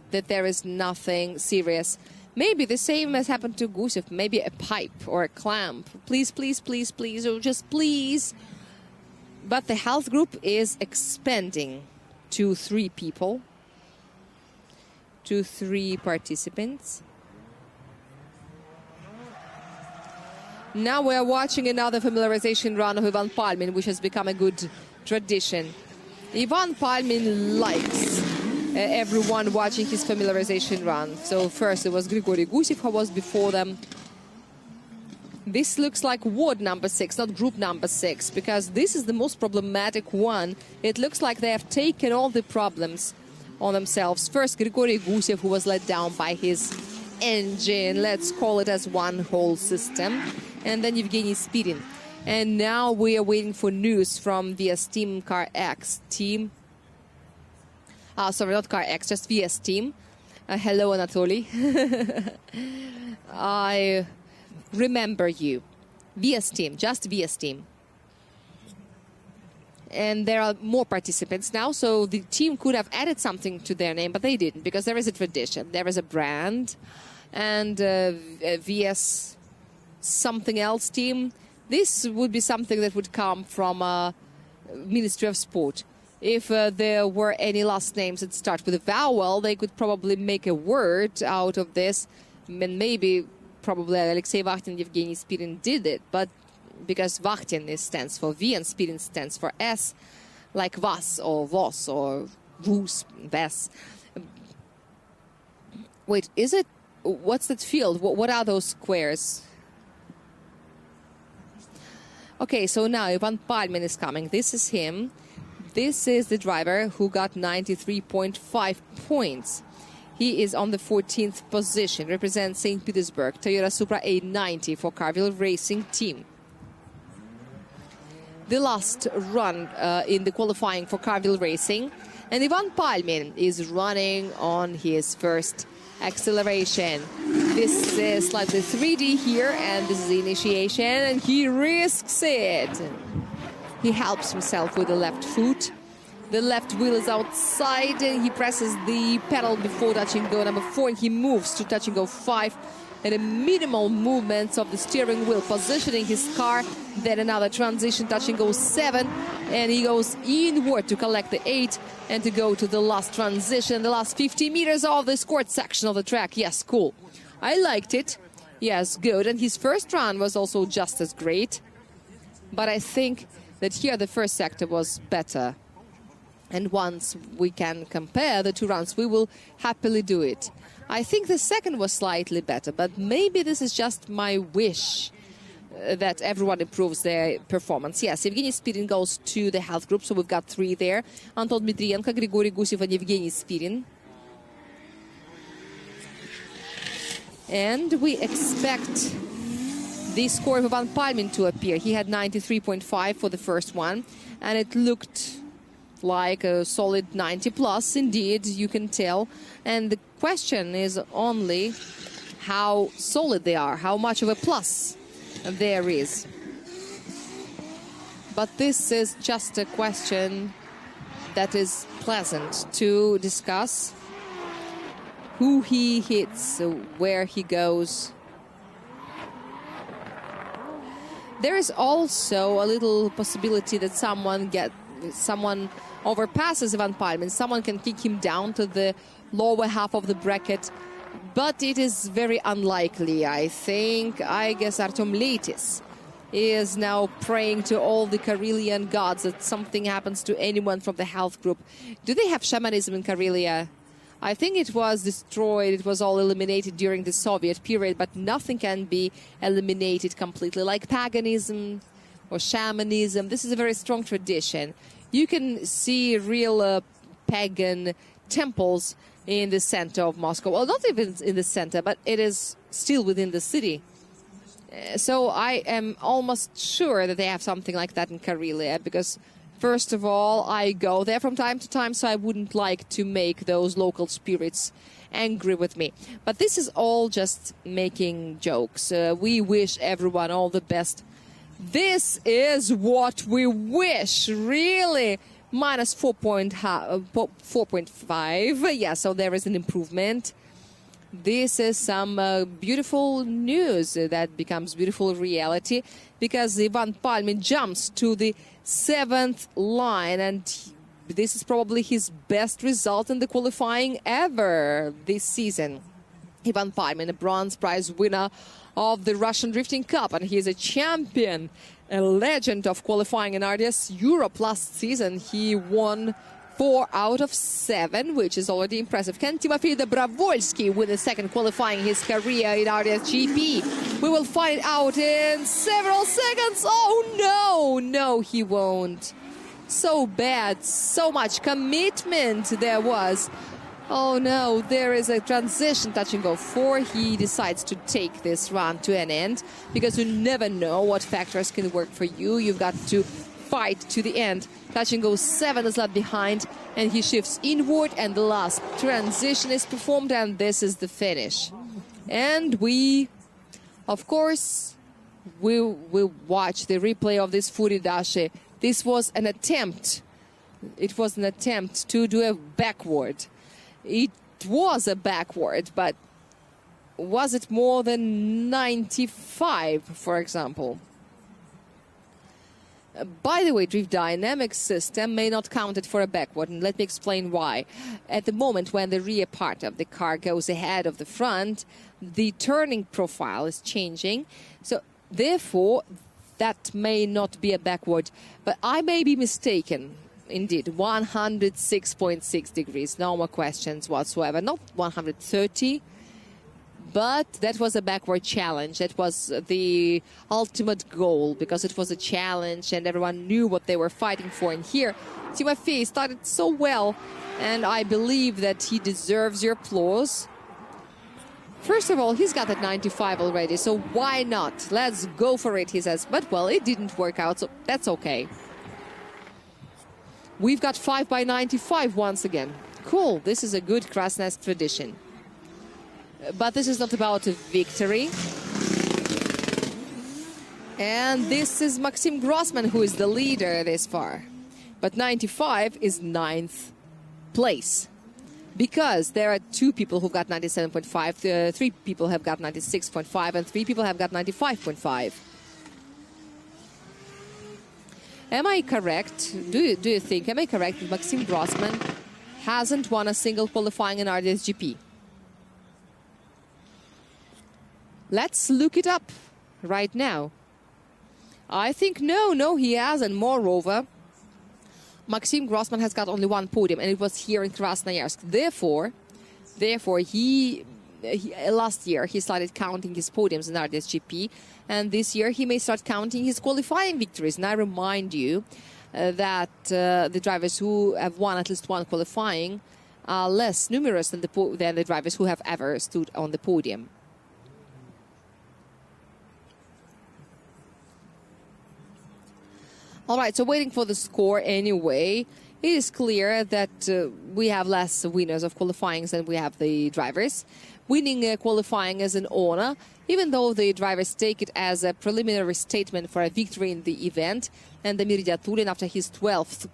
that there is nothing serious. Maybe the same as happened to Gusev, maybe a pipe or a clamp. Please, please, please, please, or just please. But the health group is expanding to 3 people, to 3 participants. Now we are watching another familiarization run of Ivan Palmin, which has become a good tradition. Ivan Palmin likes everyone watching his familiarization run. So first it was Grigory Gusev who was before them. This looks like ward number 6, not group number 6, because this is the most problematic one. It looks like they have taken all the problems on themselves. First, Grigory Gusev, who was let down by his engine, let's call it as one whole system. And then Yevgeny Spirin. And now we are waiting for news from VS Team Car X team. Sorry, not Car X, just VS Team. Hello, Anatoly. I remember you. VS Team, just VS Team. And there are more participants now, so the team could have added something to their name, but they didn't, because there is a tradition, there is a brand, and VS something else team. This would be something that would come from Ministry of Sport. If there were any last names that start with a vowel, they could probably make a word out of this. And maybe, probably Alexei Vakhtin and Yevgeny Spirin did it. But because Vakhtin stands for V and Spirin stands for S, like Vas or Vos or Vus, Ves. Wait, is it? What's that field? What are those squares? Okay, so now Ivan Palmin is coming. This is him. This is the driver who got 93.5 points. He is on the 14th position, represents St. Petersburg, Toyota Supra A90 for Carville Racing Team. The last run in the qualifying for Carville Racing, And Ivan Palmin is running on his first acceleration. This is slightly 3D here, and this is the initiation, and he risks it. He helps himself with the left foot. The left wheel is outside, and he presses the pedal before touching go number 4, and he moves to touching go 5. And a minimal movements of the steering wheel, positioning his car. Then another transition, touching go 7, and he goes inward to collect the 8 and to go to the last transition, the last 50 meters of the scored section of the track. Yes, cool. I liked it. Yes, good. And his first run was also just as great. But I think that here the first sector was better. And once we can compare the two runs, we will happily do it. I think the second was slightly better, but maybe this is just my wish that everyone improves their performance. Yes, Evgeny Spirin goes to the health group, so we've got 3 there. Anton Dmitrienko, Grigory Gusev, and Evgeny Spirin. And we expect the score of Ivan Palmin to appear. He had 93.5 for the first one, and it looked like a solid 90 plus, indeed, you can tell. And the question is only how solid they are, how much of a plus there is. But this is just a question that is pleasant to discuss. Who he hits, where he goes. There is also a little possibility that someone overpasses Ivan Palmin. Someone can kick him down to the lower half of the bracket, but it is very unlikely, I think. I guess Artem Leitis is now praying to all the Karelian gods that something happens to anyone from the health group. Do they have shamanism in Karelia? I think it was destroyed, it was all eliminated during the Soviet period, but nothing can be eliminated completely, like paganism or shamanism. This is a very strong tradition. You can see real pagan temples in the center of Moscow. Well, not even in the center, but it is still within the city. So I am almost sure that they have something like that in Karelia, because first of all, I go there from time to time, so I wouldn't like to make those local spirits angry with me. But this is all just making jokes. We wish everyone all the best. This is what we wish, really. Minus 4.5. Yeah, so there is an improvement. This is some beautiful news that becomes beautiful reality, because Ivan Palmin jumps to the 7th line, and this is probably his best result in the qualifying ever this season. Ivan Palmin, a bronze prize winner of the Russian Drifting Cup, and he is a champion, a legend of qualifying in RDS Europe. Last season he won 4 out of 7, which is already impressive. Can Timofey Dobrovolsky win a second qualifying his career in RDS GP? We will find out in several seconds. Oh no, he won't. So bad, so much commitment there was. Oh no, there is a transition, touch and go 4. He decides to take this run to an end, because you never know what factors can work for you. You've got to fight to the end. Touch and go 7 is left behind, and he shifts inward, and the last transition is performed, and this is the finish. And we, of course, will watch the replay of this Furidashi. This was an attempt. It was an attempt to do a backward. It was a backward, but was it more than 95, for example? By the way, drift dynamics system may not count it for a backward, and let me explain why. At the moment when the rear part of the car goes ahead of the front, the turning profile is changing, so therefore that may not be a backward, but I may be mistaken. Indeed, 106.6 degrees, no more questions whatsoever. Not 130, but that was a backward challenge. That was the ultimate goal, because it was a challenge and everyone knew what they were fighting for. And here, Timofey started so well, and I believe that he deserves your applause. First of all, he's got that 95 already, so why not? Let's go for it, he says. But, well, it didn't work out, so that's okay. We've got 5 by 95 once again. Cool, this is a good Krasnoyarsk tradition. But this is not about a victory. And this is Maxim Groysman, who is the leader this far. But 95 is 9th place. Because there are 2 people who got 97.5, 3 people have got 96.5, and 3 people have got 95.5. Am I correct? Do you think, am I correct that Maxim Groysman hasn't won a single qualifying in RDSGP? Let's look it up right now. I think no, he hasn't. Moreover, Maxim Groysman has got only 1 podium, and it was here in Krasnoyarsk. Therefore, he last year he started counting his podiums in RDSGP, and this year he may start counting his qualifying victories. And I remind you that the drivers who have won at least 1 qualifying are less numerous than the drivers who have ever stood on the podium. All right, so waiting for the score anyway. It is clear that we have less winners of qualifying than we have the drivers. Winning qualifying is an honor, even though the drivers take it as a preliminary statement for a victory in the event. And Damir Idiatulin, after his 12th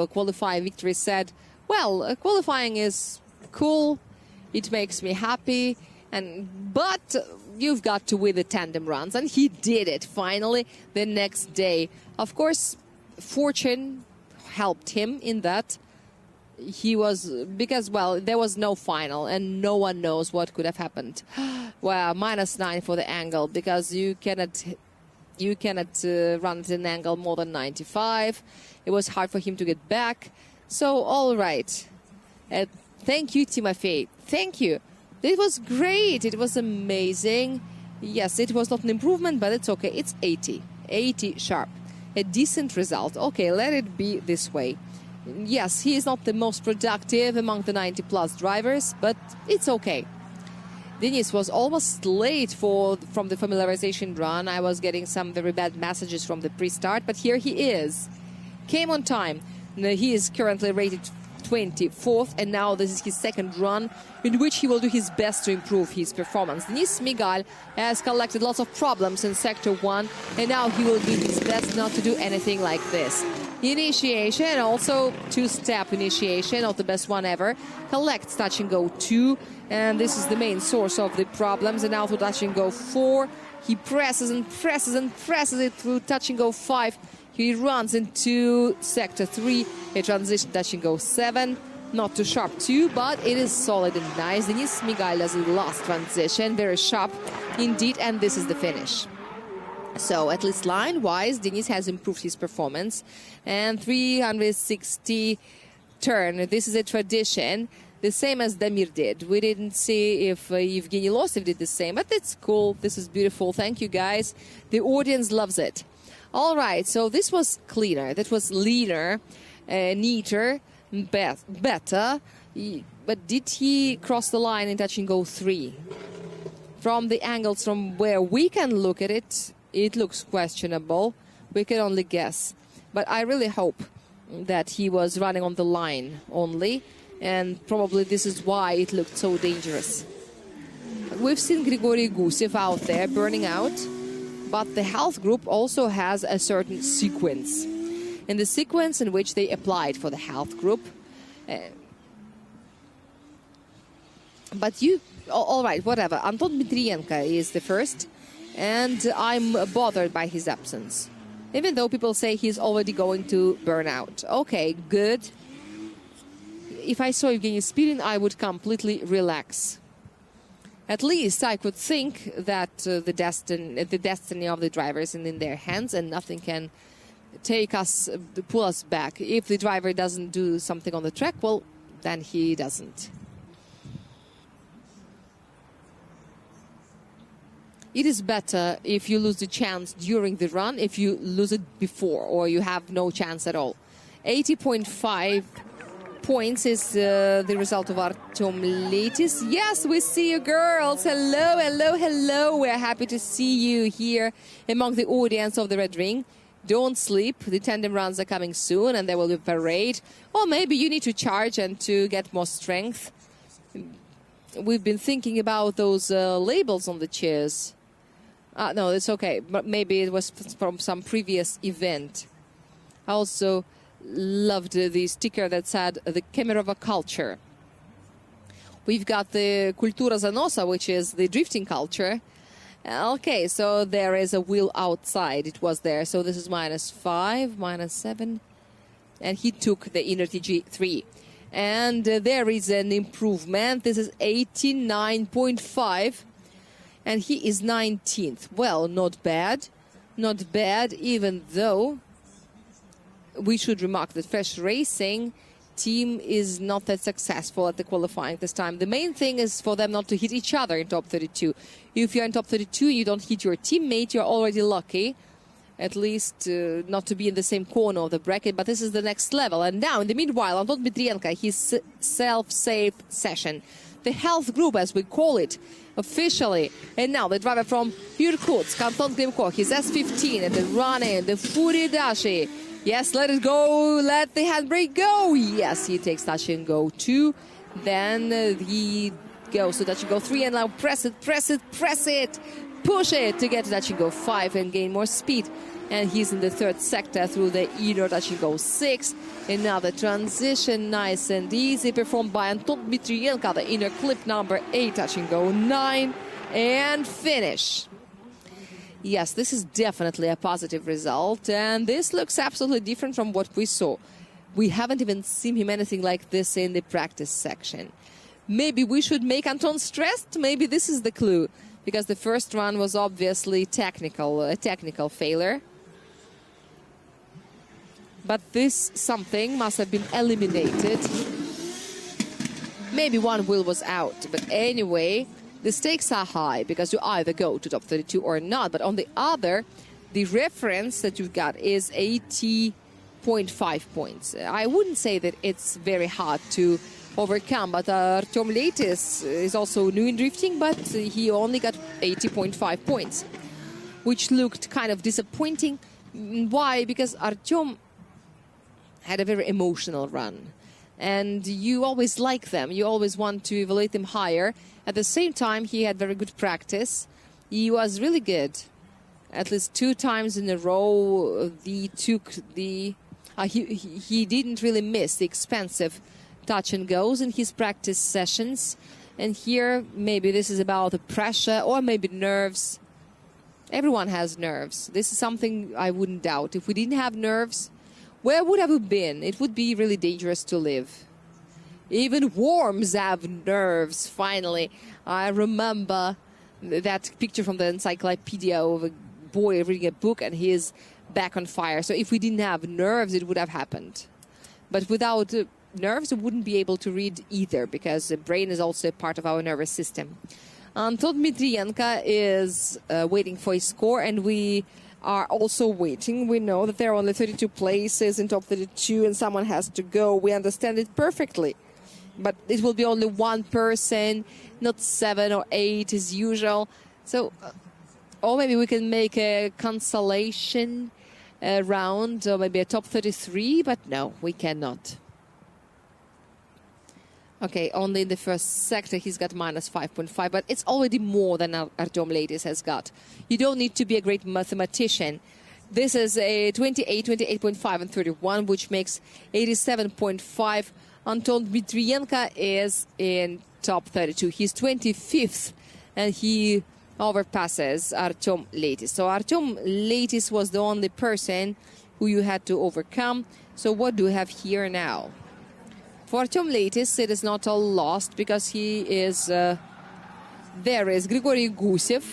qualifying victory, said, well, qualifying is cool, it makes me happy, but you've got to win the tandem runs. And he did it, finally, the next day. Of course, fortune helped him in that. Because, well, there was no final and no one knows what could have happened. Well, -9 for the angle, because you cannot run at an angle more than 95. It was hard for him to get back. So, all right. Thank you, Timofey. Thank you. It was great. It was amazing. Yes, it was not an improvement, but it's okay. It's 80. 80 sharp. A decent result. Okay, let it be this way. Yes, he is not the most productive among the 90-plus drivers, but it's okay. Denis was almost late from the familiarization run. I was getting some very bad messages from the pre-start, but here he is. Came on time. He is currently rated 24th, and now this is his 2nd run in which he will do his best to improve his performance. Denis Smigal has collected lots of problems in Sector 1, and now he will do his best not to do anything like this. Initiation, also 2-step initiation, not the best one ever. Collects touch and go 2, and this is the main source of the problems. And now to touch and go 4, he presses and presses and presses it through touch and go 5. He runs into Sector 3, a transition touch and go 7. Not too sharp 2, but it is solid and nice. Denis Smigal does the last transition, very sharp indeed, and this is the finish. So at least line-wise, Denis has improved his performance. And 360 turn, this is a tradition, the same as Damir did. We didn't see if Evgeny Losev did the same, but it's cool. This is beautiful. Thank you, guys. The audience loves it. All right, so this was cleaner. That was leaner, neater, better. But did he cross the line in touch and go 3? From the angles from where we can look at it, it looks questionable. We can only guess. But I really hope that he was running on the line only. And probably this is why it looked so dangerous. We've seen Grigory Gusev out there burning out. But the health group also has a certain sequence. In the sequence in which they applied for the health group. But all right, whatever. Anton Dmitrienko is the first. And I'm bothered by his absence. Even though people say he's already going to burn out. Okay, good. If I saw Evgeny Spirin, I would completely relax. At least I could think that the destiny of the drivers is in their hands and nothing can pull us back. If the driver doesn't do something on the track, well, then he doesn't. It is better if you lose the chance during the run, if you lose it before or you have no chance at all. 80.5 points is the result of Artem Letis. Yes, we see you, girls. Hello, hello, hello. We're happy to see you here among the audience of the Red Ring. Don't sleep. The tandem runs are coming soon, and there will be a parade. Or maybe you need to charge and to get more strength. We've been thinking about those labels on the chairs. No, it's okay. But maybe it was from some previous event. I also loved the sticker that said the Kemerova culture. We've got the Kultura Zanosa, which is the drifting culture. Okay, so there is a wheel outside. It was there. So this is -5, -7. And he took the inner TG3. And there is an improvement. This is 89.5. And he is 19th. Well, not bad. Not bad, even though we should remark that Fresh Racing team is not that successful at the qualifying this time. The main thing is for them not to hit each other in top 32. If you're in top 32, you don't hit your teammate, you're already lucky. At least not to be in the same corner of the bracket, but this is the next level. And now, in the meanwhile, Anton Dmitrienko, his self-save session. The health group, as we call it, officially. And now the driver from Irkutsk, Anton Klimko, his S15 at the run-in, the Furidashi. Yes, let it go, let the handbrake go. Yes, he takes touch and go 2. Then he goes to touch and go 3, and now press it, press it, press it. Push it to get to touch and go 5 and gain more speed. And he's in the 3rd sector through the inner touch and go 6. Another transition, nice and easy, performed by Anton Dmitrienko, the inner clip number 8, touch and go 9, and finish. Yes, this is definitely a positive result, and this looks absolutely different from what we saw. We haven't even seen him anything like this in the practice section. Maybe we should make Anton stressed? Maybe this is the clue, because the first run was obviously technical, a technical failure. But this something must have been eliminated. Maybe one wheel was out, but anyway, the stakes are high because you either go to top 32 or not. But on the other, the reference that you've got is 80.5 points. I wouldn't say that it's very hard to overcome, but Artem Leitis is also new in drifting, but he only got 80.5 points, which looked kind of disappointing. Why? Because Artem had a very emotional run, and you always like them. You always want to evaluate them higher. At the same time, he had very good practice. He was really good. At least 2 times in a row, he didn't really miss the expensive touch and goes in his practice sessions. And here, maybe this is about the pressure or maybe nerves. Everyone has nerves. This is something I wouldn't doubt. If we didn't have nerves, where would have we been? It would be really dangerous to live. Even worms have nerves, finally. I remember that picture from the encyclopedia of a boy reading a book and he is back on fire. So if we didn't have nerves, it would have happened. But without nerves, we wouldn't be able to read either, because the brain is also a part of our nervous system. Anton Dmitrienko is waiting for his score, and we are also waiting. We know that there are only 32 places in top 32 and someone has to go. We understand it perfectly. But it will be only one person, not 7 or 8 as usual. So, or maybe we can make a consolation round, or maybe a top 33, but no, we cannot. Okay, only in the first sector he's got -5.5, but it's already more than Artem Leitis has got. You don't need to be a great mathematician. This is a 28, 28.5 and 31, which makes 87.5. Anton Dmitrienko is in top 32. He's 25th, and he overpasses Artem Leitis. So Artem Leitis was the only person who you had to overcome. So what do we have here now? For Artem Leitis, it is not all lost, because he is... there is Grigory Gusev.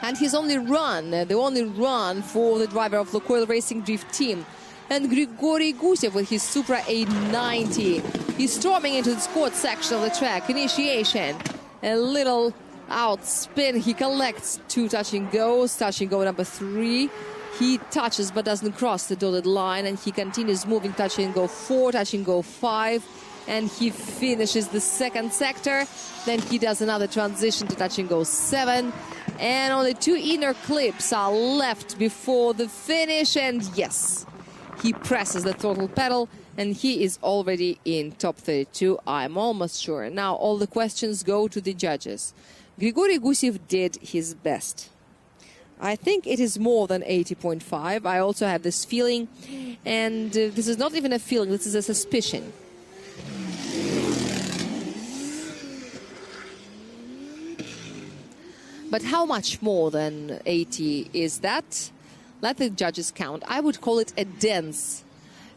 And his only run, the only run for the driver of Lukoil Racing Drift Team. And Grigory Gusev with his Supra 890. He's storming into the squad section of the track. Initiation. A little out spin. He collects 2 touch and goes. Touch and go number 3. He touches but doesn't cross the dotted line, and he continues moving. Touch and go 4, touch and go 5, and he finishes the second sector. Then he does another transition to touch and go 7, And only 2 inner clips are left before the finish. And yes, he presses the throttle pedal and he is already in top 32, I'm almost sure. Now all the questions go to the judges. Grigory Gusev did his best. I think it is more than 80.5. I also have this feeling, and this is not even a feeling, this is a suspicion. But how much more than 80 is that? Let the judges count. I would call it a dense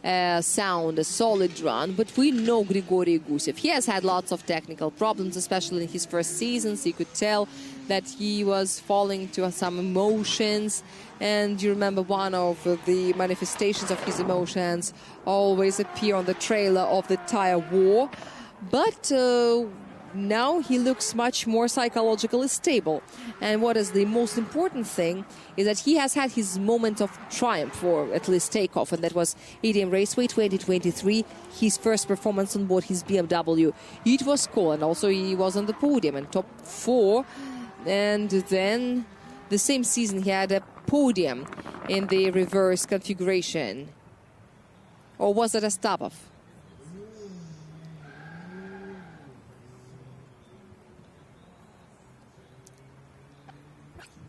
sound, a solid run, but we know Grigory Gusev. He has had lots of technical problems, especially in his first seasons. You could tell that he was falling to some emotions, and you remember one of the manifestations of his emotions always appear on the trailer of the tire war. But now he looks much more psychologically stable. And what is the most important thing is that he has had his moment of triumph, or at least takeoff, and that was ADM Raceway 2023, his first performance on board his BMW. It was cool, and also he was on the podium in top 4. And then the same season he had a podium in the reverse configuration. Or was it a Stabov?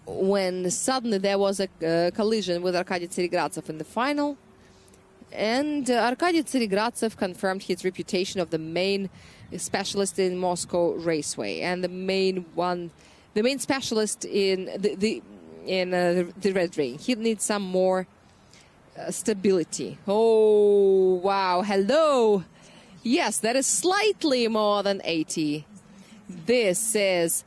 When suddenly there was a collision with Arkady Tseregratsev in the final, and Arkady Tseregratsev confirmed his reputation of the main specialist in Moscow Raceway and the main specialist in the Red Ring. He needs some more stability. Oh wow! Hello. Yes, that is slightly more than 80. This is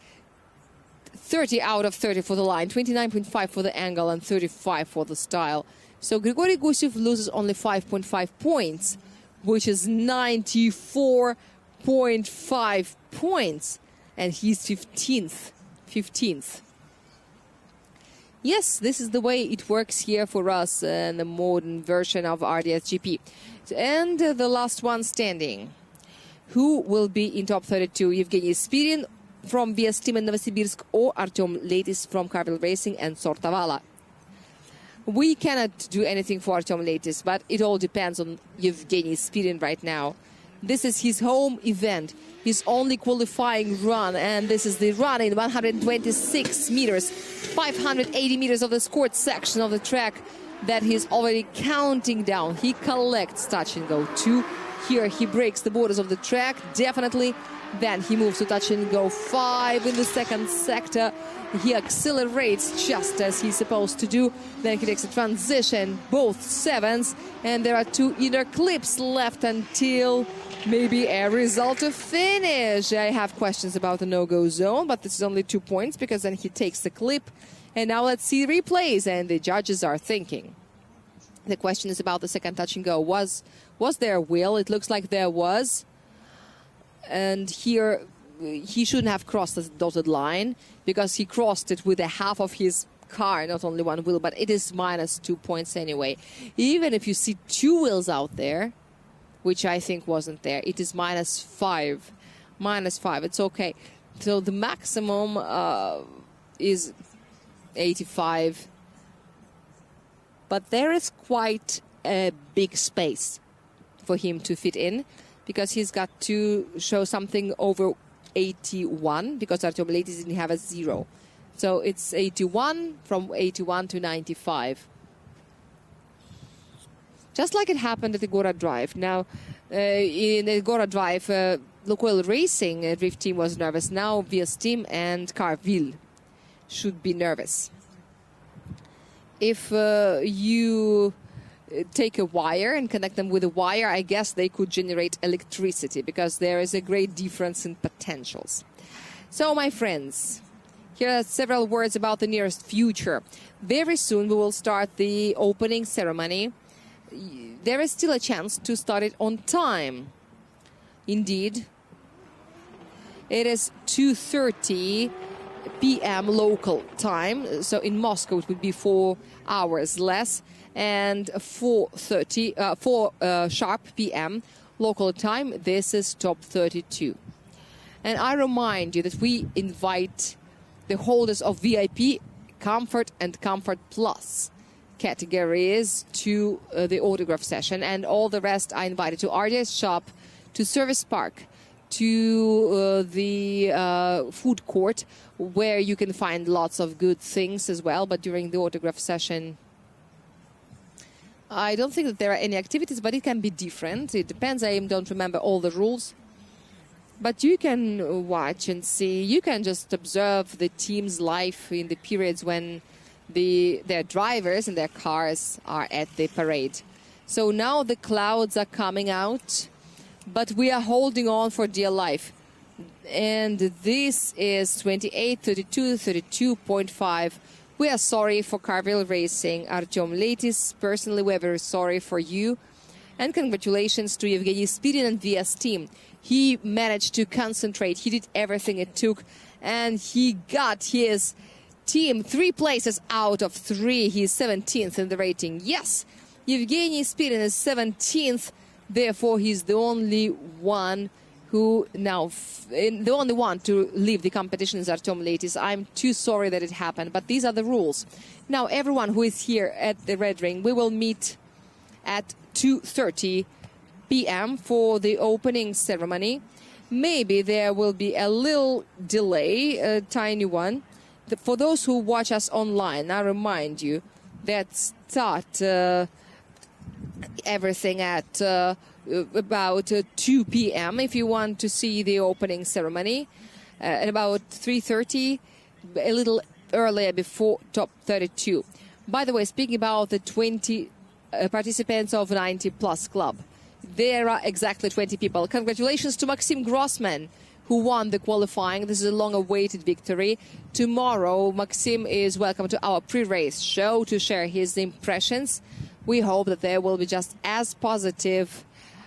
30 out of 30 for the line, 29.5 for the angle, and 35 for the style. So Grigory Gusev loses only 5.5 points, which is 94.5 points, and he's 15th. Yes, this is the way it works here for us in the modern version of RDS-GP. And the last one standing. Who will be in top 32? Evgeny Spirin from VS Team in Novosibirsk, or Artem Leitis from Carvel Racing and Sortavala. We cannot do anything for Artem Leitis, but it all depends on Evgeny Spirin right now. This is his home event, his only qualifying run, and this is the run in 126 meters, 580 meters of the scored section of the track that he's already counting down. He collects touch and go 2. Here he breaks the borders of the track, definitely. Then he moves to touch and go 5 in the second sector. He accelerates just as he's supposed to do. Then he takes a transition, both 7s. And there are 2 inner clips left until maybe a result of finish. I have questions about the no-go zone, but this is only 2 points because then he takes the clip. And now let's see replays, and the judges are thinking. The question is about the second touch and go. Was there a wheel? It looks like there was. And here he shouldn't have crossed the dotted line because he crossed it with a half of his car, not only one wheel, but it is minus 2 points anyway. Even if you see 2 wheels out there, which I think wasn't there, it is minus 5. Minus 5, it's okay. So the maximum is 85. But there is quite a big space for him to fit in, because he's got to show something over 81, because Artem Leitis didn't have a 0. So it's 81, from 81 to 95. Just like it happened at the Gora Drive. Now, in the Gora Drive, Lukoil Racing drift team was nervous. Now VS Team and Carville should be nervous. If you take a wire and connect them with a wire, I guess they could generate electricity, because there is a great difference in potentials. So, my friends, here are several words about the nearest future. Very soon we will start the opening ceremony. There is still a chance to start it on time. Indeed, it is 2:30 p.m. local time, so in Moscow it would be 4 hours less, and 4 sharp p.m. local time. This is top 32. And I remind you that we invite the holders of VIP, Comfort and Comfort Plus categories to the autograph session, and all the rest are invited to RDS shop, to Service Park, to the food court, where you can find lots of good things as well. But during the autograph session, I don't think that there are any activities, but it can be different. It depends. I don't remember all the rules. But you can watch and see. You can just observe the team's life in the periods when their drivers and their cars are at the parade. So now the clouds are coming out, but we are holding on for dear life. And this is 28, 32, 32.5. We are sorry for Carville Racing. Artem Leitis, personally, we're very sorry for you. And congratulations to Yevgeny Spirin and VS team. He managed to concentrate. He did everything it took. And he got his team 3 places out of 3. He's 17th in the rating. Yes, Yevgeny Spirin is 17th. Therefore, he's the only one who now, the only one to leave the competition is Artem Leitis. I'm too sorry that it happened, but these are the rules. Now, everyone who is here at the Red Ring, we will meet at 2:30 p.m. for the opening ceremony. Maybe there will be a little delay, a tiny one. For those who watch us online, I remind you that start everything at about 2 p.m. if you want to see the opening ceremony. At about 3:30, a little earlier before top 32. By the way, speaking about the 20 participants of 90 Plus Club, there are exactly 20 people. Congratulations to Maxim Groysman, who won the qualifying. This is a long-awaited victory. Tomorrow, Maxim is welcome to our pre-race show to share his impressions. We hope that they will be just as positive.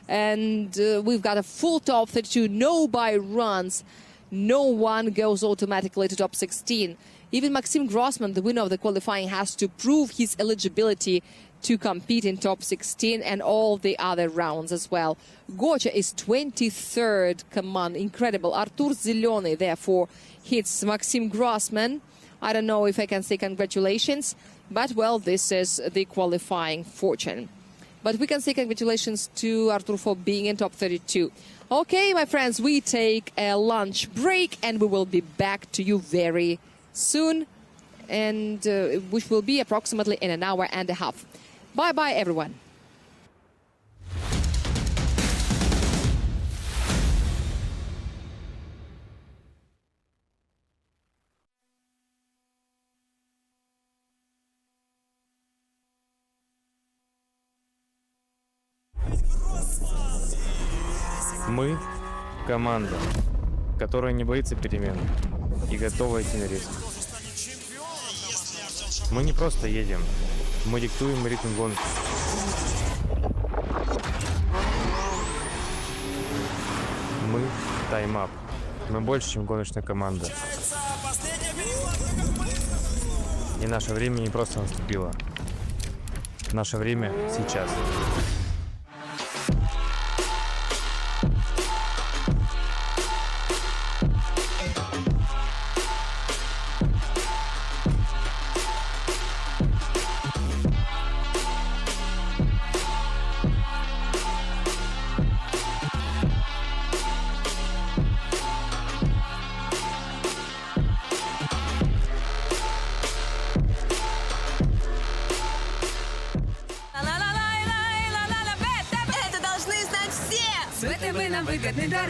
And we've got a full top 32, no by runs. No one goes automatically to top 16. Even Maxim Groysman, the winner of the qualifying, has to prove his eligibility to compete in top 16 and all the other rounds as well. Gocha is 23rd. Come on, incredible. Artur Zelony, therefore, hits Maxim Groysman. I don't know if I can say congratulations, but, well, this is the qualifying fortune. But we can say congratulations to Artur for being in top 32. Okay, my friends, we take a lunch break and we will be back to you very soon, and which will be approximately in an hour and a half. Bye-bye, everyone. Мы – команда, которая не боится перемен и готова идти на риск. Мы не просто едем, мы диктуем ритм гонки. Мы – тайм-ап. Мы больше, чем гоночная команда. И наше время не просто наступило. Наше время сейчас.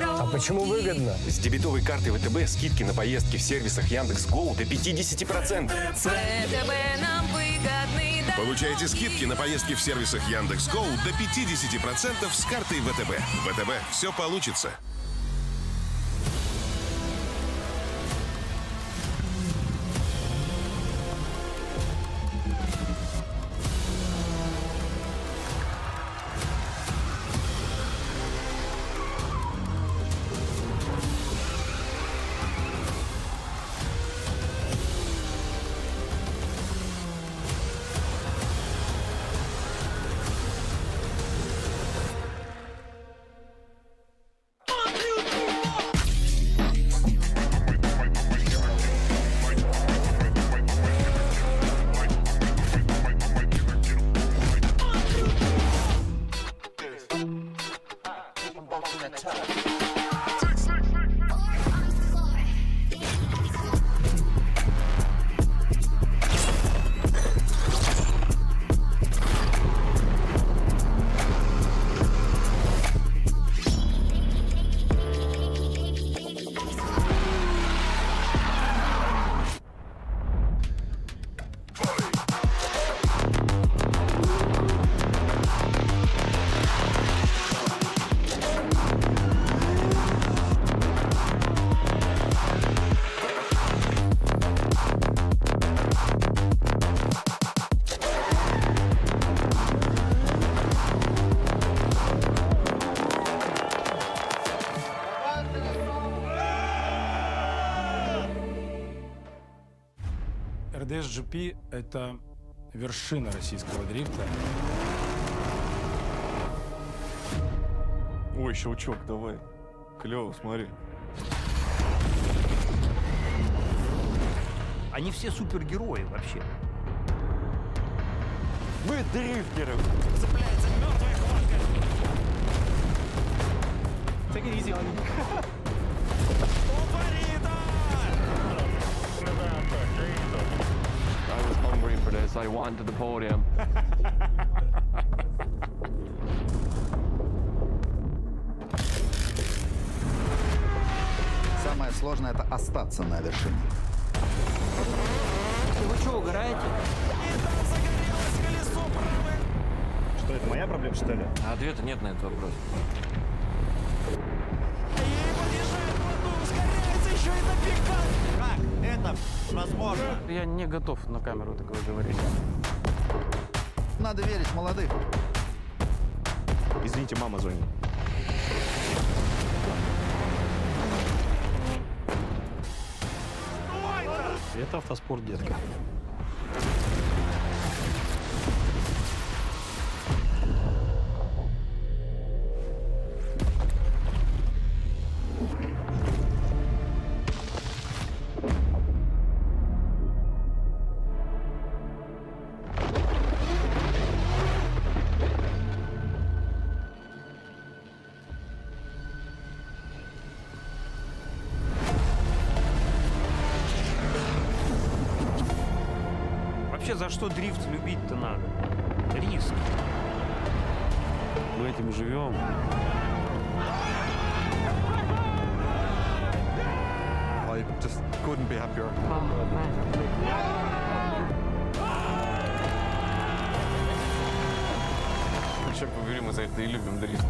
А почему выгодно? С дебетовой карты ВТБ скидки на поездки в сервисах Яндекс.Гоу до 50%. Получайте скидки на поездки в сервисах Яндекс.Гоу до 50% с картой ВТБ. ВТБ, все получится. MotoGP — это вершина российского дрифта. Ой, щелчок, давай. Клево, смотри. Они все супергерои вообще. Мы дрифтеры. Цепляется мертвая хватка. Take it easy on me. I was hungry for this. I wanted the podium. Самое сложное — это остаться на вершине. Вы что, угораете? Что, это моя проблема, что ли? А ответа нет на этот вопрос. Как это возможно? Я не готов на камеру такое говорить. Надо верить молодым. Извините, мама звонит. Это автоспорт, детка. Вообще, за что дрифт любить-то надо? Риск. Мы этим живем. I just couldn't be happier. Черт побери, мы за это и любим дрифт.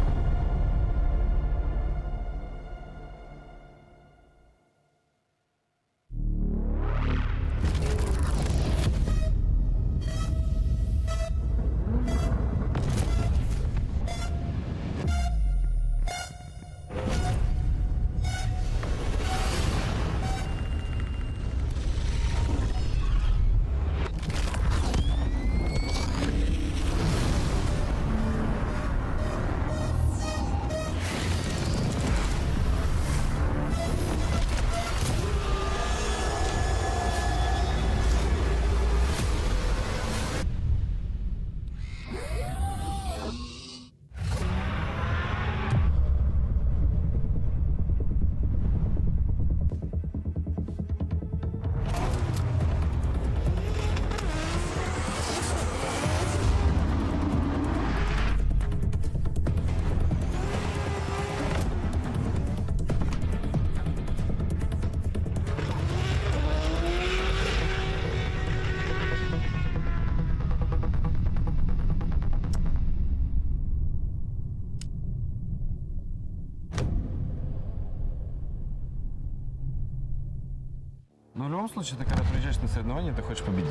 Но в любом случае, ты когда приезжаешь на соревнования, ты хочешь победить.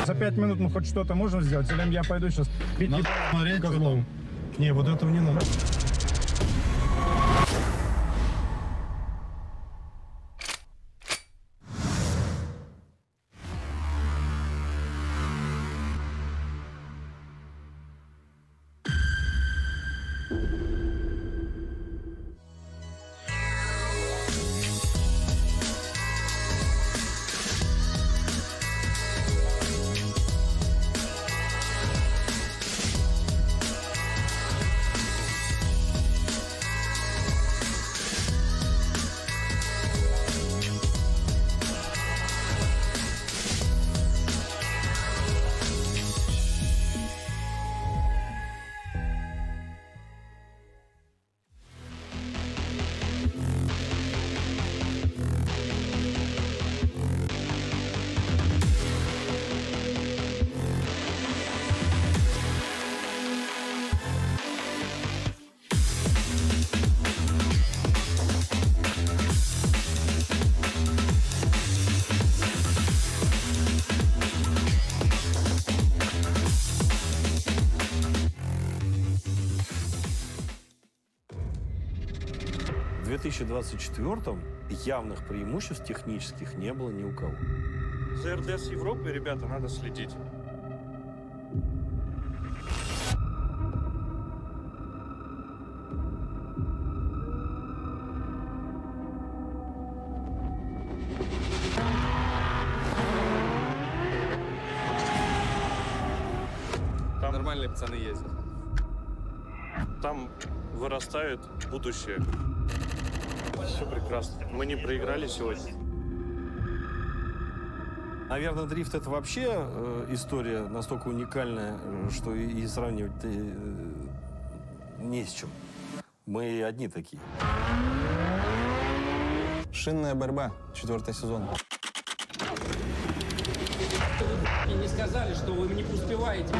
За 5 минут мы хоть что-то можем сделать, или я пойду сейчас бить козлом? Не, вот этого не надо. В 2024-м явных преимуществ технических не было ни у кого. За РДС Европы, ребята, надо следить. Нормальные пацаны ездят. Там вырастает будущее. Все прекрасно. Мы не проиграли сегодня. Наверное, дрифт — это вообще история настолько уникальная, что и сравнивать не с чем. Мы одни такие. Шинная борьба. 4-й сезон. И не сказали, что вы не успеваете.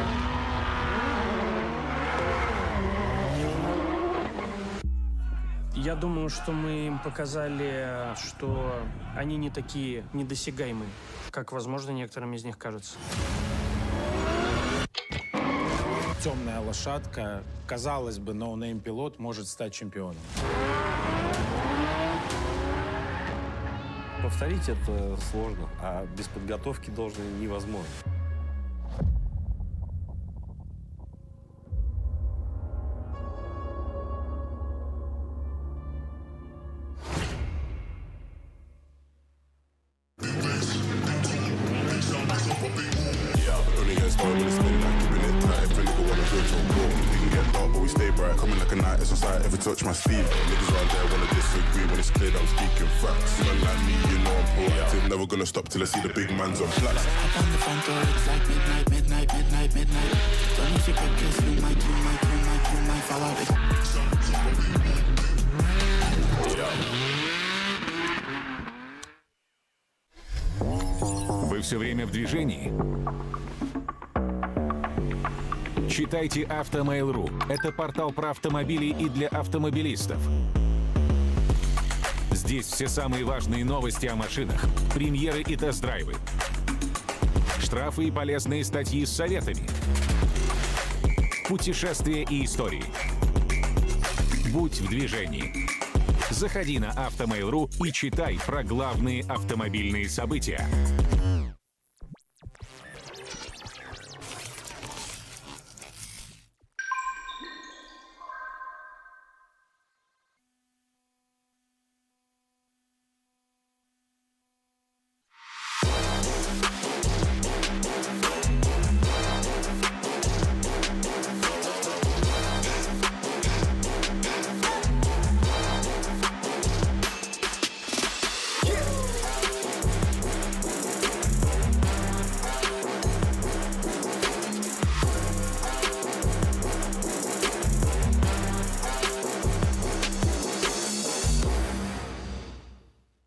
Я думаю, что мы им показали, что они не такие недосягаемые, как, возможно, некоторым из них кажется. Темная лошадка, казалось бы, ноунейм-пилот может стать чемпионом. Повторить это сложно, а без подготовки должной невозможно. Touch my sleeve. Niggas around there wanna disagree when it's clear that I'm speaking facts. Man like me, you know I'm proactive. Never gonna stop till I see the big man's on flats. Up on the front door, it's like midnight, midnight, midnight, midnight. Don't use your cause you might fall out. Вы все время в движении? Читайте Автомейл.ру. Это портал про автомобили и для автомобилистов. Здесь все самые важные новости о машинах, премьеры и тест-драйвы, штрафы и полезные статьи с советами, путешествия и истории. Будь в движении. Заходи на Автомейл.ру и читай про главные автомобильные события.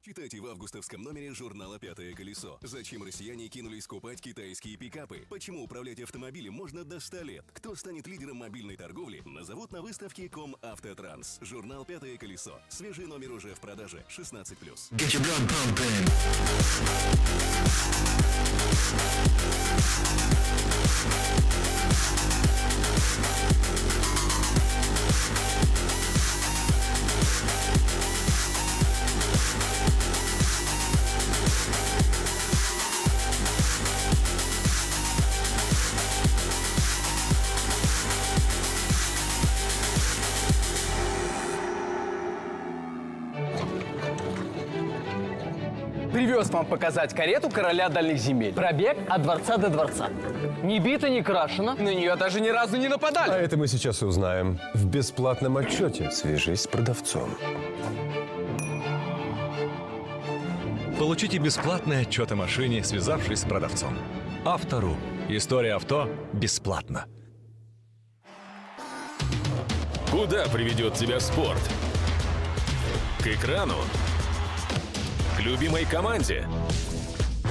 Читайте в августовском номере журнала «Пятое колесо». Зачем россияне кинулись скупать китайские пикапы? Почему управлять автомобилем можно до 100 лет? Кто станет лидером мобильной торговли? Назовут на выставке «Комавтотранс». Журнал «Пятое колесо». Свежий номер уже в продаже. 16+. Get your blood pumping. Привез вам показать карету короля дальних земель. Пробег от дворца до дворца. Не бита, не крашена, на нее даже ни разу не нападали. А это мы сейчас узнаем в бесплатном отчете. Свяжись с продавцом. Получите бесплатный отчет о машине, связавшись с продавцом. Авто.ру. История авто бесплатно. Куда приведет тебя спорт? К экрану? К любимой команде?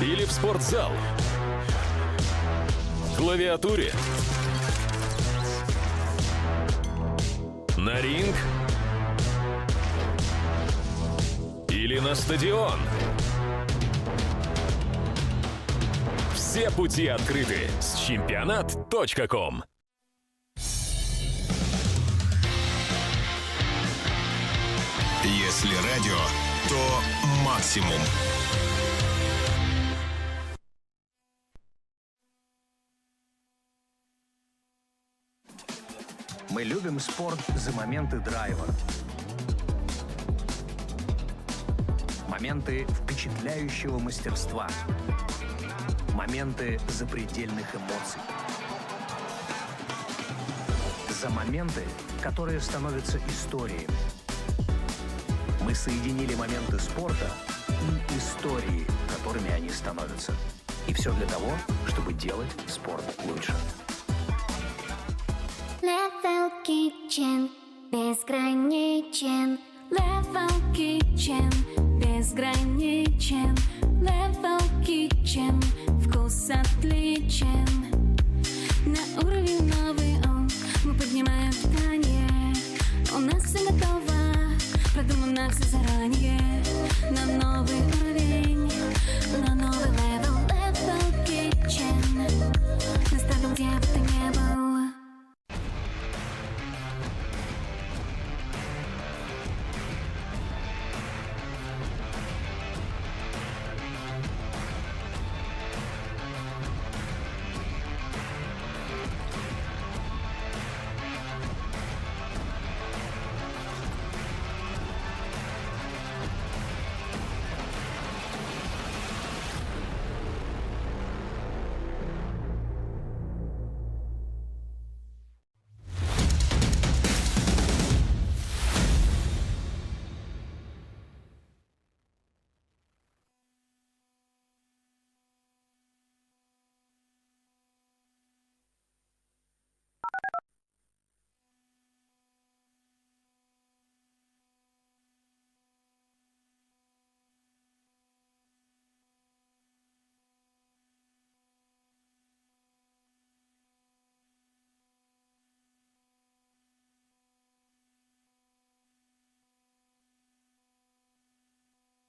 Или в спортзал? К клавиатуре? На ринг? Или на стадион? Все пути открыты с чемпионат.ком. Если радио, то максимум. Мы любим спорт за моменты драйва. Моменты впечатляющего мастерства. Моменты запредельных эмоций. За моменты, которые становятся историей. Мы соединили моменты спорта и истории, которыми они становятся. И все для того, чтобы делать спорт лучше. Level Kitchen безграничен. Level Kitchen безграничен. Level Kitchen вкус отличен. На уровень новый он, мы поднимаем питание. У нас все готово, продумано все заранее. На новый уровень, на новый level. Level Kitchen. Мы ставим, где бы ты